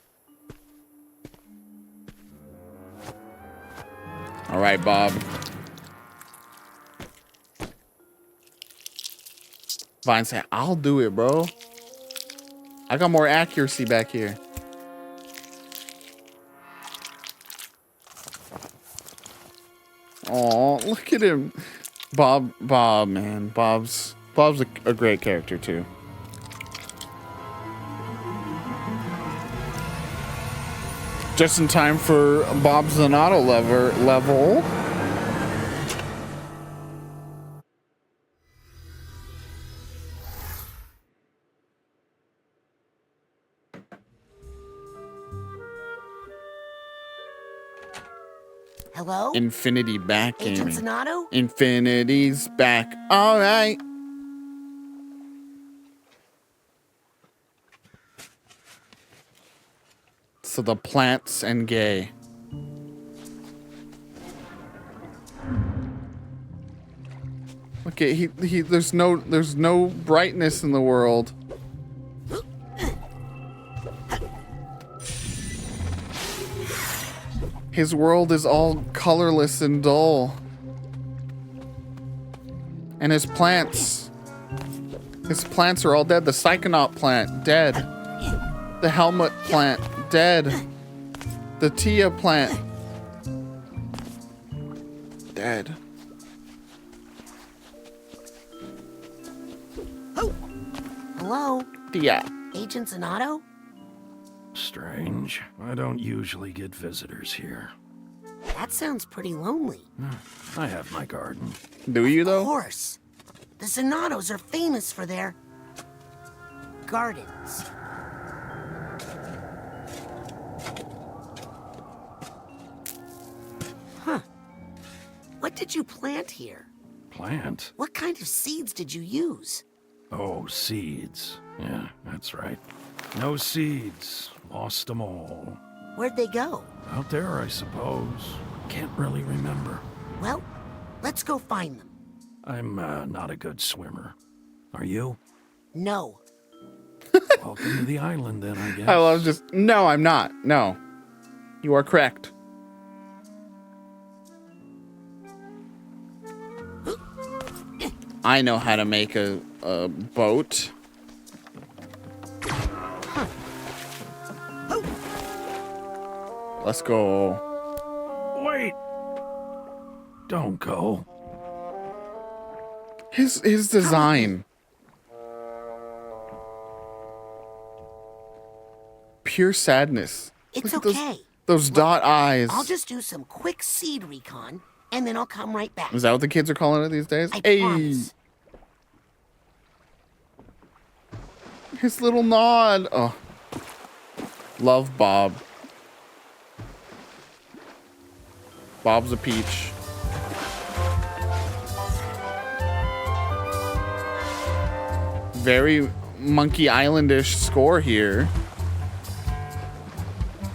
All right, Bob. Vine said, I'll do it, bro. I got more accuracy back here. Oh, look at him. Bob, man. Bob's a great character, too. Just in time for Bob's Zanotto level. Hello? Infinity back gaming. Agent Zanotto? Infinity's back. All right. So the plants and gay. Okay, he there's no brightness in the world. His world is all colorless and dull. And his plants are all dead. The Psychonaut plant, dead. The helmet plant, dead. The Tia plant, dead. Hello? Tia. Agent Zanotto? Strange. I don't usually get visitors here. That sounds pretty lonely. I have my garden. Do you, though? Of course. The Zanottos are famous for their gardens. Huh. What did you plant here? Plant? What kind of seeds did you use? Oh, seeds. Yeah, that's right. No seeds. Lost them all. Where'd they go? Out there, I suppose. Can't really remember. Well, let's go find them. I'm not a good swimmer. Are you? No. Welcome to the island, then, I guess. I love just... No, I'm not. No. You are correct. I know how to make a boat. Let's go. Wait! Don't go. His design. Pure sadness. It's Look at okay. Those dot eyes. I'll just do some quick seed recon, and then I'll come right back. Is that what the kids are calling it these days? I Hey. promise. His little nod. Oh. Love Bob. Bob's a peach. Very Monkey Island-ish score here.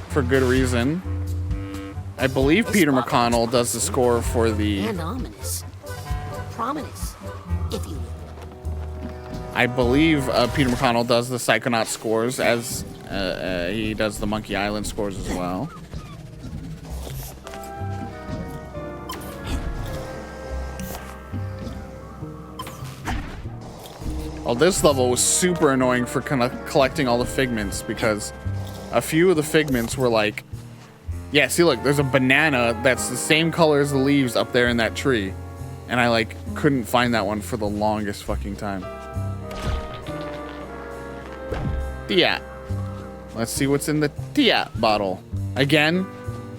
For good reason. I believe Peter McConnell does the score for the... And ominous. Prominous, if you will. I believe Peter McConnell does the Psychonauts scores as he does the Monkey Island scores as well. Well, this level was super annoying for kind of collecting all the figments because a few of the figments were like, yeah, see, look, there's a banana that's the same color as the leaves up there in that tree. And I, like, couldn't find that one for the longest fucking time. Tia. Let's see what's in the Tia bottle. Again,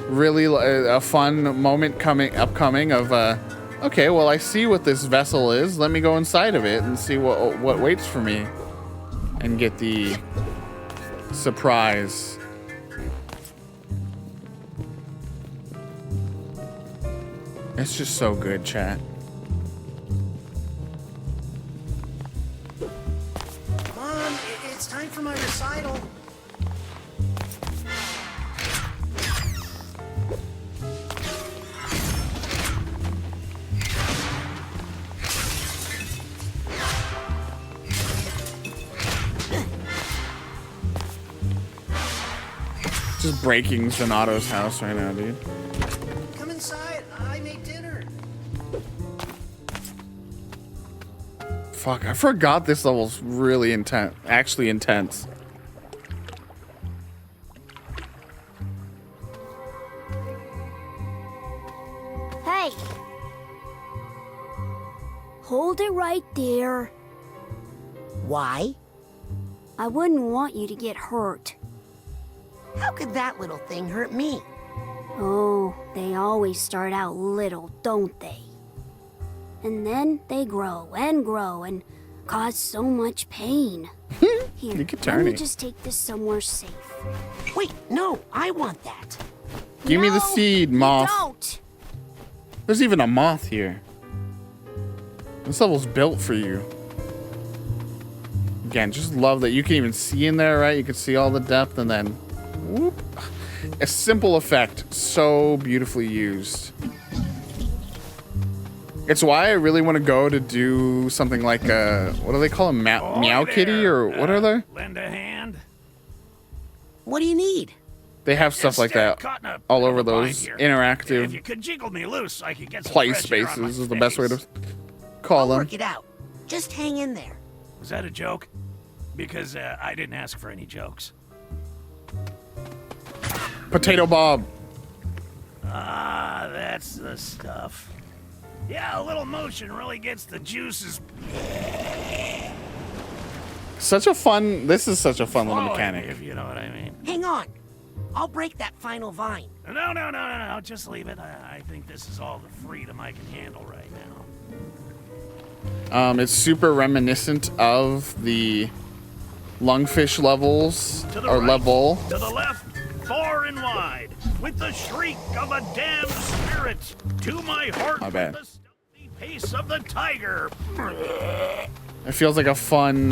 really a fun moment upcoming of, okay, well, I see what this vessel is. Let me go inside of it and see what waits for me. And get the surprise. It's just so good, chat. Mom, it's time for my recital. Just breaking Zanato's house right now, dude. Come inside. I made dinner. Fuck, I forgot this level's really intense. Actually intense. Hey! Hold it right there. Why? I wouldn't want you to get hurt. How could that little thing hurt me? Oh, they always start out little, don't they? And then they grow and cause so much pain. Here, You could let turn me it. just take this somewhere safe. Wait, no, I want that. Give me the seed, moth. Don't! There's even a moth here. This level's built for you. Again, just love that you can even see in there, right? You can see all the depth and then whoop. A simple effect, so beautifully used. It's why I really want to go to do something like a, what do they call them? Meow Kitty or what are they? Lend a hand. What do you need? They have stuff like that caught in a all bit of over a bind those here. If interactive you could jiggle me loose, I could get some play fresh air on my spaces is the best way to face. call them. Work it out. Just hang in there. Was that a joke? Because I didn't ask for any jokes. Potato Bob. Ah, that's the stuff. Yeah, a little motion really gets the juices. This is such a fun little flowing, mechanic. if you know what I mean. Hang on. I'll break that final vine. No, just leave it. I think this is all the freedom I can handle right now. It's super reminiscent of the lungfish levels To the or right, level. To the left, far and wide, with the shriek of a damned spirit. To my heart, My bad. with the stealthy pace of the tiger. It feels like a fun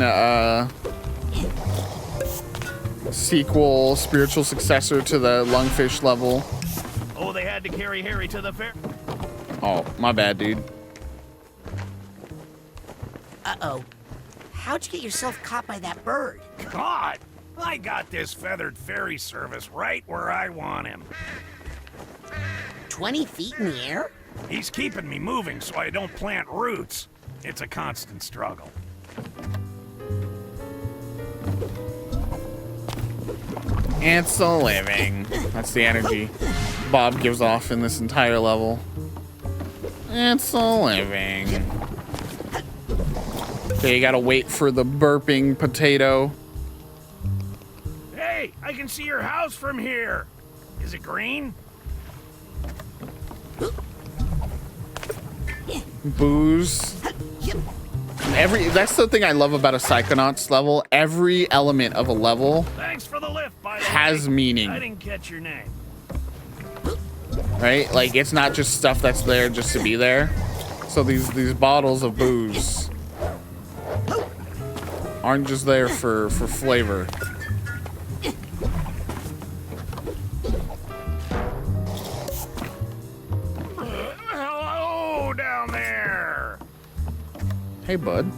sequel, spiritual successor to the lungfish level. Oh, they had to carry Harry to the fair. Oh, my bad, dude. Uh-oh. How'd you get yourself caught by that bird? God, I got this feathered ferry service right where I want him. 20 feet in the air? He's keeping me moving so I don't plant roots. It's a constant struggle. It's a living. That's the energy Bob gives off in this entire level. It's a living. Okay, you gotta wait for the burping potato. Hey, I can see your house from here. Is it green? Booze. That's the thing I love about a Psychonauts level. Every element of a level Thanks for the lift, by the has way. meaning. I didn't catch your name. Right? Like, it's not just stuff that's there just to be there. So these bottles of booze aren't just there for flavor. Hello down there. Hey, bud.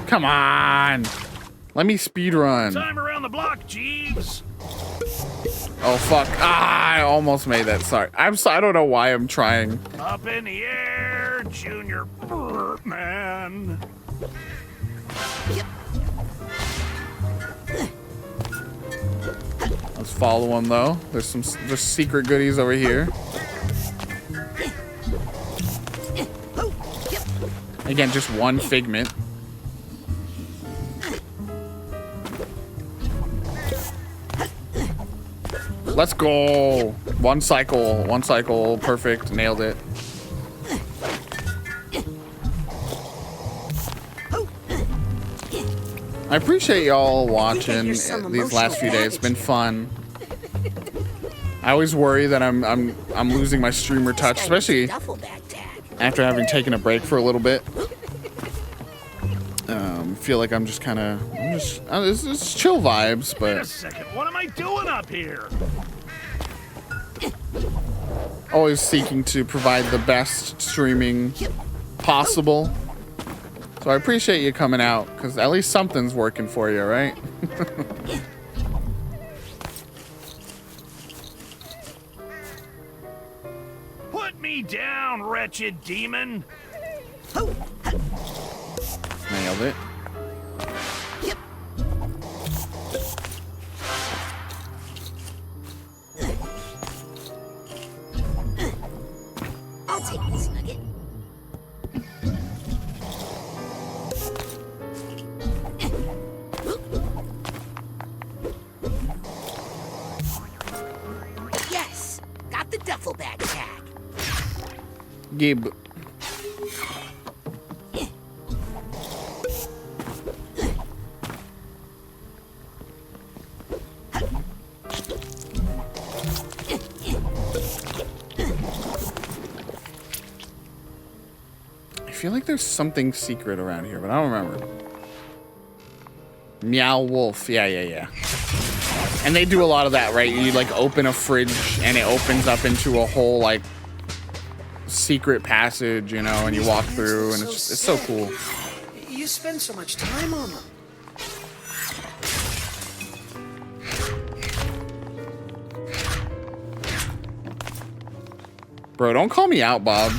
Come on. Let me speed run. Time around the block, Jeeves. Oh, fuck. Ah, I almost made that. Sorry. I don't know why I'm trying. Up in the air, Junior Man. Let's follow him, though. There's secret goodies over here. Again, just one figment. Let's go. One cycle, perfect, nailed it. I appreciate y'all watching these last few days. It's been fun. I always worry that I'm losing my streamer touch, especially after having taken a break for a little bit. Feel like I'm just kind of, it's chill vibes, Wait a but second, what am I doing up here? always seeking to provide the best streaming possible. So I appreciate you coming out, because at least something's working for you, right? Put me down, wretched demon. Nailed it. I'll take this nugget. Yes, got the duffel bag tag. Gib. I feel like there's something secret around here, but I don't remember. Meow Wolf. Yeah. And they do a lot of that, right? You like open a fridge and it opens up into a whole like secret passage, you know, and you walk through, and it's so cool. You spend so much time on them. Bro, don't call me out, Bob.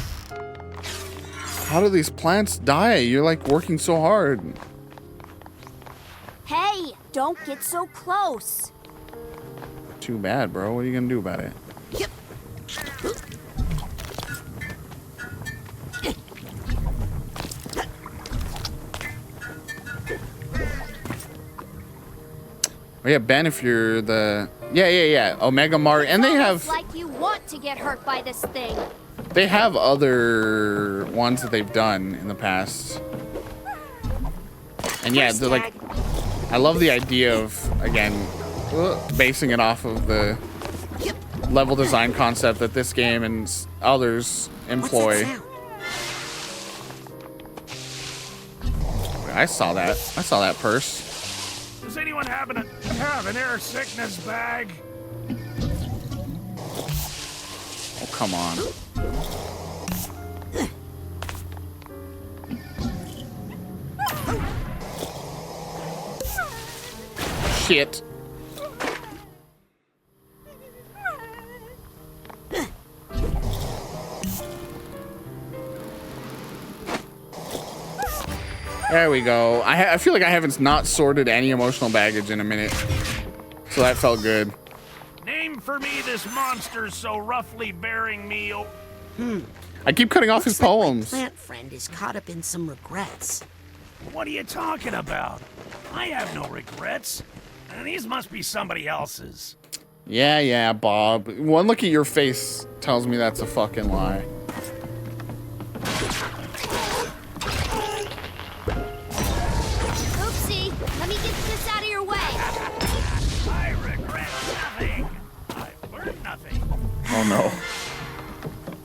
How do these plants die? You're like working so hard. Hey, don't get so close. Too bad, bro. What are you gonna do about it? Oh yeah, Ben, if you're the... Yeah. Omega Mart. And they have... Like you want to get hurt by this thing. They have other ones that they've done in the past. And yeah, they're like... I love the idea of, again, basing it off of the level design concept that this game and others employ. I saw that. I saw that purse. Does anyone happen to have an air sickness bag? Oh, come on. Shit. There we go. I feel like I haven't not sorted any emotional baggage in a minute. So that felt good. Name for me this monster so roughly bearing me. I keep cutting off his poems. My plant friend is caught up in some regrets. What are you talking about? I have no regrets. These must be somebody else's. Yeah, Bob. One look at your face tells me that's a fucking lie. Oopsie, let me get this out of your way. I regret nothing. I've learned nothing. Oh no.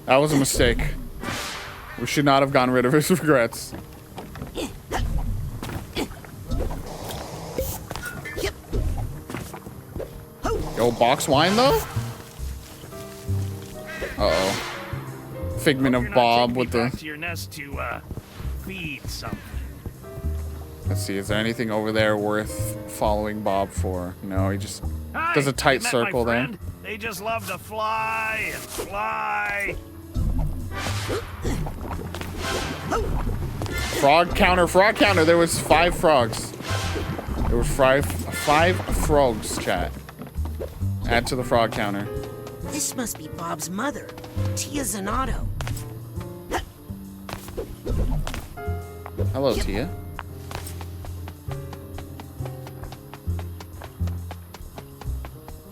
That was a mistake. We should not have gotten rid of his regrets. Yo, box wine though? Uh-oh. Figment of Bob with the... To your nest to feed something. Let's see, is there anything over there worth following Bob for? No, he just does a tight Met circle my there. friend. They just love to fly and fly. Frog counter. There was 5 frogs. There were five frogs, chat. Add to the frog counter. This must be Bob's mother, Tia Zanato. Hello, Tia.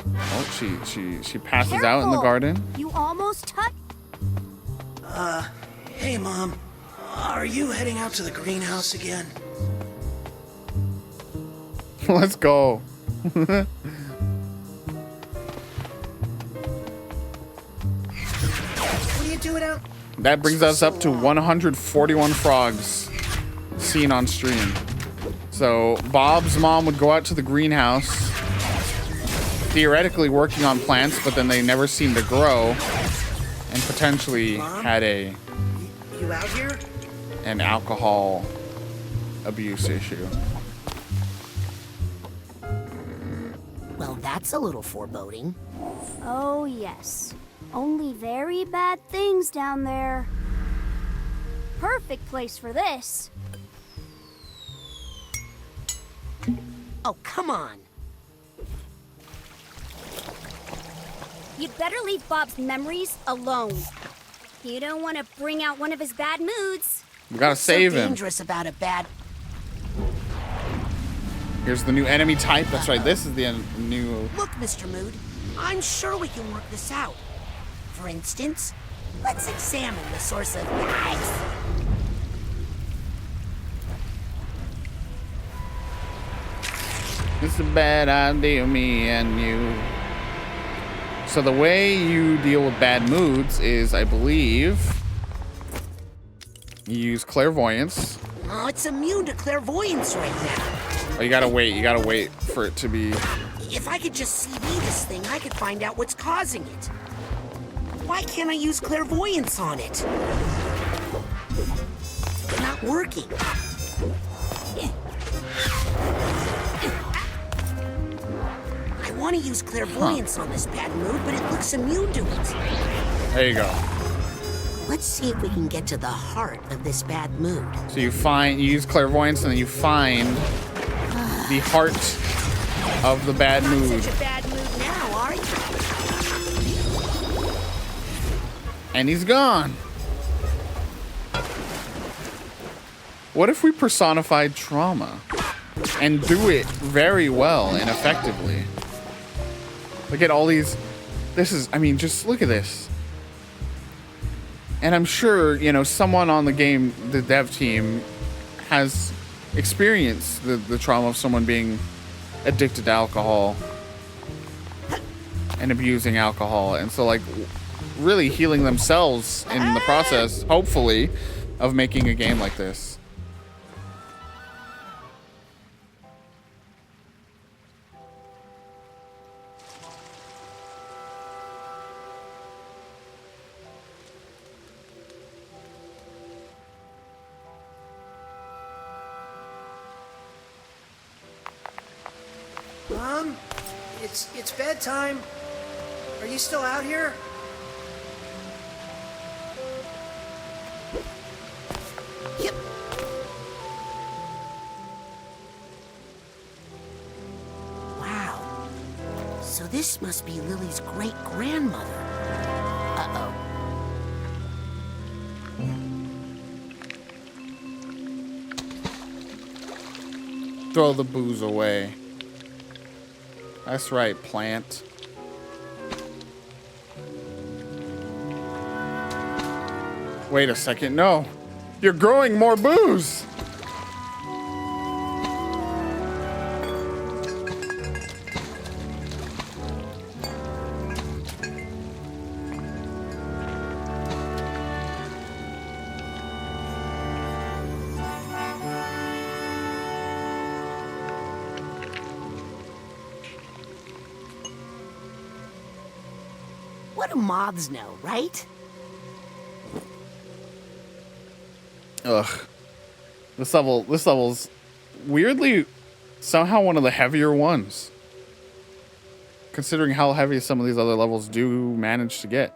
Oh, she passes out in the garden. You almost touched. Hey, Mom. Are you heading out to the greenhouse again? Let's go. do it out? That brings us up to 141 frogs seen on stream. So Bob's mom would go out to the greenhouse, theoretically working on plants, but then they never seemed to grow, and potentially had You out here? an alcohol abuse issue. Well, that's a little foreboding. Oh, yes. Only very bad things down there. Perfect place for this. Oh, come on. You'd better leave Bob's memories alone. You don't want to bring out one of his bad moods. We gotta save so him. Dangerous about a bad. Here's the new enemy type. That's right. This is the new. Look, Mr. Mood, I'm sure we can work this out. For instance, let's examine the source of yikes. It's a bad idea, me and you. So the way you deal with bad moods is, I believe, you use clairvoyance. Oh, it's immune to clairvoyance right now. Oh, you gotta wait. You gotta wait for it to be. If I could just CV this thing, I could find out what's causing it. Why can't I use clairvoyance on it? It's not working. I want to use clairvoyance on this bad mood, but it looks immune to it. There you go. Let's see if we can get to the heart of this bad mood. So you use clairvoyance and then you find the heart of the bad mood. Such a bad mood now, are you? And he's gone. What if we personified trauma and do it very well and effectively? Look at all these. I mean, just look at this. And I'm sure, someone on the dev team has experienced the trauma of someone being addicted to alcohol and abusing alcohol. And so, really healing themselves in the process, hopefully, of making a game like this. Mom, it's bedtime. Are you still out here? Yep. Wow. So this must be Lily's great-grandmother. Uh-oh. Throw the booze away. That's right, plant. Wait a second, no. You're growing more booze. What do moths know, right? Ugh. This level's weirdly somehow one of the heavier ones. Considering how heavy some of these other levels do manage to get.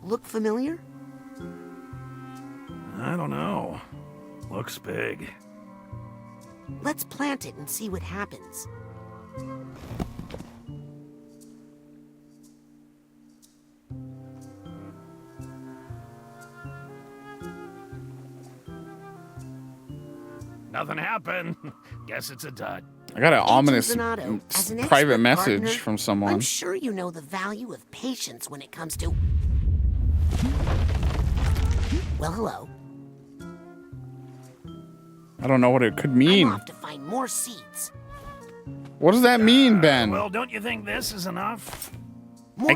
Look familiar? I don't know. Looks big. Let's plant it and see what happens. Nothing happened. Guess it's a dud. I got an ominous Donato, as an private expert message gardener, from someone. I'm sure you know the value of patience when it comes to... Well, hello. I don't know what it could mean. I'm off to find more seeds. What does that mean, Ben? Well, don't you think this is enough? I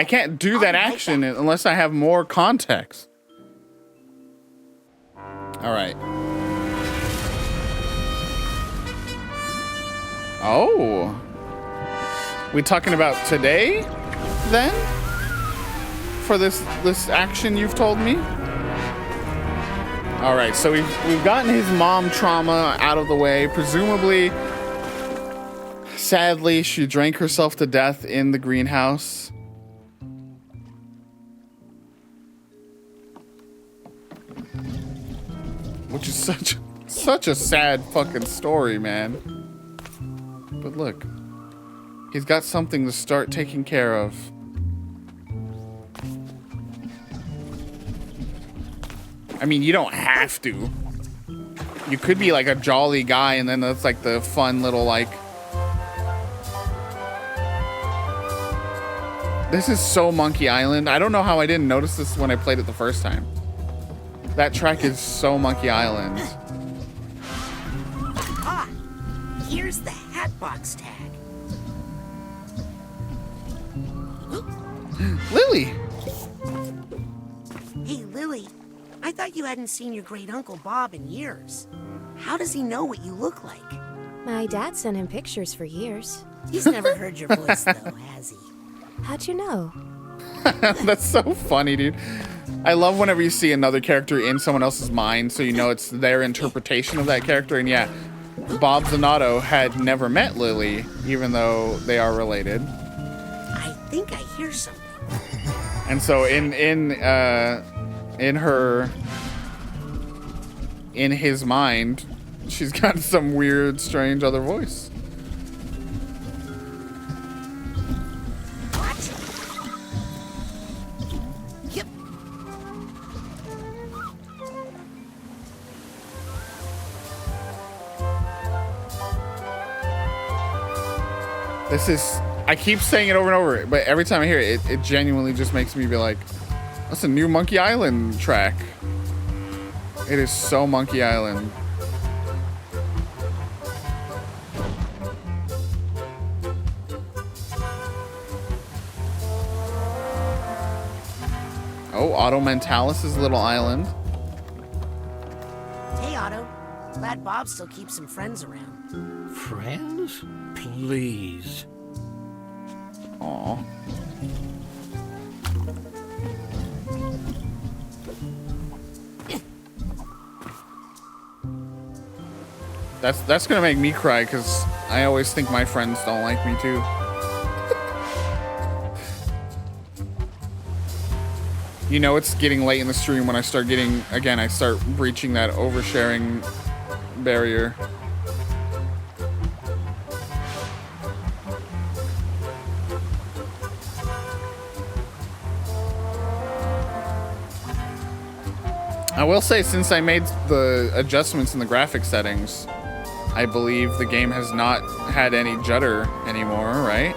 can't do that action unless I have more context. All right. Oh. We talking about today then? For this action you've told me? All right, so we've gotten his mom trauma out of the way. Presumably, sadly, she drank herself to death in the greenhouse. Which is such a sad fucking story, man. But look, he's got something to start taking care of. I mean, you don't have to. You could be like a jolly guy, and then that's like the fun little like. This is so Monkey Island. I don't know how I didn't notice this when I played it the first time. That track is so Monkey Island. Ah, here's the Hatbox tag. Lily! Hey, Lily. I thought you hadn't seen your great uncle Bob in years. How does he know what you look like? My dad sent him pictures for years. He's never heard your voice, though, has he? How'd you know? That's so funny, dude. I love whenever you see another character in someone else's mind, so you know it's their interpretation of that character. And yeah, Bob Zanotto had never met Lily, even though they are related. I think I hear something. And so in his mind, she's got some weird, strange other voice. What? Yep. This is, I keep saying it over and over, but every time I hear it, it genuinely just makes me be like, that's a new Monkey Island track. It is so Monkey Island. Oh, Otto Mentalis' little island. Hey, Otto. Glad Bob still keeps some friends around. Friends? Please. Aw. That's gonna make me cry because I always think my friends don't like me too. You know it's getting late in the stream when I start breaching that oversharing barrier. I will say, since I made the adjustments in the graphic settings, I believe the game has not had any judder anymore, right?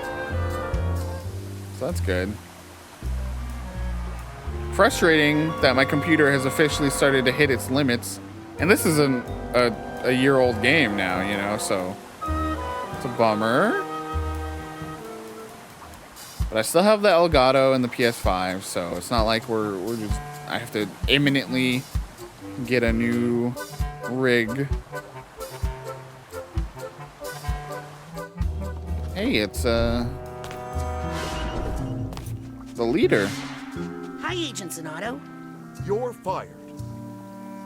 So that's good. Frustrating that my computer has officially started to hit its limits. And this is a year-old game now, you know, so it's a bummer. But I still have the Elgato and the PS5, so it's not like we're just... I have to imminently get a new rig. Hey, it's the leader. Hi, Agent Zanotto. You're fired.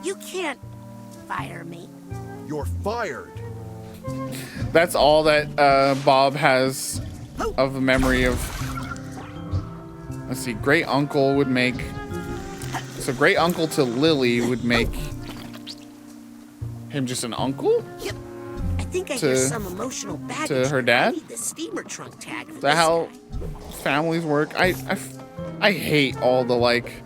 You can't fire me. You're fired. That's all that Bob has of the memory of. Let's see, great uncle would make. So great uncle to Lily would make him just an uncle? Yep. I think I hear some emotional baggage. To her dad? I need the steamer trunk tag for Is that how families work? I hate all the like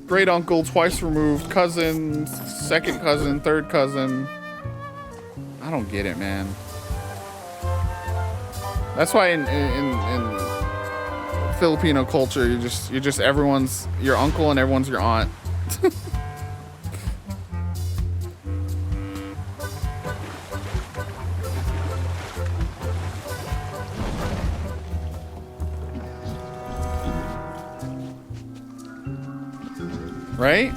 great uncle, twice removed, cousin, second cousin, third cousin. I don't get it, man. That's why in Filipino culture, you're just everyone's your uncle and everyone's your aunt. Right?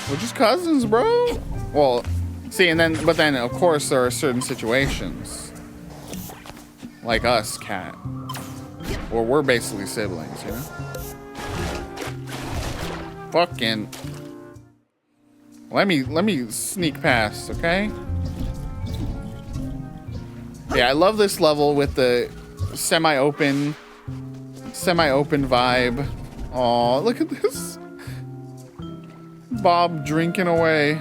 We're just cousins, bro. Well, see, but then of course there are certain situations, like us, Cat, where we're basically siblings, you know? Fucking. Let me sneak past, okay? Yeah, I love this level with the semi-open vibe. Aw, look at this. Bob drinking away.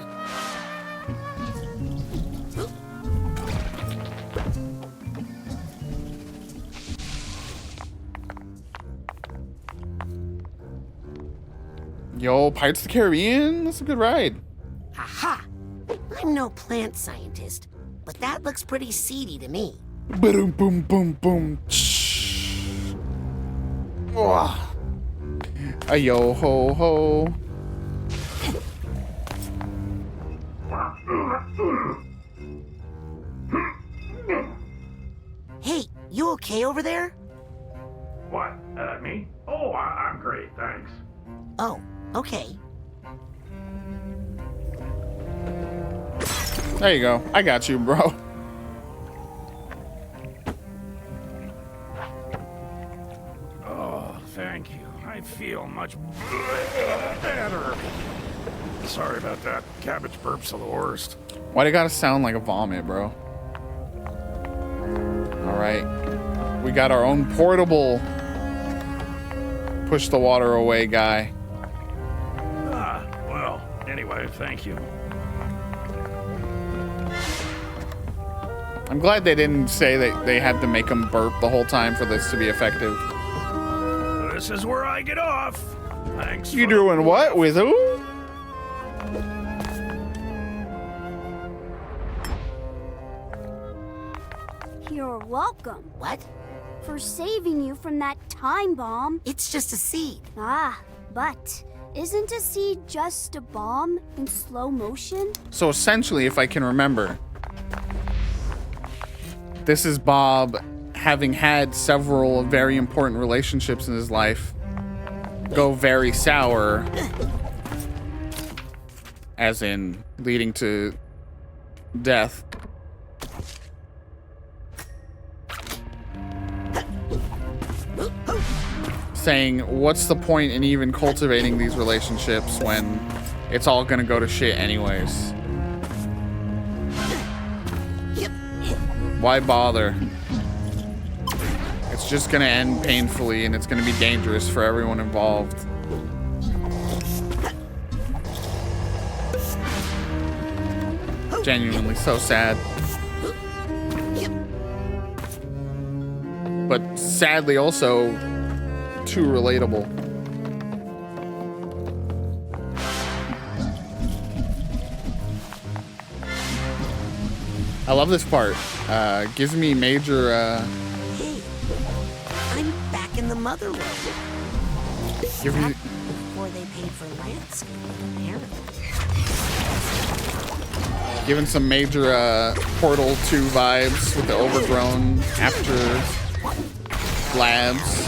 Yo, Pirates of the Caribbean? That's a good ride. Aha! I'm no plant scientist, but that looks pretty seedy to me. Boom, boom, boom, boom. Yo ho ho. Hey, you okay over there? What? Me? Oh, I'm great, thanks. Oh, okay. There you go. I got you, bro. Oh, thank you. I feel much better. Sorry about that. Cabbage burps are the worst. Why'd it gotta sound like a vomit, bro? Alright. We got our own portable push the water away guy. Well, anyway, thank you. I'm glad they didn't say that they had to make him burp the whole time for this to be effective. This is where I get off. Thanks. You doing what with who? You're welcome. What? For saving you from that time bomb. It's just a seed. Ah, but isn't a seed just a bomb in slow motion? So essentially, if I can remember, this is Bob having had several very important relationships in his life go very sour, as in leading to death. Saying, what's the point in even cultivating these relationships when it's all gonna go to shit anyways? Why bother? It's just gonna end painfully and it's gonna be dangerous for everyone involved. Genuinely so sad. But sadly also too relatable. I love this part. Gives me major Hey, I'm back in the motherlode. give me Before they paid for landscaping, apparently. giving some major Portal 2 vibes with the overgrown after labs.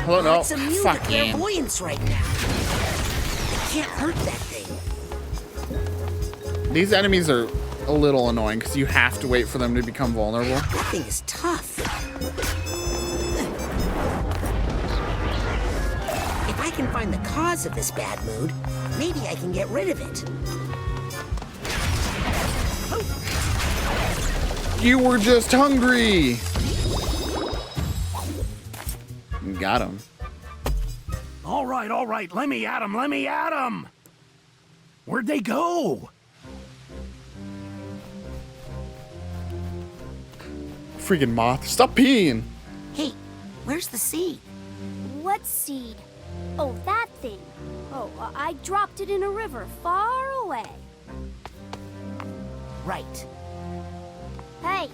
Hello, no. It's immune to Fuck yeah. clairvoyance right now. I can't hurt that thing. These enemies are a little annoying because you have to wait for them to become vulnerable. That thing is tough. If I can find the cause of this bad mood, maybe I can get rid of it. You were just hungry. Got him. All right. Let me at him. Where'd they go? Freaking moth. Stop peeing. Hey, where's the seed? What seed? Oh, that thing. Oh, I dropped it in a river far away. Right. Hey,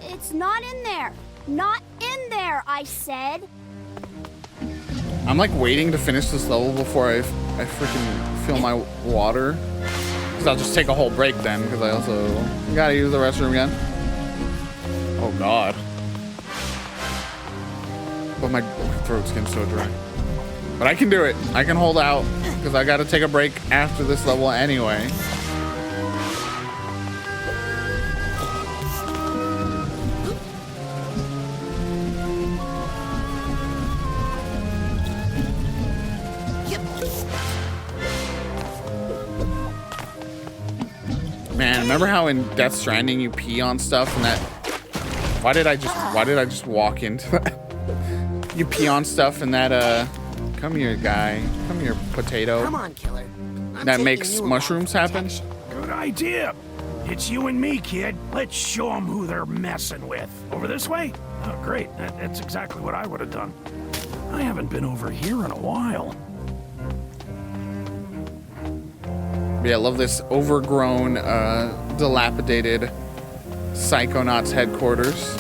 it's not in there. Not in there. there, I said. I'm like waiting to finish this level before I freaking fill my water. Because I'll just take a whole break then, because I also gotta use the restroom again. Oh god. But my throat's getting so dry. But I can do it. I can hold out, because I gotta take a break after this level anyway. Man, remember how in Death Stranding you pee on stuff and that? Why did I just walk into that? You pee on stuff and that come here, guy. Come here, potato. Come on, killer. That makes mushrooms happen. Good idea. It's you and me, kid. Let's show them who they're messing with. Over this way? Oh, great. That's exactly what I would have done. I haven't been over here in a while. Yeah, I love this overgrown, dilapidated Psychonauts headquarters.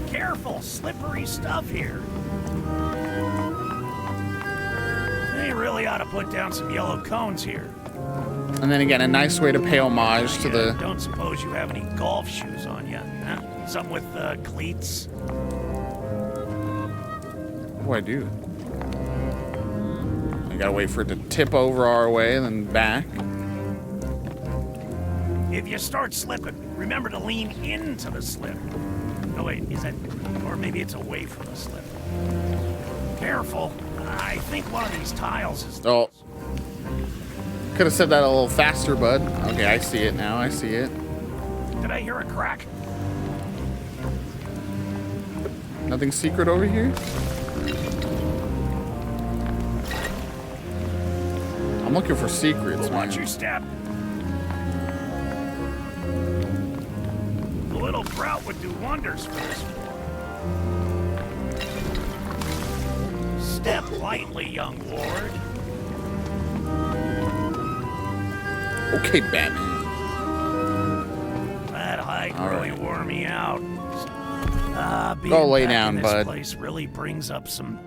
Careful, slippery stuff here. They really ought to put down some yellow cones here. And then again, a nice way to pay homage to the... Don't suppose you have any golf shoes on you, huh? Some with cleats? What do I do? I gotta wait for it to tip over our way and then back. If you start slipping, remember to lean into the slip. Oh wait, is that... or maybe it's away from the slip. Careful. I think one of these tiles is... Oh. Could have said that a little faster, bud. Okay, I see it now. I see it. Did I hear a crack? Nothing secret over here? I'm looking for secrets, man. Watch your step. A little grout would do wonders for this floor. Step lightly, young ward. Okay, Batman. That hike really wore me out. Go lay back down, in bud. This place really brings up some...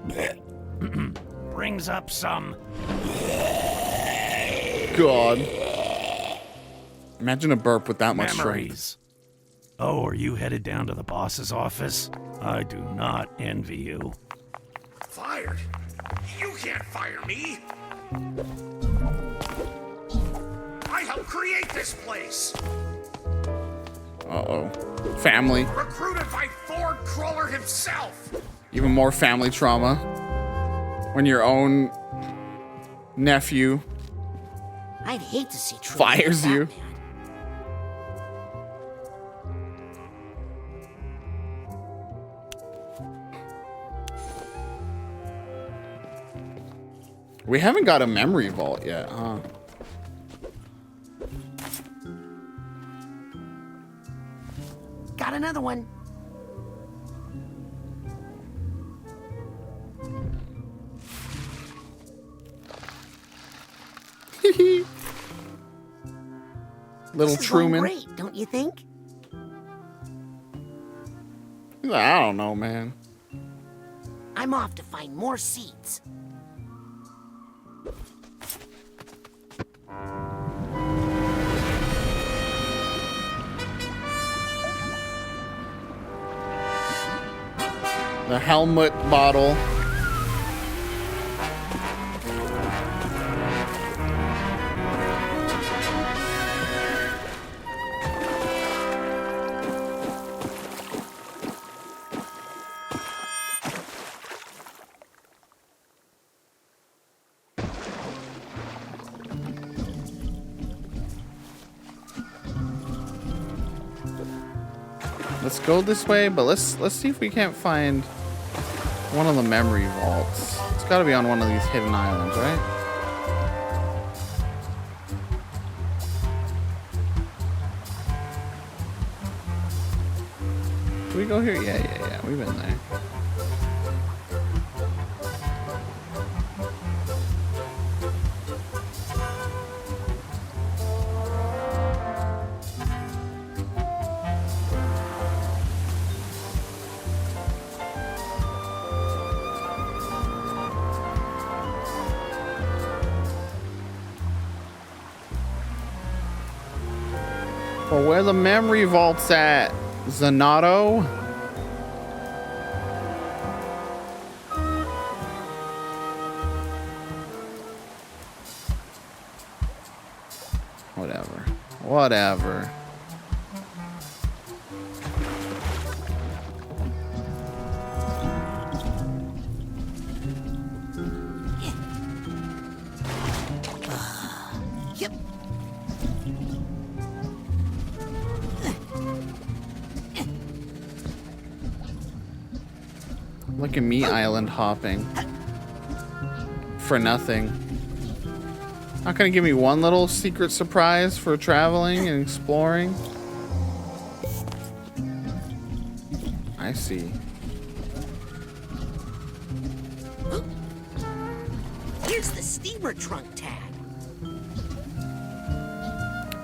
God. Imagine a burp with that much strength. memories. Oh, are you headed down to the boss's office? I do not envy you. Fired? You can't fire me! I helped create this place! Uh-oh. Family. Recruited by Ford Crawler himself! Even more family trauma. When your own nephew I'd hate to see Troy fires you. We haven't got a memory vault yet, huh? Got another one. Little This is Truman. going great, don't you think? I don't know, man. I'm off to find more seeds. The helmet bottle. Let's go this way, but let's see if we can't find one of the memory vaults. It's got to be on one of these hidden islands, right? Did we go here? Yeah. We've been there. For where the memory vault's at, Zanotto. Whatever. Whatever. Yep. Look at me island hopping. For nothing. Not gonna give me one little secret surprise for traveling and exploring. I see. Here's the steamer trunk tag.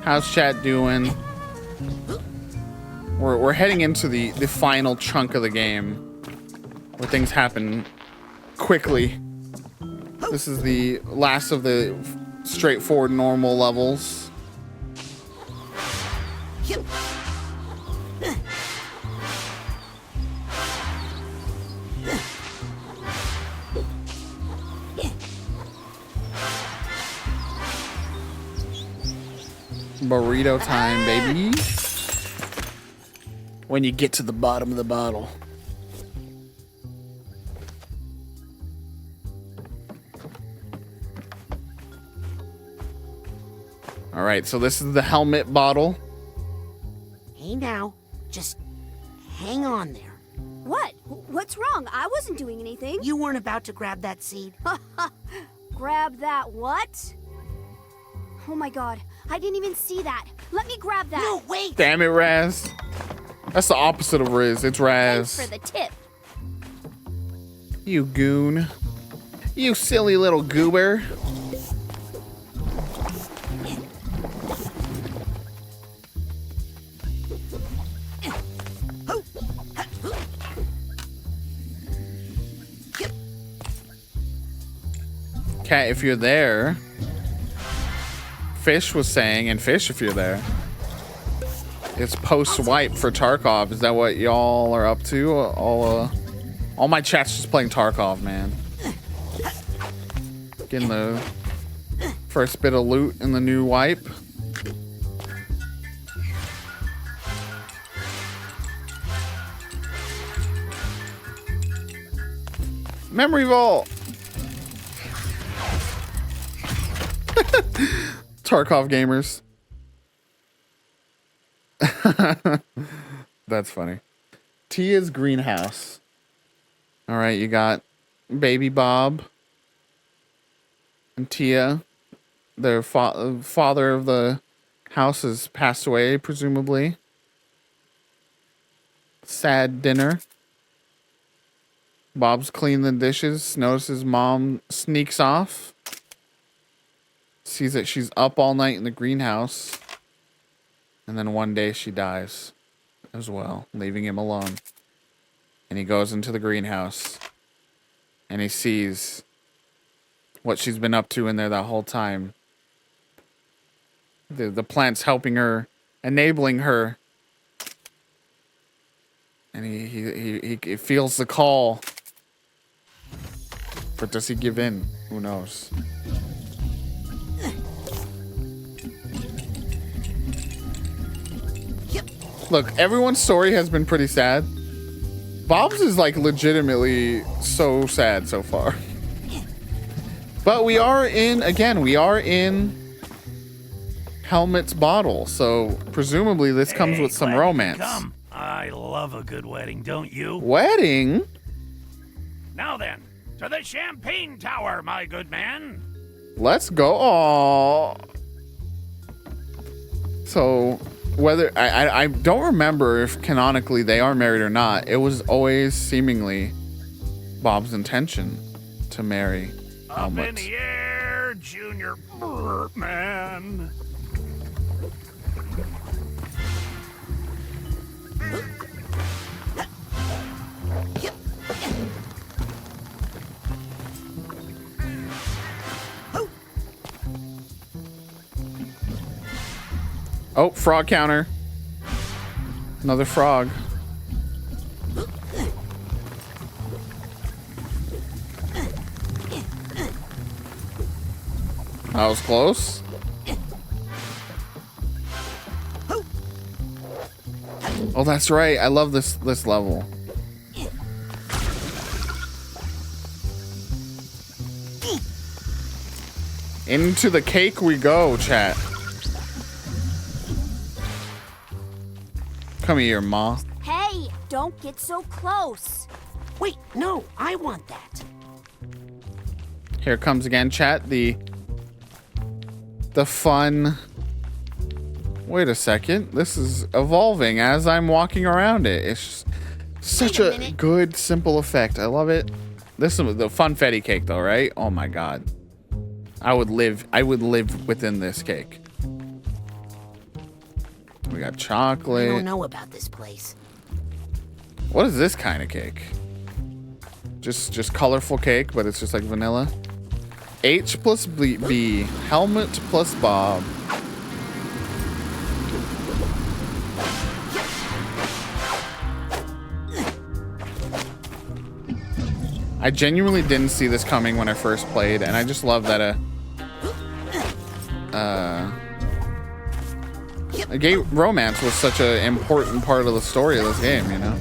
How's chat doing? We're heading into the final chunk of the game where things happen quickly. This is the last of the straightforward normal levels. Yep. Burrito time, baby. When you get to the bottom of the bottle. All right, so this is the helmet bottle. Hey now, just hang on there. What? What's wrong? I wasn't doing anything. You weren't about to grab that seed. Grab that what? Oh my god, I didn't even see that. Let me grab that. No, wait. Damn it, Raz. That's the opposite of Riz. It's Raz. Thanks for the tip. You goon. You silly little goober. Cat, if you're there, Fish was saying, and Fish, if you're there, it's post-swipe for Tarkov. Is that what y'all are up to? All my chat's just playing Tarkov, man. Getting the first bit of loot in the new wipe. Memory vault. Tarkov gamers. That's funny. Tia's greenhouse. All right, you got baby Bob and Tia. Their father of the house has passed away, presumably. Sad dinner. Bob's cleaning the dishes. Notices mom sneaks off. Sees that she's up all night in the greenhouse. And then one day she dies as well, leaving him alone. And he goes into the greenhouse. And he sees what she's been up to in there that whole time. The plant's helping her, enabling her. And he feels the call. But does he give in? Who knows? Look, everyone's story has been pretty sad. Bob's is like legitimately so sad so far. But we are in Helmet's bottle, so presumably this comes with some romance. Come. I love a good wedding, don't you? Wedding? Now then, to the Champagne Tower, my good man. Let's go. Aww. So whether I don't remember if canonically they are married or not. It was always seemingly Bob's intention to marry Helmet. Up in the air, Junior man. Oh, frog counter. Another frog. That was close. Oh, that's right. I love this level. Into the cake we go, chat. Come here, moth. Hey, don't get so close. Wait, no, I want that. Here it comes again, chat. The fun. Wait a second. This is evolving as I'm walking around it. It's such a good, simple effect. I love it. This is the funfetti cake, though, right? Oh my god. I would live within this cake. We got chocolate. I don't know about this place. What is this kind of cake? Just colorful cake, but it's just like vanilla. H plus B. Helmet plus Bob. I genuinely didn't see this coming when I first played, and I just love that a gay romance was such an important part of the story of this game, you know?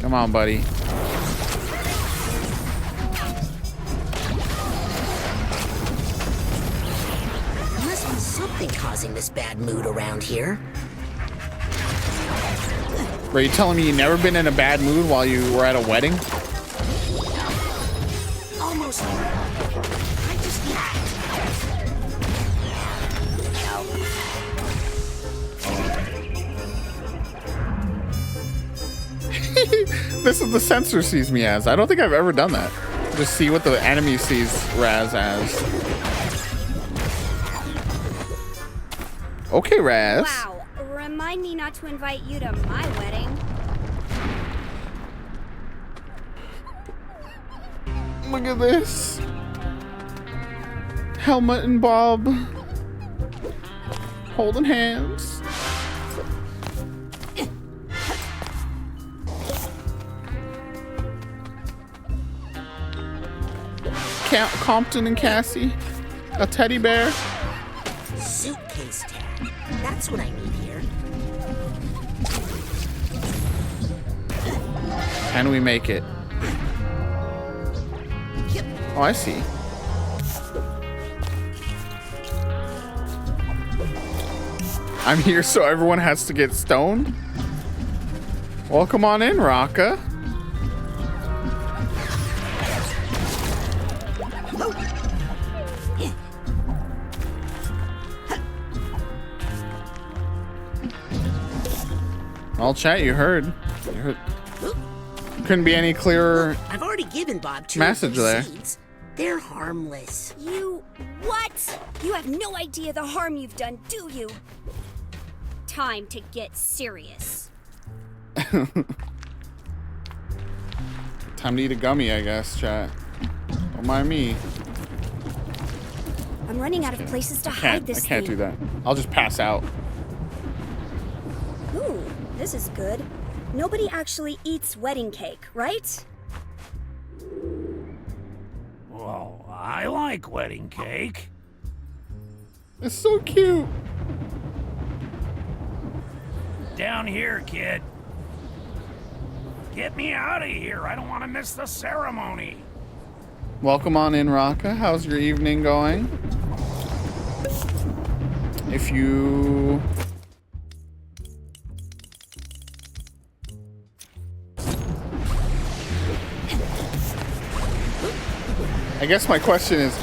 Come on, buddy. There must be something causing this bad mood around here. Are you telling me you never been in a bad mood while you were at a wedding? Almost. I just This is the sensor sees me as. I don't think I've ever done that. Just see what the enemy sees Raz as. Okay, Raz. Wow, remind me not to invite you to my wedding. Look at this. Helmet and Bob holding hands. Compton and Cassie, a teddy bear. Suitcase tag. That's what I need here. Can we make it? Oh, I see. I'm here so everyone has to get stoned. Welcome on in, Raka. All chat, you heard. Couldn't be any clearer. I've already given Bob 2 message there. seeds. They're harmless. You... what? You have no idea the harm you've done, do you? Time to get serious. Time to eat a gummy, I guess, chat. Don't mind me. I'm running out of places to hide this I can't thing. do that. I'll just pass out. Ooh, this is good. Nobody actually eats wedding cake, right? Well, I like wedding cake. It's so cute. Down here, kid. Get me out of here. I don't want to miss the ceremony. Welcome on in, Raka. How's your evening going? If you... I guess my question is,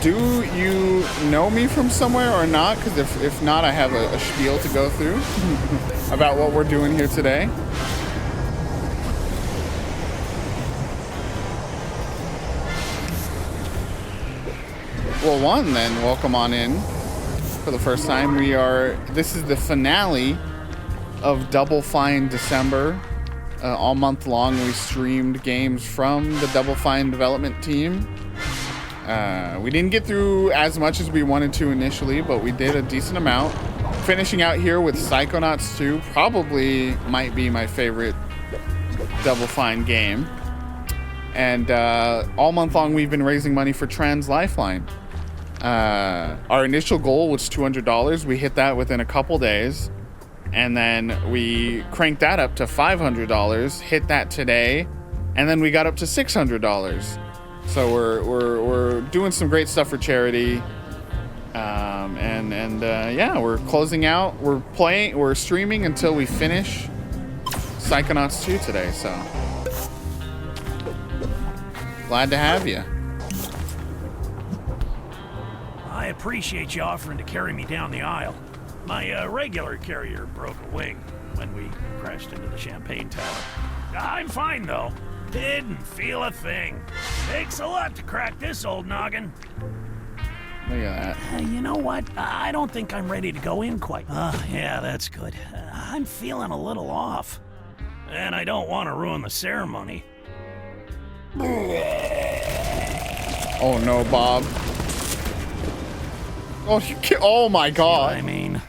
do you know me from somewhere or not? Because if not, I have a spiel to go through about what we're doing here today. Well, one then, welcome on in. For the first time, this is the finale of Double Fine December. All month long, we streamed games from the Double Fine development team. We didn't get through as much as we wanted to initially, but we did a decent amount. Finishing out here with Psychonauts 2, probably might be my favorite Double Fine game. And all month long, we've been raising money for Trans Lifeline. Our initial goal was $200. We hit that within a couple days. And then we cranked that up to $500, hit that today. And then we got up to $600. So we're doing some great stuff for charity. Yeah, we're closing out. We're streaming until we finish Psychonauts 2 today, so glad to have you. I appreciate you offering to carry me down the aisle. My regular carrier broke a wing when we crashed into the champagne tower. I'm fine, though. Didn't feel a thing. Takes a lot to crack this old noggin. Look at that. You know what? I don't think I'm ready to go in quite. Yeah, that's good. I'm feeling a little off. And I don't want to ruin the ceremony. Oh no, Bob. Oh, oh my God. I mean,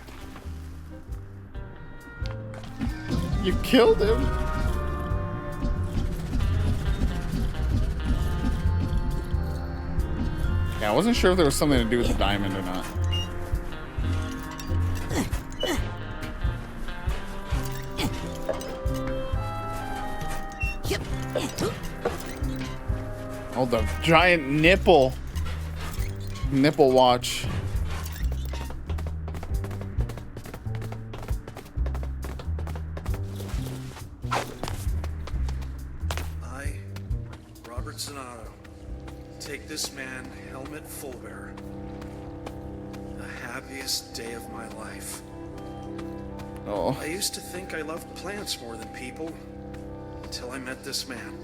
you killed him. Yeah, I wasn't sure if there was something to do with the diamond or not. Oh, the giant nipple watch. I, Robert Zanotto, take this man, Helmut Fullbear, the happiest day of my life. Oh. I used to think I loved plants more than people until I met this man.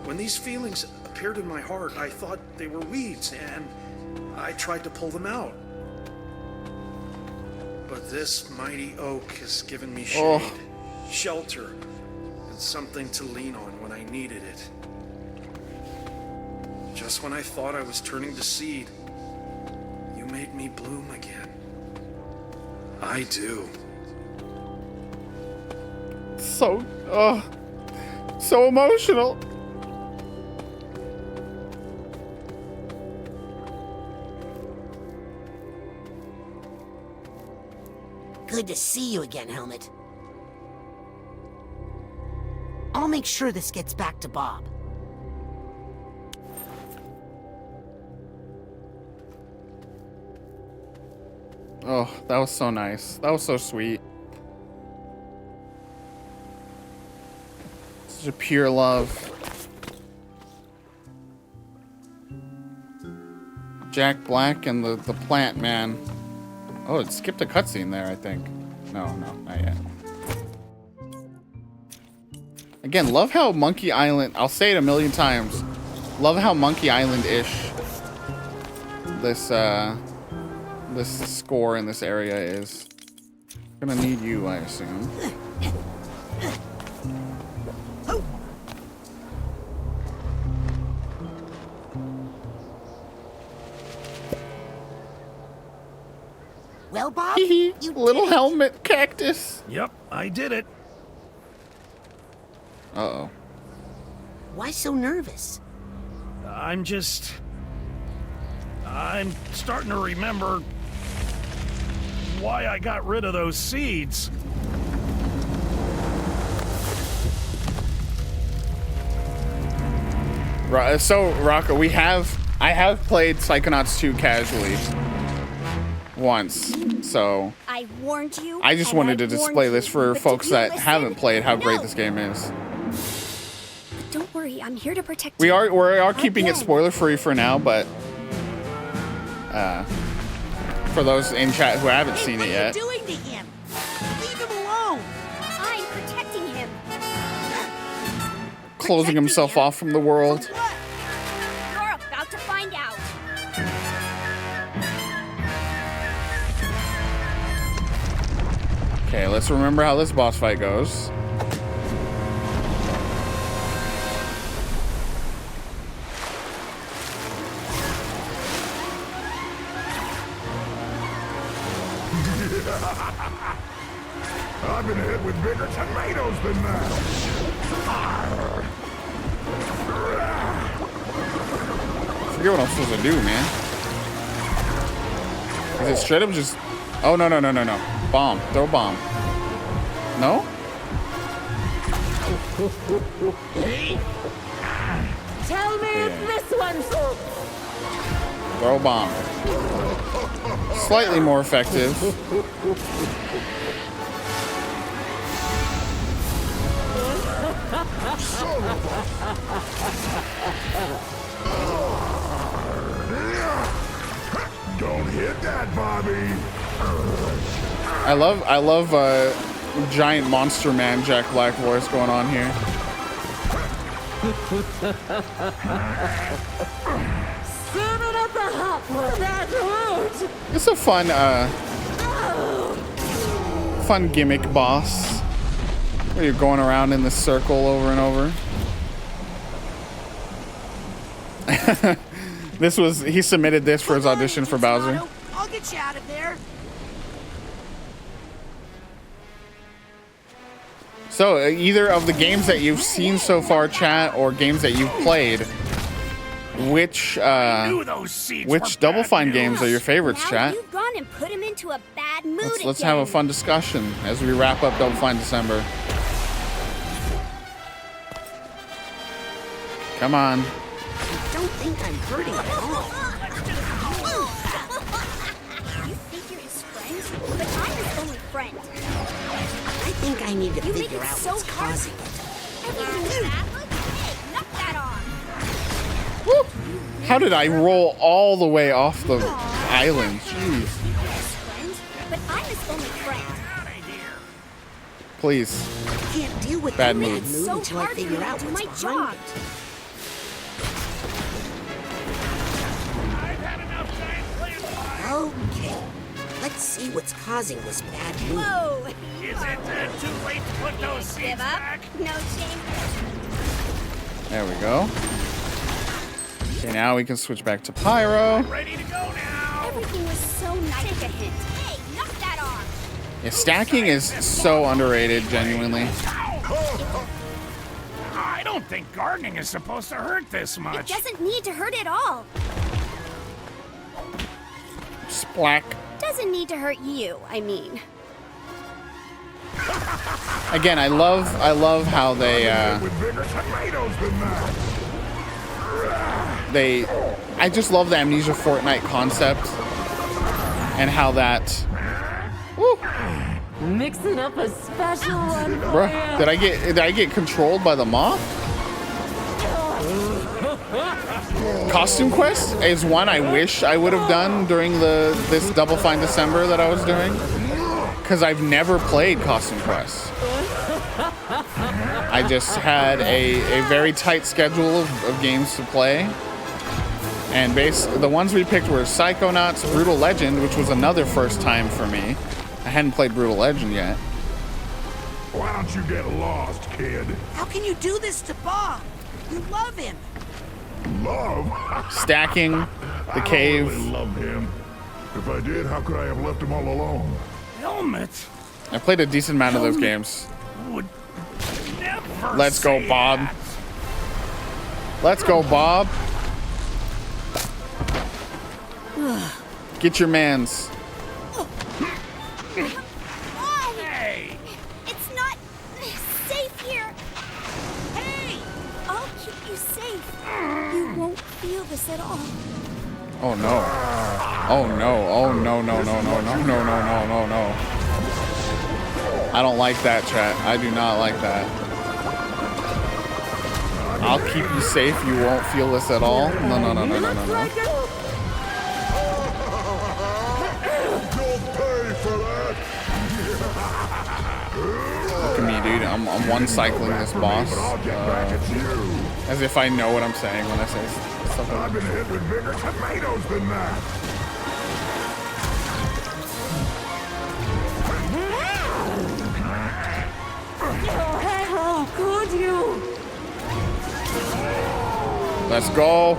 When these feelings appeared in my heart, I thought they were weeds, and I tried to pull them out. But this mighty oak has given me shade, shelter, and something to lean on when I needed it. Just when I thought I was turning to seed, you made me bloom again. I do. So emotional. Good to see you again, Helmut. I'll make sure this gets back to Bob. Oh, that was so nice. That was so sweet. Such a pure love. Jack Black and the plant man. Oh, it skipped a cutscene there, I think. No, not yet. Again, love how Monkey Island, I'll say it a million times, love how Monkey Island-ish this score in this area is. Gonna need you, I assume. Well, Bob, you little helmet cactus. Yep, I did it. Uh-oh. Why so nervous? I'm starting to remember why I got rid of those seeds. So, Rocco, I have played Psychonauts 2 casually once, so I warned you. I just wanted to display this for folks that haven't played how great this game is. But don't worry, I'm here to protect We you. are keeping it spoiler free for now, but for those in chat who haven't seen it yet. What are you doing to him? Leave him alone. I'm protecting him. Closing himself off from the world. You're about to find out. Okay, let's remember how this boss fight goes. I've been hit with bigger tomatoes than that. I forget what I'm supposed to do, man. Is it straight up just... Oh, no. Bomb. Throw a bomb. No? Tell me if this one's up. Throw a bomb. Slightly more effective. Don't hit that, Bobby. I love giant monster man Jack Black voice going on here. It's a fun gimmick boss where you're going around in the circle over and over. He submitted this for his audition for Bowser. I'll get you out of there. So either of the games that you've seen so far, chat, or games that you've played, which Double Fine games are your favorites, chat? You've gone and put him into a bad mood Let's have a fun discussion as we wrap up Double Fine December. Come on. I don't think I'm hurting at all. You think you're his friend? But I'm his only friend. I think I need to You make figure it out so what's hard. causing it. Everything's bad. Hey, knock that off. Woo. How did I roll all the way off the island? Jeez. But I'm his only friend. Please. I can't deal with Bad the mood. bad mood until I figure out do what's my behind job. it. Okay, let's see what's causing this bad mood. Whoa! Is it too late to put those seeds Give up? back? No shame. There we go. Okay, now we can switch back to Pyro. Ready to go now. Everything was so nice. Take a hint. Hey, knock that off. Yeah, stacking is so underrated, genuinely. I don't think gardening is supposed to hurt this It much. doesn't need to hurt at all. Splack. Doesn't need to hurt you, I mean. Again, I love how they With bigger tomatoes than that. I just love the Amnesia Fortnite concept and how that. Woo, Mixing up a special one for bruh, you. did I get controlled by the moth? Costume Quest is one I wish I would have done during this Double Fine December that I was doing, because I've never played Costume Quest. I just had a very tight schedule of games to play, and the ones we picked were Psychonauts, Brutal Legend, which was another first time for me. I hadn't played Brutal Legend yet. Why don't you get lost, kid? How can you do this to Bob? You love him. Love? Stacking, the I cave. don't really love him. If I did, how could I have left him all alone? Helmet I played a decent amount of those games. would never. Let's go, say Bob. that. Let's go, Bob. Get your mans. Hey, It's not safe here. Hey! I'll keep you safe. You won't feel this at all. Oh no. Oh no. Oh no, no, no, no, no, no, no, no, no, no. I don't like that, chat. I do not like that. I'll keep you safe. You won't feel this at all. No, no, no, no, no, no, no. You'll pay for that. Look at me, dude. I'm one cycling this boss. As if I know what I'm saying when I say stuff I've like been hit with bigger tomatoes than that. How could you? Let's go.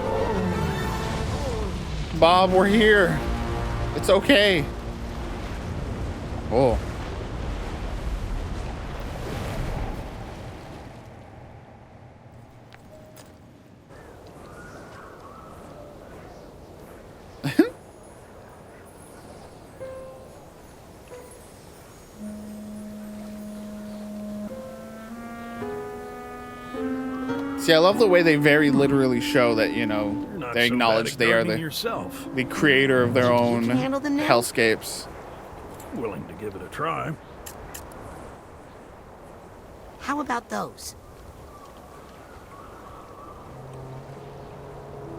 Bob, we're here. It's okay. Oh. See, I love the way they very literally show that, you know, they acknowledge they are the creator of their own hellscapes. Willing to give it a try. How about those?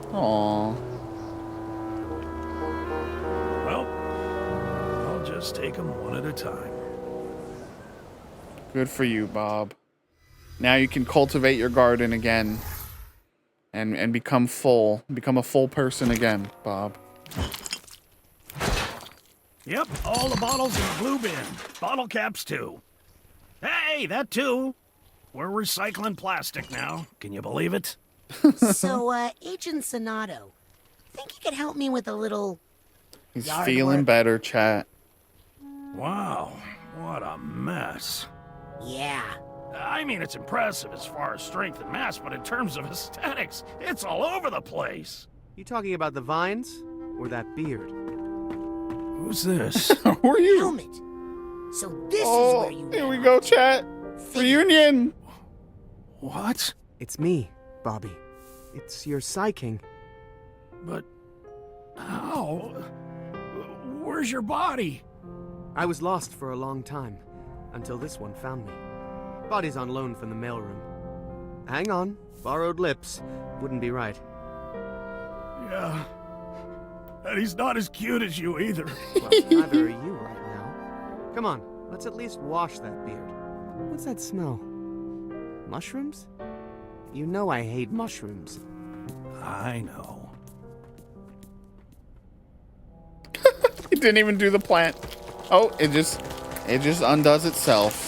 Aww. Well, I'll just take them one at a time. Good for you, Bob. Now you can cultivate your garden again. And become full. Become a full person again, Bob. Yep, all the bottles in the blue bin. Bottle caps, too. Hey, that too. We're recycling plastic now. Can you believe it? So, Agent Sonato, think you could help me with a little... He's yard feeling work? better, chat. Wow, what a mess. Yeah. I mean, it's impressive as far as strength and mass, but in terms of aesthetics, it's all over the place. You talking about the vines? Or that beard? Who's this? Who are you? Helmet. So this is where you... Here we go, chat. Reunion. What? It's me, Bobby. It's your Psy King. But how? Where's your body? I was lost for a long time, until this one found me. Body's on loan from the mailroom. Hang on, borrowed lips. Wouldn't be right. Yeah. And he's not as cute as you either. Well, neither are you right now. Come on, let's at least wash that beard. What's that smell? Mushrooms? You know I hate mushrooms. I know. He didn't even do the plant. Oh, it just undoes itself.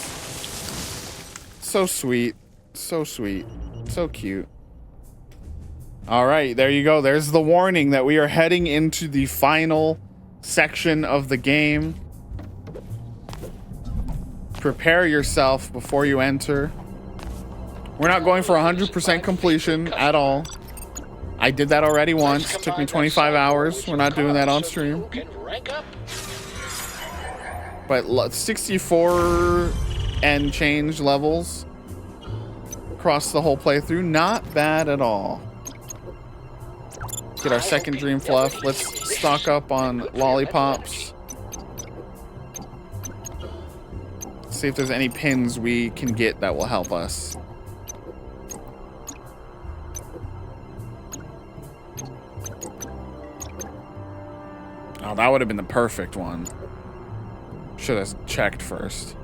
So sweet. So sweet. So cute. All right, there you go. There's the warning that we are heading into the final section of the game. Prepare yourself before you enter. We're not going for 100% completion at all. I did that already once. Took me 25 hours. We're not doing that on stream. But 64 and change levels across the whole playthrough. Not bad at all. Get our second dream fluff. Let's stock up on lollipops. See if there's any pins we can get that will help us. Oh, that would have been the perfect one. Should have checked first.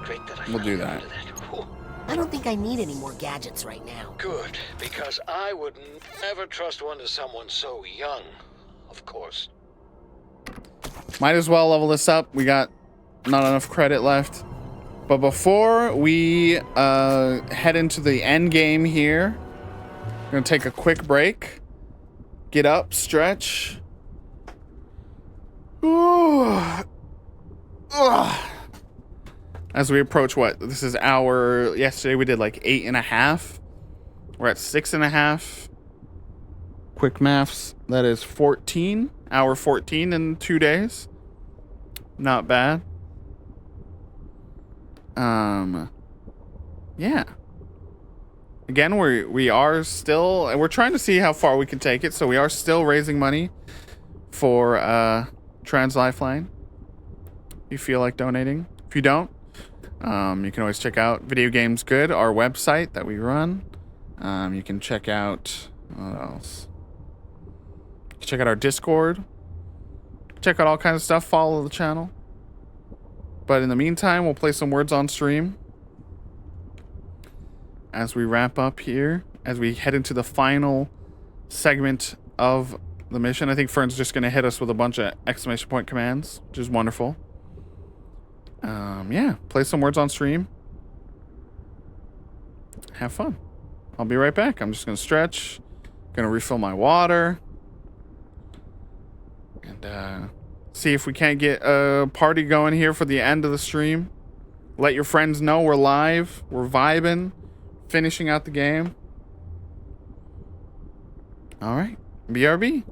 Great that I We'll do that. I don't think I need any more gadgets right now. Good, because I would never trust one to someone so young, of course. Might as well level this up. We got not enough credit left. But before we head into the end game here, we're going to take a quick break. Get up, stretch. Ooh. Ugh. As we approach what? This is our... Yesterday we did like 8.5. We're at 6.5. Quick maths. That is 14. Hour 14 in 2 days. Not bad. Yeah. Again, we are still... We're trying to see how far we can take it. So we are still raising money for Trans Lifeline. You feel like donating. If you don't, you can always check out Video Games Good, our website that we run. You can check out, what else? Check out our Discord. Check out all kinds of stuff. Follow the channel. But in the meantime, we'll play some words on stream as we wrap up here, as we head into the final segment of the mission. I think Fern's just going to hit us with a bunch of exclamation point commands, which is wonderful. Yeah, play some words on stream. Have fun. I'll be right back. I'm just going to stretch. Going to refill my water. And see if we can't get a party going here for the end of the stream. Let your friends know we're live. We're vibing. Finishing out the game. All right. BRB.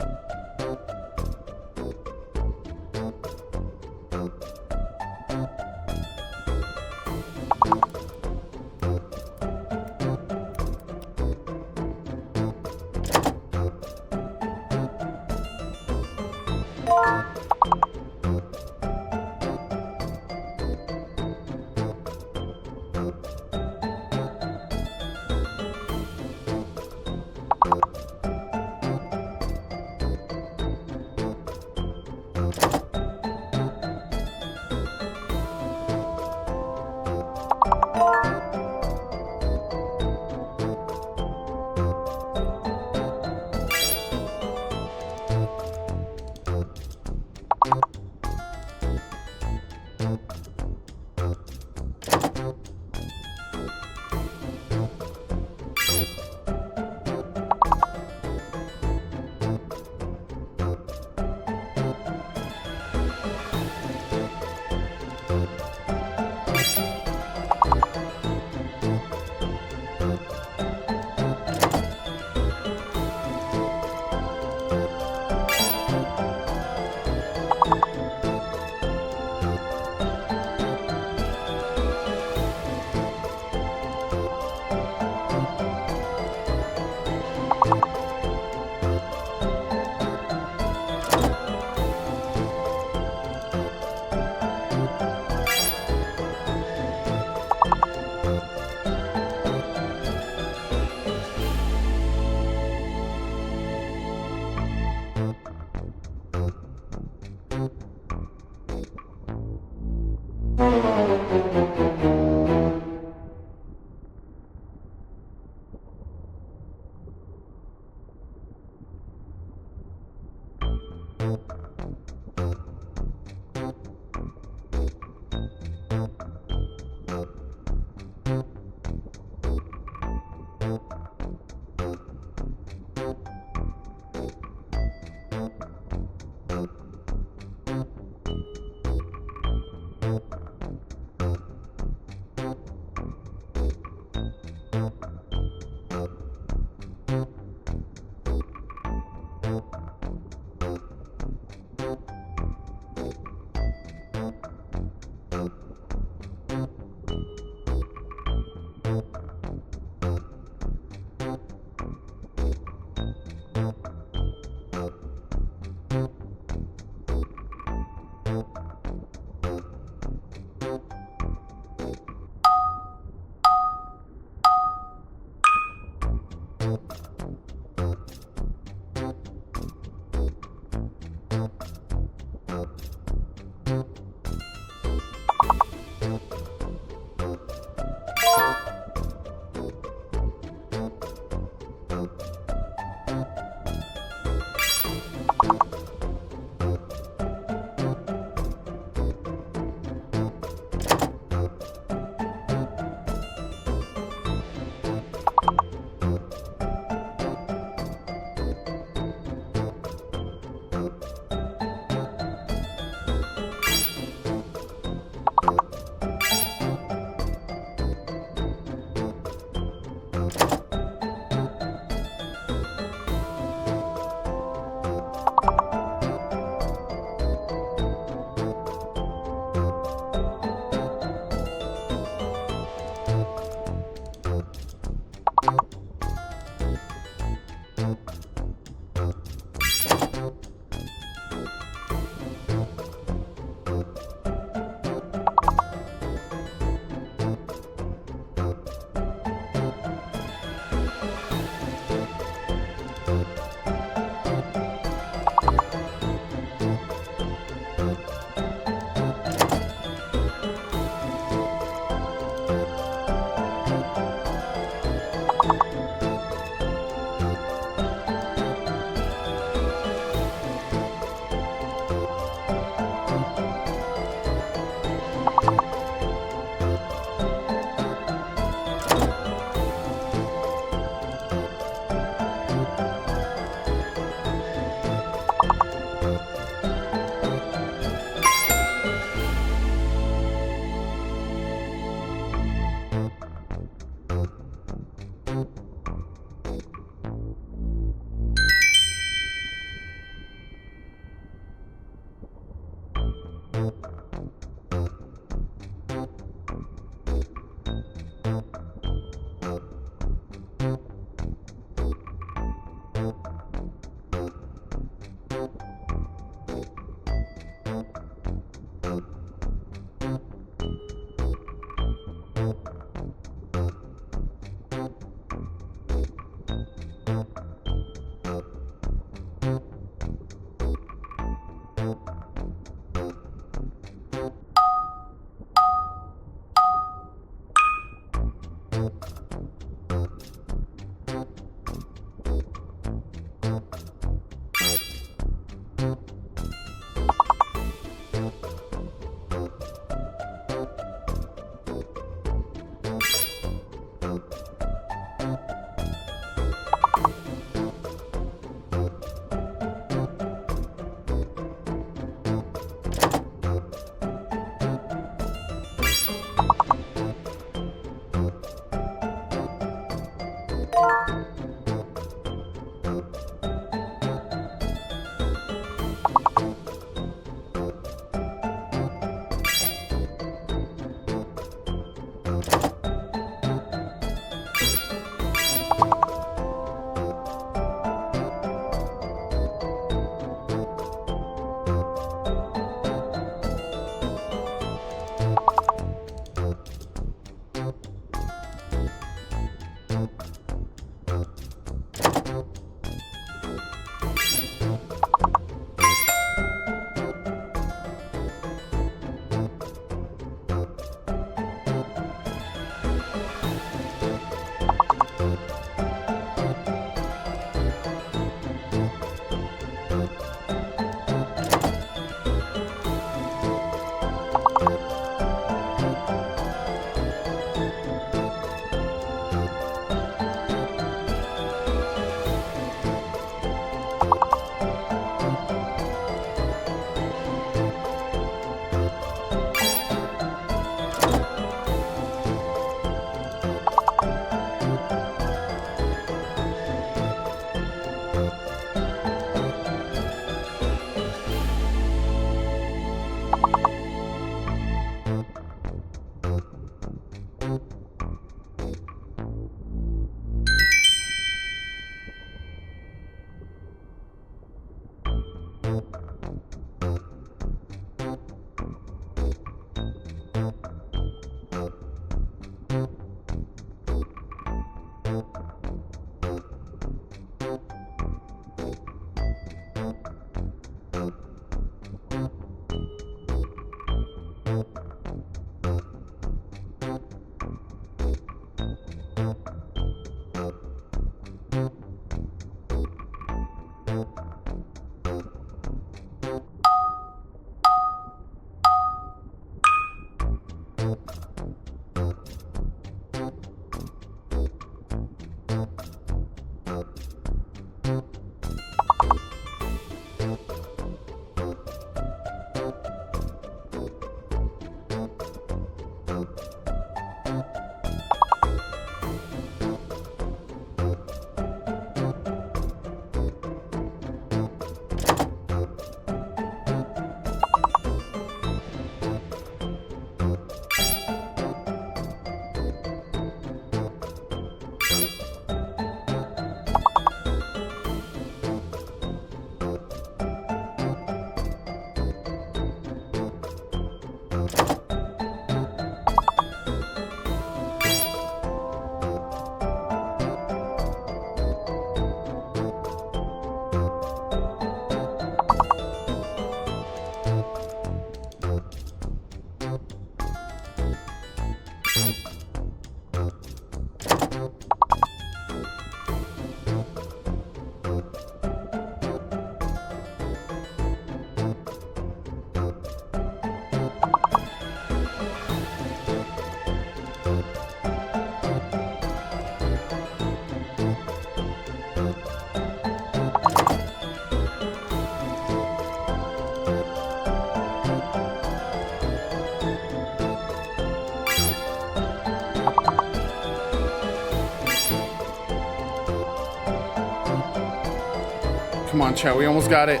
Come on, chat. We almost got it.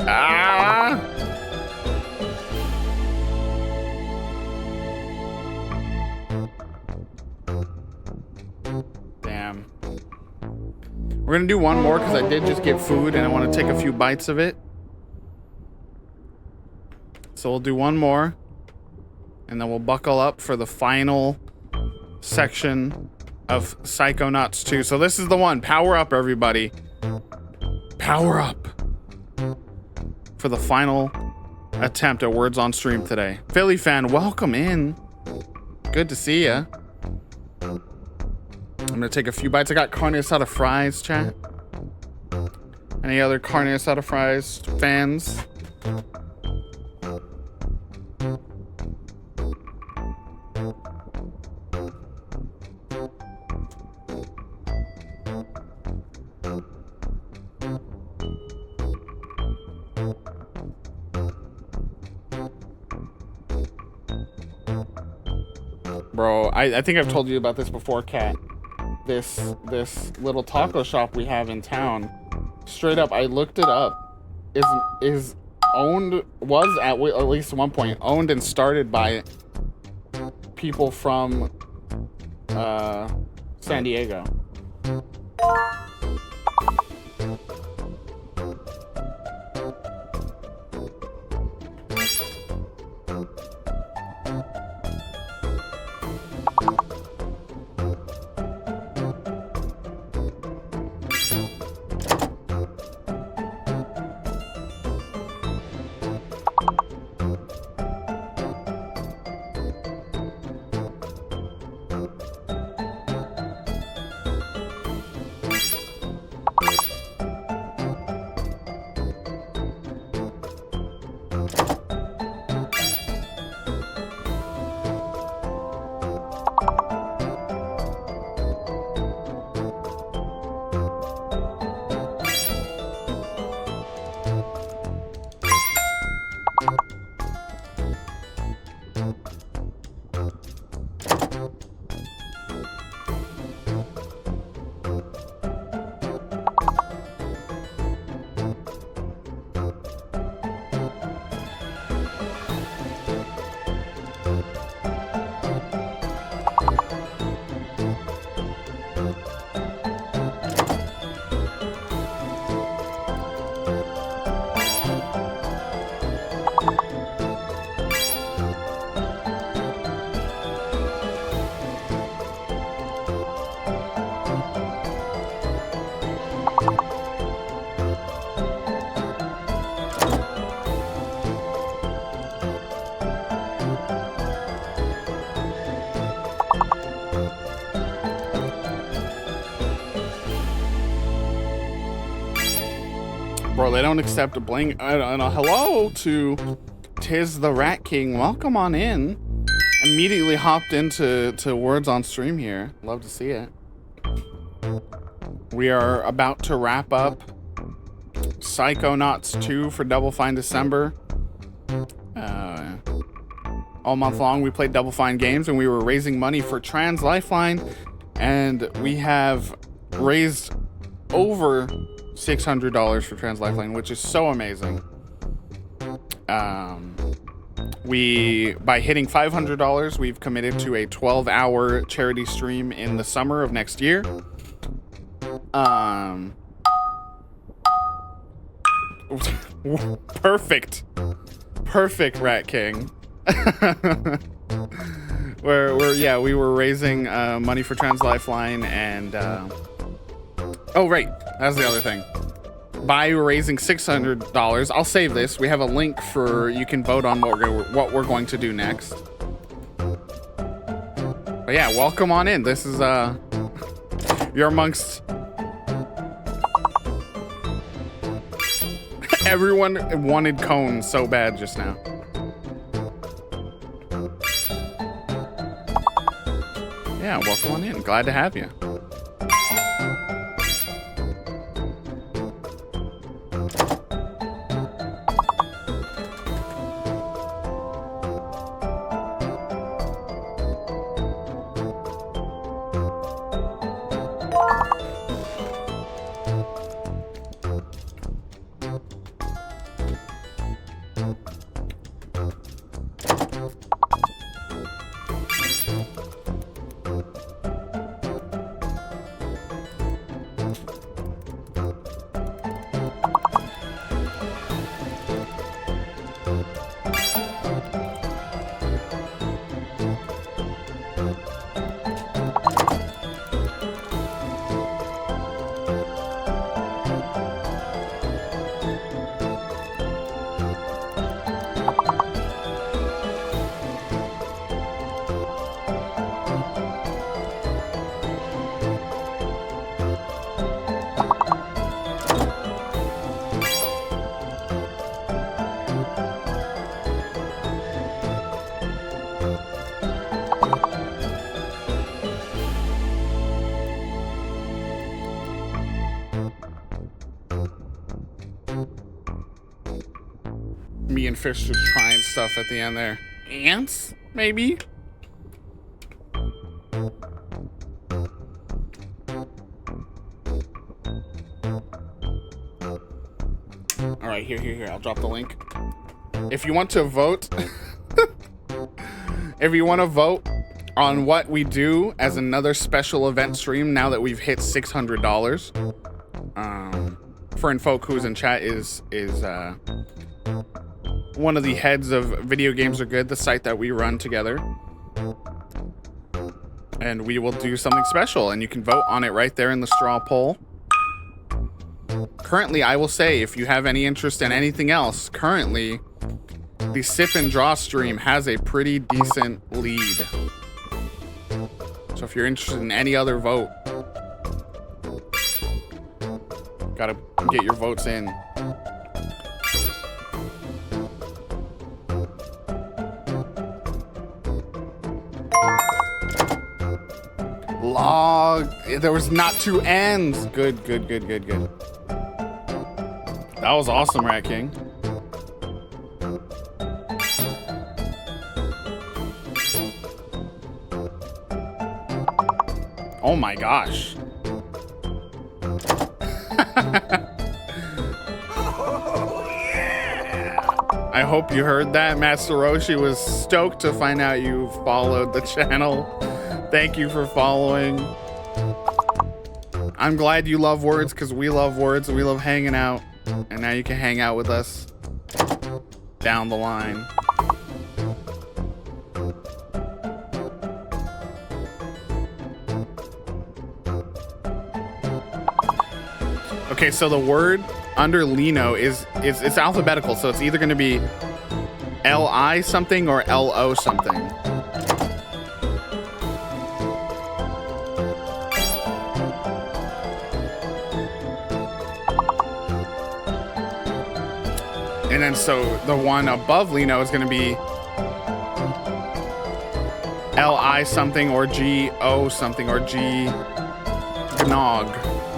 Ah! Damn. We're gonna do one more because I did just get food and I want to take a few bites of it. So we'll do one more, and then we'll buckle up for the final section of Psychonauts 2. So this is the one. Power up, everybody. Power up for the final attempt at Words on Stream today. Philly fan, welcome in. Good to see ya. I'm gonna take a few bites. I got carne asada fries, chat. Any other carne asada fries fans? Bro, I think I've told you about this before, Kat. This little taco shop we have in town, straight up, I looked it up, is owned, was at least one point owned and started by people from San Diego. Bro, they don't accept a bling. And a hello to Tis the Rat King. Welcome on in. Immediately hopped into words on stream here. Love to see it. We are about to wrap up Psychonauts 2 for Double Fine December. All month long we played Double Fine games and we were raising money for Trans Lifeline, and we have raised over $600 for Trans Lifeline, which is so amazing. By hitting $500, we've committed to a 12-hour charity stream in the summer of next year. Perfect, Rat King. We were raising money for Trans Lifeline, and oh right, that's the other thing. By raising $600, I'll save this. We have a link for you can vote on what we're going to do next. But yeah, welcome on in. This is you're amongst everyone wanted cones so bad just now. Yeah, welcome on in. Glad to have you. Me and Fish just trying stuff at the end there. Ants, maybe? All right, here. I'll drop the link. If you want to vote, if you want to vote on what we do as another special event stream now that we've hit $600, Fern Folk, who's in chat, is one of the heads of Video Games Are Good, the site that we run together. And we will do something special, and you can vote on it right there in the straw poll. Currently, I will say, if you have any interest in anything else, currently, the Sip and Draw stream has a pretty decent lead. So if you're interested in any other vote, gotta get your votes in. Log. There was not two ends. Good. That was awesome, Rat King. Oh my gosh. I hope you heard that. Master Roshi was stoked to find out you followed the channel. Thank you for following. I'm glad you love words, because we love words and we love hanging out. And now you can hang out with us down the line. Okay, so the word under Lino is it's alphabetical, so it's either going to be L-I something or L-O something. And then so the one above Lino is going to be L-I something or G-O something or G Gnog.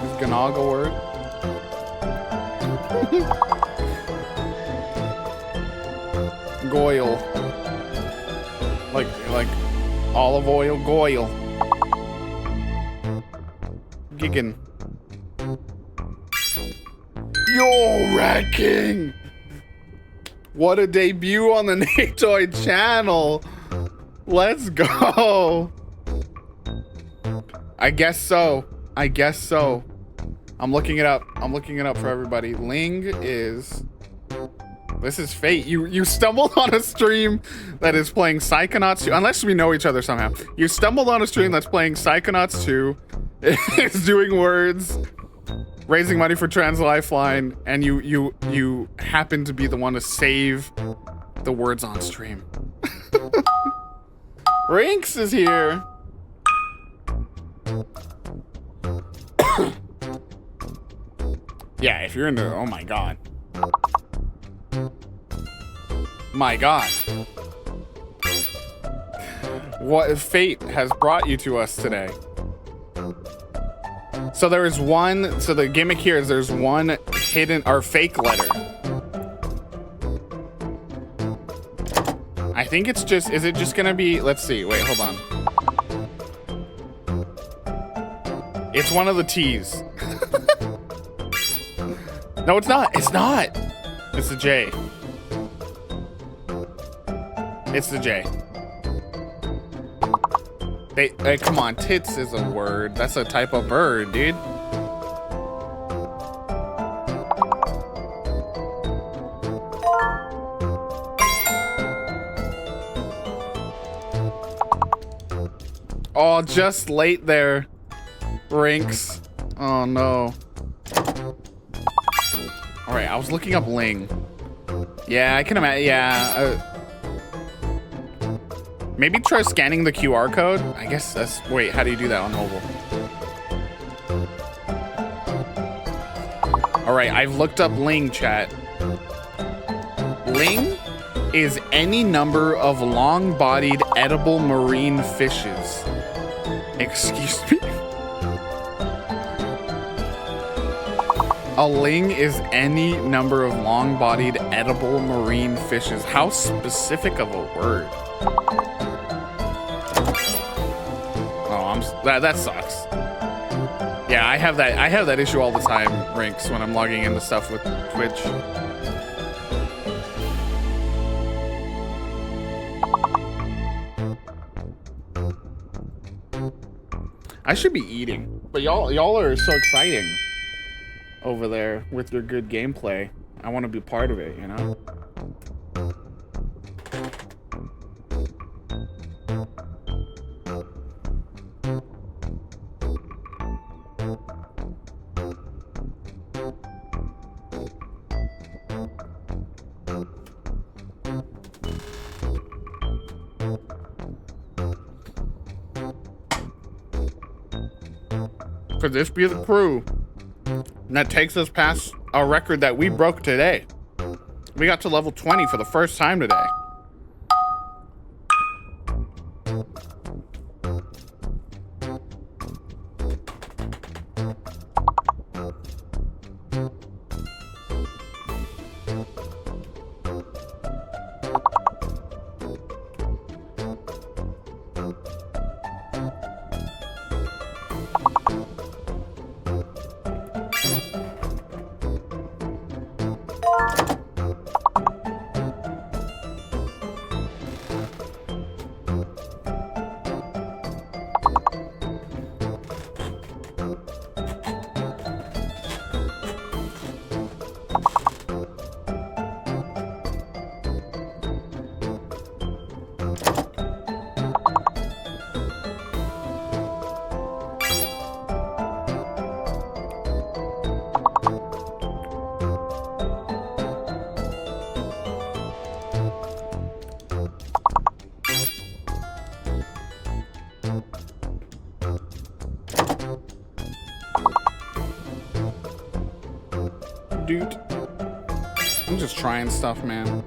Is Gnog a word? Goyle. Like olive oil, goyle. Giggin. Yo, Rat King! What a debut on the Natoid channel! Let's go! I guess so. I guess so. I'm looking it up. I'm looking it up for everybody. Ling is... This is fate. You stumbled on a stream that is playing Psychonauts 2. Unless we know each other somehow. You stumbled on a stream that's playing Psychonauts 2. It's doing words. Raising money for Trans Lifeline. And you happen to be the one to save the words on stream. Rinks is here. Yeah, if you're into... Oh my god. My god. What fate has brought you to us today? So there is one... So the gimmick here is there's one hidden... or fake letter. I think it's just... Is it just gonna be... Let's see. Wait, hold on. It's one of the T's. No, it's not. It's not. It's the J. It's the J. Hey, come on. Tits is a word. That's a type of bird, dude. Oh, just late there, Rinks. Oh, no. All right, I was looking up Ling. Yeah, I can imagine. Yeah. Maybe try scanning the QR code. I guess that's... Wait, how do you do that on mobile? All right, I've looked up Ling, chat. Ling is any number of long-bodied edible marine fishes. Excuse me? A ling is any number of long-bodied edible marine fishes. How specific of a word. Oh, that sucks. Yeah, I have that issue all the time, Rinks, when I'm logging into stuff with Twitch. I should be eating, but y'all are so exciting over there with your good gameplay. I want to be part of it, you know? Could this be the crew that takes us past a record that we broke today? We got to level 20 for the first time today. I'm just trying stuff, man.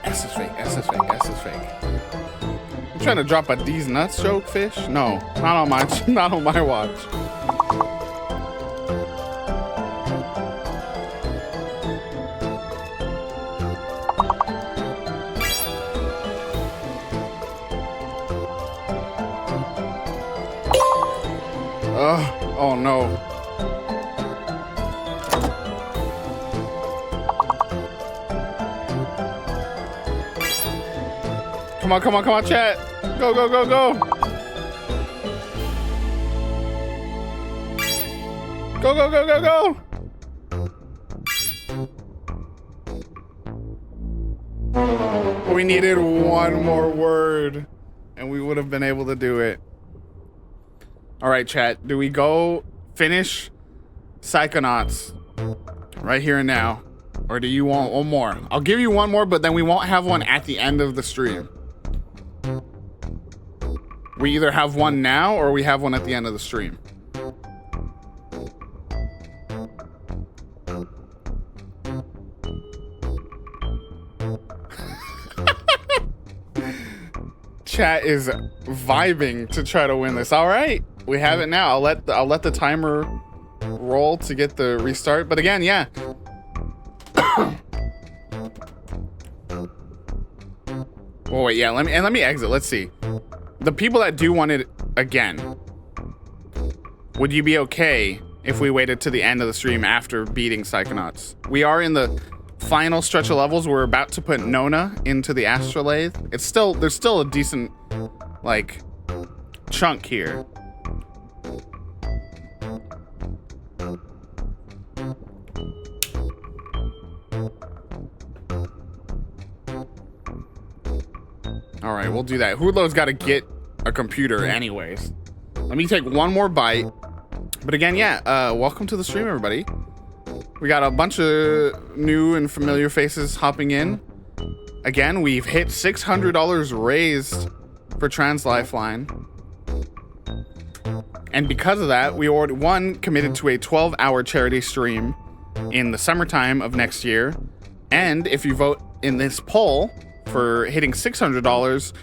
S is fake, S is fake, S is fake. You trying to drop a D's nuts joke, Fish? No, not on my not on my watch. Oh no. Come on, come on, come on, chat. Go, go, go, go. Go, go, go, go, go. We needed one more word and we would have been able to do it. All right, chat. Do we go finish Psychonauts right here and now? Or do you want one more? I'll give you one more, but then we won't have one at the end of the stream. We either have one now or we have one at the end of the stream. Chat is vibing to try to win this. All right, we have it now. I'll let the timer roll to get the restart. But again, yeah. Oh wait, yeah. Let me exit. Let's see. The people that do want it again, would you be okay if we waited to the end of the stream after beating Psychonauts? We are in the final stretch of levels. We're about to put Nona into the astrolabe. There's still a decent like chunk here. All right, we'll do that. Hoodlow's got to get a computer anyways. Let me take one more bite. But again, yeah, welcome to the stream, everybody. We got a bunch of new and familiar faces hopping in. Again, we've hit $600 raised for Trans Lifeline. And because of that, we already committed to a 12-hour charity stream in the summertime of next year. And if you vote in this poll for hitting $600,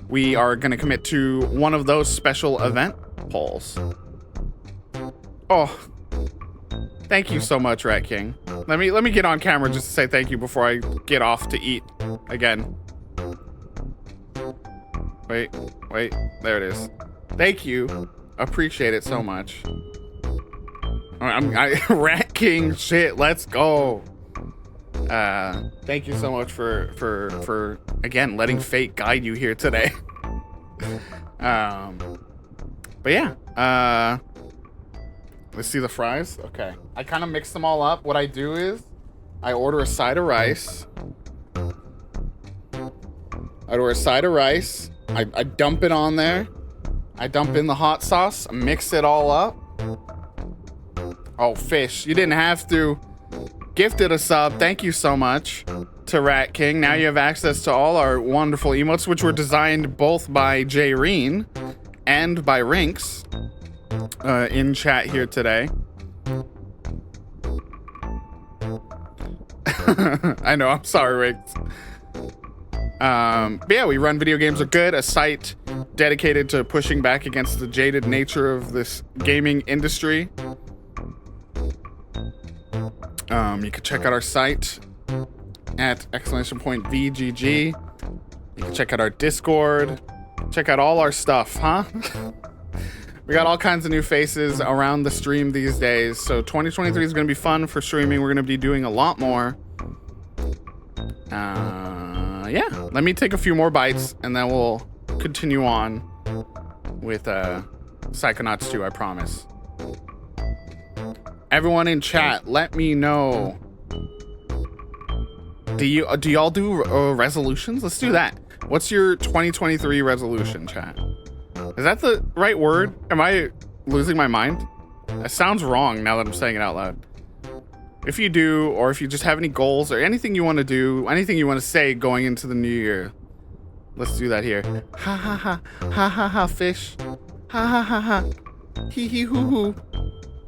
we are going to commit to one of those special event polls. Oh, thank you so much, Rat King. Let me get on camera just to say thank you before I get off to eat again. Wait, there it is. Thank you. Appreciate it so much. Rat King shit, let's go. Thank you so much for again letting fate guide you here today. But yeah, let's see the fries. Okay, I kind of mix them all up. What I do is I order a side of rice. I dump it on there. I dump in the hot sauce, mix it all up. Oh, Fish, you didn't have to. Gifted a sub. Thank you so much to Rat King. Now you have access to all our wonderful emotes, which were designed both by Jayreen and by Rinks in chat here today. I know, I'm sorry, Rinks. But yeah, we run Video Games Are Good, a site dedicated to pushing back against the jaded nature of this gaming industry. You can check out our site at !VGG. You can check out our Discord. Check out all our stuff, huh? We got all kinds of new faces around the stream these days. So 2023 is going to be fun for streaming. We're going to be doing a lot more. Yeah, let me take a few more bites and then we'll continue on with Psychonauts 2, I promise. Everyone in chat, let me know. Do y'all do resolutions? Let's do that. What's your 2023 resolution, chat? Is that the right word? Am I losing my mind? That sounds wrong now that I'm saying it out loud. If you do, or if you just have any goals or anything you want to do, anything you want to say going into the new year, let's do that here. Ha ha ha, ha ha ha, Fish. Ha ha ha ha. Hee hee hoo hoo.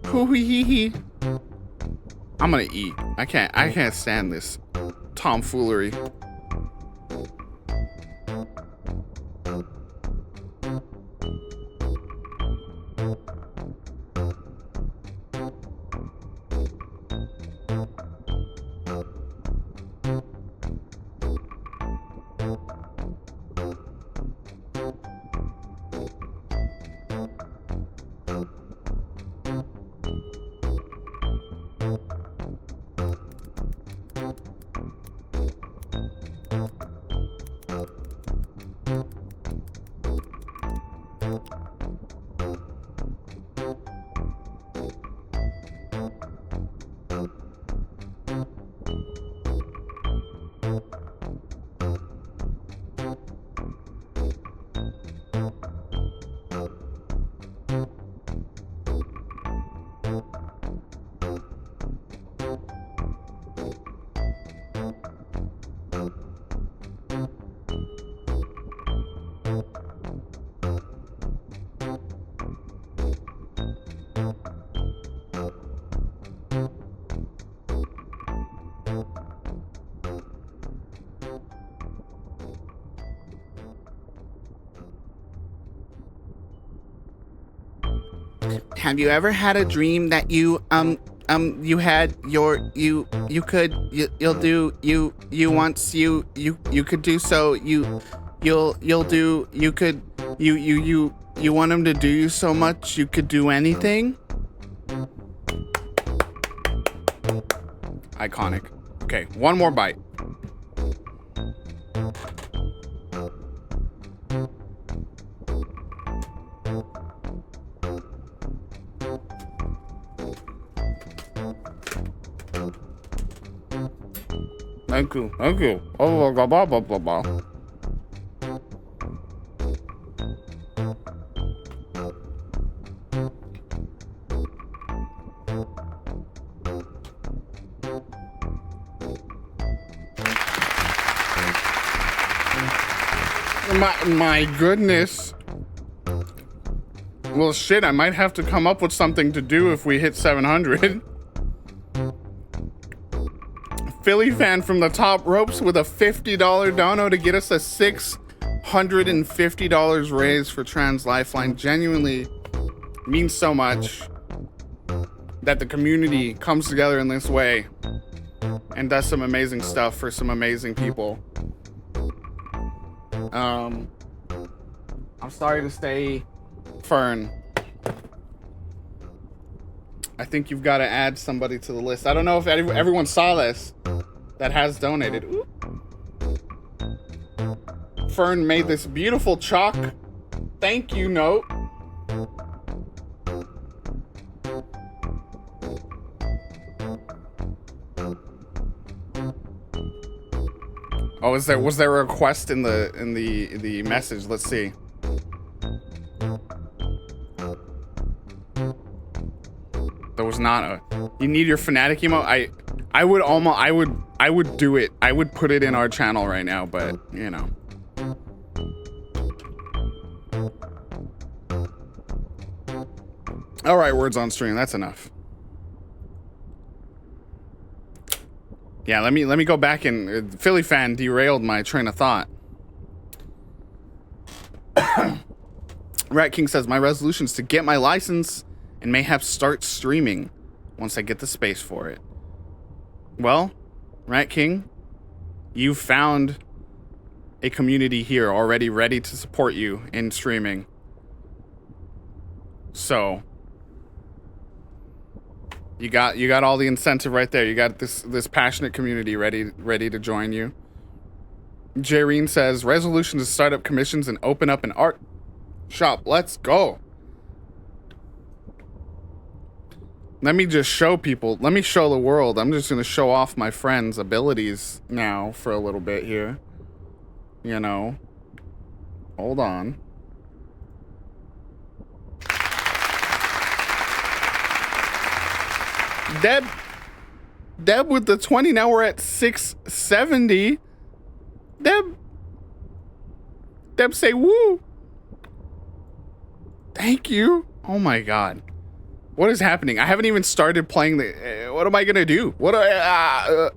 Hoo hee hee hee. I'm gonna eat. I can't stand this tomfoolery. Have you ever had a dream that you had your you could you'll do you once you could do so you'll do you could you want him to do you so much you could do anything? Iconic. Okay, one more bite. Thank you. Thank you. Oh, blah, blah, blah, blah, blah. My goodness. Well, shit, I might have to come up with something to do if we hit 700. Philly fan from the top ropes with a $50 dono to get us a $650 raise for Trans Lifeline. Genuinely means so much that the community comes together in this way and does some amazing stuff for some amazing people. I'm sorry to say, Fern, I think you've got to add somebody to the list. I don't know if everyone saw this that has donated. Ooh. Fern made this beautiful chalk thank you note. Oh, was there a request in the message? Let's see. There was not a. You need your fanatic emote. I would do it. I would put it in our channel right now, but you know. All right, words on stream. That's enough. Yeah, let me go back and Philly fan derailed my train of thought. Rat King says my resolution is to get my license and mayhap start streaming once I get the space for it. Well, Rat King, you've found a community here already ready to support you in streaming. So you got all the incentive right there. You got this passionate community ready to join you. Jaireen says resolution to start up commissions and open up an art shop. Let's go. Let me just show people. Let me show the world. I'm just going to show off my friend's abilities now for a little bit here. You know. Hold on. Deb with the 20. Now we're at 670. Deb say woo. Thank you. Oh my god. What is happening? I haven't even started playing the... what am I gonna do? What do I...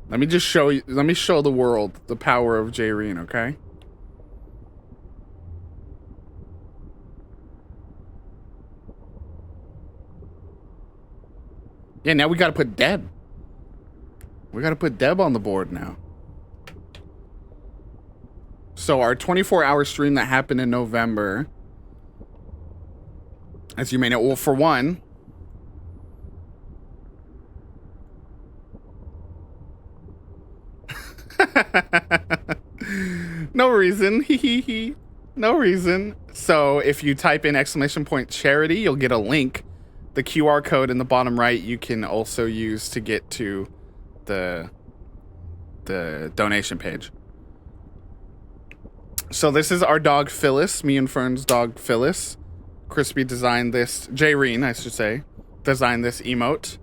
Let me just show you... Let me show the world the power of Jayreen, okay? Yeah, now we gotta put Deb. We gotta put Deb on the board now. So our 24-hour stream that happened in November, as you may know, well, for one, no reason, no reason. So if you type in !charity, you'll get a link. The QR code in the bottom right you can also use to get to the donation page. So this is our dog Phyllis, me and Fern's dog Phyllis. Crispy designed this, Jayreen, I should say, designed this emote.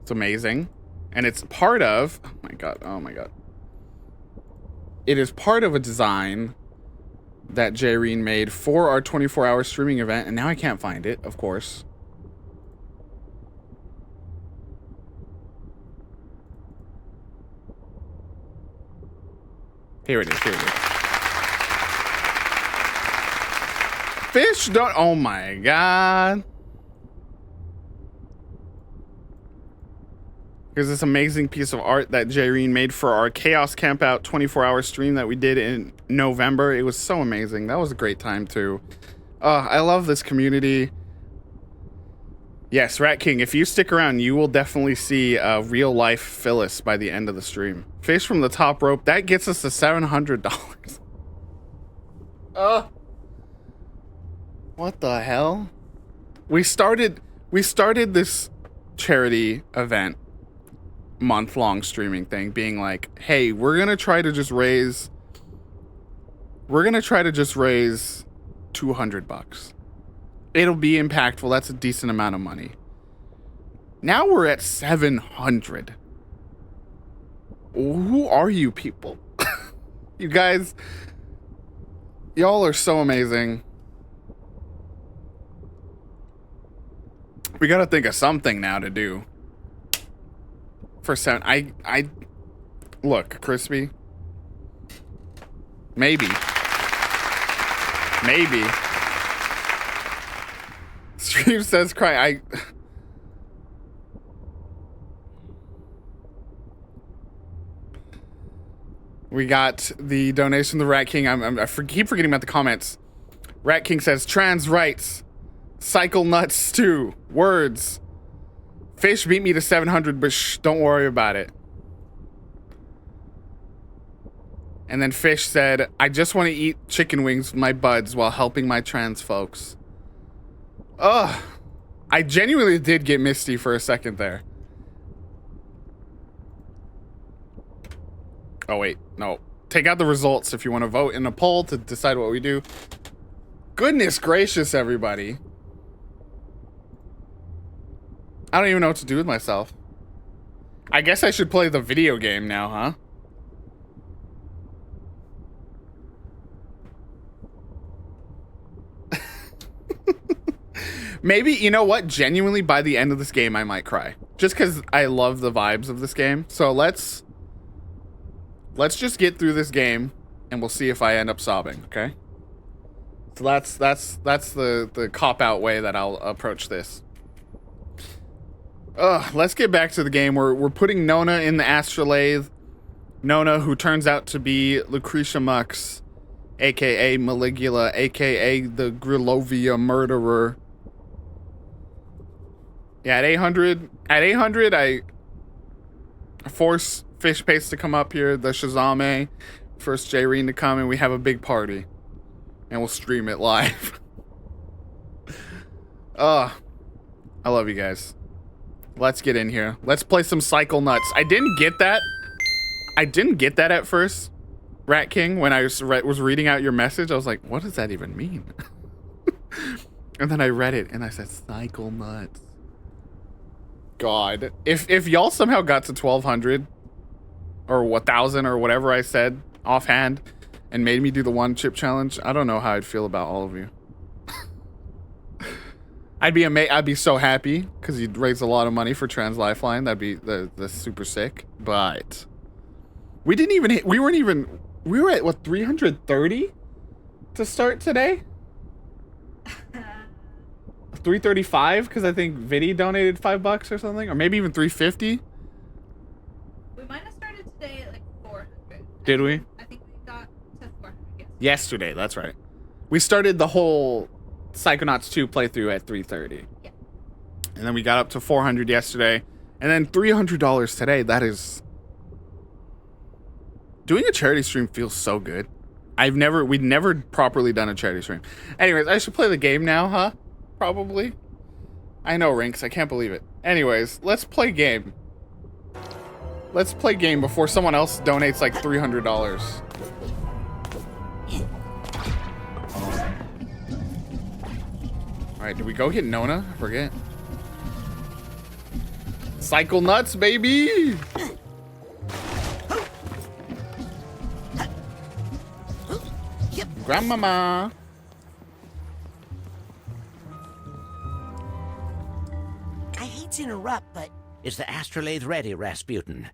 It's amazing. And it's part of, oh my god. It is part of a design that Jayreen made for our 24-hour streaming event, and now I can't find it, of course. Here it is, here it is. Fish don't, oh my god. Here's this amazing piece of art that Jayreen made for our Chaos Campout 24-hour stream that we did in November. It was so amazing. That was a great time too. I love this community. Yes, Rat King, if you stick around, you will definitely see a real life Phyllis by the end of the stream. Fish from the top rope, that gets us to $700. What the hell? We started this charity event, month-long streaming thing, being like, hey, we're gonna try to just raise $200. It'll be impactful. That's a decent amount of money. Now we're at 700. Who are you people? You guys, y'all are so amazing. We gotta think of something now to do. For sound, I look, Crispy. Maybe. Stream says cry. We got the donation to Rat King. I keep forgetting about the comments. Rat King says trans rights. Psychonauts 2. Words. Fish beat me to 700, but shh, don't worry about it. And then Fish said, I just want to eat chicken wings with my buds while helping my trans folks. Ugh. I genuinely did get misty for a second there. Oh, wait. No. Take out the results if you want to vote in a poll to decide what we do. Goodness gracious, everybody. I don't even know what to do with myself. I guess I should play the video game now, huh? Maybe, you know what? Genuinely, by the end of this game, I might cry. Just because I love the vibes of this game. So let's just get through this game, and we'll see if I end up sobbing, okay? So that's the cop-out way that I'll approach this. Let's get back to the game. We're putting Nona in the astrolabe. Nona, who turns out to be Lucretia Mux, aka Maligula, aka the Grilovia murderer. Yeah, at 800, I force Fish Paste to come up here, the Shazame, first Jayreen to come, and we have a big party. And we'll stream it live. I love you guys. Let's get in here. Let's play some Psychonauts. I didn't get that at first, Rat King, when I was reading out your message. I was like, what does that even mean? And then I read it, and I said, Psychonauts. God. If y'all somehow got to 1,200, or 1,000, or whatever I said offhand, and made me do the one chip challenge, I don't know how I'd feel about all of you. I'd be so happy because you'd raise a lot of money for Trans Lifeline. That'd be the super sick. But we didn't even hit, we were at what, 330 to start today? 335 because I think Viddy donated $5 or something, or maybe even 350. We might have started today at like 400. Did we? I think we got to 400 Yesterday, that's right. We started the whole Psychonauts 2 playthrough at 330. Yeah. And then we got up to 400 yesterday, and then $300 today. That is, doing a charity stream feels so good. We'd never properly done a charity stream. Anyways, I should play the game now, huh? Probably. I know, Rinks. I can't believe it. Anyways, let's play game. Let's play game before someone else donates like $300. All right, did we go get Nona? I forget. Psychonauts, baby! Grandmama. I hate to interrupt, but Is the astrolabe ready, Rasputin?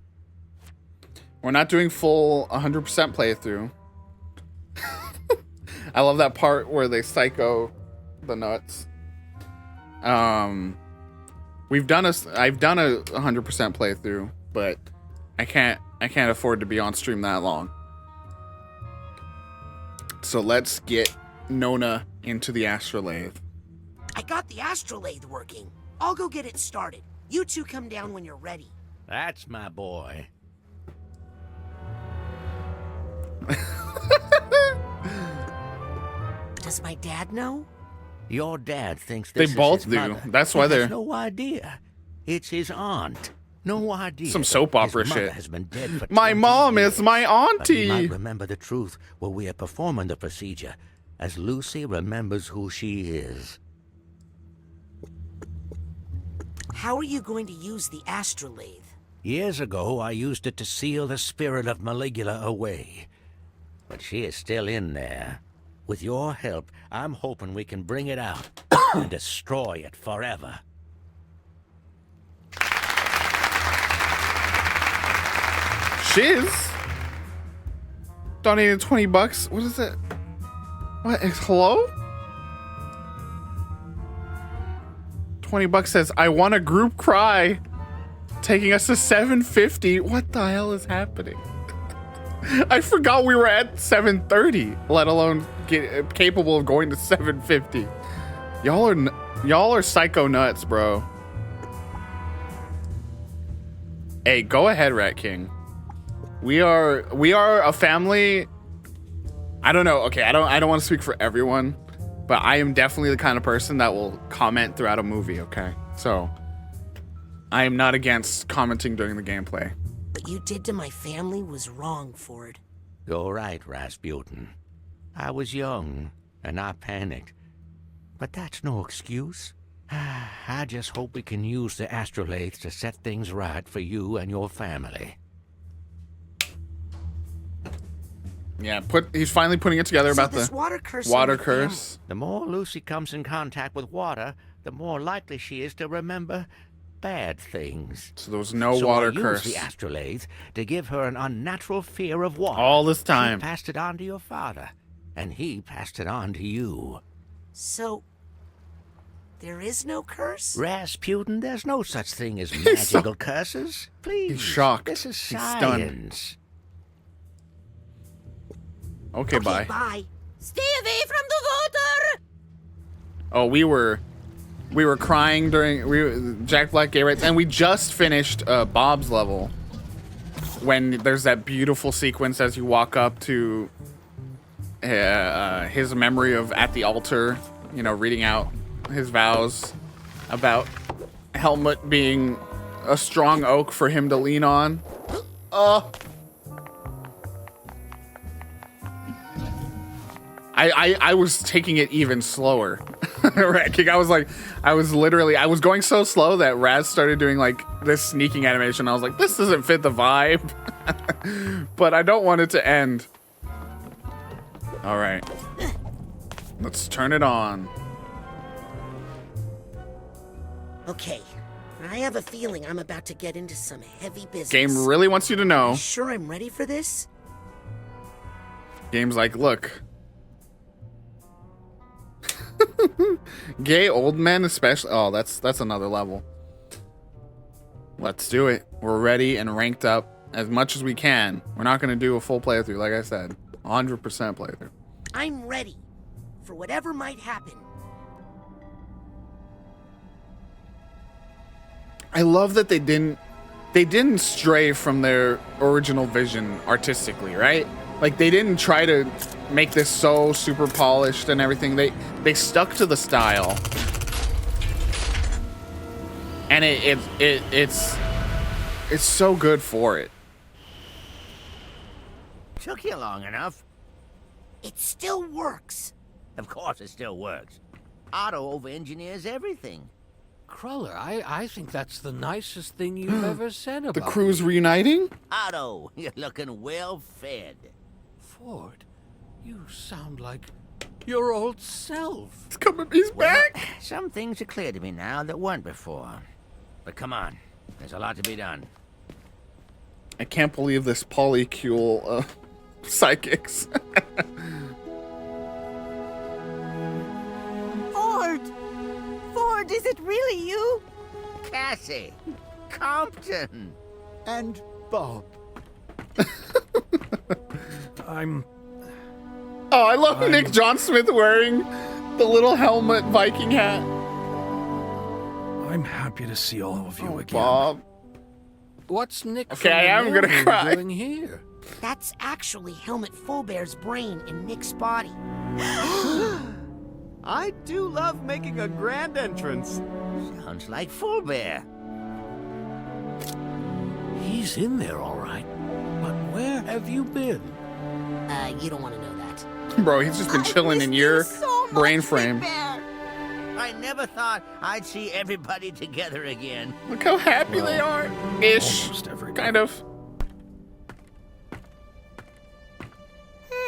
We're not doing full 100% playthrough. I love that part where they psycho the nuts. I've done a 100% playthrough, but I can't afford to be on stream that long. So let's get Nona into the astrolabe. I got the astrolabe working. I'll go get it started. You two come down when you're ready. That's my boy. Does my dad know? Your dad thinks They this is both his do. mother. That's why He they're- has no idea. It's his aunt. No idea. Some that soap his opera mother shit. Has been dead for My 20 mom is years. my But he auntie. might remember the truth while we are performing the procedure, as Lucy remembers who she is. How are you going to use the astrolabe? Years ago, I used it to seal the spirit of Maligula away. But she is still in there. With your help, I'm hoping we can bring it out and destroy it forever. Shiz donated $20. What is it? What is hello? $20 says, I want a group cry. Taking us to 750. What the hell is happening? I forgot we were at 730, let alone capable of going to 750. Y'all are psycho nuts, bro. Hey, go ahead, Rat King. We are a family. I don't know. Okay, I don't want to speak for everyone, but I am definitely the kind of person that will comment throughout a movie, okay? So I am not against commenting during the gameplay. What you did to my family was wrong, Ford. You're right, Rasputin. I was young, and I panicked. But that's no excuse. I just hope we can use the astrolabe to set things right for you and your family. Yeah, he's finally putting it together about this the water curse. water curse. The more Lucy comes in contact with water, the more likely she is to remember bad things. So there was no water curse. I used the astrolabe to give her an unnatural fear of water. All this time. She passed it on to your father, and he passed it on to you. So, there is no curse? Rasputin, there's no such thing as magical curses. Please. He's shocked. This is He's science. stunned. Okay, bye. Bye. Stay away from the water! Oh, we were crying during Jack Black gay rights, and we just finished Bob's level. When there's that beautiful sequence as you walk up to his memory of at the altar, you know, reading out his vows about Helmut being a strong oak for him to lean on. I was taking it even slower. I was going so slow that Raz started doing like this sneaking animation. I was like, this doesn't fit the vibe. But I don't want it to end. All right. Let's turn it on. Okay, I have a feeling I'm about to get into some heavy business. Game really wants you to know. You sure I'm ready for this? Game's like, look. Gay old men especially. Oh, that's another level. Let's do it. We're ready and ranked up as much as we can. We're not going to do a full playthrough, like I said. 100% playthrough. I'm ready for whatever might happen. I love that they didn't stray from their original vision artistically, right? Like they didn't try to make this so super polished and everything. They stuck to the style. And it's so good for it. Took you long enough. It still works. Of course it still works. Otto over-engineers everything. Cruller, I think that's the nicest thing you've ever said about The crew's reuniting? Otto, you're looking well fed. Ford, you sound like your old self. He's back. Some things are clear to me now that weren't before. But come on, there's a lot to be done. I can't believe this polycule psychics. Ford, is it really you? Cassie, Compton, and Bob. Oh, I love Nick John Smith wearing the little helmet Viking hat. I'm happy to see all of you again. Bob. What's Nick Okay, I am gonna cry. doing here? That's actually Helmet Faubert's brain in Nick's body. I do love making a grand entrance. Sounds like Faubert. He's in there, all right. But where have you been? You don't want to know that. Bro, he's just been chilling in your brain frame. I never thought I'd see everybody together again. Look how happy they are. Ish. Kind of.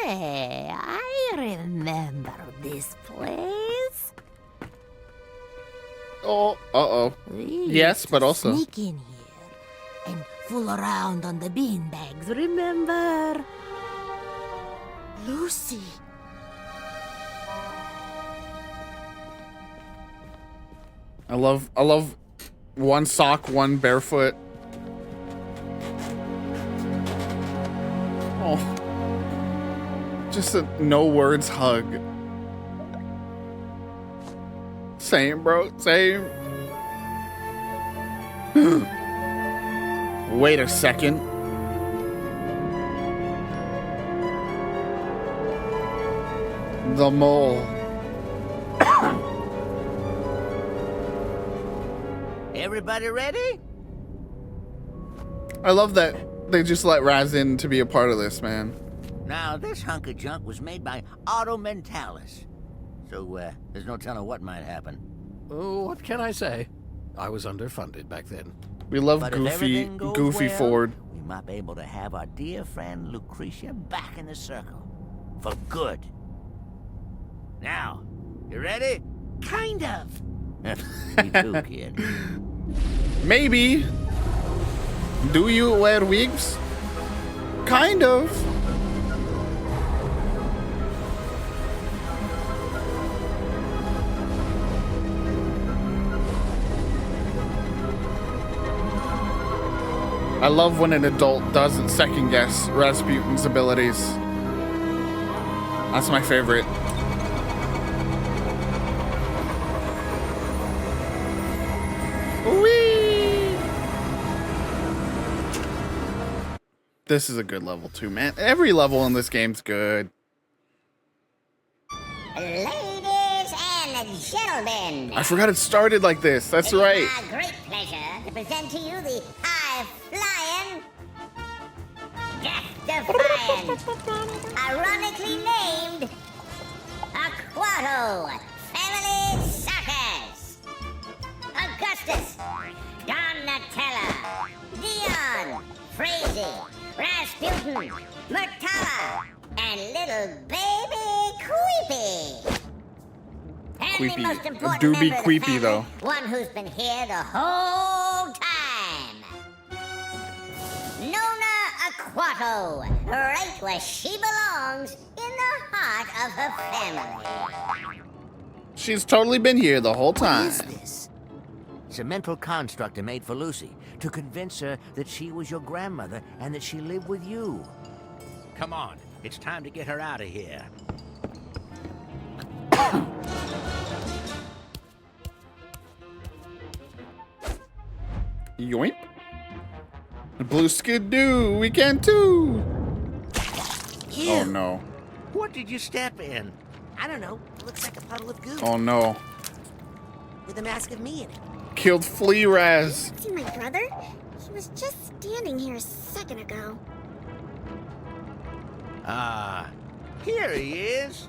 Hey, I remember this place. Oh, uh-oh. Yes, but also. Sneak in here and fool around on the beanbags, remember? Lucy. I love one sock, one barefoot. Oh. Just a no words hug. Same, bro. Same. Wait a second. The mole. Everybody ready? I love that they just let Raz in to be a part of this, man. Now, this hunk of junk was made by Auto Mentalis. So, there's no telling what might happen. Oh, what can I say? I was underfunded back then. We love But if Goofy everything goes well, Ford. We might be able to have our dear friend Lucretia back in the circle. For good. Now, you ready? Kind of. Me too, kid. Maybe. Do you wear wigs? Kind of. I love when an adult doesn't second guess Rasputin's abilities. That's my favorite. Whee! This is a good level too, man. Every level in this game's good. Ladies and gentlemen. I forgot it started like this. That's right. It is my great pleasure to present to you the high-flying, death-defying, ironically named Aquato Family Suckers. Augustus, Donatella, Dion, Frazee, Rasputin, Murtala, and little baby Creepy. And Creepy. the most important Do be member of the creepy, family, though. one who's been here the whole time. Nona Aquato, right where she belongs, in the heart of her family. She's totally been here the whole time. It's a mental construct I made for Lucy to convince her that she was your grandmother and that she lived with you. Come on, it's time to get her out of here. Yoink. Blue skidoo, we can too. Ew. Oh no. What did you step in? I don't know. It looks like a puddle of goo. Oh no. With a mask of me in it. Killed Flea Raz. See my brother? He was just standing here a second ago. Ah, here he is.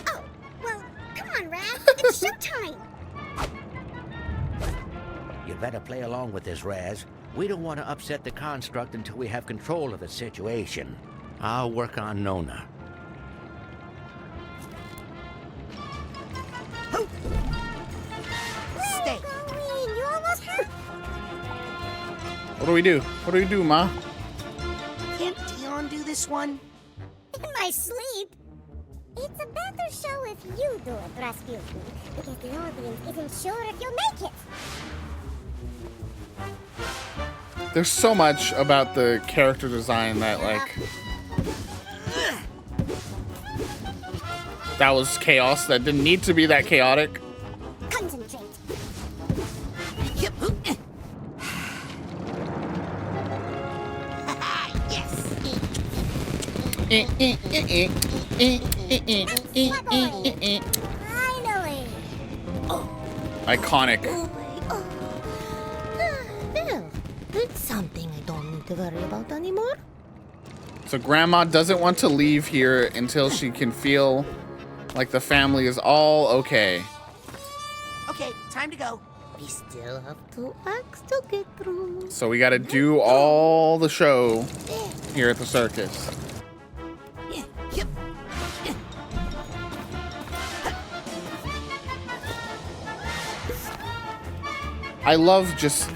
Oh, well, come on, Raz. It's showtime. You'd better play along with this, Raz. We don't want to upset the construct until we have control of the situation. I'll work on Nona. Stay. You almost hurt. What do we do? What do we do, Ma? Can't Dion do this one? In my sleep. It's a better show if you do it, Rasputin, because the audience isn't sure if you'll make it. There's so much about the character design that, like... That was chaos. That didn't need to be that chaotic. Concentrate. Finally. Iconic. Well, it's something I don't need to worry about anymore. So Grandma doesn't want to leave here until she can feel like the family is all okay. Okay, time to go. We still have 2 acts to get through. So we gotta do all the show here at the circus. I love just...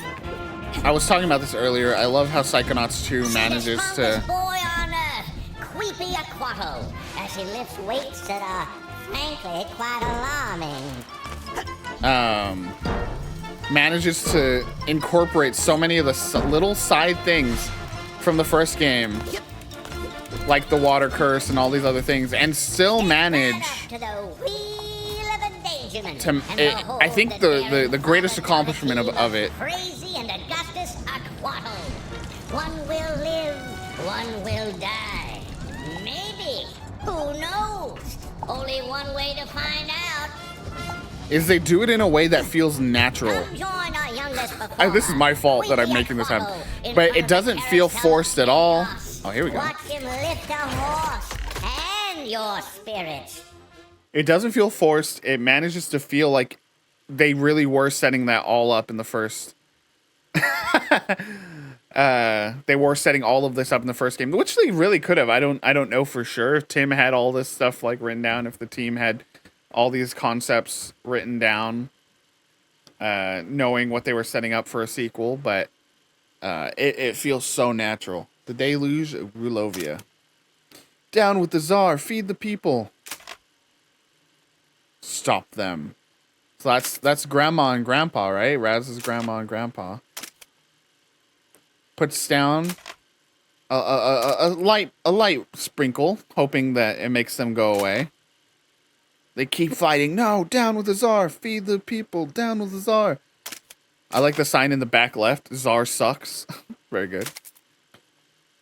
I was talking about this earlier. I love how Psychonauts 2 manages to... Boy on earth, Creepy Aquato, as he lifts weights that are, frankly, quite alarming. Manages to incorporate so many of the little side things from the first game. Like the water curse and all these other things. And still manage... To the wheel of endangerment. I think the greatest accomplishment of it... Crazy and Augustus Aquato. One will live, one will die. Maybe. Who knows? Only one way to find out. is they do it in a way that feels natural. This is my fault that I'm making this happen. But it doesn't feel forced at all. Oh, here we go. Watch him lift a horse and your spirit. It doesn't feel forced. It manages to feel like they really were setting that all up in the first. They were setting all of this up in the first game, which they really could have. I don't know for sure if Tim had all this stuff like written down, if the team had all these concepts written down, knowing what they were setting up for a sequel, but it feels so natural. The Deluge of Rulovia. Down with the Tsar, feed the people. Stop them. So that's Grandma and Grandpa, right? Raz's Grandma and Grandpa. Puts down a light sprinkle, hoping that it makes them go away. They keep fighting. No, down with the Tsar. Feed the people. Down with the Tsar. I like the sign in the back left. Tsar sucks. Very good.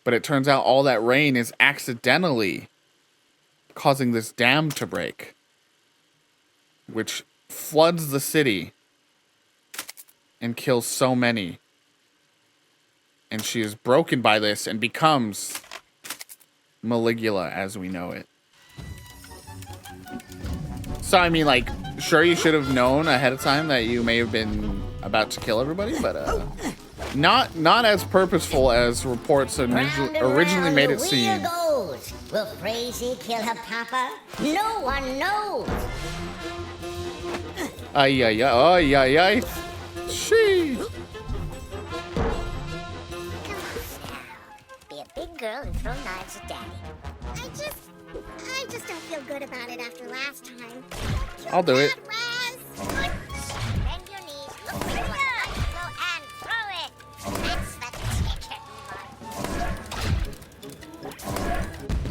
But it turns out all that rain is accidentally causing this dam to break, which floods the city and kills so many. And she is broken by this and becomes Maligula as we know it. So, I mean, like, sure, you should have known ahead of time that you may have been about to kill everybody, but, Not as purposeful as reports originally made it seem. Goes. Will Crazy kill her papa? No one knows. Ay ay ay ay ay. She. Be a big girl and throw knives at Daddy. I just don't feel good about it after last time. I'll do it. Bend your knees, look where you want to go and throw it. That's the ticket.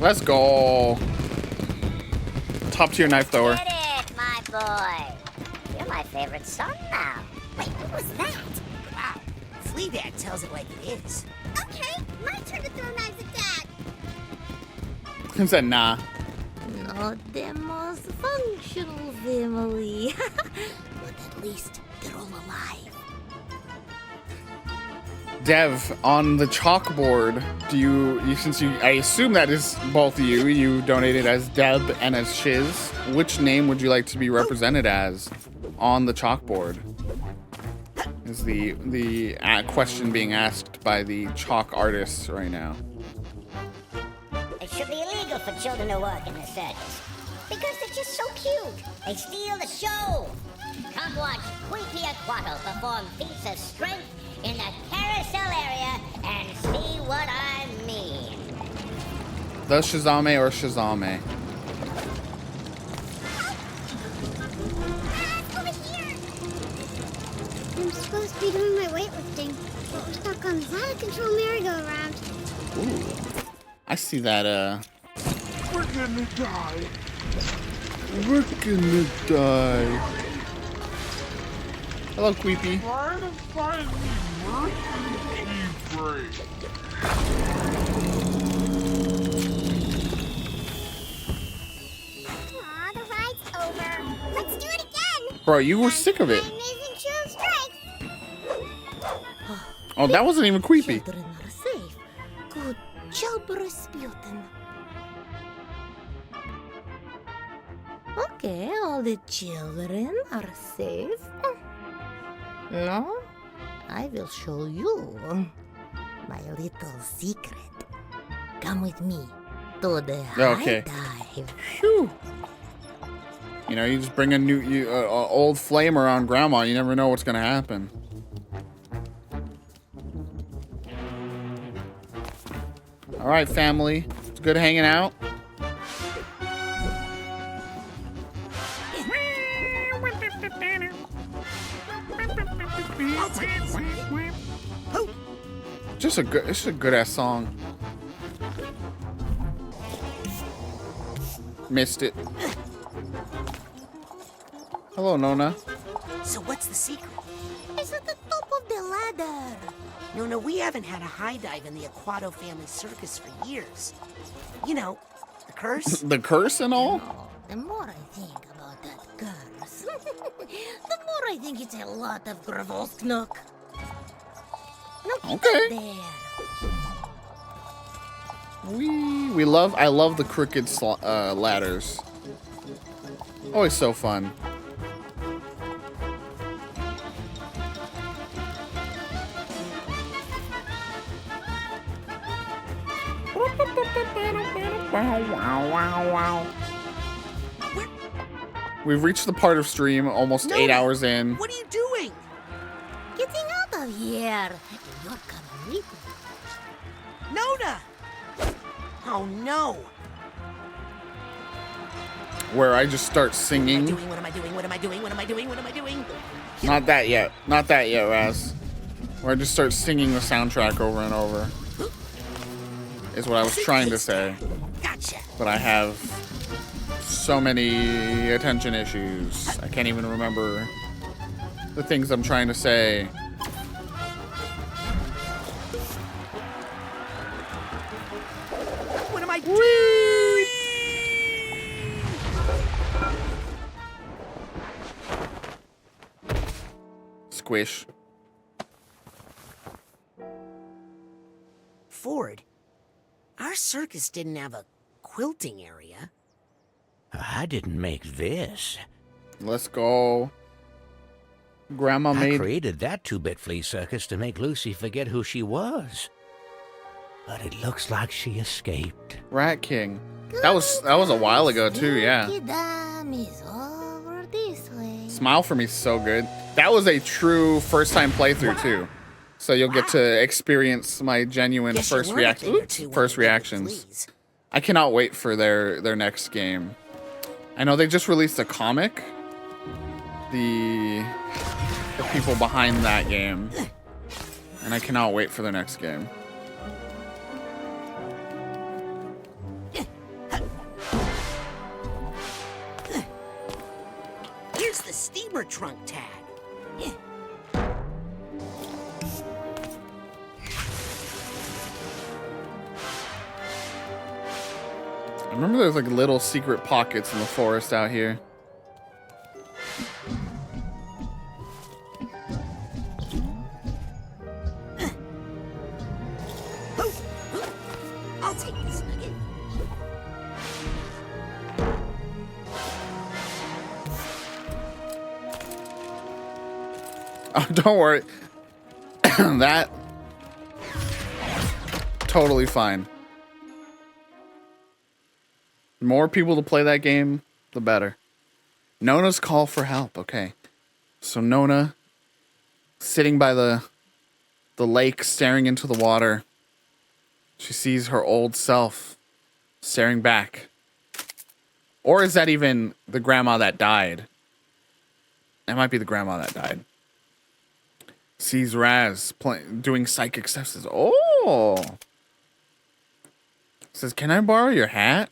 Let's go. Top tier knife thrower. Get it, my boy. You're my favorite son now. Wait, what was that? Wow. Fleabag tells it like it is. Okay, my turn to throw knives at Dad. He said nah. Not the most functional family. But at least they're all alive. Dev, on the chalkboard, do you since I assume that is both of you donated as Deb and as Shiz, which name would you like to be represented as on the chalkboard? Is the question being asked by the chalk artists right now. It should be illegal for children to work in the circus. Because they're just so cute. They steal the show. Come watch Queepy Aquato perform feats of strength in the carousel area and see what I mean. The Shazame or Shazame? I'm supposed to be doing my weightlifting, but we're stuck on this out-of-control merry-go-round. Ooh. I see that, We're gonna die. We're gonna die. Hello, Queepy. Try to find me mercy, break. Aw, the ride's over. Let's do it again. Bro, you were sick of it. Amazing Shield Strikes. Oh, that wasn't even Queepy. Children are safe. Good job, Rasputin. Okay, all the children are safe. No, I will show you my little secret. Come with me to the Okay. high dive. Phew. You know, you just bring a new, old flamer on Grandma. You never know what's gonna happen. All right, family. It's good hanging out. It's a good ass song. Missed it. Hello, Nona. So what's the secret? It's at the top of the ladder. No, we haven't had a high dive in the Aquato family circus for years. You know, the curse? The curse and all? The more I think about that curse, the more I think it's a lot of Gravosknok. Okay. There. I love the crooked ladders. Always so fun. We've reached the part of stream almost 8 hours in. What are you doing? Getting out of here. You're coming with me. Nona! Oh no! Where I just start singing. What am I doing? What am I doing? What am I doing? What am I doing? Not that yet. Not that yet, Raz. Where I just start singing the soundtrack over and over. Is what I was trying to say. Gotcha. But I have so many attention issues. I can't even remember the things I'm trying to say. What am I doing? Squish. Ford, our circus didn't have a quilting area. I didn't make this. Let's go. Grandma I made. created that two-bit flea circus to make Lucy forget who she was. But it looks like she escaped. Rat King. That was a while ago too, yeah. Smile for Me is so good. That was a true first time playthrough too. So you'll get to experience my genuine first reactions. I cannot wait for their next game. I know they just released a comic. The people behind that game. And I cannot wait for their next game. Here's the steamer trunk tag. I remember there's like little secret pockets in the forest out here. I'll take this nugget. Oh, don't worry. That totally fine. The more people to play that game, the better. Nona's call for help. Okay. So Nona sitting by the lake staring into the water. She sees her old self staring back. Or is that even the grandma that died? That might be the grandma that died. Sees Raz doing psychic stuff. Says, oh. Says, can I borrow your hat?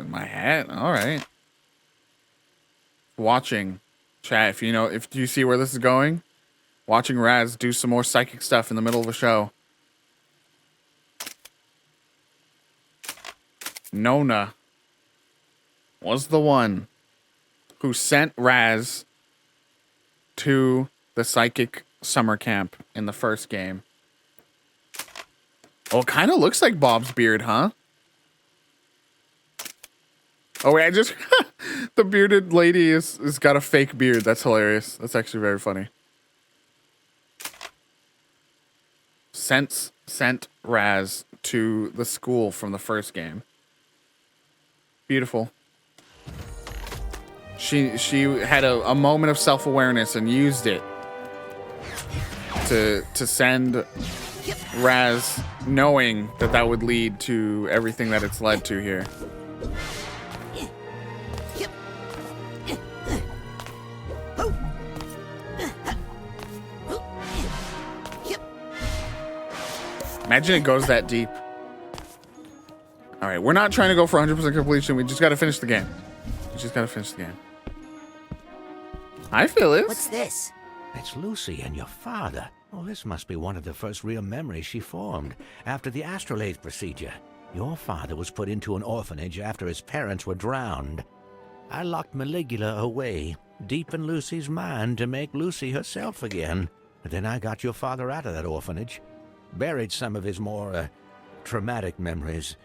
My hat? All right. Watching. Chat, if you see where this is going. Watching Raz do some more psychic stuff in the middle of a show. Nona was the one who sent Raz to the psychic summer camp in the first game. Oh, it kind of looks like Bob's beard, huh? Oh, wait, the bearded lady is got a fake beard. That's hilarious. That's actually very funny. Sent Raz to the school from the first game. Beautiful. She had a moment of self-awareness and used it to send Raz, knowing that would lead to everything that it's led to here. Imagine it goes that deep. All right, we're not trying to go for 100% completion. We just got to finish the game. Hi, Phyllis. What's this? It's Lucy and your father. Oh, this must be one of the first real memories she formed after the astrolabe procedure. Your father was put into an orphanage after his parents were drowned. I locked Maligula away, deep in Lucy's mind, to make Lucy herself again. But then I got your father out of that orphanage, buried some of his more traumatic memories,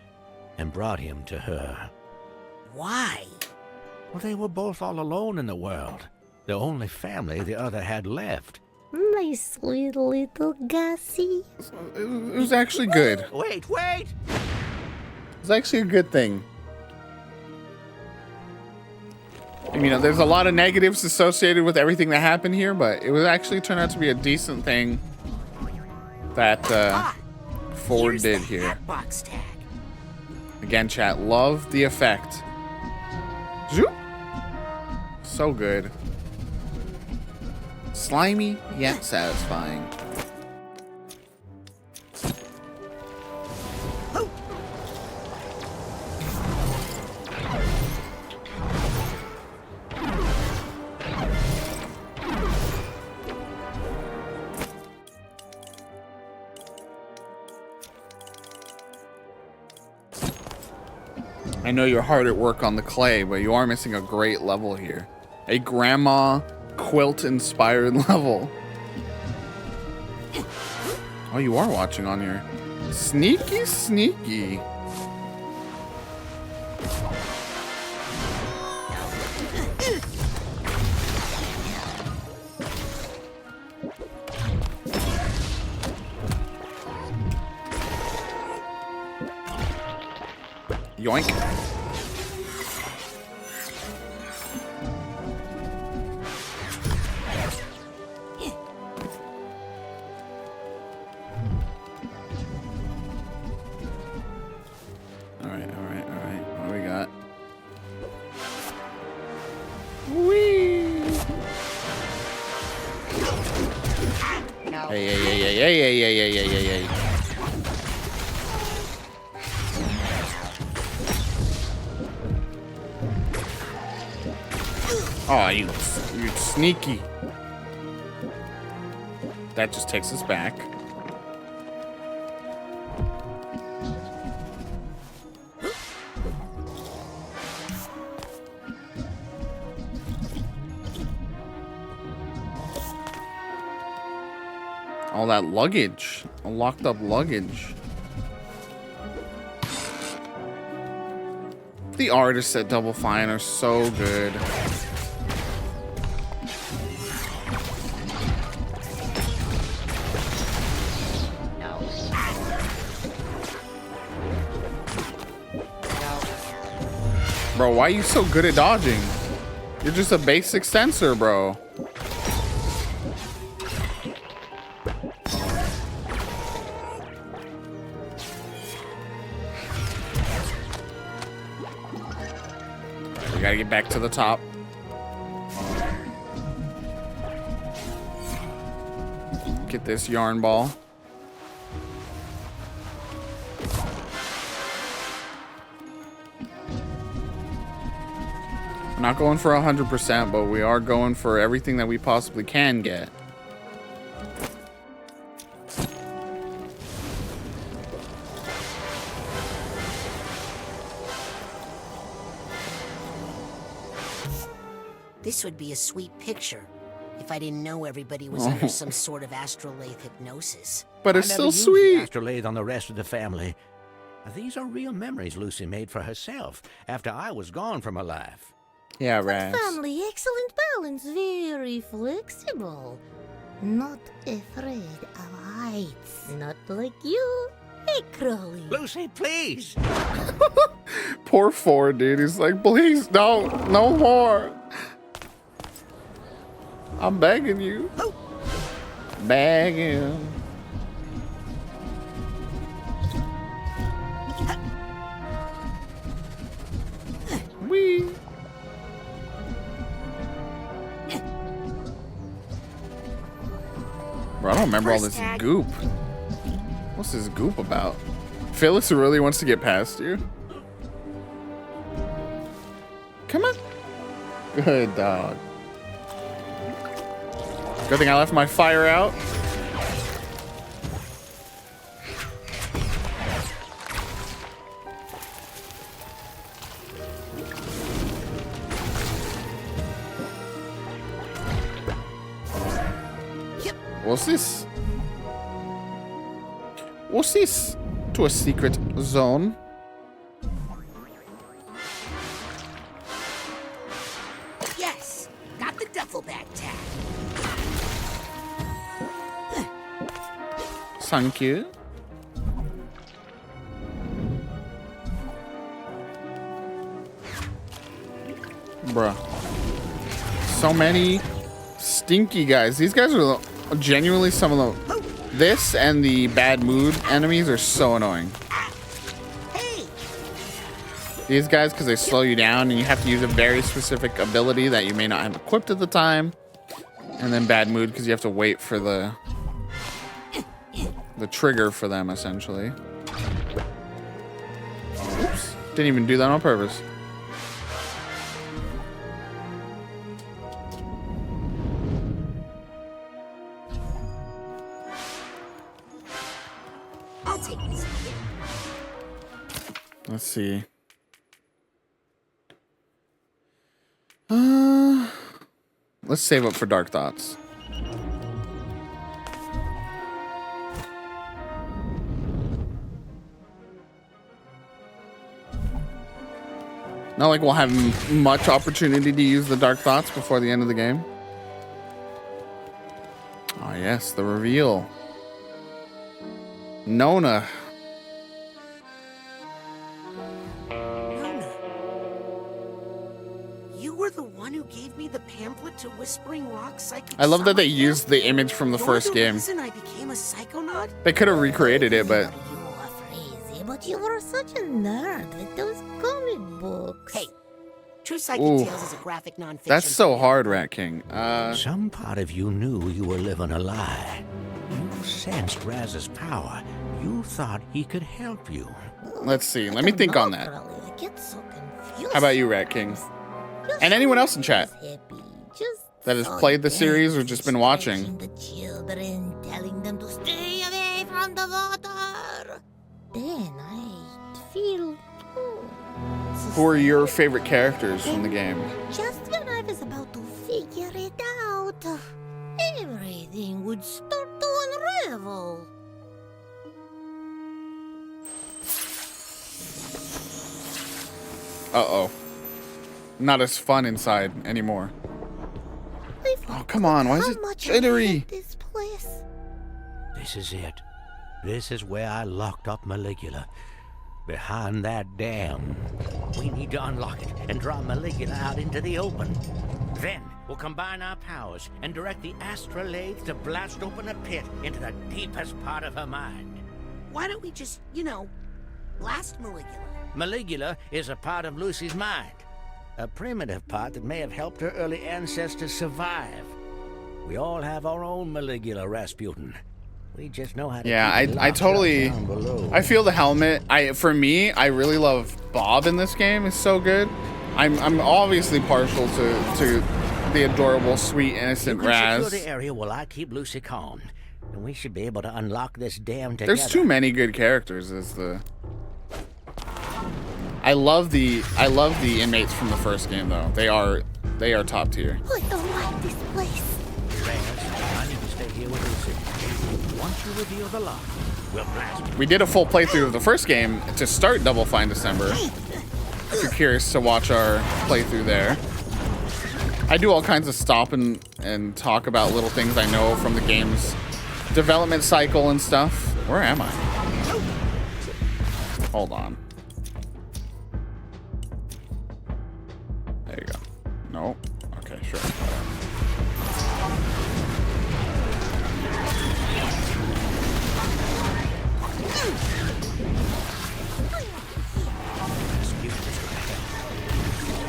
and brought him to her. Why? Well, they were both all alone in the world. The only family the other had left. My sweet little Gussie. It was actually good. Wait! It's actually a good thing. I mean, there's a lot of negatives associated with everything that happened here, but it was actually turned out to be a decent thing that Ford did here. Box tag. Again, chat, love the effect. Zoop. So good. Slimy yet satisfying. I know you're hard at work on the clay, but you are missing a great level here. A grandma quilt-inspired level. Oh, you are watching on here. Sneaky, sneaky. Yoink. All right. What do we got? Whee! Hey. Oh, you sneaky. That just takes us back. All that luggage, locked up luggage. The artists at Double Fine are so good. Bro, why are you so good at dodging? You're just a basic sensor, bro. We gotta get back to the top. Get this yarn ball. We're not going for 100%, but we are going for everything that we possibly can get. This would be a sweet picture if I didn't know everybody was under some sort of astrolabe hypnosis. But it's I still never used sweet. the astrolabe on the rest of the family. These are real memories Lucy made for herself after I was gone from her life. Yeah, Raz. Family, excellent balance, very flexible. Not afraid of heights. Not like you. Hey, Crowley. Lucy, please. Poor Ford, dude. He's like, please don't. No more. I'm begging you. Begging. Wee. Bro, I don't remember all this goop. What's this goop about? Felix really wants to get past you. Come on. Good dog. Good thing I left my fire out. What's this? What's this? To a secret zone. Yes, got the duffel bag tag. Thank you. Bruh. So many stinky guys. These guys are genuinely some of the... This and the bad mood enemies are so annoying. These guys, because they slow you down and you have to use a very specific ability that you may not have equipped at the time. And then bad mood because you have to wait for the trigger for them, essentially. Oops. Didn't even do that on purpose. I'll take this. Let's see. Let's save up for Dark Thoughts. Not like we'll have much opportunity to use the Dark Thoughts before the end of the game. Oh yes, the reveal. were the one who gave me the pamphlet to Whispering Rock Psychic. I love that they Summer used the image from the You're first the game. reason I became a psychonaut? They could have recreated it, but Crazy, but you were such a nerd with those comic books. Hey, True Psychic Ooh. Tales is a graphic nonfiction. that's so hard, Rat King. Some part of you knew you were living a lie. You sensed Raz's power. You thought he could help you. Let's see. Let me think on that. I get so confused. How about you, Rat King? And anyone else in chat that has played the series or just been watching. The children, telling them to stay away from the water. Then I feel. Who are your favorite characters from the game? Just when I was about to figure it out, everything would start to unravel. Uh-oh. Not as fun inside anymore. Oh, come on. Why is it jittery? This place. This is it. This is where I locked up Maligula. Behind that dam. We need to unlock it and draw Maligula out into the open. Then we'll combine our powers and direct the astrolabe to blast open a pit into the deepest part of her mind. Why don't we just, blast Maligula? Maligula is a part of Lucy's mind. A primitive part that may have helped her early ancestors survive. We all have our own Maligula, Rasputin. We just know how to Yeah, keep it I locked totally. up down below. I feel the helmet. For me, I really love Bob in this game. It's so good. I'm obviously partial to the adorable, sweet, innocent You can Raz. secure the area while I keep Lucy calm. And we should be able to unlock this dam together. There's too many good characters. I love the inmates from the first game though. They are top tier. I don't like this place. I need to stay here with Lucy. Once you reveal the lock, we'll blast it. We did a full playthrough of the first game to start Double Fine December. If you're curious to watch our playthrough there. I do all kinds of stop and talk about little things I know from the game's development cycle and stuff. Where am I? Hold on. There you go. No. Okay, sure.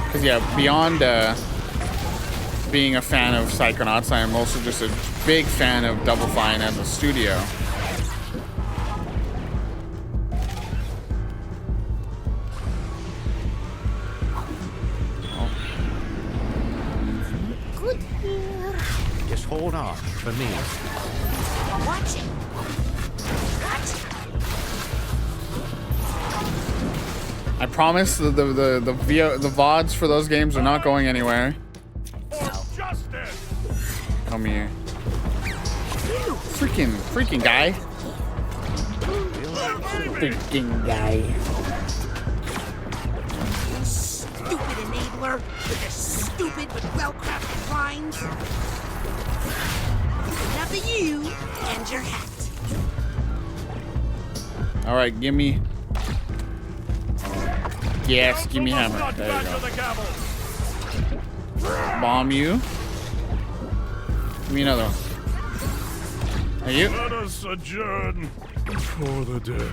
Because yeah, beyond being a fan of Psychonauts, I am also just a big fan of Double Fine as a studio. Good here. Just hold on for me. Watch it. Watch it. I promise the VODs for those games are not going anywhere. Come here. Freaking guy. Freaking guy. Stupid enabler with their stupid but well-crafted lines. Now for you and your hat. All right, give me. Yes, give me hammer. There you go. Bomb you. Give me another one. Are you? Let us adjourn for the day.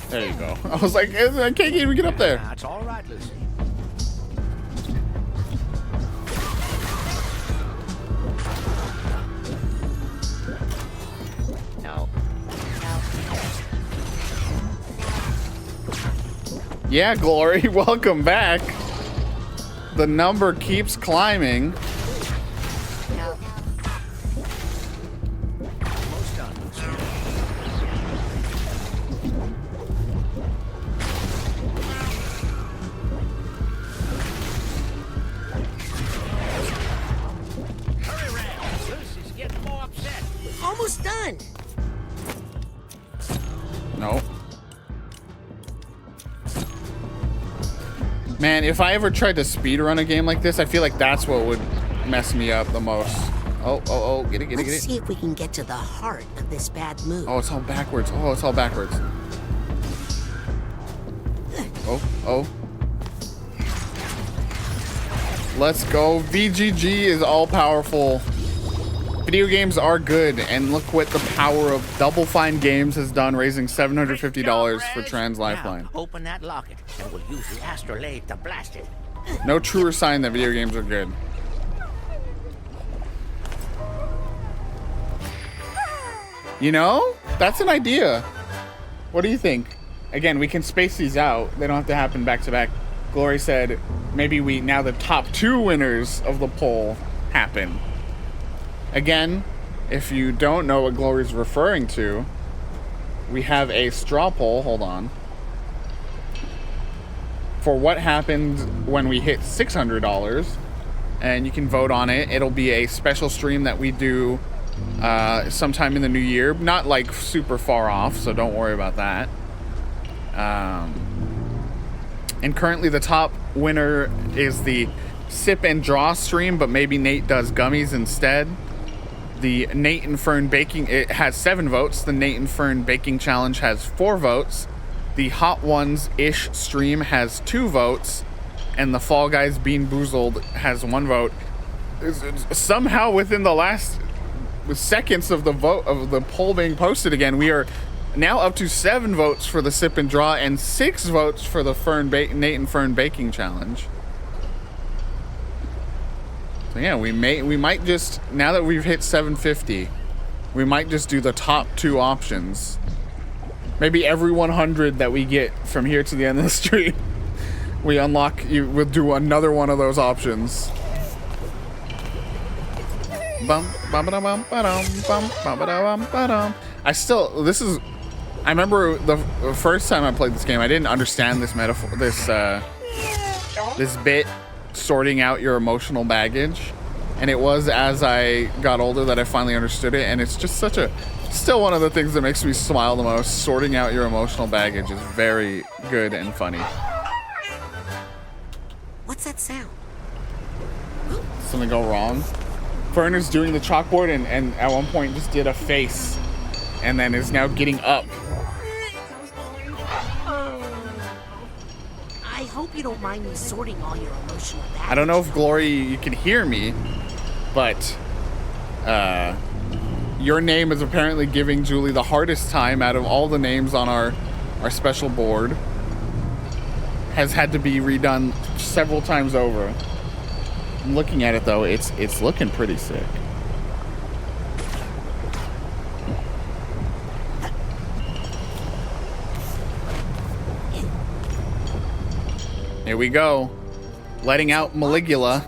There you go. I was like, I can't even get up there. That's all right, Lucy. Yeah, Glory, welcome back. The number keeps climbing. Almost done. No. Man, if I ever tried to speedrun a game like this, I feel like that's what would mess me up the most. Oh, get it. Let's see if we can get to the heart of this bad mood. Oh, it's all backwards. Oh. Let's go. VGG is all powerful. Video games are good, and look what the power of Double Fine Games has done, raising $750 for Trans Lifeline. Now, open that locket, and we'll use the astrolabe to blast it. No truer sign that video games are good. You know, that's an idea. What do you think? Again, we can space these out. They don't have to happen back to back. Glory said maybe now the top 2 winners of the poll happen. Again, if you don't know what Glory's referring to, we have a straw poll. Hold on. For what happened when we hit $600, and you can vote on it. It'll be a special stream that we do sometime in the new year, not like super far off, so don't worry about that. And currently the top winner is the sip and draw stream, but maybe Nate does gummies instead. The Nate and Fern baking, it has 7 votes. The Nate and Fern baking challenge has 4 votes. The Hot Ones ish stream has 2 votes, and the Fall Guys Bean Boozled has 1 vote. Somehow within the last seconds of the poll being posted again, we are now up to 7 votes for the sip and draw and 6 votes for the Nate and Fern baking challenge. So yeah, we might just, now that we've hit 750, we might just do the top 2 options. Maybe every 100 that we get from here to the end of the stream, we unlock. We'll do another one of those options. I remember the first time I played this game, I didn't understand this metaphor, this bit, sorting out your emotional baggage. And it was as I got older that I finally understood it, and it's just still one of the things that makes me smile the most. Sorting out your emotional baggage is very good and funny. What's that sound? Something go wrong? Fern is doing the chalkboard and at one point just did a face and then is now getting up. I hope you don't mind me sorting all your emotional baggage. I don't know if Glory, you can hear me, but your name is apparently giving Julie the hardest time out of all the names on our special board. Has had to be redone several times over. I'm looking at it though, it's looking pretty sick. Here we go. Letting out Maligula.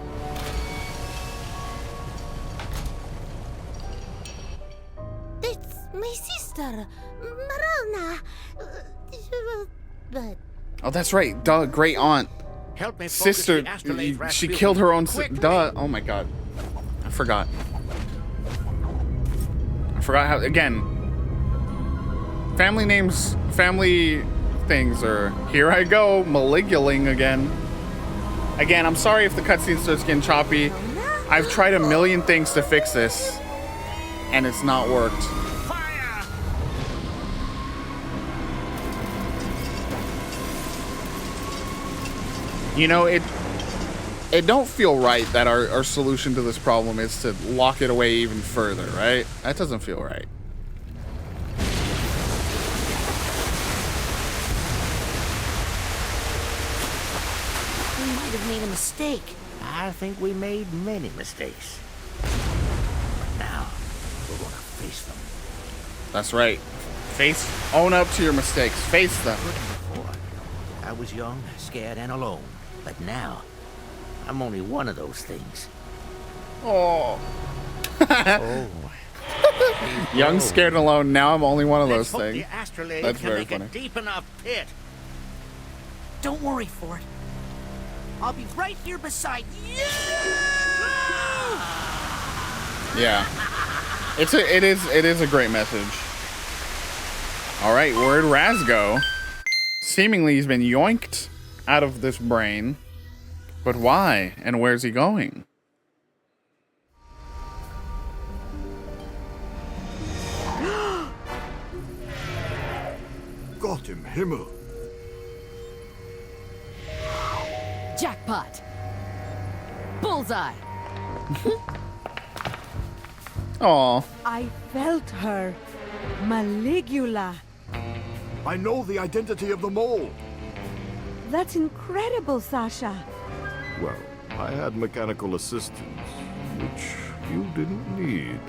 It's my sister, Marana. But Oh, that's right. Duh, great aunt. Help me focus Sister, the astrolabe, she Rasputin. killed her own Quickly. duh. Oh my god. I forgot how, again, family names, family things are, here I go, Maliguling again. Again, I'm sorry if the cutscene starts getting choppy. I've tried a million things to fix this, and it's not worked. You know, it don't feel right that our solution to this problem is to lock it away even further, right? That doesn't feel right. We might have made a mistake. I think we made many mistakes. But now, we're gonna face them. That's right. Own up to your mistakes. Face them. Before, I was young, scared, and alone. But now, I'm only one of those things. Oh. Oh. Young, scared, and alone. Now I'm only one of those Let's hope things. the astrolabe That's can very make funny. a deep enough pit. Don't worry, Ford. I'll be right here beside you. Yeah. It is a great message. All right, where'd Raz go? Seemingly he's been yoinked out of this brain. But why? And where's he going? Gott im Himmel. Jackpot. Bullseye. Aw. I felt her. Maligula. I know the identity of the mole. That's incredible, Sasha. Well, I had mechanical assistance, which you didn't need.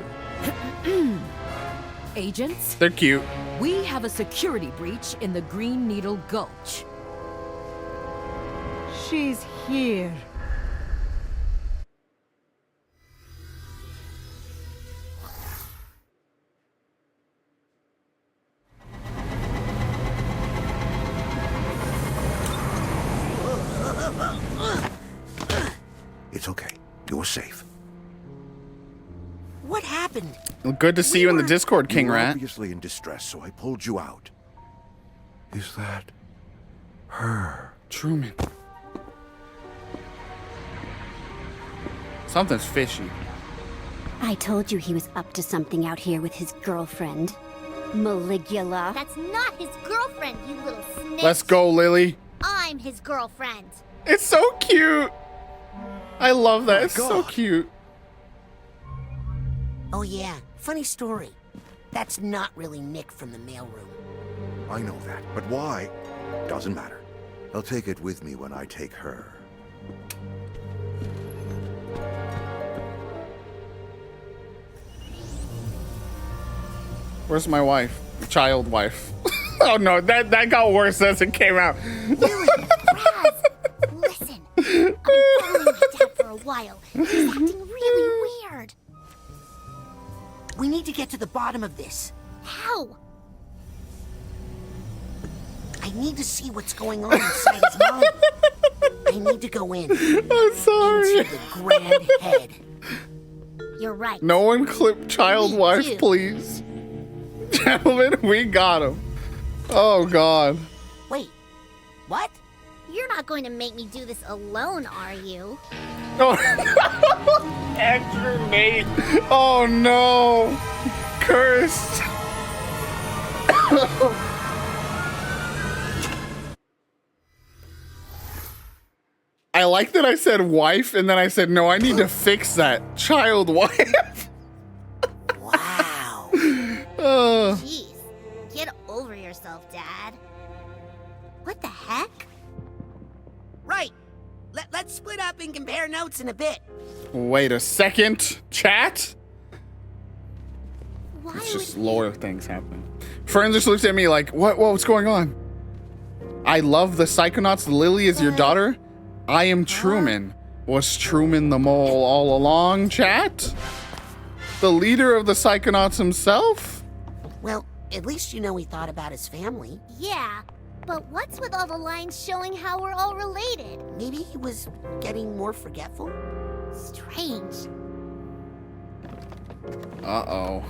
Agents? They're cute. We have a security breach in the Green Needle Gulch. She's here. It's okay. You're safe. What happened? Well, good to see you in the Discord, King You were Rat. obviously in distress, so I pulled you out. Is that her? Truman. Something's fishy. I told you he was up to something out here with his girlfriend. Maligula. That's not his girlfriend, you little snitch. Let's go, Lily. I'm his girlfriend. It's so cute. I love that. It's so cute. Oh yeah, funny story. That's not really Nick from the mailroom. I know that, but why? Doesn't matter. I'll take it with me when I take her. Where's my wife? Child wife. Oh no, that got worse as it came out. Lily, Raz, listen. I've been following my dad for a while. He's acting really weird. We need to get to the bottom of this. How? I need to see what's going on inside his mind. I need to go in. I'm sorry. Into the grand head. You're right. No one clip child wife, too. please. Gentlemen, we got him. Oh god. Wait, what? You're not going to make me do this alone, are you? Oh, Andrew Nate. Oh no. Cursed. I like that I said wife and then I said, no, I need to fix that. Child wife. Wow. Jeez. Get over yourself, Dad. What the heck? Right. Let's split up and compare notes in a bit. Wait a second. Chat? Why It's just lore things happening. Friends just looked at me like, what's going on? I love the Psychonauts. Lily is your daughter? I am Truman. Was Truman the mole all along, chat? The leader of the Psychonauts himself? Well, at least you know he thought about his family. Yeah, but what's with all the lines showing how we're all related? Maybe he was getting more forgetful? Strange. Uh-oh.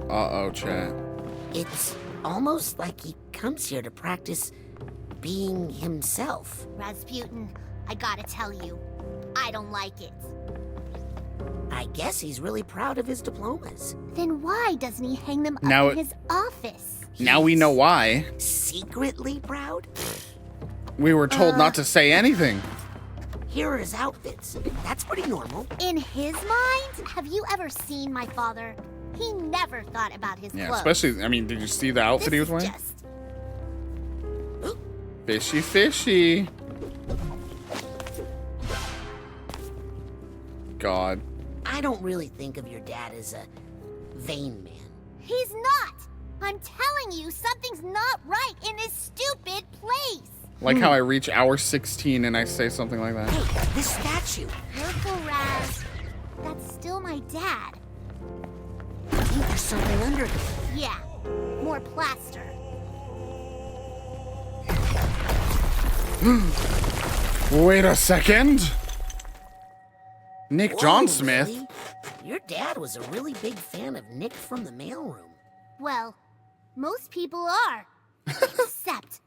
Uh-oh, chat. It's almost like he comes here to practice being himself. Rasputin, I gotta tell you, I don't like it. I guess he's really proud of his diplomas. Then why doesn't he hang them Now up in it- his office? Now we know why. Secretly proud? We were told not to say anything. Here are his outfits. That's pretty normal. In his mind? Have you ever seen my father? He never thought about his Yeah, clothes. especially, I mean, did you see the outfit he was wearing? Just Fishy, fishy. God. I don't really think of your dad as a vain man. He's not! I'm telling you, something's not right in this stupid place! Like how I reach hour 16 and I say something like that. Hey, this statue. Careful, Raz. That's still my dad. I think there's something under it. Yeah, more plaster. Wait a second. Nick Whoa, John Smith. Lily. Your dad was a really big fan of Nick from the mailroom. Well, most people are. Except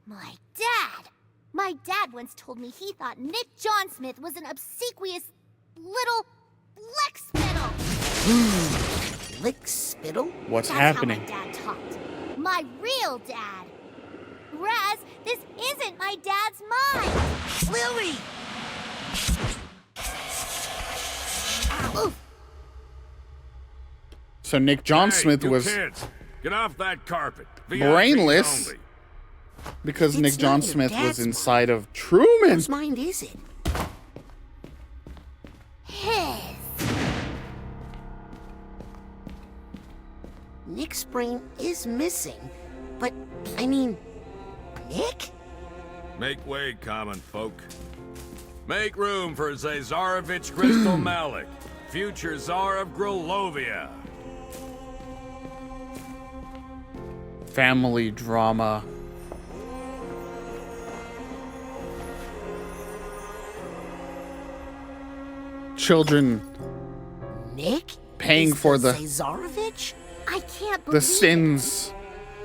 my dad. My dad once told me he thought Nick John Smith was an obsequious little Lex spittle. Lick spittle? What's That's happening? how my dad talked. My real dad. Raz, this isn't my dad's mind. Lily! Ow. So Nick John Smith you was kids, get off that carpet. VIPs brainless only. because It's Nick John not your Smith was dad's inside of Truman. Whose mind is it? His. Nick's brain is missing, but, I mean, Nick? Make way, common folk. Make room for Zazarovich Crystal Malik, future Tsar of Grulovia. Family drama. Children Nick? paying for the Zazarovich? I can't believe sins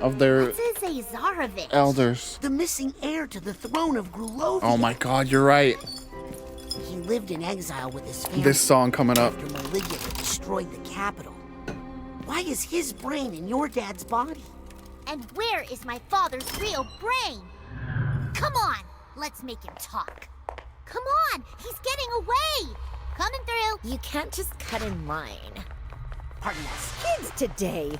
of their What's a Zazarovich? elders. The missing heir to the throne of Grulovia. Oh my god, you're right. He lived in exile with his family. This song coming up. After Maligula destroyed the capital. Why is his brain in your dad's body? And where is my father's real brain? Come on, let's make him talk. Come on, he's getting away. Coming through. You can't just cut in line. Pardon us. Kids today.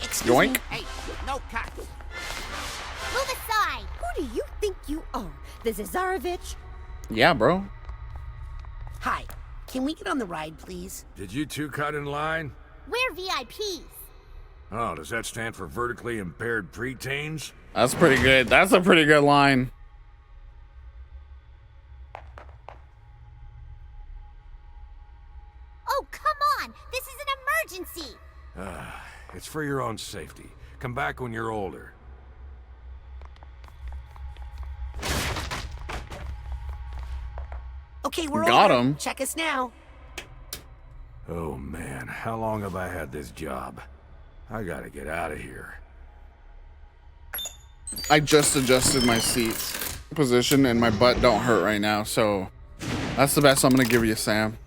Excuse me. Yoink. Hey, no cuts. Move aside. Who do you think you are? The Zazarovich? Yeah, bro. Hi. Can we get on the ride, please? Did you two cut in line? We're VIPs. Oh, does that stand for vertically impaired preteens? That's pretty good. That's a pretty good line. Oh, come on. This is an emergency. It's for your own safety. Come back when you're older. Okay, we're Got over. him. Check us now. Oh man, how long have I had this job? I gotta get out of here. I just adjusted my seat position and my butt don't hurt right now, so that's the best I'm gonna give you, Sam.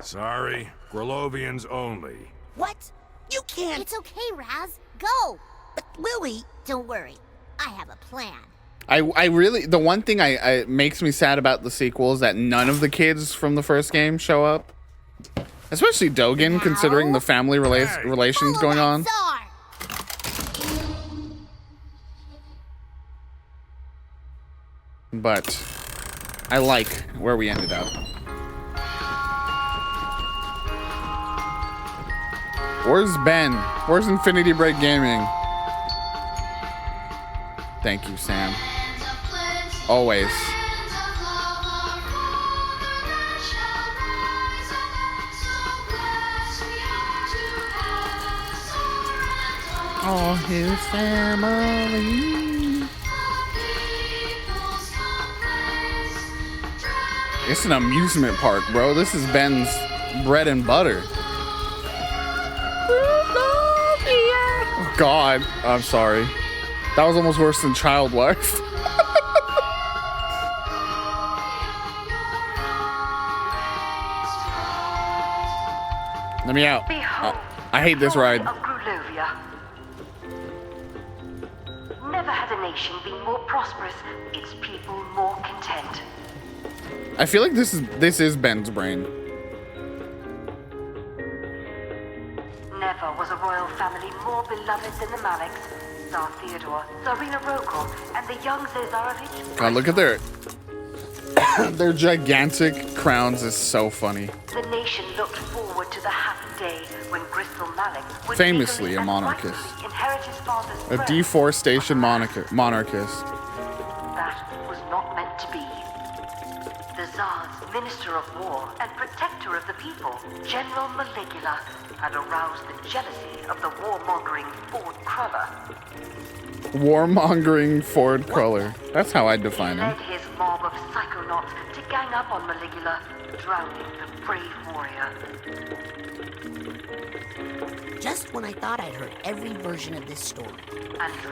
Sorry, Grulovians only. What? You can't. It's okay, Raz. Go. But Lily. Don't worry. I have a plan. I really, the one thing I makes me sad about the sequel is that none of the kids from the first game show up. Especially Dogen, considering the family relations going on. But I like where we ended up. Where's Ben? Where's Infinity Break Gaming? Thank you, Sam. Always. All his family. It's an amusement park, bro. This is Ben's bread and butter. God, I'm sorry. That was almost worse than Child Life. Let me out. I hate this ride. Of Grulovia. Never had a nation been more prosperous, its people more content. I feel like this is Ben's brain. Never was a royal family more beloved than the Maliks, Tsar Theodore, Tsarina Rokov, and the young Zazarovich. God, look at their gigantic crowns is so funny. The nation looked forward to the happy day when Crystal Malik would Famously legally a and monarchist. rightfully inherit his father's A throne. deforestation monarchist. That was not meant to be. The Tsar's Minister of War and Protector of the People, General Maligula, had aroused the jealousy of the warmongering Ford Cruller. Warmongering Ford Cruller. That's how I define He him. led his mob of Psychonauts to gang up on Maligula, drowning the brave warrior. Just when I thought I'd heard every version of this story.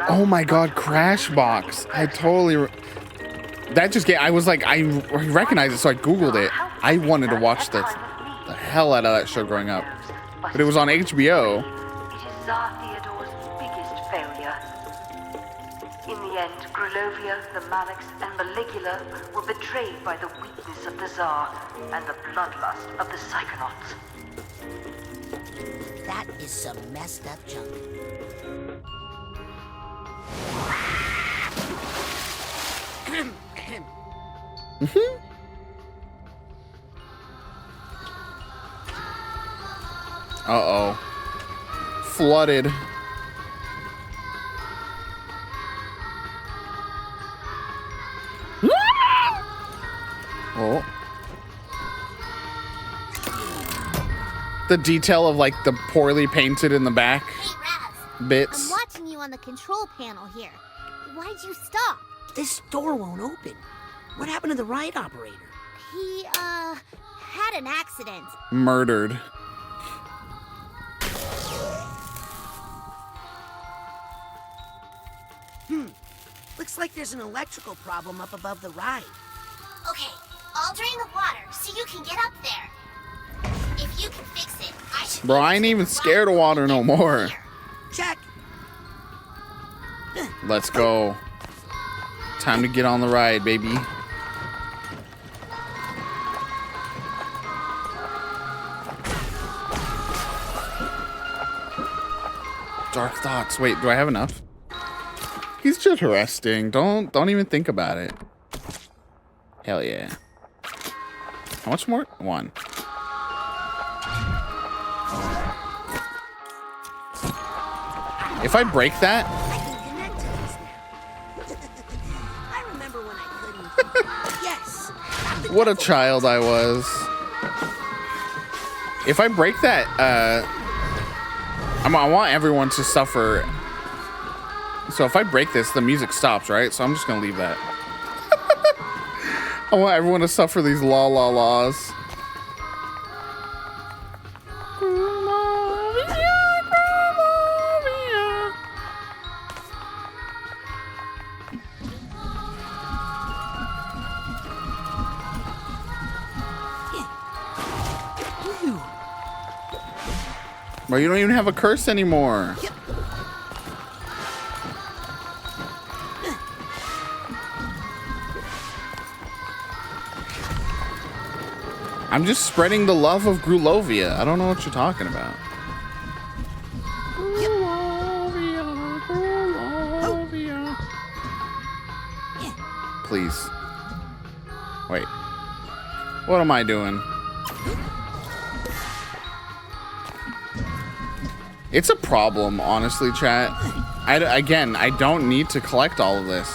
Oh my God, Crashbox. I totally. That just I was like, I recognize it, so I Googled it. How I wanted to watch the hell out of that show growing up, but it was on HBO. It is Tsar Theodore's biggest failure. In the end, Grulovia, the Malaks, and Maligula were betrayed by the weakness of the Tsar and the bloodlust of the Psychonauts. That is some messed up junk. Uh-oh. Flooded. Oh. The detail of like the poorly painted in the back bits. I'm watching you on the control panel here. Why'd you stop? This door won't open. What happened to the ride operator? He, had an accident. Murdered. Looks like there's an electrical problem up above the ride. Okay, I'll drain the water so you can get up there. If you can fix it, I should... Bro, I ain't even scared of water no more. Check. Let's go. Time to get on the ride, baby. Dark thoughts. Wait, do I have enough? He's just resting. Don't even think about it. Hell yeah. How much more? 1. If I break that, I can connect to this now. I remember when I couldn't. Yes. what a child I was. If I break that, I want everyone to suffer. So if I break this, the music stops, right? So I'm just gonna leave that. I want everyone to suffer these la la laws. Bro, you don't even have a curse anymore. I'm just spreading the love of Grulovia. I don't know what you're talking about. Please. Wait. What am I doing? It's a problem, honestly, chat. Again, I don't need to collect all of this.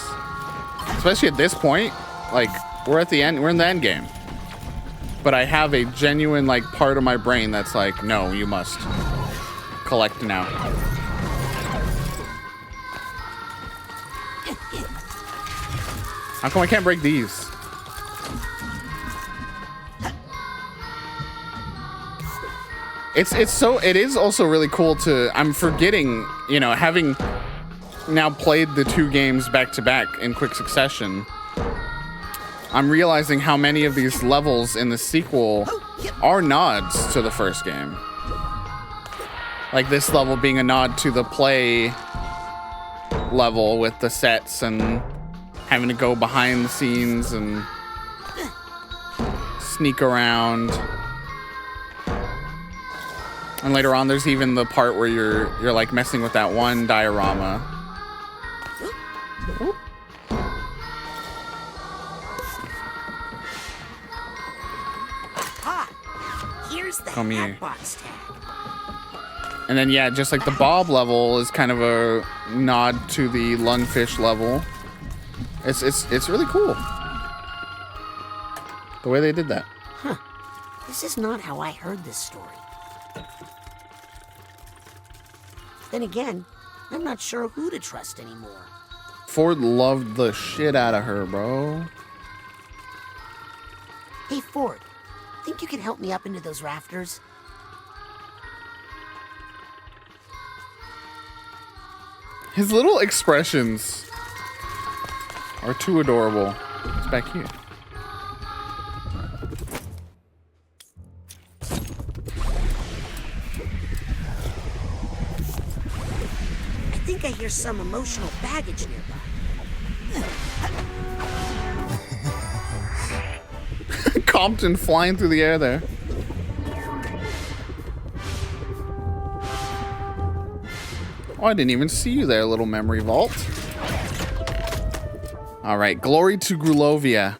Especially at this point. Like, we're at the end. We're in the end game. But I have a genuine, like, part of my brain that's like, no, you must collect now. How come I can't break these? It is also really cool to, I'm forgetting, you know, having now played the 2 games back to back in quick succession, I'm realizing how many of these levels in the sequel are nods to the first game. Like this level being a nod to the play level with the sets and having to go behind the scenes and sneak around. And later on, there's even the part where you're like messing with that one diorama. Here's the Come here. hatbox tag. And then yeah, just like the Bob level is kind of a nod to the Lungfish level. It's really cool. The way they did that. Huh. This is not how I heard this story. Then again, I'm not sure who to trust anymore. Ford loved the shit out of her, bro. Hey, Ford, think you can help me up into those rafters? His little expressions are too adorable. It's back here. think I hear some emotional baggage nearby. Compton flying through the air there. Oh, I didn't even see you there, little memory vault. All right, glory to Grulovia.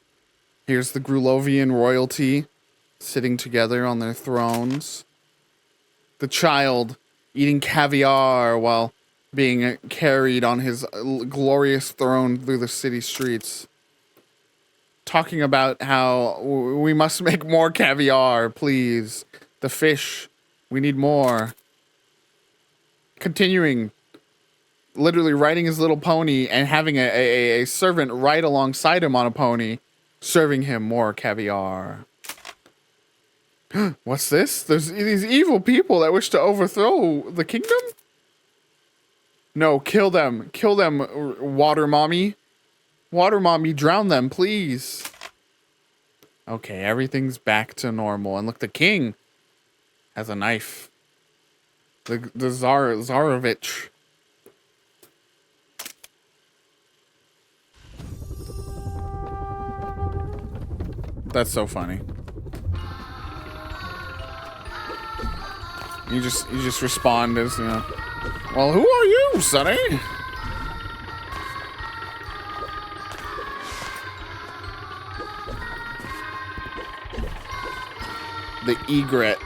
Here's the Grulovian royalty sitting together on their thrones. The child eating caviar while being carried on his glorious throne through the city streets. Talking about how we must make more caviar, please. The fish, we need more. Continuing, literally riding his little pony and having a servant right alongside him on a pony, serving him more caviar. What's this? There's these evil people that wish to overthrow the kingdom? No, kill them. Kill them, water mommy. Water mommy, drown them, please. Okay, everything's back to normal. And look, the king has a knife. The Tsarevich. That's so funny. You just respond as, you know, well, who are you, sonny? The egret.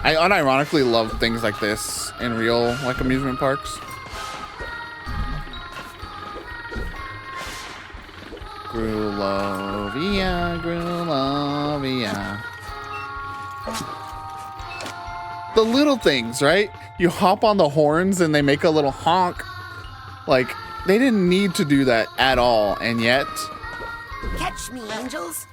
I unironically love things like this in real, like, amusement parks. Grulovia, Grulovia. The little things, right? You hop on the horns and they make a little honk. Like, they didn't need to do that at all, and yet... Catch me, angels.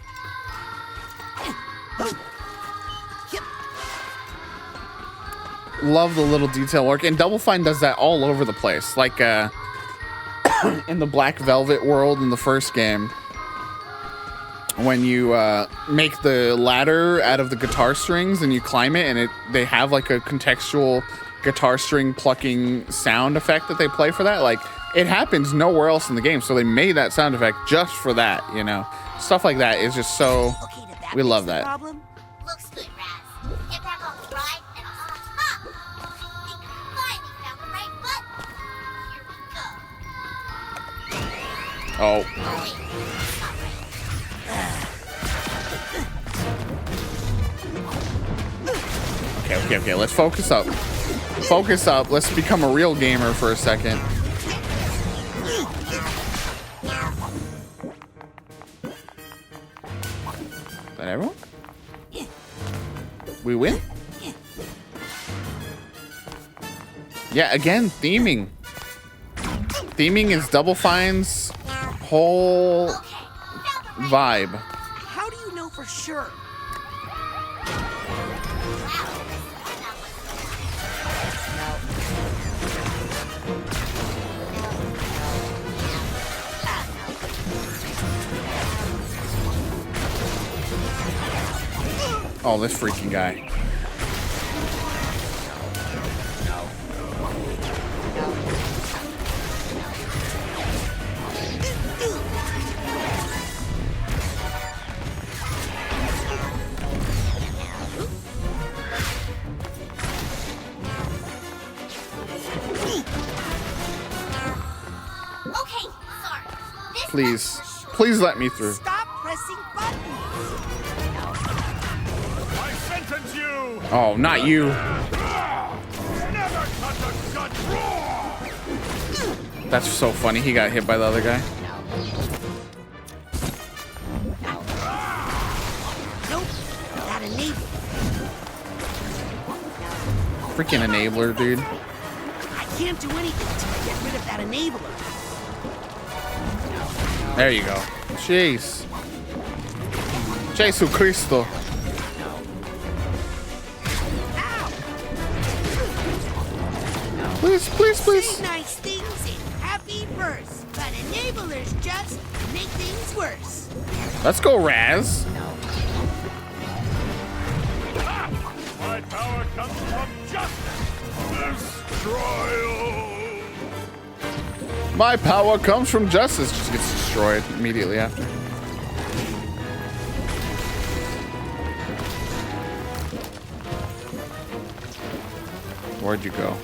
Love the little detail work, and Double Fine does that all over the place. Like in the Black Velvet world in the first game, when you make the ladder out of the guitar strings and you climb it, and they have like a contextual guitar string plucking sound effect that they play for that. Like, it happens nowhere else in the game, so they made that sound effect just for that, you know. Stuff like that is just so... we love that. Looks good, Raz. Get back on the ride and on top. I think we finally found the right button. Here we go. Oh. Okay. Let's focus up. Focus up. Let's become a real gamer for a second. Is that everyone? We win? Yeah, again, theming. Theming is Double Fine's whole vibe. How do you know for sure? Oh, this freaking guy. Okay, sorry. Please let me through. Stop pressing buttons. I sentence you! Oh, not you. Never touch a gut raw! That's so funny. He got hit by the other guy. Nope, that enabler. Freaking enabler, dude. I can't do anything until I get rid of that enabler. There you go. Jeez. Jesus Cristo. Please. Say nice things in happy verse, but enablers just make things worse. Let's go, Raz. My power comes from justice. Destroy. My power comes from justice. Just gets destroyed immediately after. Where'd you go?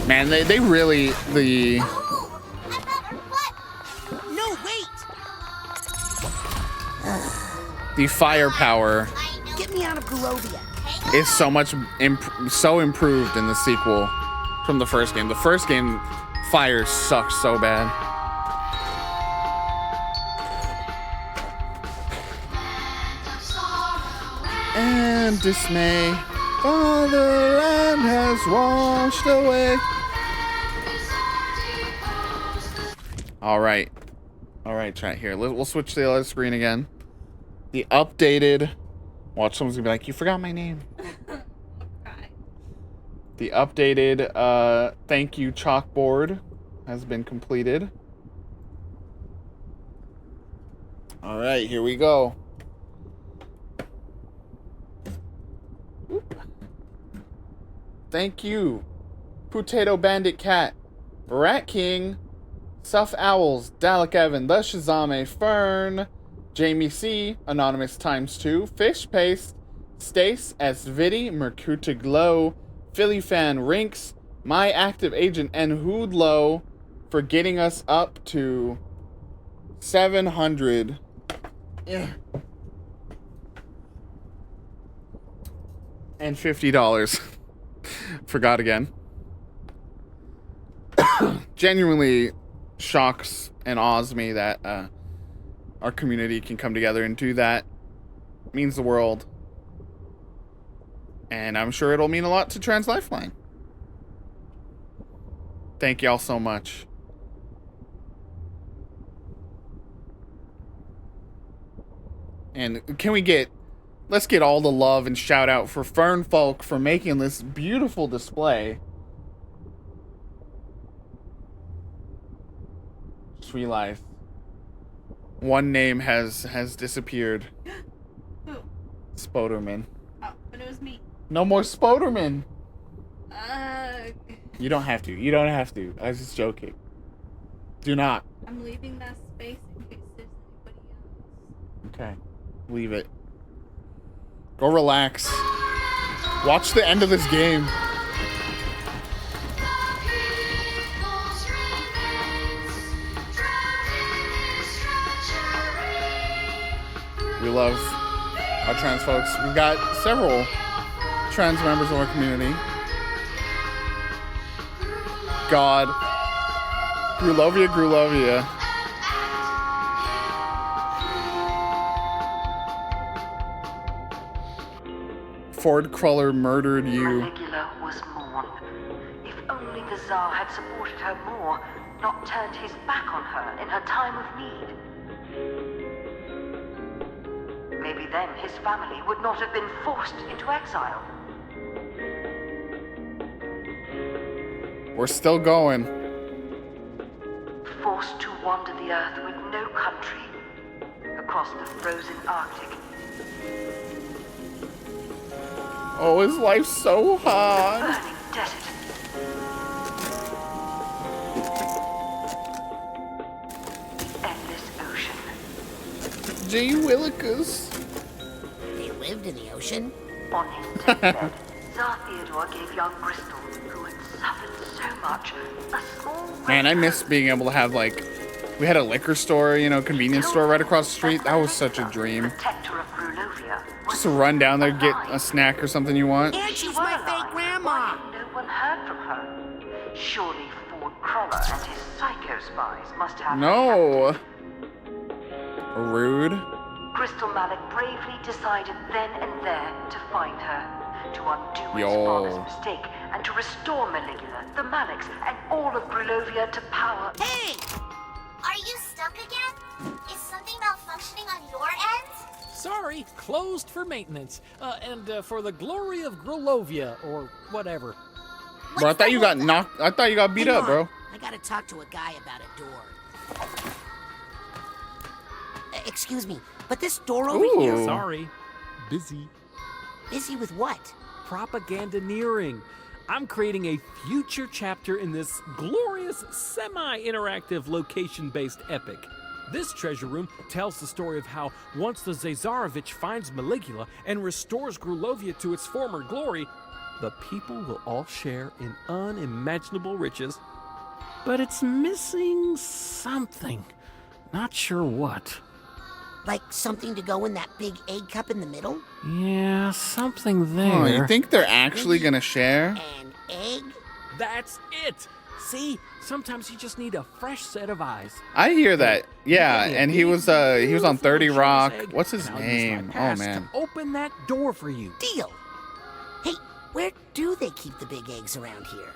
Man, they really, No, wait! the firepower Get me out of Grulovia. is so much so improved in the sequel from the first game. The first game, fire sucked so bad. And dismay, fatherland has washed away. All right, chat here. We'll switch to the other screen again. The updated. Watch, someone's gonna be like, "You forgot my name." The updated thank you chalkboard has been completed. All right, here we go. Thank you, Potato Bandit Cat, Rat King, Suff Owls, Dalek Evan, The Shazame, Fern, Jamie C, Anonymous ×2, Fish Paste, Stace, Svidi, Mercuta Glow, Philly Fan, Rinks, My Active Agent, and Hoodlow for getting us up to 700. Yeah. And $50. Forgot again. Genuinely shocks and awes me that our community can come together and do that. It means the world. And I'm sure it'll mean a lot to Trans Lifeline. Thank y'all so much. And let's get all the love and shout out for Fern Folk for making this beautiful display. Just realized one name has disappeared. Who? Spoderman. Oh, but it was me. No more Spoderman. You don't have to. You don't have to. I was just joking. Do not. I'm leaving that space in case there's anybody else. Okay. Leave it. Go relax. Watch the end of this game. We love our trans folks. We've got several trans members of our community. God. Grulovia. Ford Cruller murdered you. Maligula was mourned. If only the Tsar had supported her more, not turned his back on her in her time of need. Maybe then his family would not have been forced into exile. We're still going. Forced to wander the earth with no country, across the frozen Arctic. Oh, his life's so hard. Burning desert. Endless ocean. Gee Willikers. They lived in the ocean. On his deathbed, Tsar Theodore gave young Bristol, who had suffered so much, a small... Man, I miss being able to have, like, we had a liquor store, convenience store right across the street. That was such a dream. Protector of Grulovia. Just to run down there, get a snack or something you want. And she's my fake grandma. No one heard from her. Surely Ford Cruller and his psycho spies must have... No. Rude. Crystal Malik bravely decided then and there to find her, to undo his Yo. father's mistake, and to restore Maligula, the Maliks, and all of Grulovia to power. Hey! Are you stuck again? Is something malfunctioning on your end? Sorry, closed for maintenance. And for the glory of Grulovia, or whatever. Bro, I thought you got knocked. I thought you got beat Hang up, on. bro. I gotta talk to a guy about a door. Excuse me, but this door over here... Sorry. Busy. Busy with what? Propagandaneering. I'm creating a future chapter in this glorious semi-interactive location-based epic. This treasure room tells the story of how once the Zazarovich finds Maligula and restores Grulovia to its former glory, the people will all share in unimaginable riches. But it's missing something. Not sure what. Like something to go in that big egg cup in the middle? Yeah, something there. Oh, you think they're actually gonna share? An egg? That's it! See? Sometimes you just need a fresh set of eyes. I hear that. Yeah, Maybe a and he was on 30 luxurious Rock. egg, What's his and I'll use my name? Oh past man. to open that door for you. Deal. Hey, where do they keep the big eggs around here?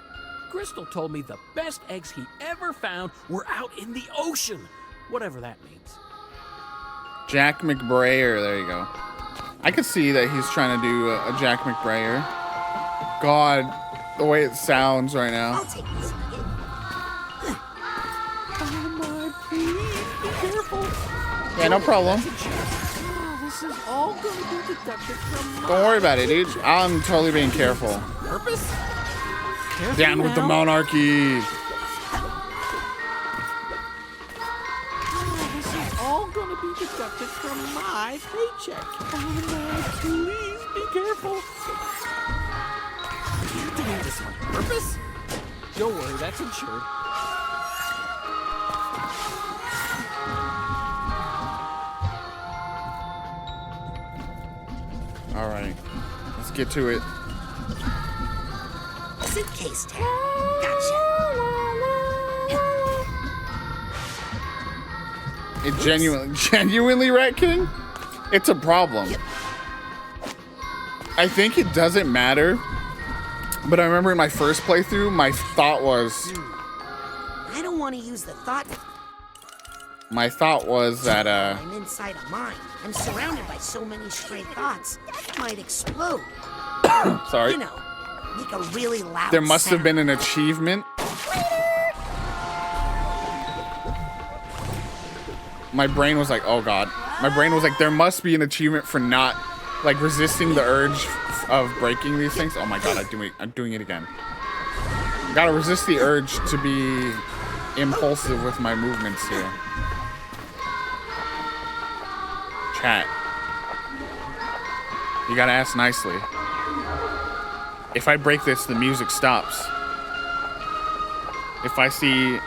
Crystal told me the best eggs he ever found were out in the ocean. Whatever that means. Jack McBrayer, there you go. I could see that he's trying to do a Jack McBrayer. God, the way it sounds right now. I'll take this. Yeah, no problem. This is all going to be deducted from Don't worry about it, dude. I'm totally being careful. purpose. Careful Down with the now. monarchy. This is all going to be deducted from my paycheck. Oh my, please be careful. Are you doing this on purpose? Don't worry, that's insured. All right, let's get to it. Suitcase tag. Gotcha. It genuinely, Rat King? It's a problem. I think it doesn't matter, but I remember in my first playthrough, my thought was... I don't want to use the thought. My thought was that, I'm inside a mine. I'm surrounded by so many stray thoughts, it might explode. Sorry. You know, make a really loud There must have sound. been an achievement. My brain was like, oh god. My brain was like, there must be an achievement for not, like, resisting the urge of breaking these things. Oh my god, I'm doing it again. Gotta resist the urge to be impulsive with my movements here. Chat. You gotta ask nicely. If I break this, the music stops. If I see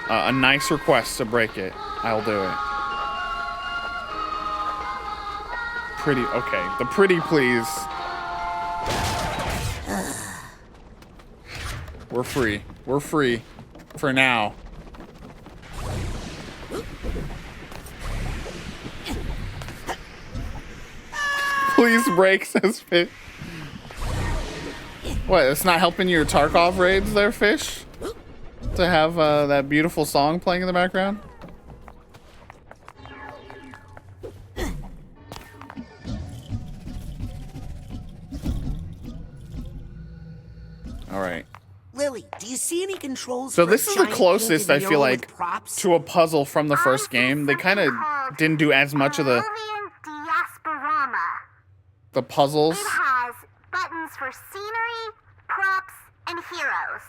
a nice request to break it, I'll do it. Pretty, okay. The pretty please. We're free. We're free. For now. Please break, says Fish. What, it's not helping your Tarkov raids there, Fish? To have that beautiful song playing in the background? Alright. Lily, do you see any controls? So for this a is the giant closest, I painted feel mural like, with props? to a puzzle from the first game. They kind of didn't do as much of the puzzles. It has buttons for scenery, props, and heroes.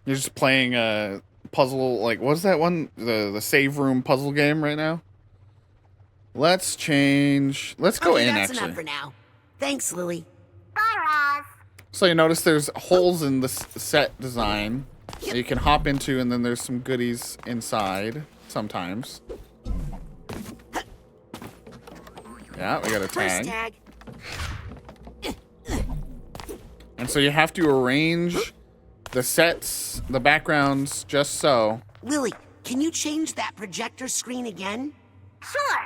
You're just playing a puzzle, like, what's that one? The save room puzzle game right now? Let's change. Let's go Okay, in, that's actually. enough for now. Thanks, Lily. So you notice there's holes in the set design that you can hop into, and then there's some goodies inside sometimes. Yeah, we got a First tag. tag. And so you have to arrange the sets, the backgrounds, just so. Lily, can you change that projector screen again? Sure.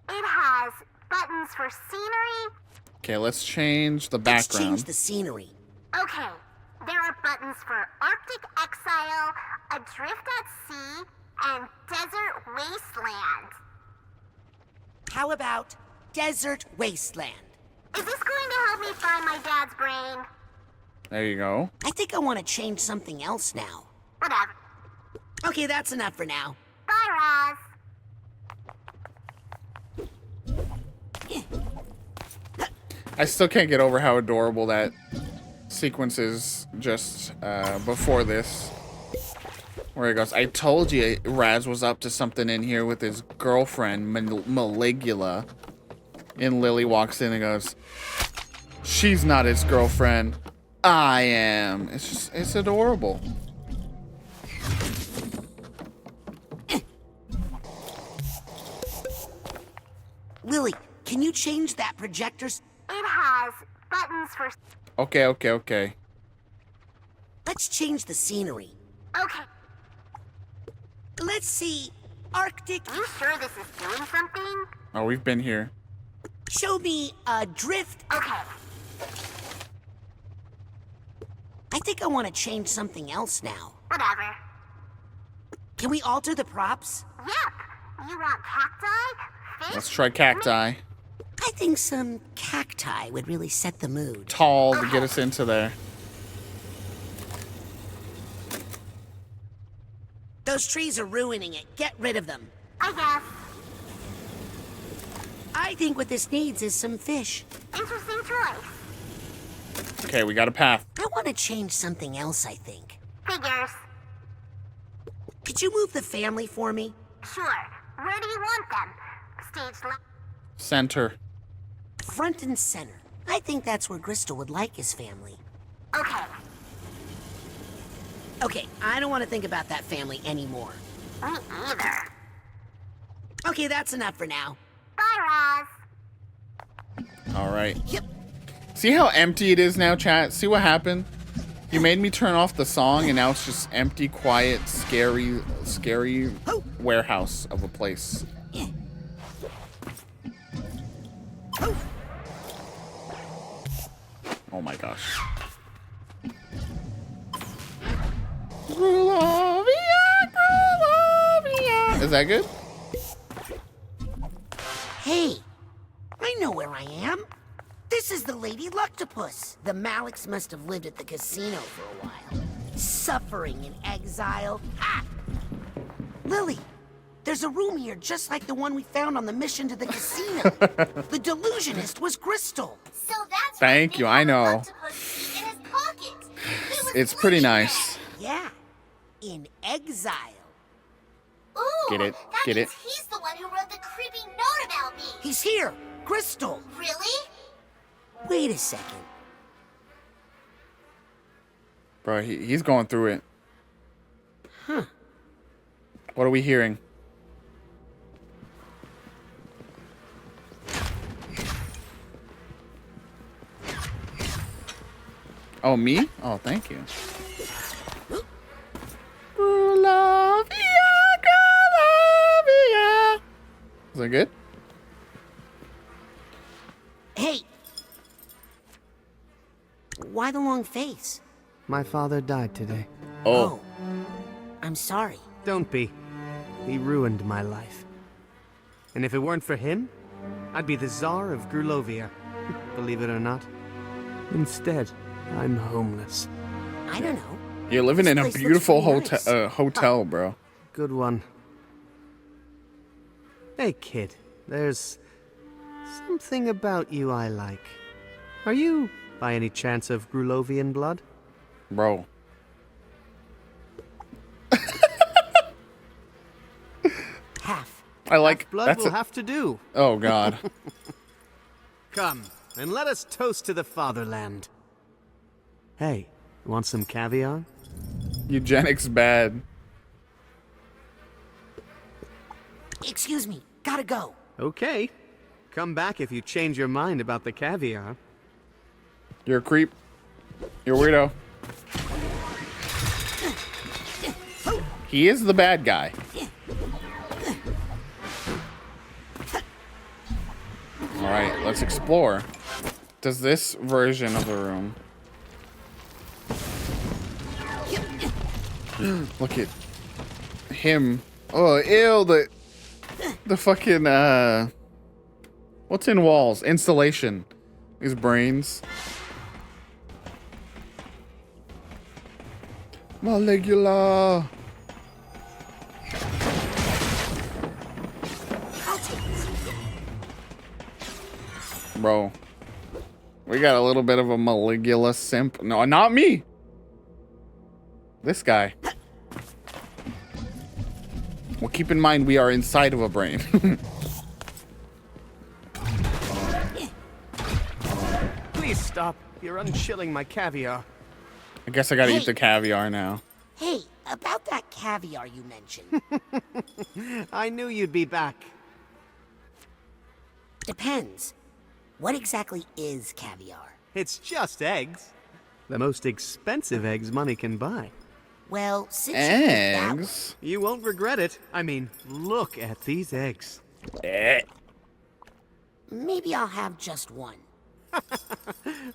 It has buttons for scenery. Okay, let's change the Let's background. change the scenery. Okay. There are buttons for Arctic Exile, Adrift at Sea, and Desert Wasteland. How about Desert Wasteland? Is this going to help me find my dad's brain? There you go. I think I want to change something else now. Whatever. Okay, that's enough for now. Bye, Roz. I still can't get over how adorable that sequence is just before this. Where he goes, I told you Raz was up to something in here with his girlfriend, Maligula. And Lily walks in and goes, she's not his girlfriend. I am. It's adorable. Lily, can you change that projector's? It has buttons for... Okay. Let's change the scenery. Okay. Let's see. Arctic. You sure this is doing something? Oh, we've been here. Show me a drift. Okay. I think I want to change something else now. Whatever. Can we alter the props? Yep. You want cacti? Fish? Let's try cacti. I think some cacti would really set the mood. Tall to get us into there. Those trees are ruining it. Get rid of them. I guess. I think what this needs is some fish. Interesting choice. Okay, we got a path. I want to change something else, I think. Figures. Could you move the family for me? Sure. Where do you want them? Stage left. Center. Front and center. I think that's where Crystal would like his family. Okay. Okay, I don't want to think about that family anymore. Me either. Okay, that's enough for now. Bye, Raz. All right. Yep. See how empty it is now, chat? See what happened? You made me turn off the song, and now it's just empty, quiet, scary warehouse of a place. Yeah. Oh my gosh. Is that good? Hey, I know where I am. This is the Lady Luctopus. The Maliks must have lived at the casino for a while, suffering in exile. Ah! Lily, there's a room here just like the one we found on the mission to the casino. The delusionist was Crystal. So that's Thank you, I know. in his pocket. It's pretty nice. Yeah, in exile. Ooh, Get it? That Get means it? he's the one who wrote the creepy note about me. He's here, Crystal. Really? Wait a second. Bro, he's going through it. Huh. What are we hearing? Oh, me? Oh, thank you. Is that good? Hey. Why the long face? My father died today. Oh. I'm sorry. Don't be. He ruined my life. And if it weren't for him, I'd be the Tsar of Grulovia. Believe it or not. Instead, I'm homeless. I don't know. You're living in a This place beautiful looks pretty nice. hotel, bro. Good one. Hey, kid. There's something about you I like. Are you, by any chance, of Grulovian blood? Bro. Half. I like Blood that's will a, have to do. Oh god. Come, and let us toast to the fatherland. Hey, want some caviar? Eugenics bad. Excuse me, gotta go. Okay. Come back if you change your mind about the caviar. You're a creep. You're a weirdo. He is the bad guy. Alright, let's explore. Does this version of the room... Look at him. Oh, ew, the fucking, what's in walls? Insulation. His brains. Maligula. Bro. We got a little bit of a Maligula simp. No, not me. This guy. Well, keep in mind we are inside of a brain. Please stop. You're unchilling my caviar. I guess I gotta eat the caviar now. Hey, about that caviar you mentioned. I knew you'd be back. Depends. What exactly is caviar? It's just eggs. The most expensive eggs money can buy. Well, since eggs? You won't regret it. I mean, look at these eggs. Maybe I'll have just one.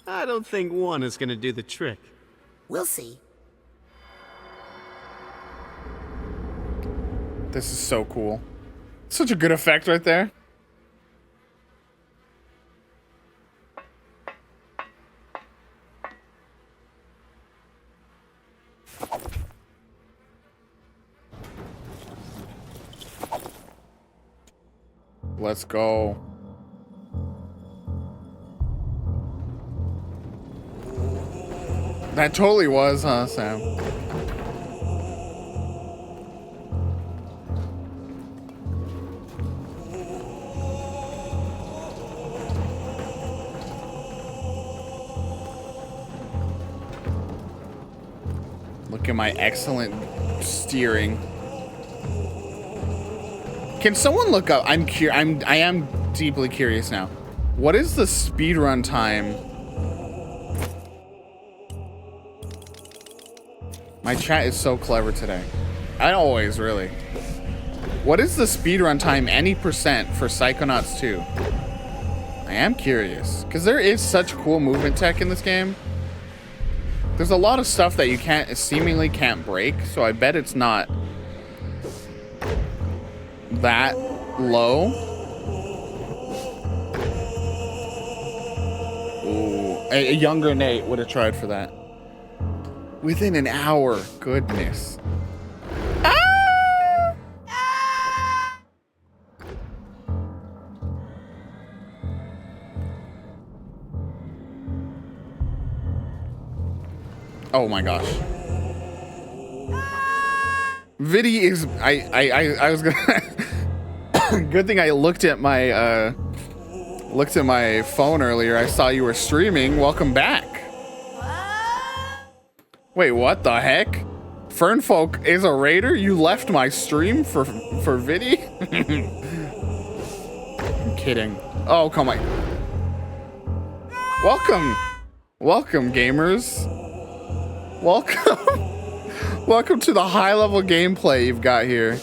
I don't think one is gonna do the trick. We'll see. This is so cool. Such a good effect right there. Let's go. That totally was, huh, Sam? Look at my excellent steering. Can someone look up? I am deeply curious now. What is the speedrun time? My chat is so clever today. I always, really. What is the speedrun time, any percent, for Psychonauts 2? I am curious, because there is such cool movement tech in this game. There's a lot of stuff that you seemingly can't break, so I bet it's not that low. Ooh, a younger Nate would have tried for that. Within an hour, goodness. Ah! Oh my gosh. Viddy is I was gonna good thing I looked at my phone earlier. I saw you were streaming. Welcome back. Wait, what the heck? Fernfolk is a raider? You left my stream for Viddy? I'm kidding. Oh, come on. Welcome. Welcome, gamers. Welcome. Welcome to the high-level gameplay you've got here.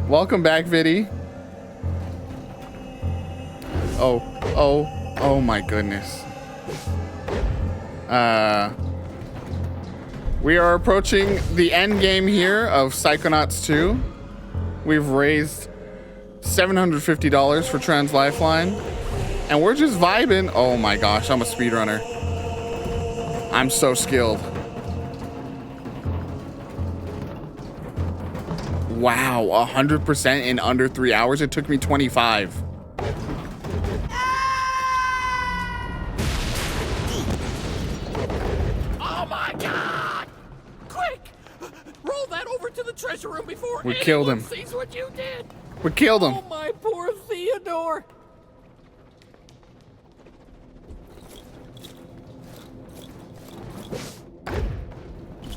Welcome back, Viddy. Oh my goodness. We are approaching the end game here of Psychonauts 2. We've raised $750 for Trans Lifeline, and we're just vibing. Oh my gosh, I'm a speedrunner. I'm so skilled. Wow, 100% in under 3 hours. It took me 25. Oh my God! Quick! Roll that over to the treasure room before We killed him. sees what you did. We killed him. Oh my poor Theodore.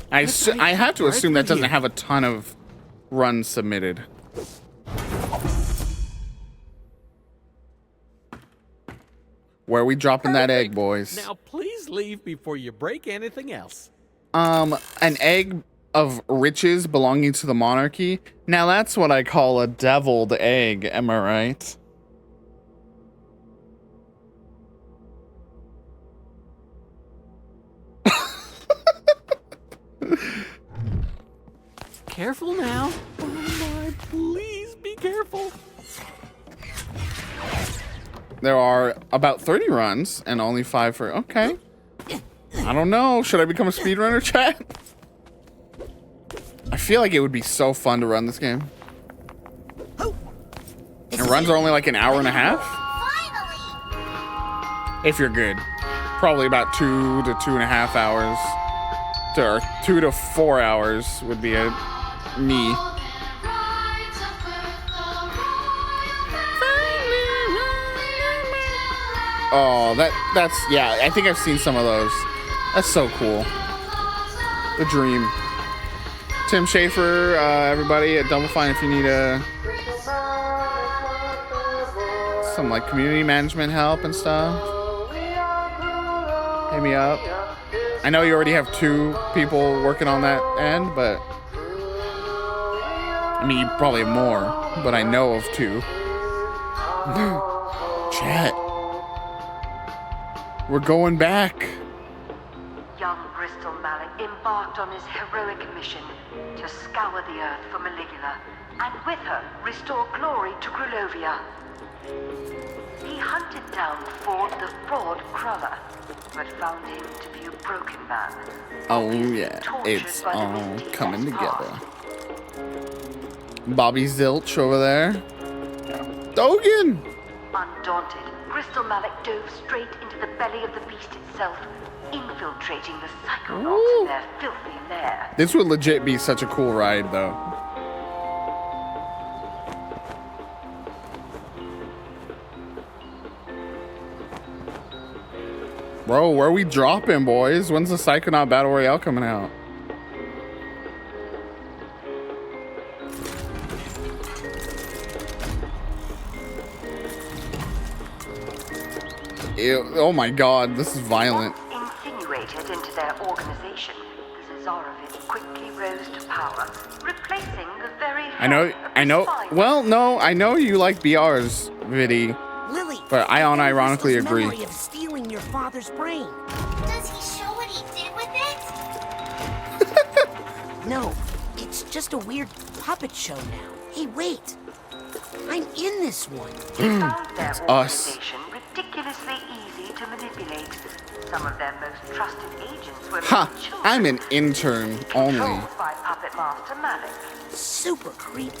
I have to assume that doesn't have a ton of runs submitted. Where are we dropping that egg, boys? Now please leave before you break anything else. An egg of riches belonging to the monarchy. Now that's what I call a deviled egg, am I right? Careful now. Oh my, please be careful. There are about 30 runs and only 5 for... Okay. I don't know. Should I become a speedrunner, chat? I feel like it would be so fun to run this game. And runs are only like an hour and a half? If you're good. probably about 2 to 2.5 hours. Or 2 to 4 hours would be a me. Oh, that's yeah, I think I've seen some of those. That's so cool. The dream. Tim Schafer, everybody at Double Fine, if you need some like community management help and stuff, hit me up. I know you already have 2 people working on that end, but I mean, you probably have more, but I know of 2. Chat. We're going back. Young Bristol Mallet embarked on his heroic mission to scour the earth for Maligula, and with her, restore glory to Grulovia. He hunted down Ford the Fraud Crawler, but found him to be a broken man. Oh yeah, it's all coming together. Bobby Zilch over there. Dogan! Undaunted, Bristol Mallet dove straight into the belly of the beast itself, infiltrating the Psychonauts in their filthy lair. This would legit be such a cool ride, though. Bro, where we dropping, boys? When's the Psychonaut Battle Royale coming out? Ew, oh my god, this is violent. Insinuated into their organization, the Zazarovich quickly rose to power, replacing the very I know, well, no, I know you like BRs, Viddy. Lily, but I unironically agree. Memory of stealing your father's brain. Does he show what he did with it? No, it's just a weird puppet show now. Hey, wait. I'm in this one. That's us. Ridiculously easy to manipulate. Some of their most trusted agents were children, I'm an intern only. controlled by Puppet Master Malik. Super creepy.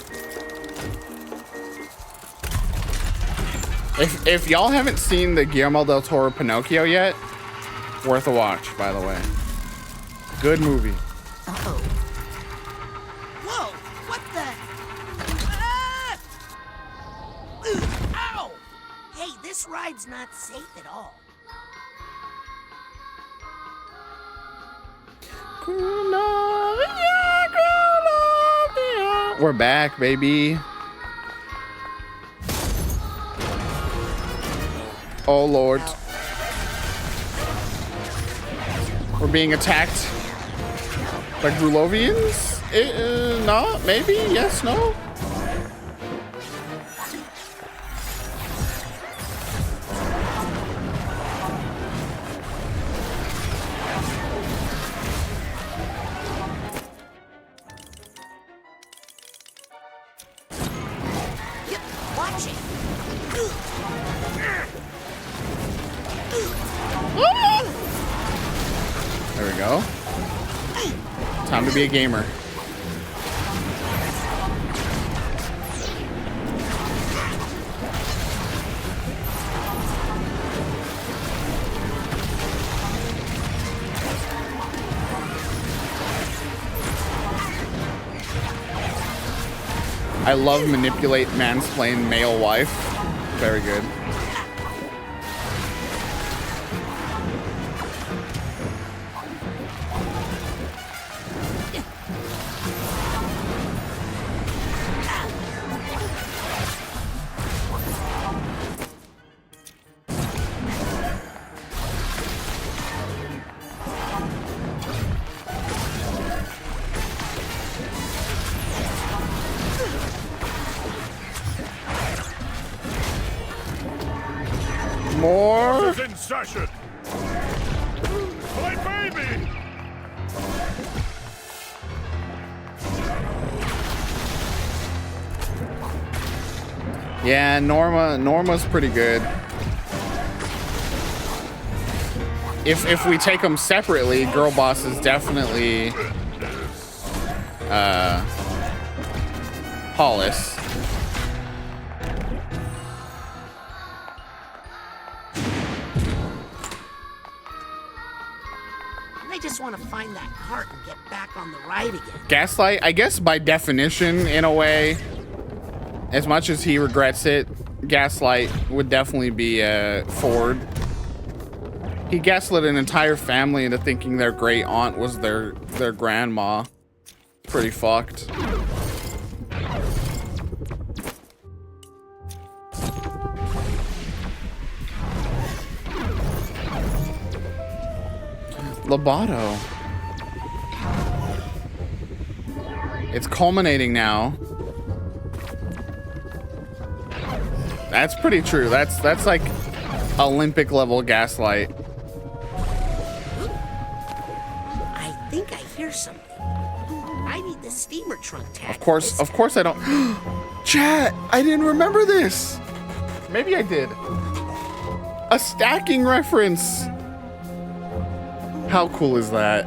If y'all haven't seen the Guillermo del Toro Pinocchio yet, worth a watch, by the way. Good movie. Uh-oh. Whoa, what the? Ah! Ow! Hey, this ride's not safe at all. We're back, baby. Oh, Lord. We're being attacked by Grulovians? No? Maybe? Yes? No? Watch it. There we go. Time to be a gamer. I love manipulate mansplain male wife. Very good. More. This is in session. My baby. Yeah, Norma's pretty good. If we take them separately, Girl Boss is definitely Hollis. I just want to find that cart and get back on the ride again. Gaslight, I guess by definition, in a way, as much as he regrets it, Gaslight would definitely be Ford. He gaslit an entire family into thinking their great aunt was their grandma. Pretty fucked. Lobato. It's culminating now. That's pretty true. That's like Olympic level Gaslight. I think I hear something. I need the steamer trunk tag. Of course I don't. Chat, I didn't remember this. Maybe I did. A stacking reference. How cool is that?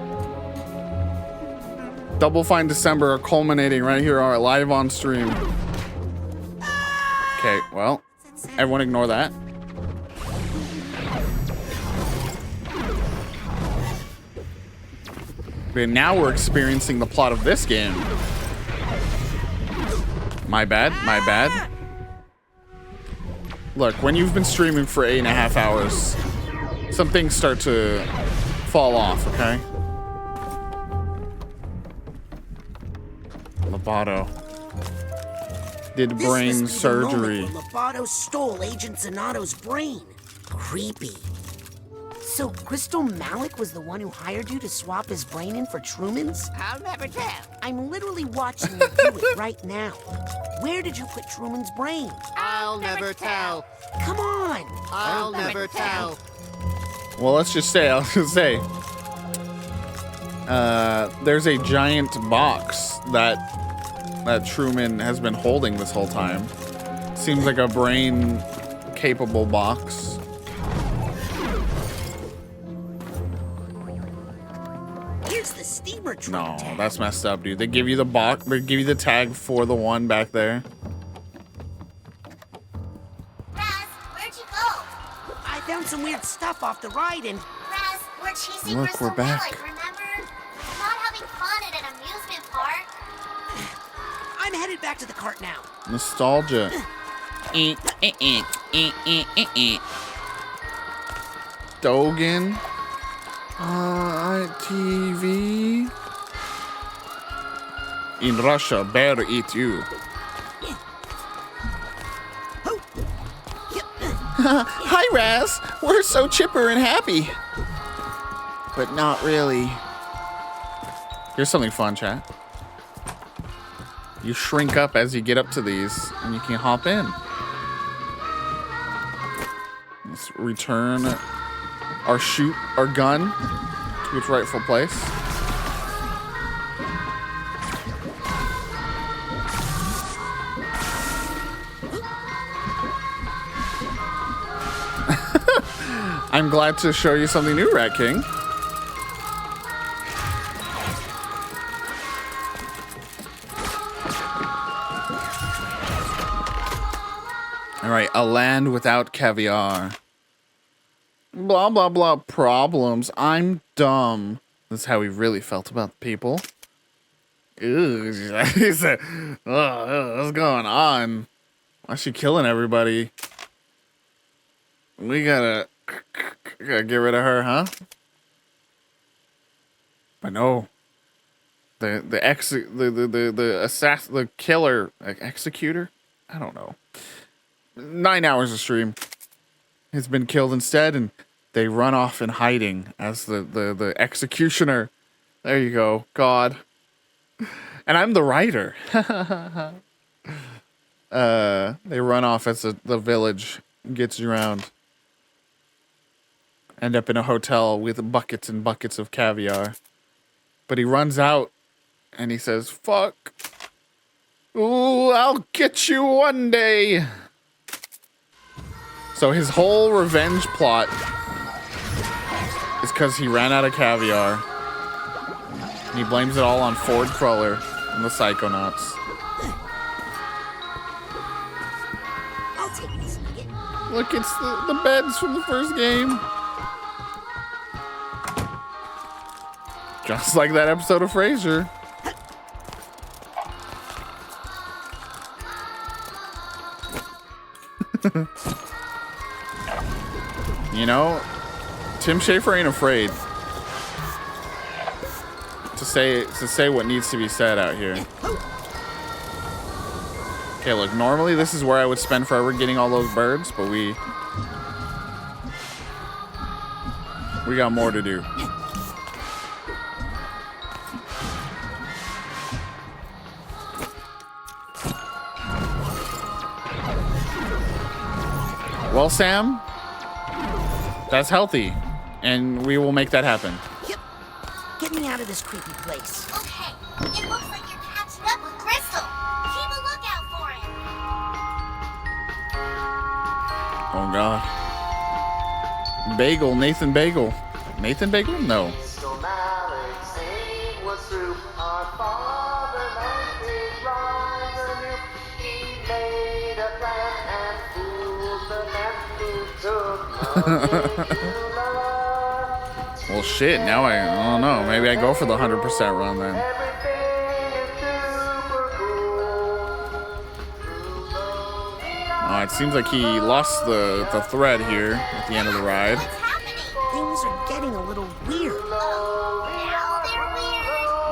Double Fine December are culminating right here live on stream. Okay, well, everyone ignore that. Okay, now we're experiencing the plot of this game. My bad, my bad. Look, when you've been streaming for 8.5 hours, some things start to fall off, okay? Lobato did brain surgery. Lobato stole Agent Zanato's brain. Creepy. So Crystal Malik was the one who hired you to swap his brain in for Truman's? I'll never tell. I'm literally watching you do it right now. Where did you put Truman's brain? I'll never tell. Come on. I'll never tell. Well, let's just say, there's a giant box that Truman has been holding this whole time. Seems like a brain-capable box. Here's the steamer trunk No, that's messed up, dude. They give you the box, they give you the tag for the one back there. Where'd you go? I found some weird stuff off the ride and... Raz, we're chasing Look, Crystal we're back. Malik, remember? We're not having fun at an amusement park. I'm headed back to the cart now. Nostalgia. Dogen. TV. In Russia, bear eat you. Hi, Raz. We're so chipper and happy. But not really. Here's something fun, chat. You shrink up as you get up to these, and you can hop in. Let's return our gun to its rightful place. I'm glad to show you something new, Rat King. All right, a land without caviar. Blah, blah, blah problems. I'm dumb. This is how he really felt about the people. Ew, he said, what's going on? Why is she killing everybody? We gotta get rid of her, huh? But no. The killer, executor? I don't know. 9 hours of stream. He's been killed instead, and they run off in hiding as the executioner. There you go, God. And I'm the writer. They run off as the village gets drowned. End up in a hotel with buckets and buckets of caviar. But he runs out, and he says, fuck. Ooh, I'll get you one day. So his whole revenge plot is because he ran out of caviar. And he blames it all on Ford Cruller and the Psychonauts. I'll take this nugget. Look, it's the beds from the first game. Just like that episode of Frasier. You know, Tim Schafer ain't afraid to say what needs to be said out here. Okay, look, normally this is where I would spend forever getting all those birds, but we got more to do. Well, Sam, that's healthy, and we will make that happen. Yep. Get me out of this creepy place. Okay, it looks like you're catching up with Crystal. Keep a lookout for it. Oh, God. Bagel, Nathan Bagel. Nathan Bagel? No. Well, shit, now I don't know. Maybe I go for the 100% run then. Oh, it seems like he lost the thread here at the end of the ride. Things are getting a little weird.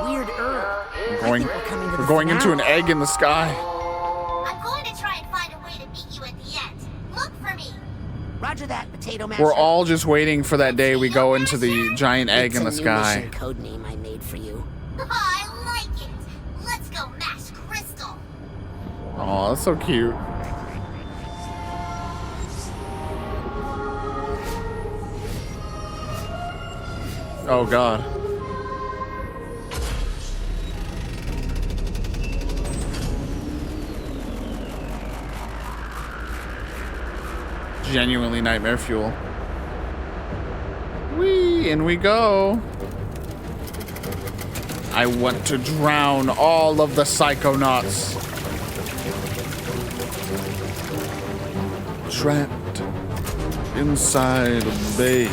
Weirder. We're going into an egg in the sky. I'm going to try and find a way to meet you at the end. Look for me. Roger that, Potato Master. We're all just waiting for that day we go into the giant egg in the It's a new sky. mission code name I made for you. I like it. Let's go mash Crystal. Oh, that's so cute. Oh, God. Genuinely nightmare fuel. Whee! In we go. I want to drown all of the Psychonauts. Trapped inside a bay.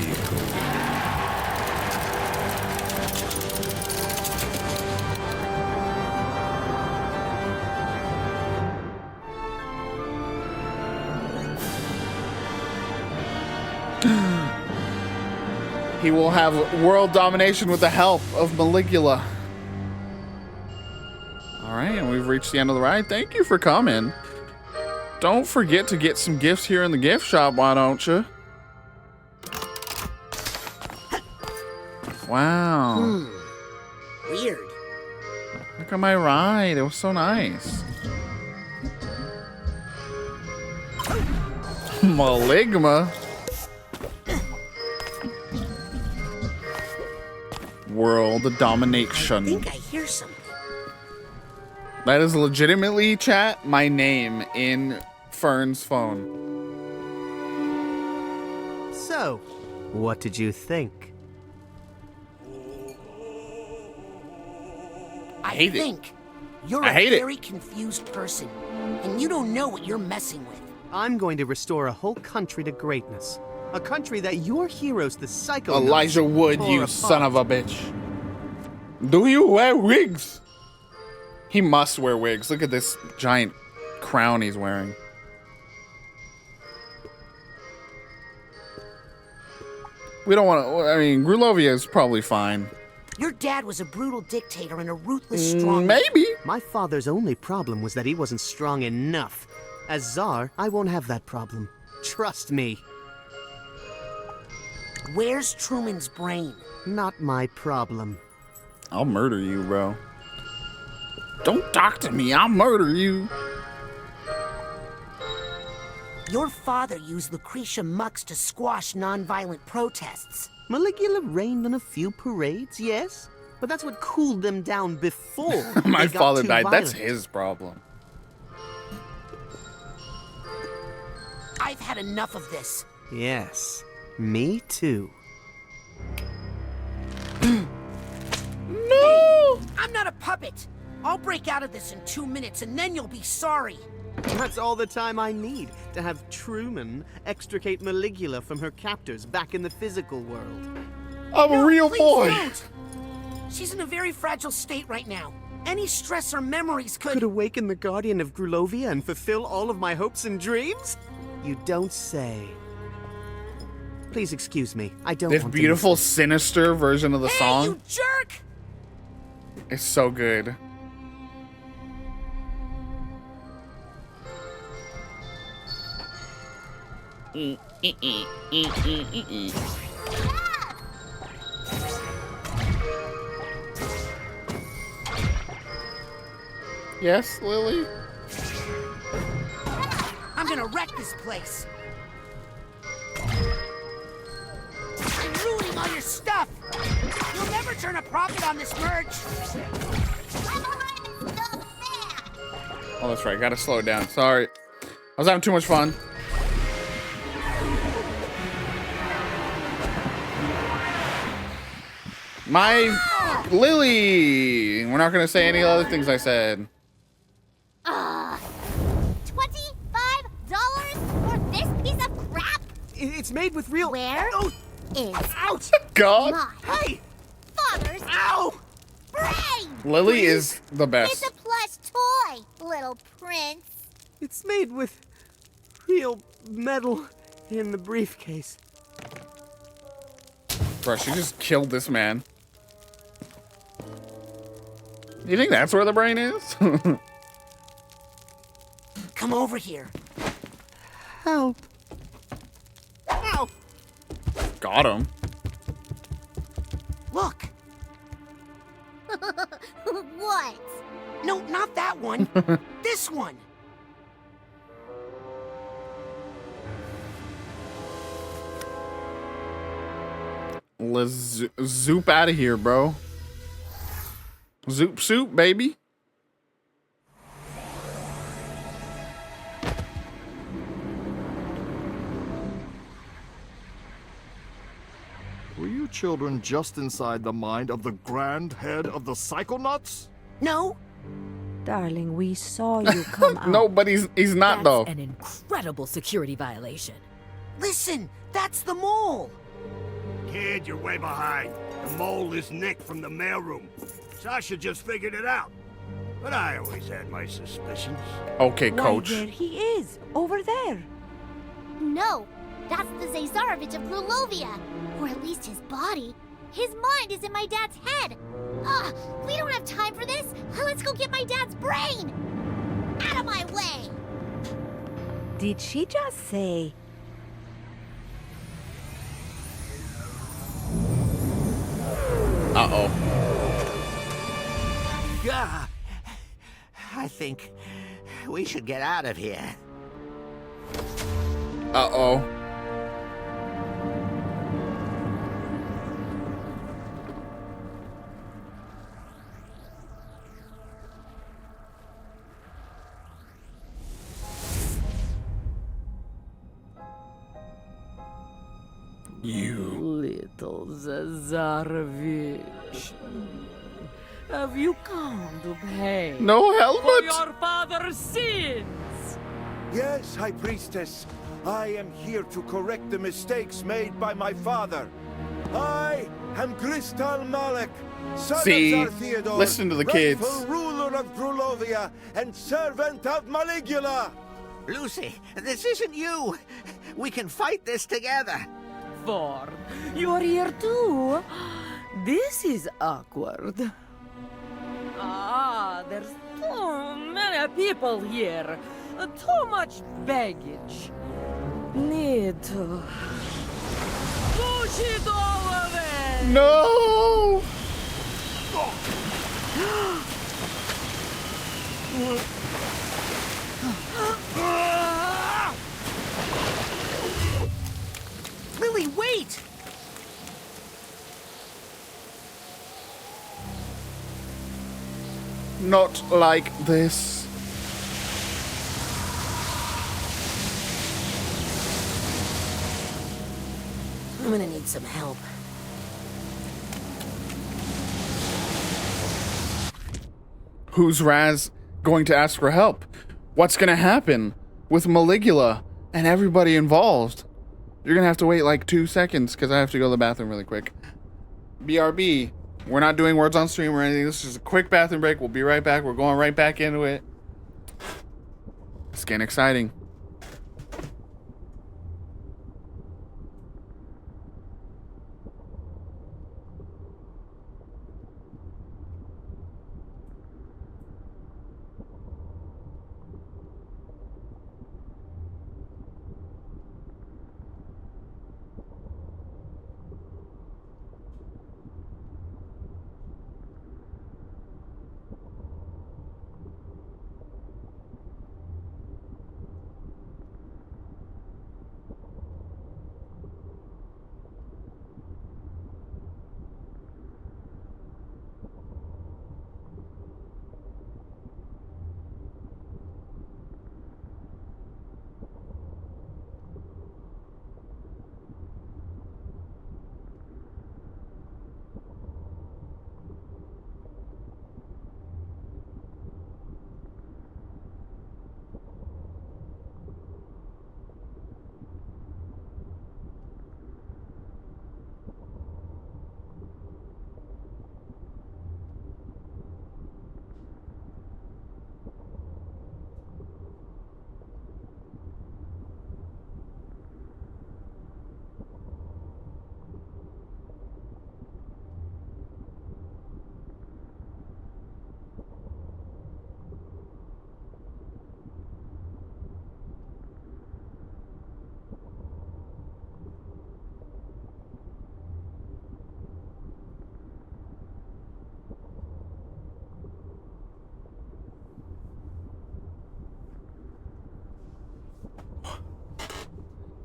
He will have world domination with the help of Maligula. All right, and we've reached the end of the ride. Thank you for coming. Don't forget to get some gifts here in the gift shop, why don't you? Wow. Weird. Look at my ride. It was so nice. Maligma. World domination. I think I hear something. That is legitimately, chat, my name in Fern's phone. So, what did you think? I hate it. think you're I a hate it. very confused person, and you don't know what you're messing with. I'm going to restore a whole country to greatness. A country that your heroes, the Psychonauts, Elijah Wood, tore you apart. son of a bitch. Do you wear wigs? He must wear wigs. Look at this giant crown he's wearing. We don't want to, I mean, Grulovia is probably fine. Your dad was a brutal dictator and a ruthless strong... Maybe. My father's only problem was that he wasn't strong enough. As Tsar, I won't have that problem. Trust me. Where's Truman's brain? Not my problem. I'll murder you, bro. Don't talk to me. I'll murder you. Your father used Lucretia Mux to squash nonviolent protests. Maligula rained on a few parades, yes, but that's what cooled them down before My they got father too died. That's violent. his problem. I've had enough of this. Yes, me too. No! I'm not a puppet. I'll break out of this in 2 minutes and then you'll be sorry. That's all the time I need to have Truman extricate Maligula from her captors back in the physical world. I'm a real please boy. Don't. She's in a very fragile state right now. Any stress or memories Could awaken the guardian of Grulovia and fulfill all of my hopes and dreams? You don't say. Please excuse me. I don't This want to beautiful, sinister version of the song You jerk! is so good. Yes, Lily? I'm gonna wreck this place. I'm ruining all your stuff. You'll never turn a profit on this merch. Oh, that's right. Gotta slow it down. Sorry. I was having too much fun. My Lily! We're not gonna say any other things I said. $25 for this piece of crap? It's made with real. Where is God. my father's brain? Lily is the best. It's a plush toy, little prince. It's made with real metal in the briefcase. Bro, she just killed this man. You think that's where the brain is? Come over here. Help. Ow! Got him. Look. What? No, not that one. This one. Let's zoop out of here, bro. Zoop soup, baby. Were you children just inside the mind of the grand head of the Psychonauts? No. Darling, we saw you come out. No, but he's not, That's though. an incredible security violation. Listen, that's the mole. Kid, you're way behind. The mole is Nick from the mailroom. Sasha just figured it out. But I always had my suspicions. Okay, coach. Why, there he is, over there. No, that's the Zazarovich of Grulovia. Or at least his body. His mind is in my dad's head. Ugh, we don't have time for this. Let's go get my dad's brain. Out of my way. Did she just say... Uh-oh. Yeah. I think we should get out of here. Uh-oh. You little Zazarovich. Have you come to pay No helmet? for your father's sins? Yes, High Priestess. I am here to correct the mistakes made by my father. I am Gristal Malek, son See? of Tsar Theodore, Listen to the kids. rightful ruler of Grulovia and servant of Maligula. Lucy, this isn't you. We can fight this together. For you're here too? This is awkward. Ah, there's too many people here. Too much baggage. Need to push it all away. No! Lily, wait! Not like this. I'm gonna need some help. Who's Raz going to ask for help? What's gonna happen with Maligula and everybody involved? You're gonna have to wait like 2 seconds because I have to go to the bathroom really quick. BRB. We're not doing words on stream or anything. This is a quick bathroom break. We'll be right back. We're going right back into it. It's getting exciting.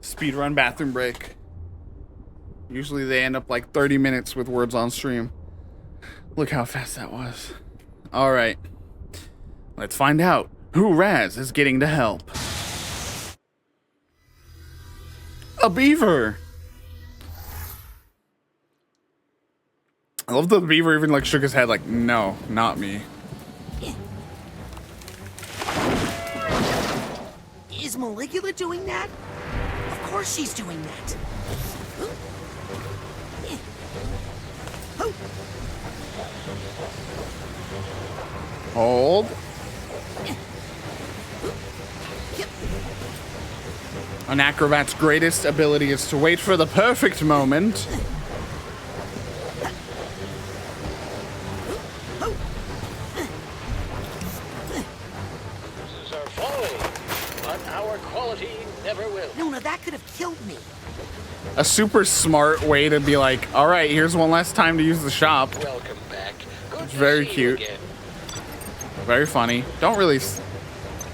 Speedrun bathroom break. Usually they end up like 30 minutes with words on stream. Look how fast that was. All right. Let's find out who Raz is getting to help. A beaver. I love that the beaver even like shook his head like, no, not me. Is Maligula doing that? Of course she's doing that. Hold. An acrobat's greatest ability is to wait for the perfect moment. Prices are falling, but our quality never will. No, that could have killed me. A super smart way to be like, all right, here's one last time to use the shop. Welcome back. Good It's to very see you cute. again. Very funny. Don't really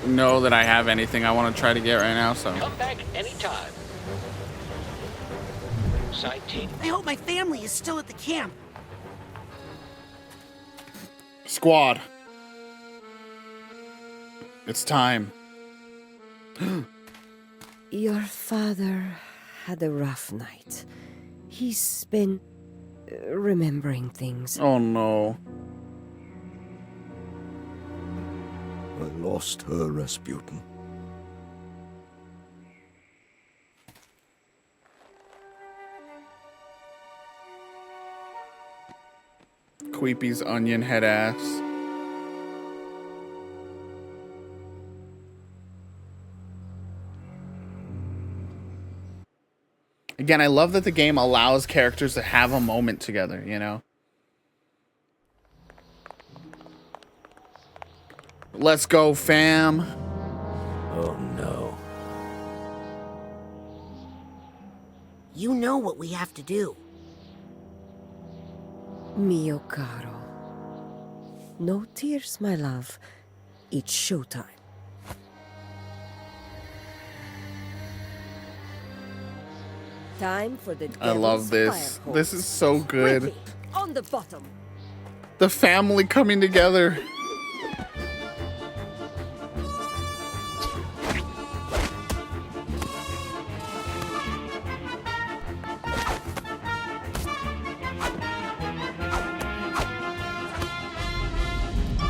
know that I have anything I want to try to get right now, so. Come back anytime. Sighting. I hope my family is still at the camp. Squad. It's time. Your father had a rough night. He's been remembering things. Oh no. I lost her, Rasputin. Queepy's onion head ass. Again, I love that the game allows characters to have a moment together, you know? Let's go, fam. Oh no. You know what we have to do. Mio caro. No tears, my love. It's showtime. Time for the I love this. fire This is so good. Quickly, on the bottom. The family coming together.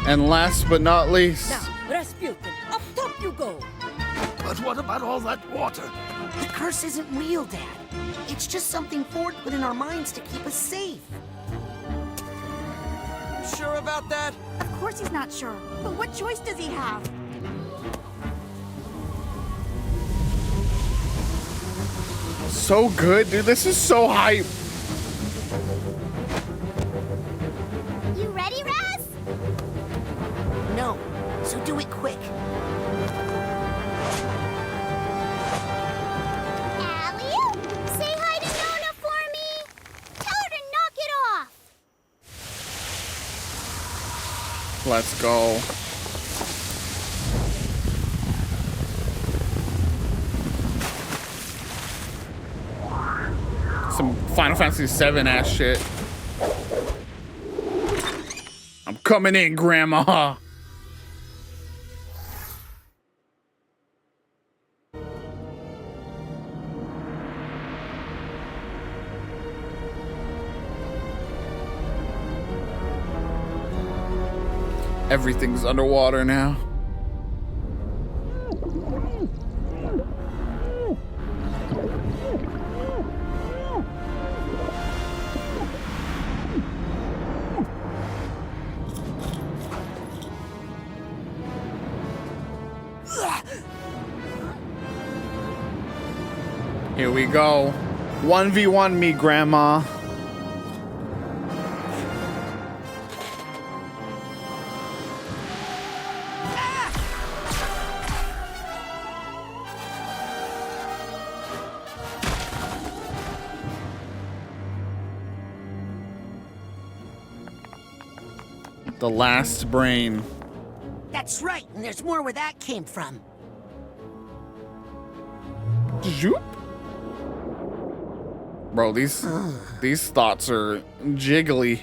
And last but not least, Now, Rasputin, up top you go. But what about all that water? The curse isn't real, Dad. It's just something Ford put in our minds to keep us safe. Sure about that? Of course he's not sure. But what choice does he have? So good, dude. This is so hype. You ready, Raz? No, so do it quick. Alley-oop! Say hi to Nona for me! Tell her to knock it off! Let's go. Some Final Fantasy VII ass shit. I'm coming in, Grandma. Everything's underwater now. Here we go. 1v1 me, Grandma. The last brain. That's right, and there's more where that came from. Zoop. Bro, these thoughts are jiggly.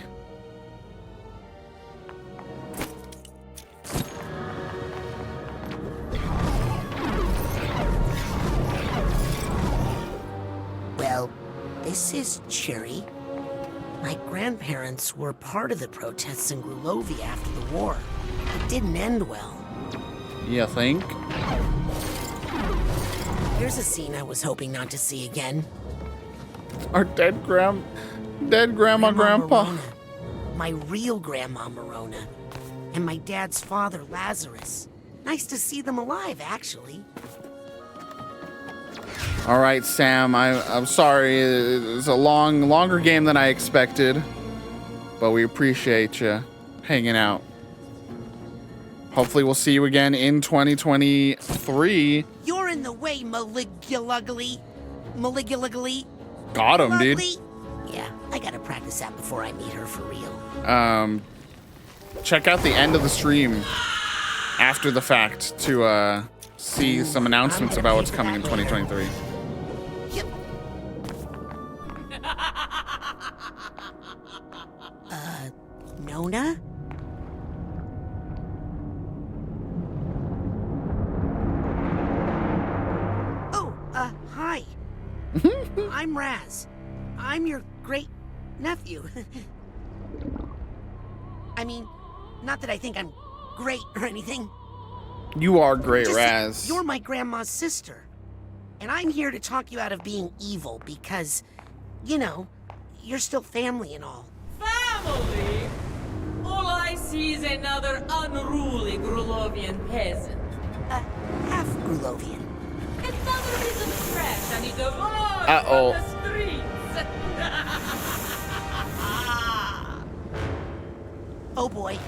Well, this is Cherry. My grandparents were part of the protests in Grulovia after the war. It didn't end well. You think? Here's a scene I was hoping not to see again. Our dead grandma, Grandpa. Morona, my real Grandma Morona, and my dad's father, Lazarus. Nice to see them alive, actually. All right, Sam. I'm sorry. It's a longer game than I expected, but we appreciate you hanging out. Hopefully, we'll see you again in 2023. You're in the way, Maligulugly. Got him, dude. Yeah, I gotta practice that before I meet her for real. Check out the end of the stream after the fact to see some announcements about what's coming in 2023. Yep. Nona? Oh, hi. I'm Raz. I'm your great nephew. I mean, not that I think I'm great or anything. You are great, Just Raz. You're my grandma's sister. And I'm here to talk you out of being evil because, you know, you're still family and all. Family? All I see is another unruly Grulovian peasant. Half Grulovian. Another piece of trash I need to avoid Uh-oh. from the streets. Oh boy.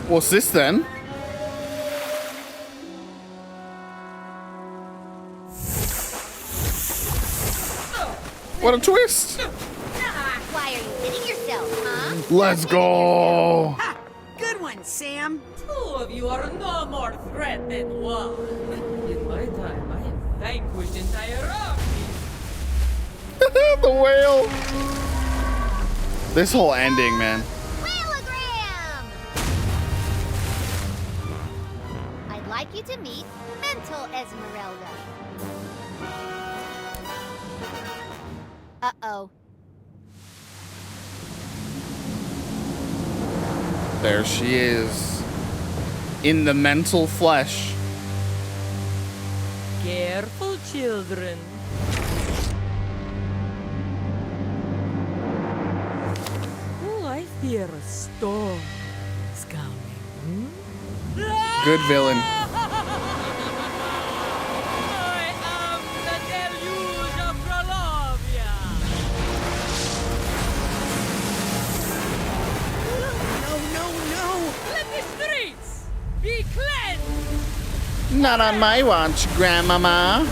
What's this then? What a twist! Why are you hitting yourself, huh? Let's go! Ha! Good one, Sam. Two of you are no more threat than one. In my time, I have vanquished entire armies. The whale! This whole ending, man. I'd like you to meet Mental Esmeralda. Uh-oh. There she is. In the mental flesh. Careful, children. Oh, I fear a storm is coming. Good villain. I am the deluge of Grolovia. No. Let the streets be cleansed. Not on my watch, Grandmama.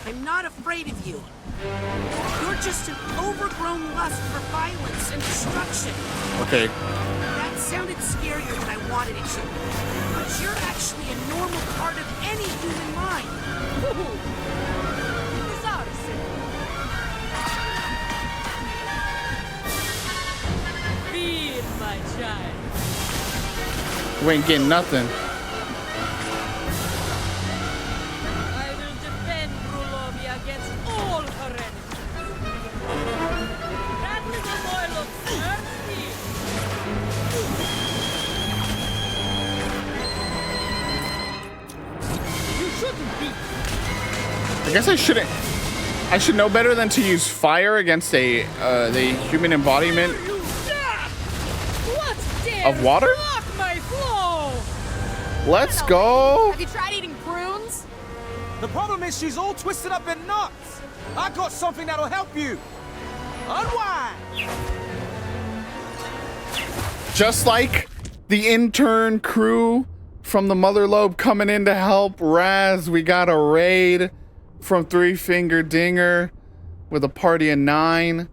I'm not afraid of you. You're just an overgrown lust for violence and destruction. Okay. That sounded scarier than I wanted it to. But you're actually a normal part of any human mind. Feed my child. We ain't getting nothing. I will defend Grulovia against all her enemies. That little boy looks thirsty. You shouldn't be. I guess I shouldn't. I should know better than to use fire against the human embodiment of water. Block my flow. Let's go. Have you tried eating prunes? The problem is she's all twisted up in knots. I got something that'll help you. Unwind. Just like the intern crew from the Mother Lobe coming in to help Raz, we got a raid from Three Finger Dinger with a party of 9.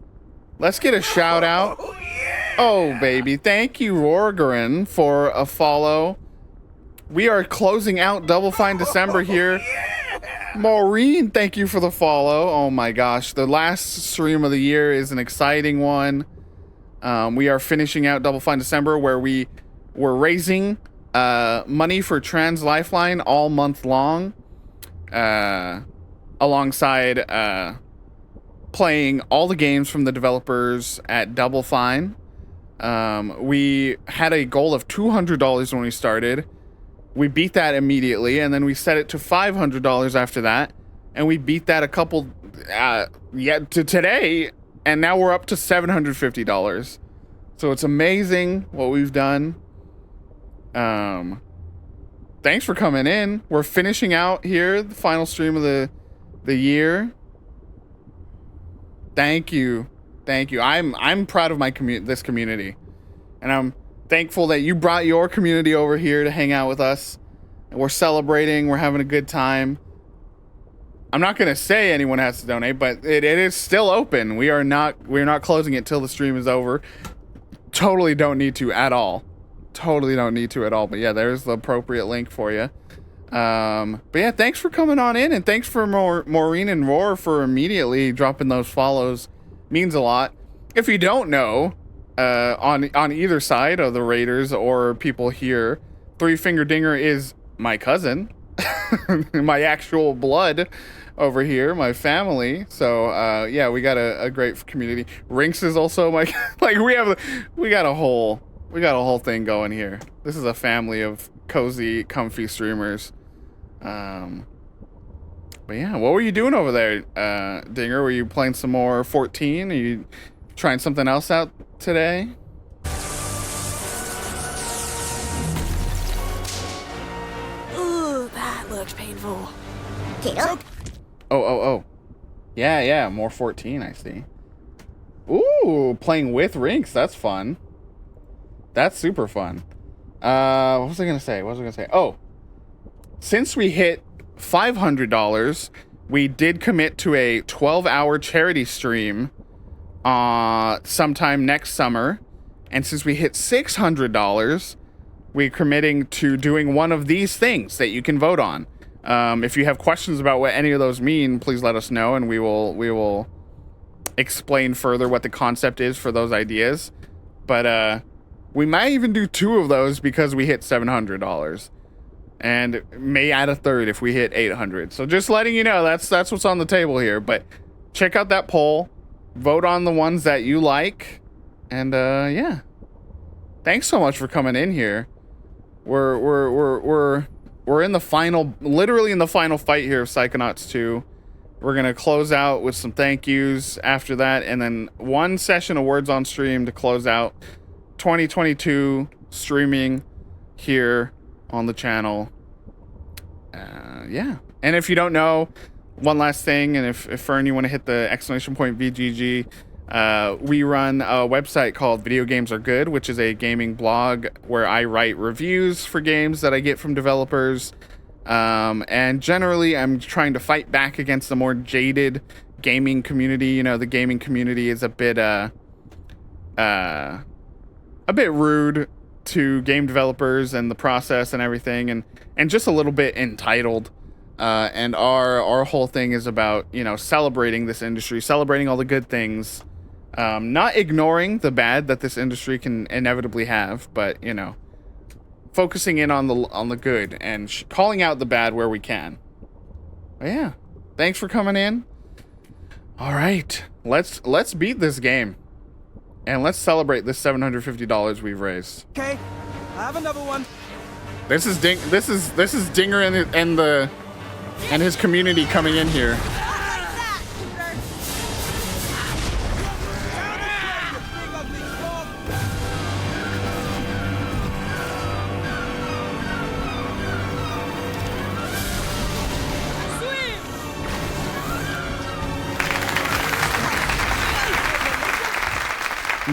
Let's get a shout out. Oh, baby. Thank you, Rorgarin, for a follow. We are closing out Double Fine December here. Maureen, thank you for the follow. Oh my gosh. The last stream of the year is an exciting one. We are finishing out Double Fine December where we were raising money for Trans Lifeline all month long. Alongside playing all the games from the developers at Double Fine. We had a goal of $200 when we started. We beat that immediately, and then we set it to $500 after that, and we beat that a couple to today, and now we're up to $750. So it's amazing what we've done. Thanks for coming in. We're finishing out here the final stream of the year. Thank you. I'm proud of my this community, and I'm thankful that you brought your community over here to hang out with us. And we're celebrating. We're having a good time. I'm not gonna say anyone has to donate, but it is still open. We're not closing it till the stream is over. Totally don't need to at all. But yeah, there's the appropriate link for you. But yeah, thanks for coming on in, and thanks for Maureen and Roar for immediately dropping those follows. Means a lot. If you don't know, on either side of the Raiders or people here, Three Finger Dinger is my cousin, my actual blood over here, my family. So yeah, we got a great community. Rinks is also my like we got a whole thing going here. This is a family of cozy, comfy streamers. But yeah, what were you doing over there, Dinger? Were you playing some more 14? Are you trying something else out today? Ooh, that looks painful. Oh. Yeah, more 14, I see. Ooh, playing with Rinks. That's fun. That's super fun. What was I gonna say? Oh, since we hit $500, we did commit to a 12-hour charity stream sometime next summer. And since we hit $600, we're committing to doing one of these things that you can vote on. If you have questions about what any of those mean, please let us know, and we will explain further what the concept is for those ideas. But we might even do 2 of those because we hit $700. And may add a 3rd if we hit 800. So just letting you know, that's what's on the table here. But check out that poll, vote on the ones that you like, and yeah. Thanks so much for coming in here. We're we're in the final, literally in the final fight here of Psychonauts 2. We're gonna close out with some thank yous after that, and then one session of Words on Stream to close out 2022 streaming here on the channel. Yeah, and if you don't know, one last thing, and if Fern, you want to hit the exclamation point VGG, we run a website called Video Games Are Good, which is a gaming blog where I write reviews for games that I get from developers. And generally I'm trying to fight back against the more jaded gaming community. You know, the gaming community is a bit rude to game developers and the process and everything, and just a little bit entitled. And our whole thing is about, you know, celebrating this industry, celebrating all the good things, not ignoring the bad that this industry can inevitably have, but, you know, focusing in on the good and calling out the bad where we can. But yeah, thanks for coming in. All right, let's beat this game, and let's celebrate this $750 we've raised. Okay, I have another one. This is Dinger and his community coming in here.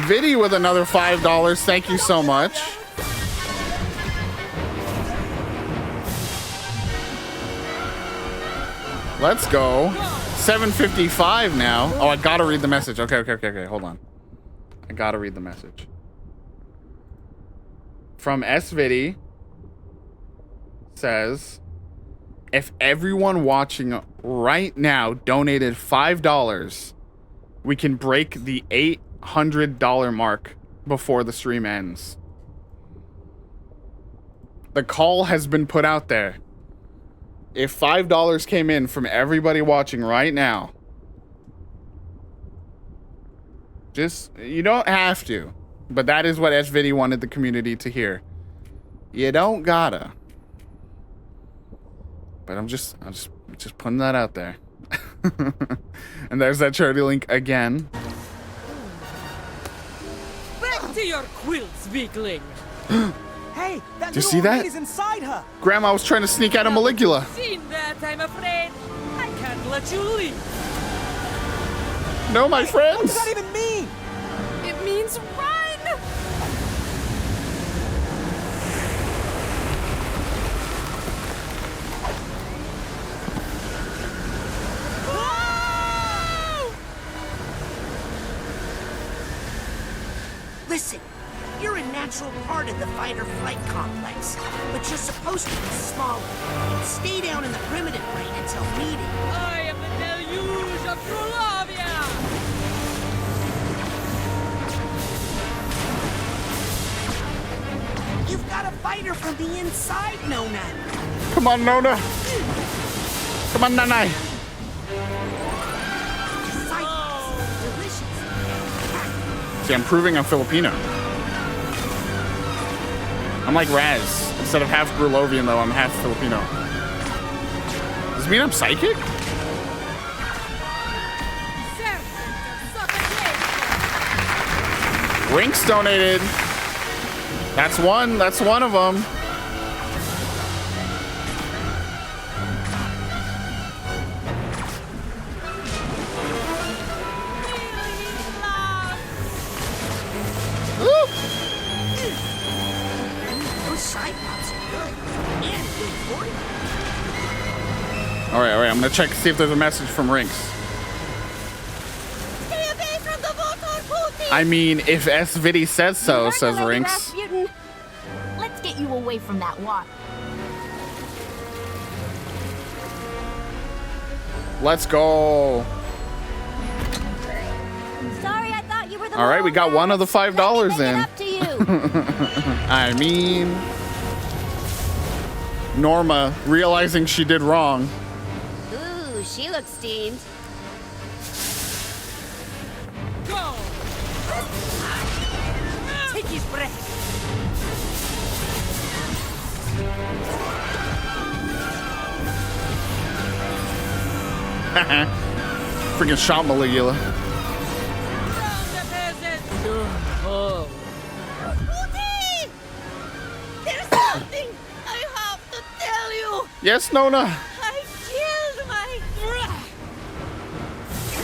Viddy with another $5. Thank you so much. Let's go. $7.55 now. Oh, I gotta read the message. Okay. Hold on. I gotta read the message. From SViddy says, if everyone watching right now donated $5, we can break the $800 mark before the stream ends. The call has been put out there. If $5 came in from everybody watching right now, just, you don't have to, but that is what SViddy wanted the community to hear. You don't gotta. But I'm just putting that out there. And there's that charity link again. Back to your quilts, weakling. Hey, that Did you little see old that? lady's inside her. Grandma was trying to sneak out of Maligula. Seen that, I'm afraid. I can't let you leave. No, my friends. What does that even mean? It means run. Listen, you're a natural part of the fight-or-flight complex, but you're supposed to be smaller and stay down in the primitive brain until needed. I am the deluge of Grulovia! You've got a fighter from the inside, Nona. Come on, Nona. Come on, Nanai. See, I'm proving I'm Filipino. I'm like Raz. Instead of half Grulovian, though, I'm half Filipino. Does it mean I'm psychic? Rinks donated. That's one. That's one of them. All right. I'm gonna check to see if there's a message from Rinks. Stay away from the Voltor Putin! I mean, if SViddy says so, You says heard already, Rinks. Rasputin. Let's get you away from that water. Let's go. Sorry, I thought you were the All right, we got one of the $5 in. up to you. I mean, Norma realizing she did wrong. Ooh, she looks steamed. Go! Take his breath. Freaking shot Maligula. Oh. Woody! There's something I have to tell you! Yes, Nona. I killed my...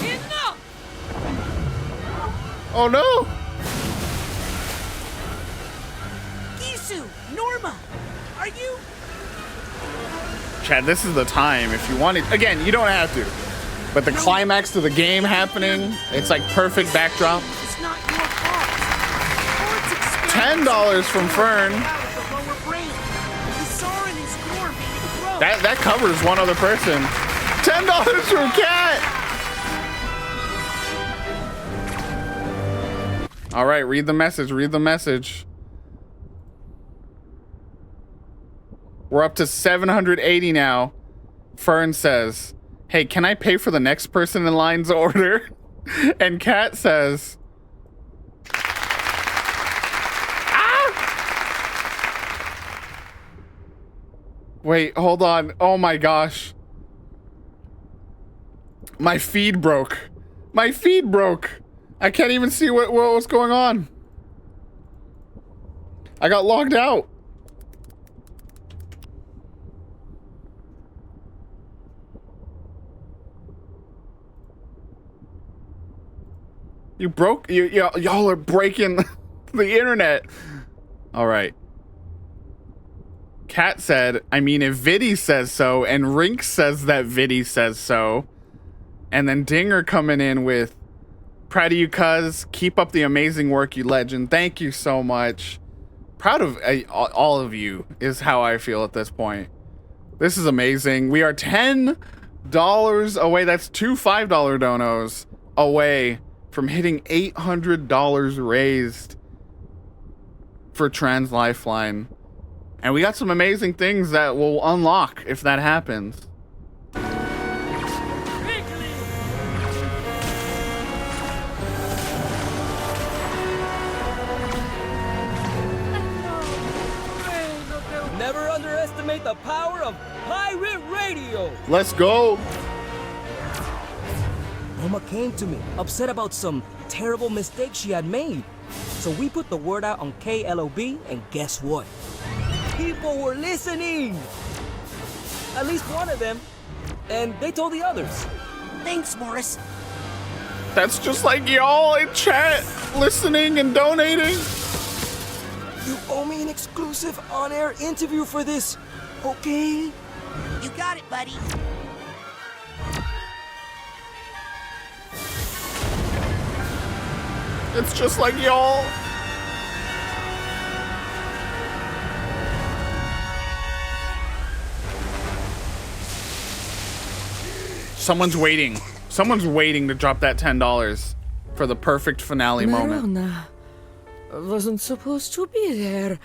Enough! Oh no! Gisu, Norma, are you? Chad, this is the time if you want it. Again, you don't have to. But the climax to the game happening, it's like perfect backdrop. It's not your fault. $10 from Fern. That covers one other person. $10 from Cat. All right, read the message. Read the message. We're up to 780 now. Fern says, "Hey, can I pay for the next person in line's order?" And Kat says, wait, hold on. Oh my gosh. My feed broke. My feed broke. I can't even see what was going on. I got logged out. You broke, y'all are breaking the internet. All right. Kat said, I mean, if Viddy says so, and Rink says that Viddy says so, and then Dinger coming in with, proud of you, cuz. Keep up the amazing work, you legend. Thank you so much. Proud of all of you is how I feel at this point. This is amazing. We are $10 away. That's two $5 donos away from hitting $800 raised for Trans Lifeline. And we got some amazing things that will unlock if that happens. Never underestimate the power of pirate radio. Let's go. Norma came to me, upset about some terrible mistake she had made. So we put the word out on KLOB, and guess what? People were listening! At least one of them. And they told the others. Thanks, Morris. That's just like y'all in chat, listening and donating. You owe me an exclusive on-air interview for this, okay? You got it, buddy. It's just like y'all. Someone's waiting. Someone's waiting to drop that $10 for the perfect finale moment. Marona wasn't supposed to be there.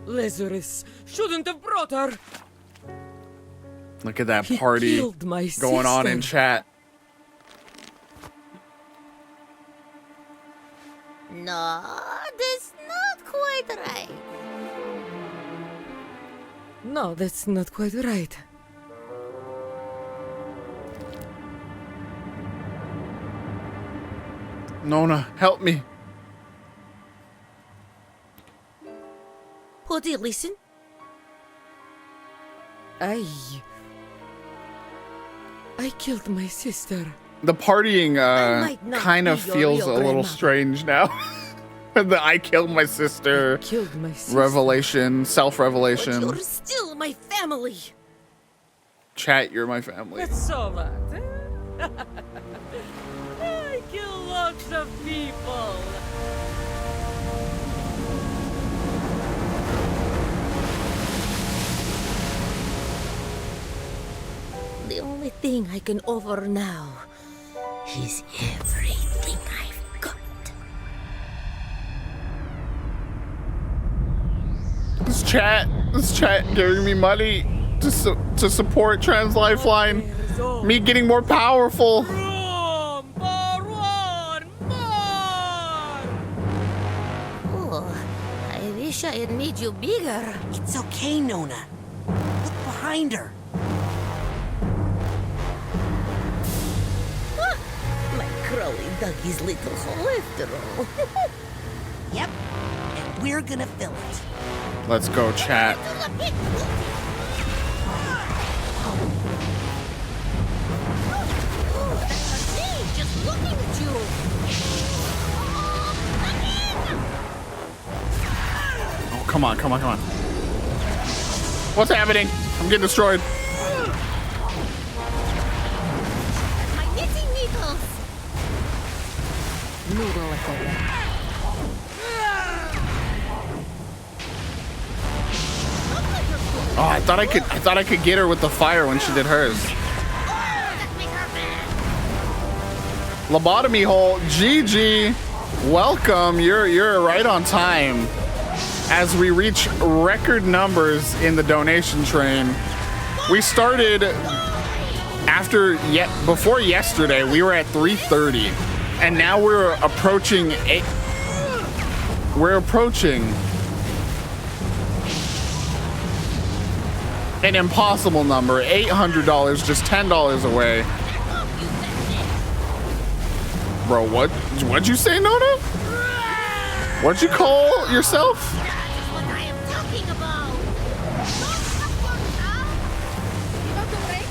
Lazarus shouldn't have brought her. Look at that He party killed my going on in sister. chat. No, that's not quite right. No, that's not quite right. Nona, help me. Putty, listen. I killed my sister. The partying might not kind of be your feels real a little grandmother. strange now. The I killed my sister. Killed my sister. Revelation, But self-revelation. you're still my family. Chat, you're my family. That's so bad. I kill lots of people. The only thing I can offer now is everything I've got. This chat giving me money to support Trans Lifeline. Me getting more powerful. Oh, I wish I had made you bigger. It's okay, Nona. Look behind her. really dug his little hole after all. Yep, and we're gonna fill it. Let's go, chat. Just looking at you. Oh, come on, come on, come on. What's happening? I'm getting destroyed. My knitting needles. Noodle attack. Oh, I thought I could get her with the fire when she did hers. Lobotomy hole, GG. Welcome. You're right on time. As we reach record numbers in the donation train. We started before yesterday, we were at 330. And now we're approaching an impossible number, $800, just $10 away. Bro, what'd you say, Nona? What'd you call yourself? What I am talking about. You want to break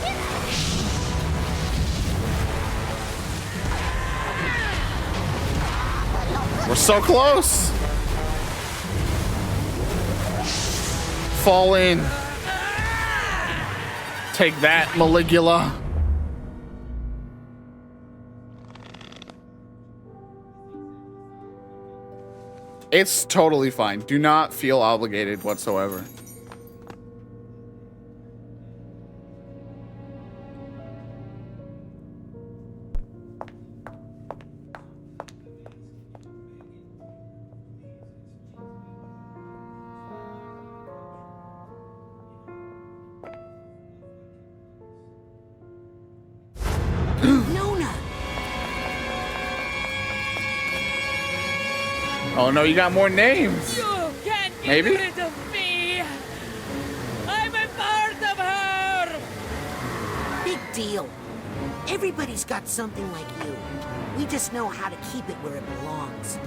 it? We're so close. Fall in. Take that, Maligula. It's totally fine. Do not feel obligated whatsoever. Nona! Oh no, you got more names. You can't get Maybe? rid of me. I'm a part of her. Big deal. Everybody's got something like you. We just know how to keep it where it belongs.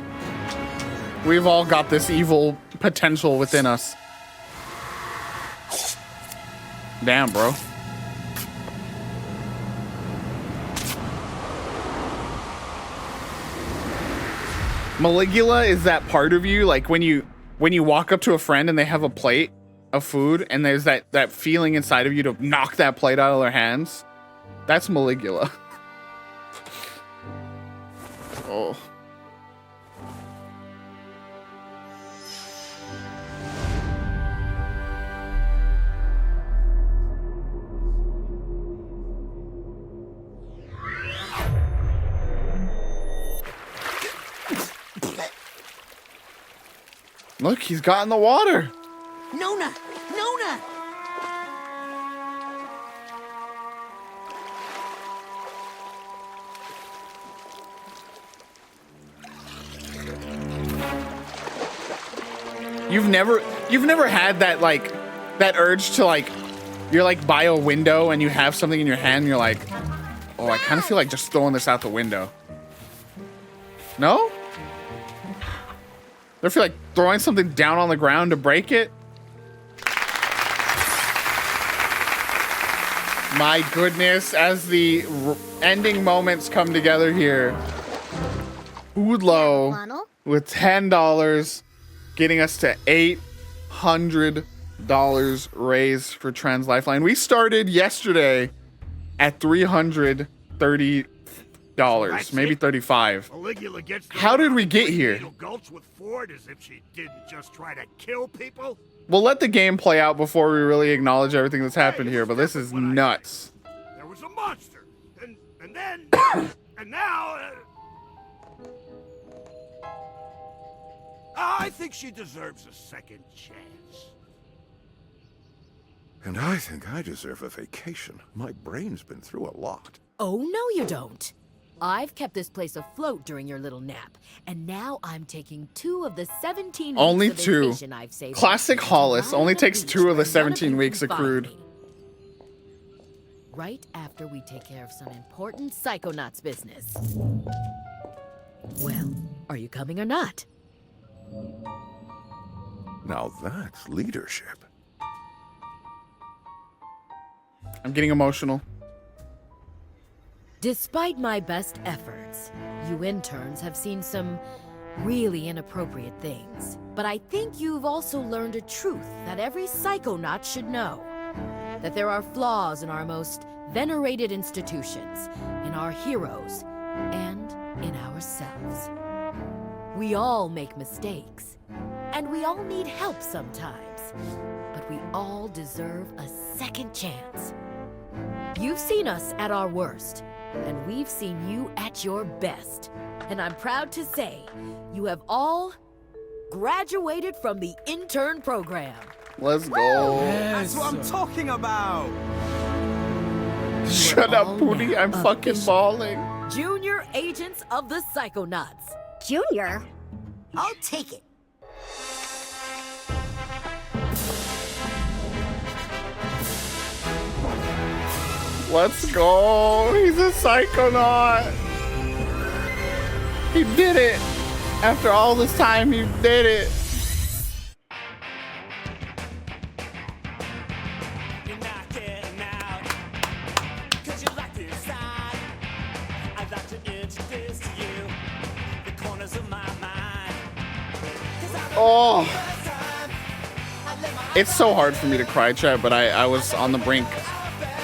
We've all got this evil potential within us. Damn, bro. Maligula is that part of you, like when you walk up to a friend and they have a plate of food and there's that feeling inside of you to knock that plate out of their hands. That's Maligula. Oh. Look, he's got in the water. Nona! Nona! You've never had that that urge to you're by a window and you have something in your hand and you're like, oh, I kind of feel like just throwing this out the window. No? Ever feel like throwing something down on the ground to break it? My goodness, as the ending moments come together here. Oodlow with $10, getting us to $800 raised for Trans Lifeline. We started yesterday at $330, maybe $35. How did we get here? With Ford as if she didn't just try to kill people. We'll let the game play out before we really acknowledge everything that's happened here, but this is nuts. There was a monster, and then, and now. I think she deserves a second chance. And I think I deserve a vacation. My brain's been through a lot. Oh, no you don't. I've kept this place afloat during your little nap, and now I'm taking 2 of the 17 Only weeks of 2. vacation I've saved. Classic Hollis only takes 2 of the 17 weeks accrued. right after we take care of some important Psychonauts business. Well, are you coming or not? Now that's leadership. I'm getting emotional. Despite my best efforts, you interns have seen some really inappropriate things. But I think you've also learned a truth that every Psychonaut should know. That there are flaws in our most venerated institutions, in our heroes, and in ourselves. We all make mistakes, and we all need help sometimes. But we all deserve a second chance. You've seen us at our worst, and we've seen you at your best. And I'm proud to say, you have all graduated from the intern program. Let's go. That's what I'm talking about. Shut up, Pooty. I'm fucking bawling. Junior agents of the Psychonauts. Junior? I'll take it. Let's go. He's a Psychonaut. He did it. After all this time, he did it. Oh. It's so hard for me to cry, chat, but I was on the brink.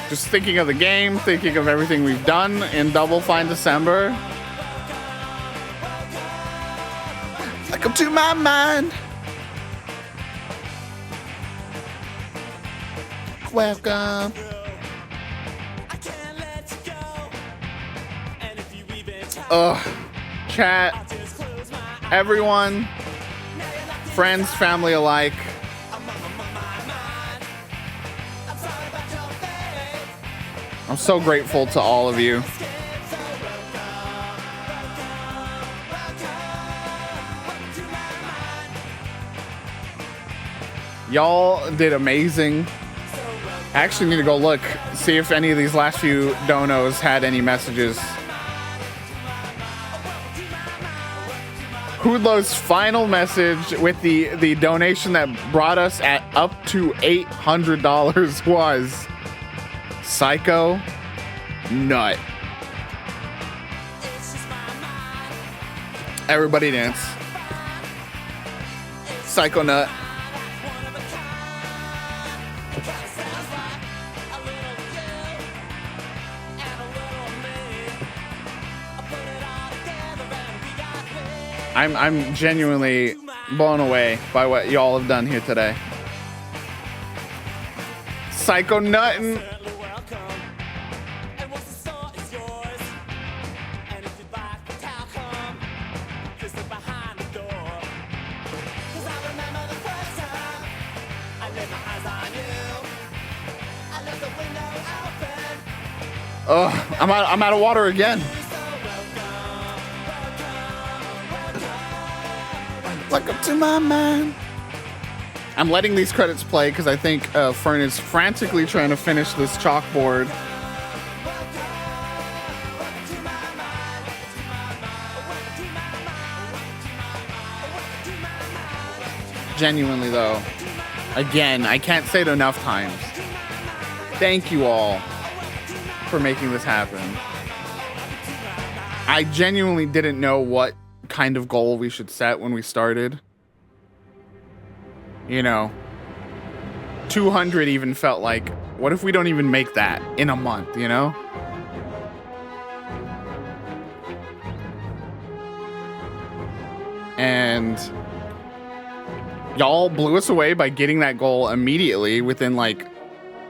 Just thinking of the game, thinking of everything we've done in Double Fine December. Welcome to my mind. Welcome. Chat, everyone, friends, family alike. I'm so grateful to all of you. Y'all did amazing. I actually need to go look, see if any of these last few donos had any messages. Hoodlow's final message with the donation that brought us at up to $800 was Psycho Nut. Everybody dance. Psycho Nut. I'm genuinely blown away by what y'all have done here today. Psycho Nuttin'. Oh, I'm out of water again. Welcome to my mind. I'm letting these credits play because I think Fern is frantically trying to finish this chalkboard. Genuinely though, again, I can't say it enough times. Thank you all for making this happen. I genuinely didn't know what kind of goal we should set when we started. You know, 200 even felt like, what if we don't even make that in a month, you know? And y'all blew us away by getting that goal immediately within like,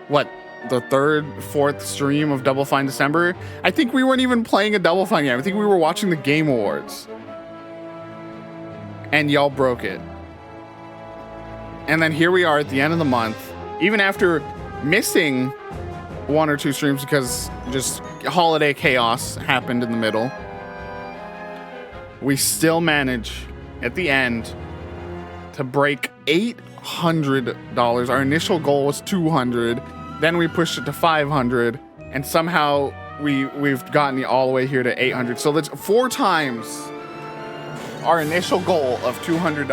what, the third, fourth stream of Double Fine December. I think we weren't even playing a Double Fine yet. I think we were watching the Game Awards. And y'all broke it. And then here we are at the end of the month, even after missing one or two streams because just holiday chaos happened in the middle. We still manage at the end to break $800. Our initial goal was $200. Then we pushed it to $500. And somehow we've gotten all the way here to 800. So that's 4 times our initial goal of $200.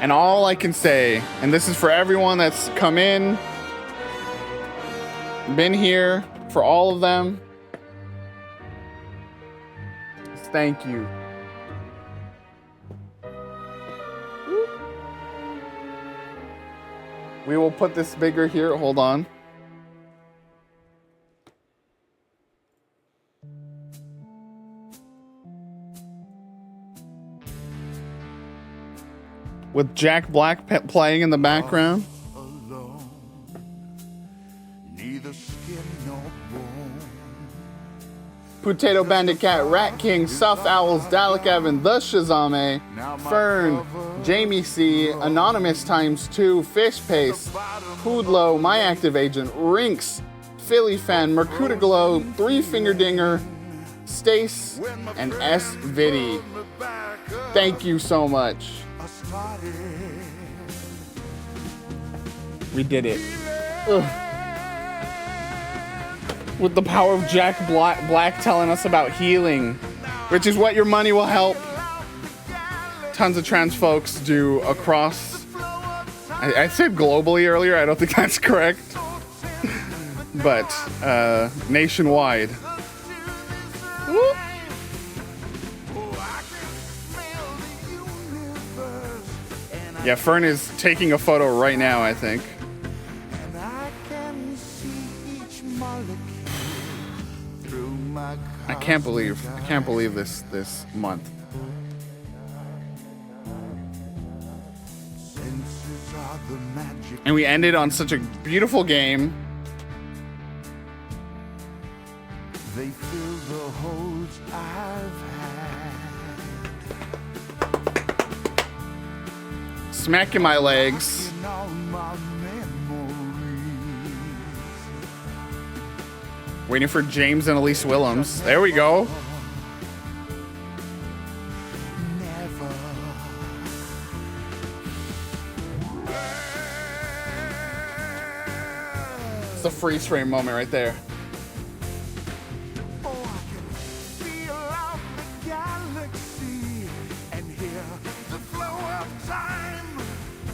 And all I can say, and this is for everyone that's come in, been here, for all of them, is thank you. We will put this bigger here. Hold on. With Jack Black playing in the background. Neither skin nor bone. Potato Bandit Cat, Rat King, Suff Owls, Dalek Evan, The Shazame, Fern, Jamie C, Anonymous ×2, Fish Paste, Hoodlow, My Active Agent, Rinks, Philly Fan, Mercuda Glow, Three Finger Dinger, Stace, and S Viddy. Thank you so much. We did it. Ugh. With the power of Jack Black telling us about healing, which is what your money will help tons of trans folks do across. I said globally earlier. I don't think that's correct, but nationwide. Whoop. Yeah, Fern is taking a photo right now, I think. I can't believe this month. And we ended on such a beautiful game. They fill the holes I've had. Smacking my legs. Waiting for James and Elise Willems. There we go. It's the freeze frame moment right there.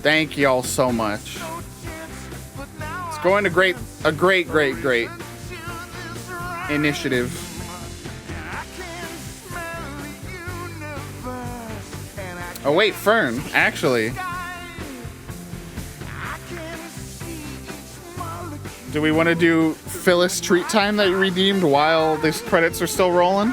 Thank y'all so much. It's going to a great initiative. Oh wait, Fern, actually. Do we want to do Phyllis treat time that you redeemed while these credits are still rolling?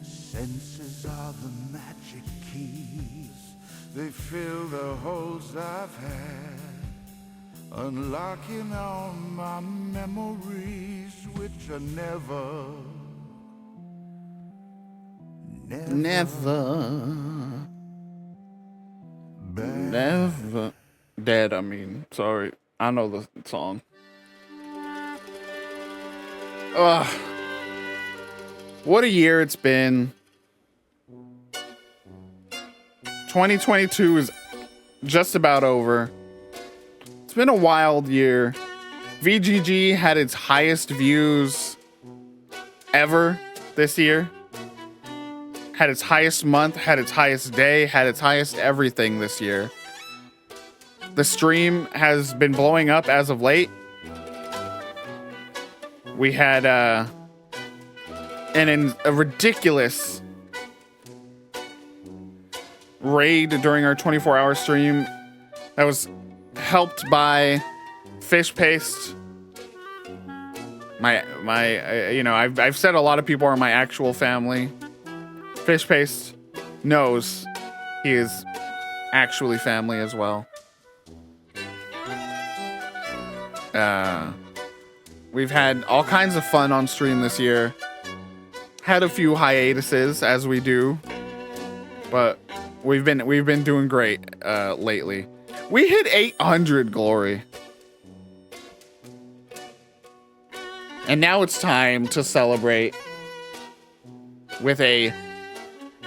Senses are the magic keys. They fill the holes I've had, unlocking all my memories, which are never dead. I mean, sorry. I know the song. Ugh. What a year it's been. 2022 is just about over. It's been a wild year. VGG had its highest views ever this year. Had its highest month, had its highest day, had its highest everything this year. The stream has been blowing up as of late. We had a ridiculous raid during our 24-hour stream that was helped by Fish Paste. I've said a lot of people are my actual family. Fish Paste knows he is actually family as well. We've had all kinds of fun on stream this year. Had a few hiatuses, as we do, but we've been doing great lately. We hit 800 glory, and now it's time to celebrate with a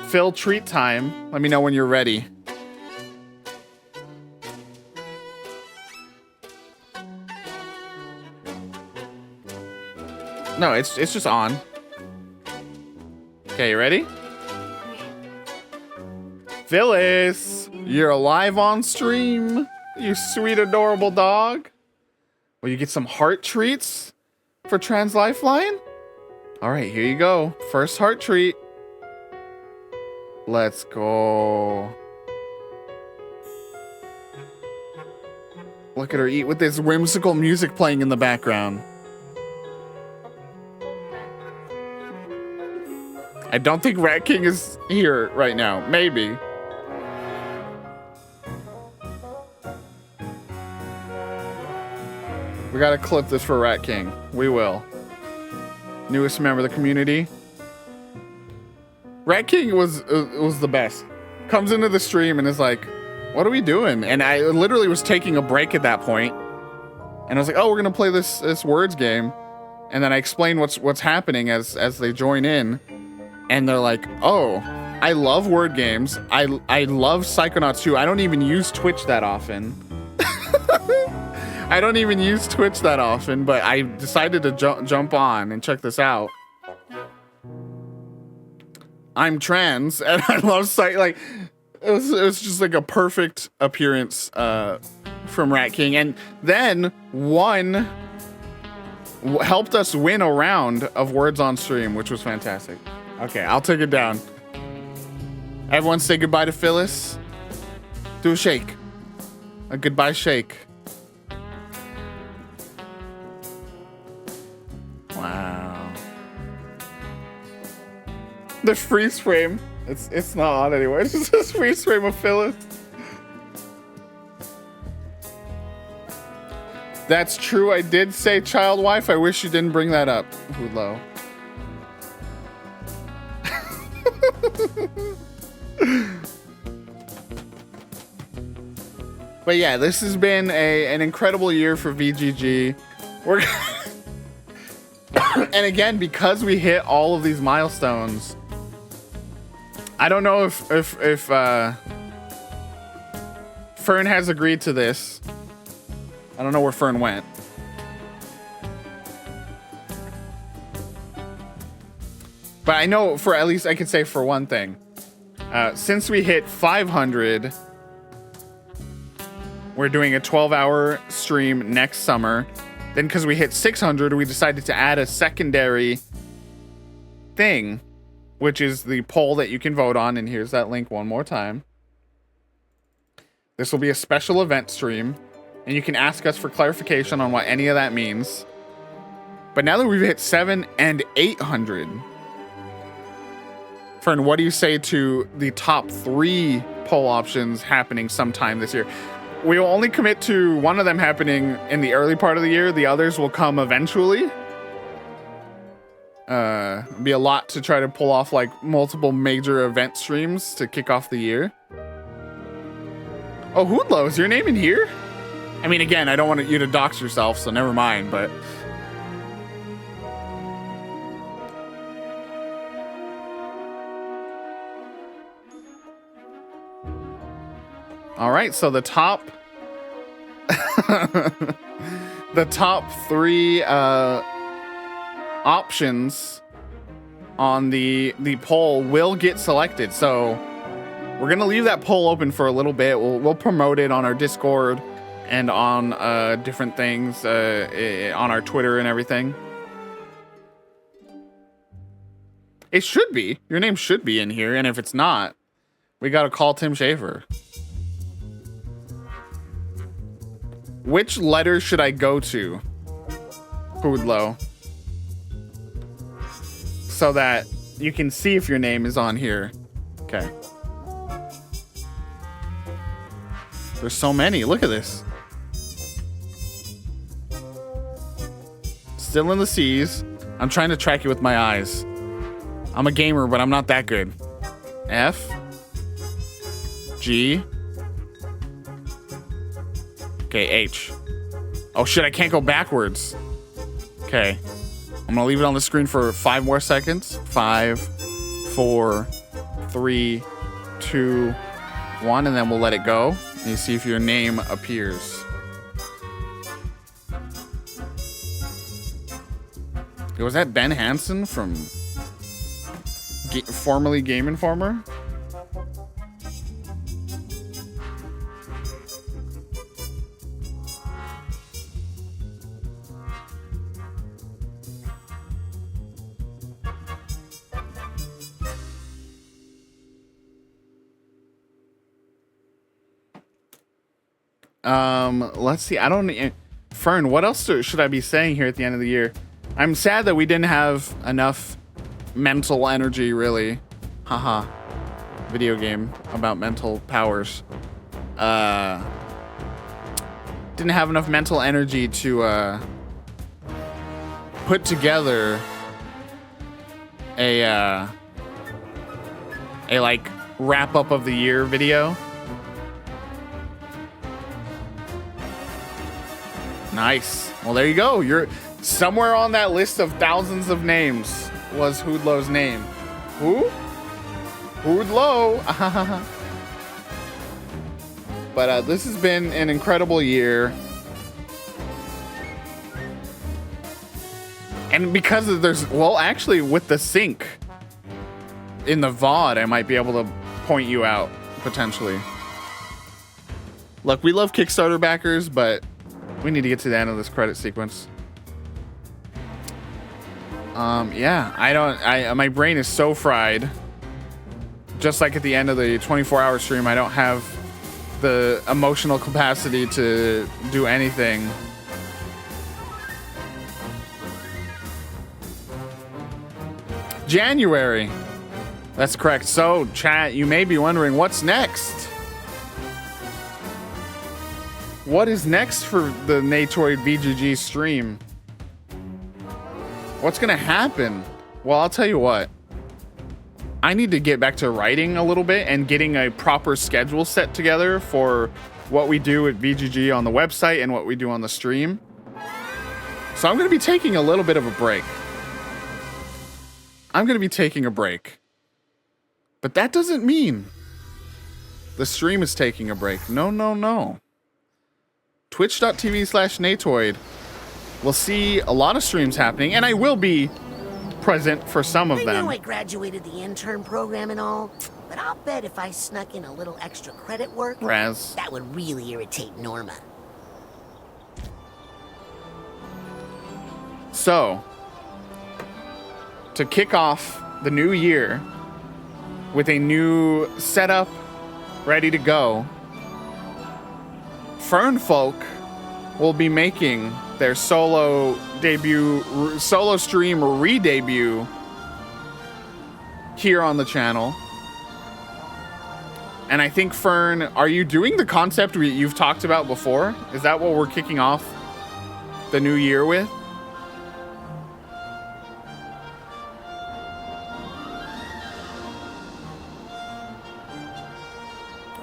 Phil treat time. Let me know when you're ready. No, it's just on. Okay, you ready? Phyllis, you're live on stream. You sweet, adorable dog. Will you get some heart treats for Trans Lifeline? All right, here you go. First heart treat. Let's go. Look at her eat with this whimsical music playing in the background. I don't think Rat King is here right now. Maybe. We gotta clip this for Rat King. We will. Newest member of the community. Rat King was the best. Comes into the stream and is like, "What are we doing?" And I literally was taking a break at that point, and I was like, "Oh, we're gonna play this words game," and then I explained what's happening as they join in. And they're like, "Oh, I love word games. I love Psychonauts too. I don't even use Twitch that often." I don't even use Twitch that often, but I decided to jump on and check this out. I'm trans and I love Like, it was just like a perfect appearance from Rat King, and then helped us win a round of words on stream, which was fantastic. Okay, I'll take it down. Everyone say goodbye to Phyllis. Do a shake. A goodbye shake. Wow. The freeze frame. It's not on anywhere. It's just this freeze frame of Phyllis. That's true. I did say child wife. I wish you didn't bring that up, Hoodlow. But yeah, this has been an incredible year for VGG. And again, because we hit all of these milestones, I don't know if Fern has agreed to this. I don't know where Fern went. But I know for at least I can say for one thing. Since we hit 500, we're doing a 12-hour stream next summer. Then because we hit 600, we decided to add a secondary thing, which is the poll that you can vote on. And here's that link one more time. This will be a special event stream, and you can ask us for clarification on what any of that means. But now that we've hit 700 and 800, Fern, what do you say to the top 3 poll options happening sometime this year? We will only commit to one of them happening in the early part of the year. The others will come eventually. Be a lot to try to pull off like multiple major event streams to kick off the year. Oh, Hoodlow, is your name in here? I mean, again, I don't want you to dox yourself, so never mind, but... All right, so the top the top 3 options on the poll will get selected. So we're gonna leave that poll open for a little bit. We'll promote it on our Discord and on different things on our Twitter and everything. It should be. Your name should be in here, and if it's not, we gotta call Tim Schafer. Which letter should I go to, Hoodlow, so that you can see if your name is on here? Okay. There's so many. Look at this. Still in the C's. I'm trying to track it with my eyes. I'm a gamer, but I'm not that good. F. G. Okay, H. Oh shit, I can't go backwards. Okay. I'm gonna leave it on the screen for 5 more seconds. 5, 4, 3, 2, 1, and then we'll let it go. And you see if your name appears. Was that Ben Hansen from formerly Game Informer? Let's see. I don't. Fern, what else should I be saying here at the end of the year? I'm sad that we didn't have enough mental energy, really. Haha. Video game about mental powers. Didn't have enough mental energy to put together a like wrap up of the year video. Nice. Well, there you go. You're somewhere on that list of thousands of names was Hoodlow's name. Who? Hoodlow. But this has been an incredible year. And because of there's, well, actually with the sync in the VOD, I might be able to point you out potentially. Look, we love Kickstarter backers, but we need to get to the end of this credit sequence. Yeah, my brain is so fried. Just like at the end of the 24-hour stream, I don't have the emotional capacity to do anything. January. That's correct. So, chat, you may be wondering what's next. What is next for the Natoid VGG stream? What's gonna happen? Well, I'll tell you what. I need to get back to writing a little bit and getting a proper schedule set together for what we do at VGG on the website and what we do on the stream. So I'm gonna be taking a little bit of a break. But that doesn't mean the stream is taking a break. No. Twitch.tv/Natoid. We'll see a lot of streams happening, and I will be present for some of them. I know I graduated the intern program and all, but I'll bet if I snuck in a little extra credit work, that would really irritate Norma. So, to kick off the new year with a new setup ready to go, Fernfolk will be making their solo stream re-debut here on the channel. And I think, Fern, are you doing the concept you've talked about before? Is that what we're kicking off the new year with?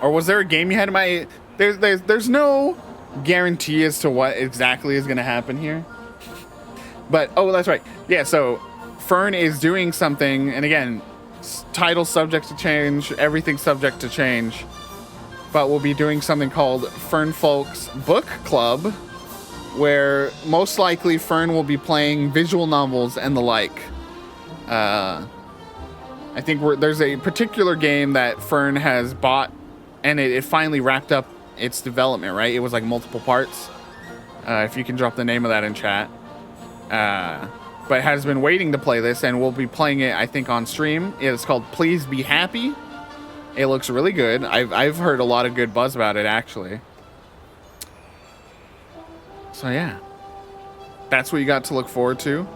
Or was there a game you had in mind? There's no guarantee as to what exactly is going to happen here. But, oh, that's right. Yeah, so Fern is doing something, and again, title subject to change, everything subject to change. But we'll be doing something called Fernfolk's Book Club, where most likely Fern will be playing visual novels and the like. I think there's a particular game that Fern has bought, and it finally wrapped up its development, right? It was like multiple parts. If you can drop the name of that in chat. But has been waiting to play this, and we'll be playing it, I think, on stream. It's called Please Be Happy. It looks really good. I've heard a lot of good buzz about it, actually. So yeah, that's what you got to look forward to.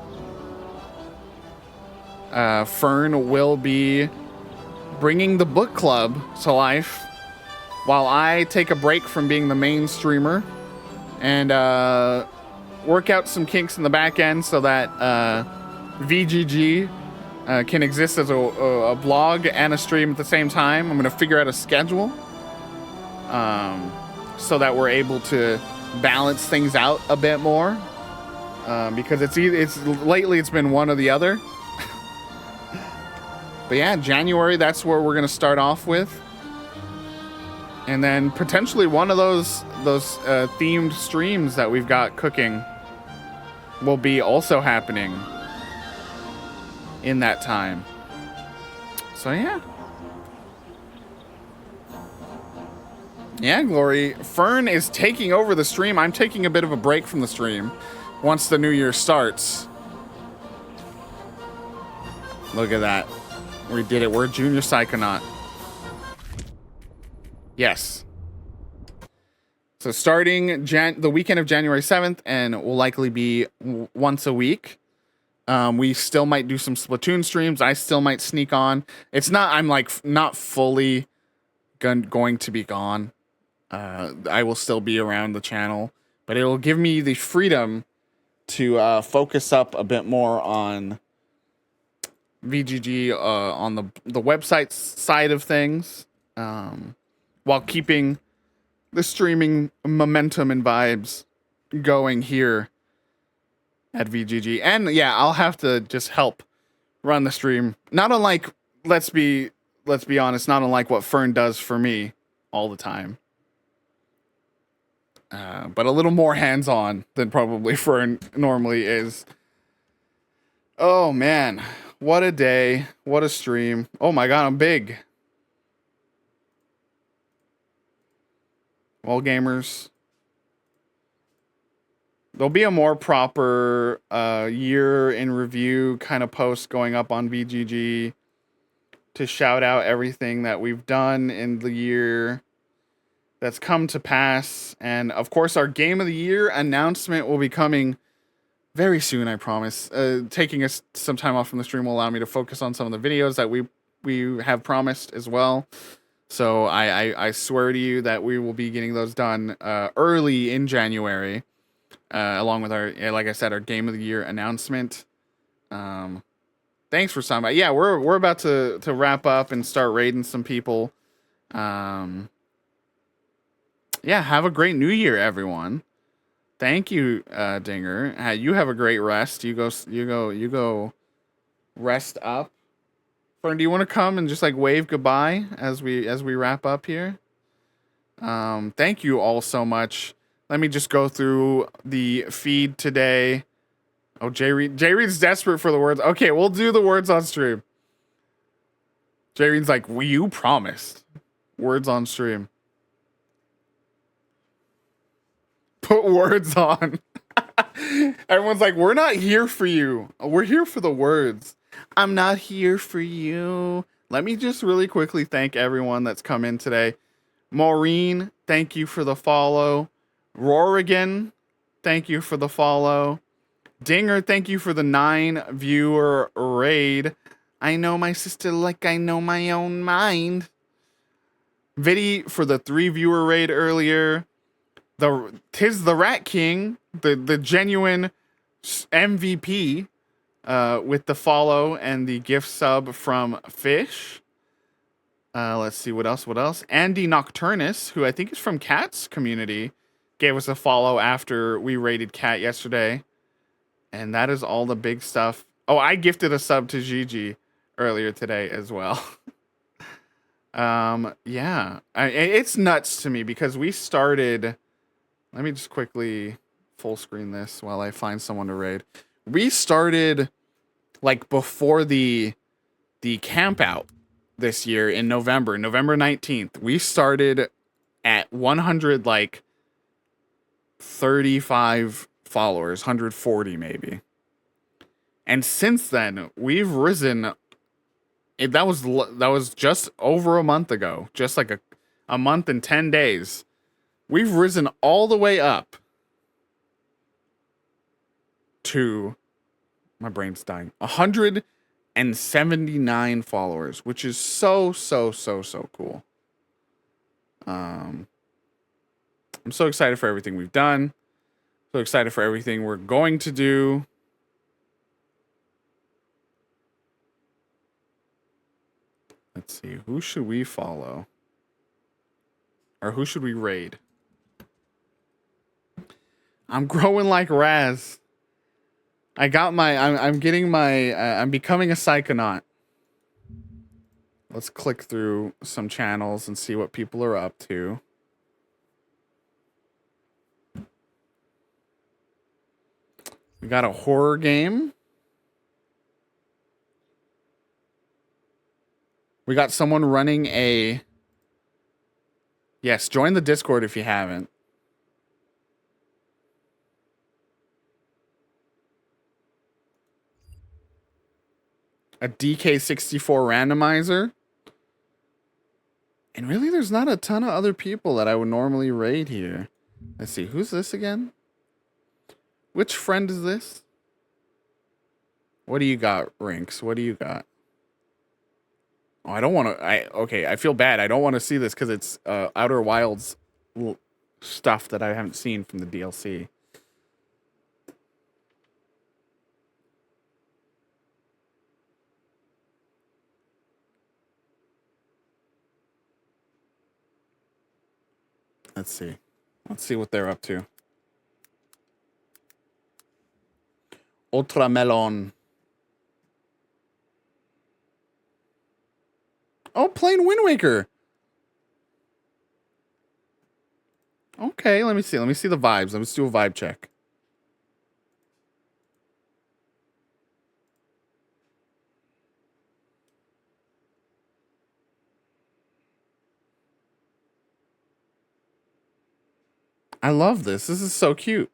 Fern will be bringing the book club to life while I take a break from being the main streamer and work out some kinks in the back end so that VGG can exist as a blog and a stream at the same time. I'm going to figure out a schedule so that we're able to balance things out a bit more, because lately it's been one or the other. But yeah, January, that's where we're going to start off with. And then potentially one of those themed streams that we've got cooking will be also happening in that time. So yeah. Yeah, Glory. Fern is taking over the stream. I'm taking a bit of a break from the stream once the new year starts. Look at that. We did it. We're a junior Psychonaut. Yes. So starting the weekend of January 7th, and will likely be once a week. We still might do some Splatoon streams. I still might sneak on. It's not, I'm like not fully going to be gone. I will still be around the channel, but it will give me the freedom to focus up a bit more on VGG on the website side of things, while keeping the streaming momentum and vibes going here at VGG. And yeah, I'll have to just help run the stream. Not unlike, let's be honest, not unlike what Fern does for me all the time. But a little more hands-on than probably Fern normally is. Oh man, what a day, what a stream. Oh my god, I'm big. Well, gamers, there'll be a more proper year in review kind of post going up on VGG to shout out everything that we've done in the year that's come to pass. And of course, our Game of the Year announcement will be coming very soon, I promise. Taking us some time off from the stream will allow me to focus on some of the videos that we have promised as well. So I swear to you that we will be getting those done early in January, along with our, like I said, our Game of the Year announcement. Thanks for stopping by. Yeah, we're about to wrap up and start raiding some people. Yeah, have a great New Year, everyone. Thank you, Dinger. You have a great rest. You go rest up. Fern, do you want to come and just like wave goodbye as we wrap up here? Thank you all so much. Let me just go through the feed today. Oh, Jay Reed's desperate for the words. Okay, we'll do the words on stream. Jay Reed's like, you promised. Words on stream. Put words on. Everyone's like, we're not here for you. We're here for the words. I'm not here for you. Let me just really quickly thank everyone that's come in today. Maureen, thank you for the follow. Rorigan, thank you for the follow. Dinger, thank you for the 9 viewer raid. I know my sister like I know my own mind. Viddy for the 3 viewer raid earlier. Tis the Rat King, the genuine MVP, with the follow and the gift sub from Fish. Let's see what else. Andy Nocturnus, who I think is from Cat's community, gave us a follow after we raided Cat yesterday. And that is all the big stuff. Oh, I gifted a sub to Gigi earlier today as well. Yeah, it's nuts to me because we started. Let me just quickly full screen this while I find someone to raid. We started like before the camp out this year in November 19th. We started at 135 followers, 140 maybe. And since then, we've risen. That was just over a month ago, just like a month and 10 days. We've risen all the way up to, my brain's dying, 179 followers, which is so cool. I'm so excited for everything we've done. So excited for everything we're going to do. Let's see. Who should we follow? Or who should we raid? I'm growing like Raz. I got my... I'm getting my... I'm becoming a Psychonaut. Let's click through some channels and see what people are up to. We got a horror game. We got someone running a... Yes, join the Discord if you haven't. A DK64 randomizer. And really, there's not a ton of other people that I would normally raid here. Let's see, who's this again? Which friend is this? What do you got, Rinks? What do you got? Oh, I don't want to... Okay, I feel bad. I don't want to see this because it's Outer Wilds stuff that I haven't seen from the DLC. Let's see. Let's see what they're up to. Ultramelon. Oh, playing Wind Waker. Okay, let me see. Let me see the vibes. Let's do a vibe check. I love this. This is so cute.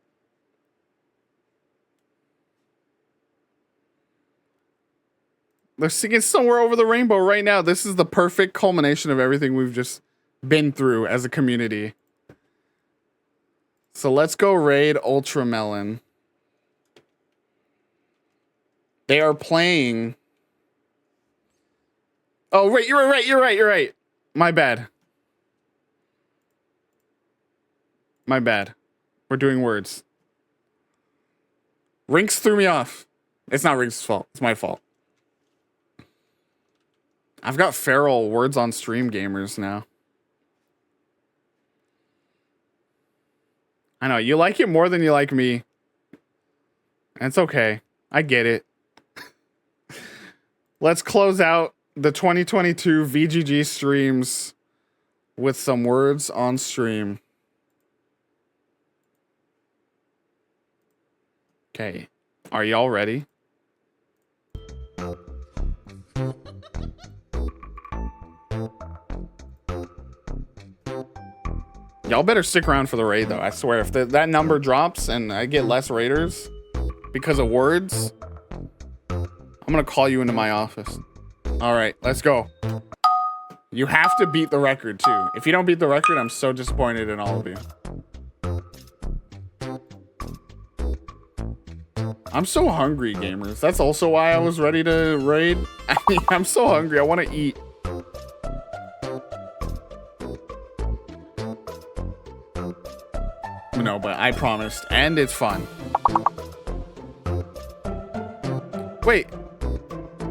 They're singing Somewhere Over the Rainbow right now. This is the perfect culmination of everything we've just been through as a community. So let's go raid Ultramelon. They are playing... Oh, right, you're right. My bad. My bad. We're doing words. Rinks threw me off. It's not Rinks' fault. It's my fault. I've got feral words on stream gamers now. I know, you like it more than you like me. And it's okay. I get it. Let's close out the 2022 VGG streams with some words on stream. Okay. Are y'all ready? Y'all better stick around for the raid, though. I swear, if that number drops and I get less raiders because of words, I'm gonna call you into my office. All right, let's go. You have to beat the record, too. If you don't beat the record, I'm so disappointed in all of you. I'm so hungry, gamers. That's also why I was ready to raid. I mean, I'm so hungry. I want to eat. No, but I promised, and it's fun. Wait,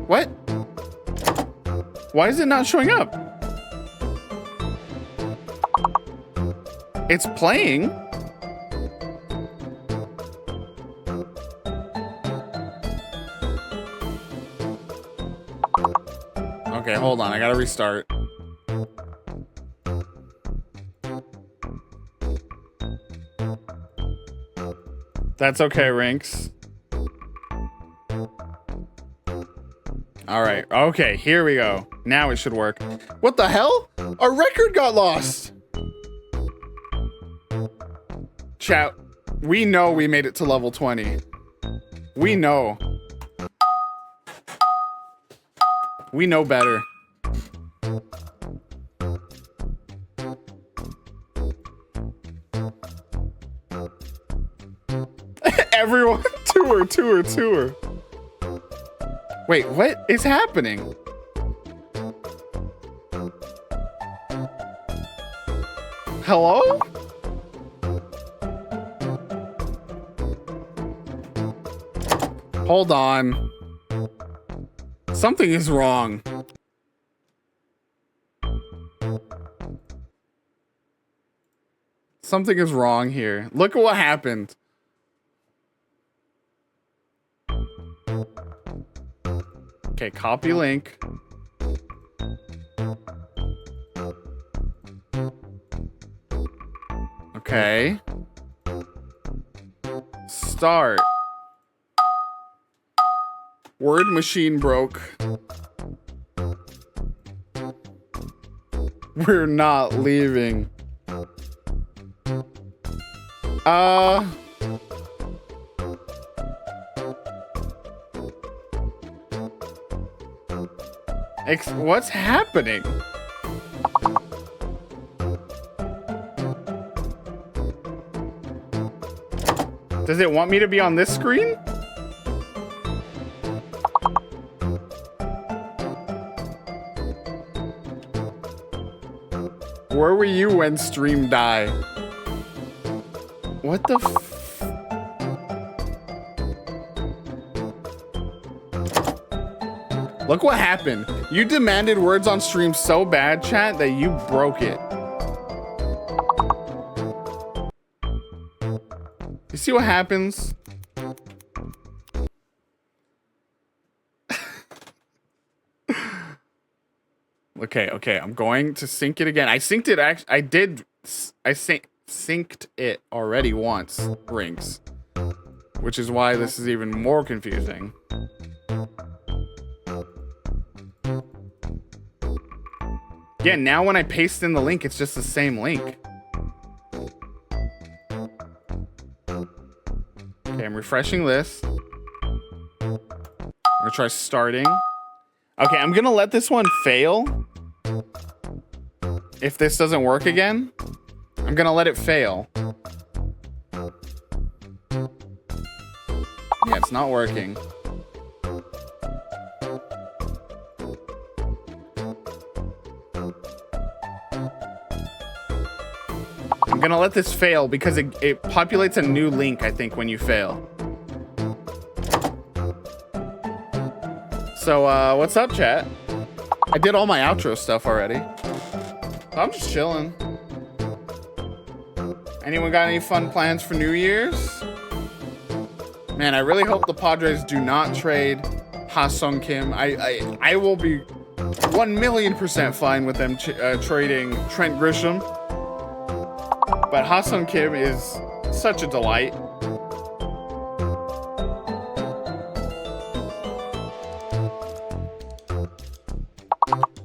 what? Why is it not showing up? It's playing. Okay, hold on, I gotta restart. That's okay, Rinks. All right. Okay, here we go. Now it should work. What the hell? Our record got lost. Chat, we know we made it to level 20. We know. We know better. Everyone, tour. Wait, what is happening? Hello? Hold on. Something is wrong. Something is wrong here. Look at what happened. Okay, copy link. Okay. Start. Word machine broke. We're not leaving. What's happening? Does it want me to be on this screen? Where were you when stream died? What the Look what happened. You demanded words on stream so bad, chat, that you broke it. You see what happens? Okay, I'm going to sync it again. I synced it, I synced it already once, Rinks. Which is why this is even more confusing. Yeah, now when I paste in the link, it's just the same link. Okay, I'm refreshing this. I'm gonna try starting. Okay, I'm gonna let this one fail. If this doesn't work again, I'm gonna let it fail. Yeah, it's not working. I'm gonna let this fail because it populates a new link, I think, when you fail. So, what's up, chat? I did all my outro stuff already. I'm just chilling. Anyone got any fun plans for New Year's? Man, I really hope the Padres do not trade Ha-Sung Kim. I will be 1,000,000% fine with them trading Trent Grisham. But Ha-Sung Kim is such a delight.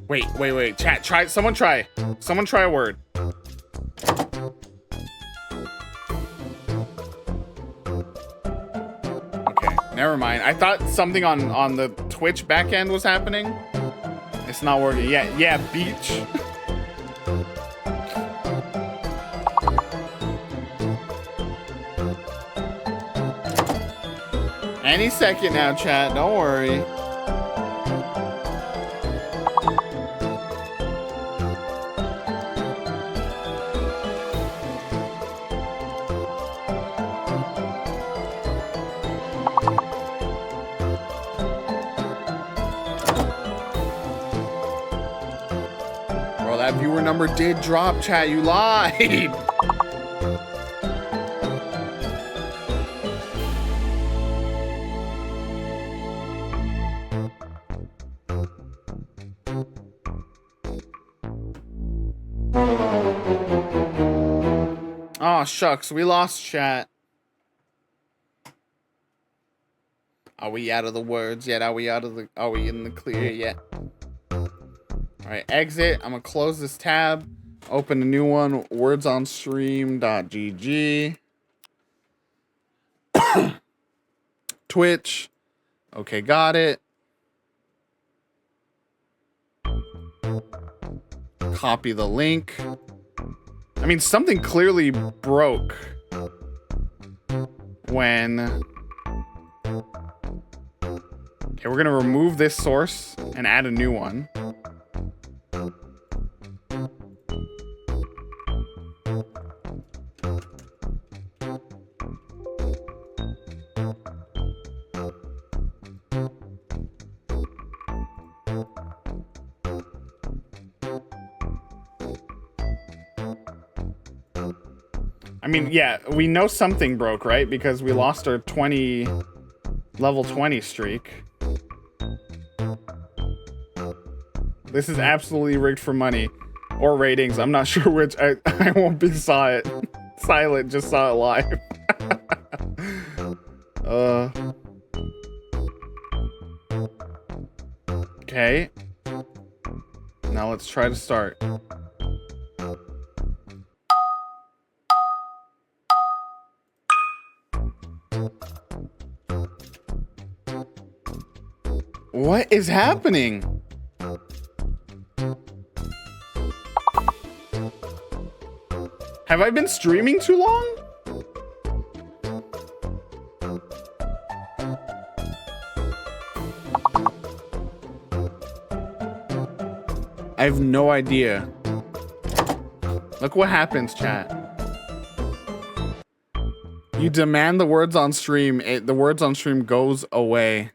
Wait. Chat, try. Someone try a word. Okay, never mind. I thought something on the Twitch back end was happening. It's not working. Yeah, beach. Any second now, chat. Don't worry. Bro, that viewer number did drop, chat. You lied. Oh, shucks. We lost chat. Are we out of the words yet? Are we in the clear yet? Alright, exit. I'm gonna close this tab. Open a new one. wordsonstream.gg. Twitch. Okay, got it. Copy the link. I mean, something clearly broke when... Okay, we're gonna remove this source and add a new one. I mean, yeah, we know something broke, right? Because we lost our level 20 streak. This is absolutely rigged for money or ratings. I'm not sure which. I won't be silent. Just saw it live. Okay. Now let's try to start. What is happening? Have I been streaming too long? I have no idea. Look what happens, chat. You demand the words on stream, the words on stream goes away.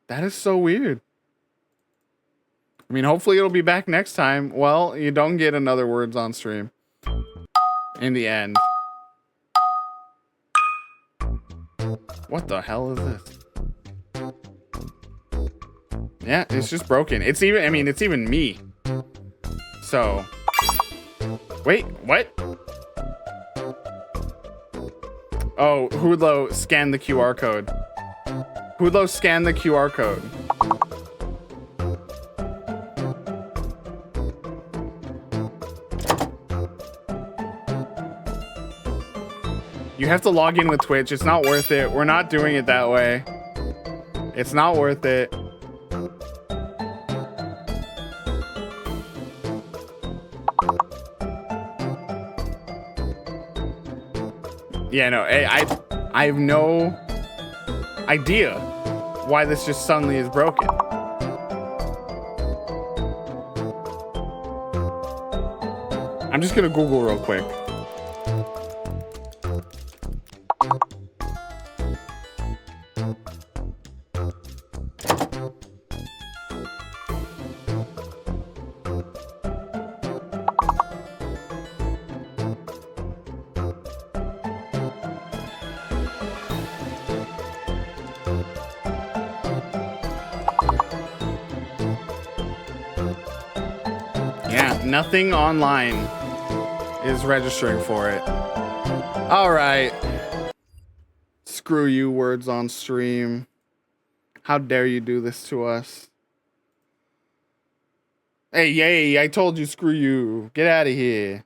That is so weird. I mean, hopefully it'll be back next time. Well, you don't get another words on stream in the end. What the hell is this? Yeah, it's just broken. It's even, I mean, it's even me. So, wait, what? Oh, Hudlo scanned the QR code. Hudlo scanned the QR code. You have to log in with Twitch. It's not worth it. We're not doing it that way. It's not worth it. Yeah, no, I have no idea why this just suddenly is broken. I'm just gonna Google real quick. Nothing online is registering for it. All right. Screw you, words on stream. How dare you do this to us? Hey, yay, I told you, screw you. Get out of here.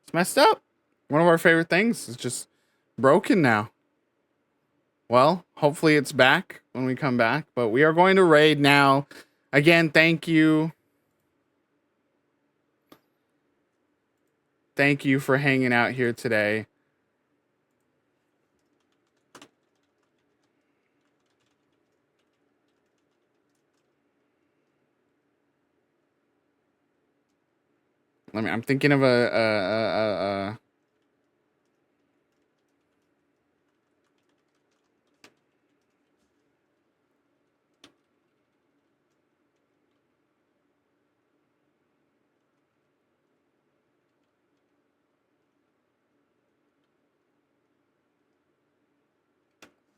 It's messed up. One of our favorite things is just broken now. Well, hopefully it's back when we come back, but we are going to raid now. Again, thank you. Thank you for hanging out here today. I'm thinking of a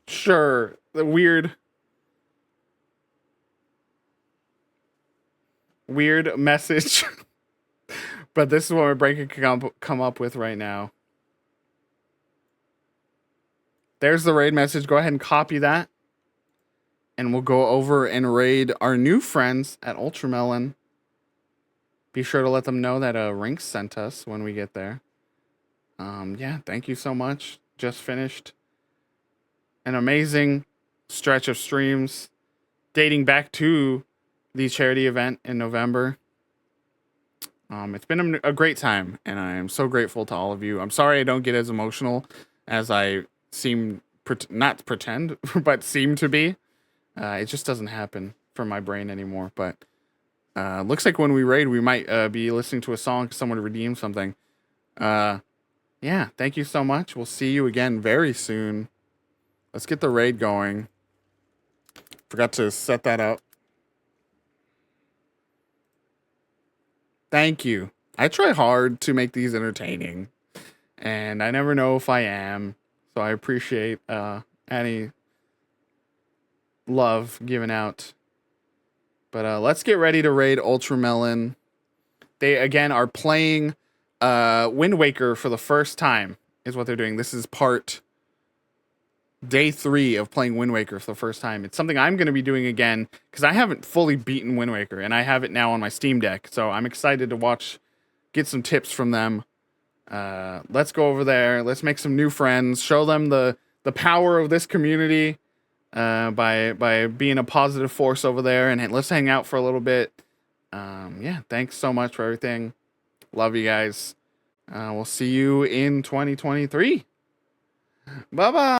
sure, the weird message. But this is what my brain can come up with right now. There's the raid message. Go ahead and copy that. And we'll go over and raid our new friends at Ultramelon. Be sure to let them know that Rinks sent us when we get there. Yeah, thank you so much. Just finished an amazing stretch of streams dating back to the charity event in November. It's been a great time, and I am so grateful to all of you. I'm sorry I don't get as emotional as I seem, not pretend, but seem to be. It just doesn't happen for my brain anymore. But looks like when we raid, we might be listening to a song because someone redeemed something. Yeah, thank you so much. We'll see you again very soon. Let's get the raid going. Forgot to set that up. Thank you. I try hard to make these entertaining, and I never know if I am. So I appreciate any love given out. But let's get ready to raid Ultramelon. They again are playing Wind Waker for the first time, is what they're doing. This is day 3 of playing Wind Waker for the first time. It's something I'm going to be doing again because I haven't fully beaten Wind Waker, and I have it now on my Steam Deck. So I'm excited to get some tips from them. Let's go over there. Let's make some new friends. Show them the power of this community by being a positive force over there, and let's hang out for a little bit. Yeah, thanks so much for everything. Love you guys. We'll see you in 2023. Bye-bye.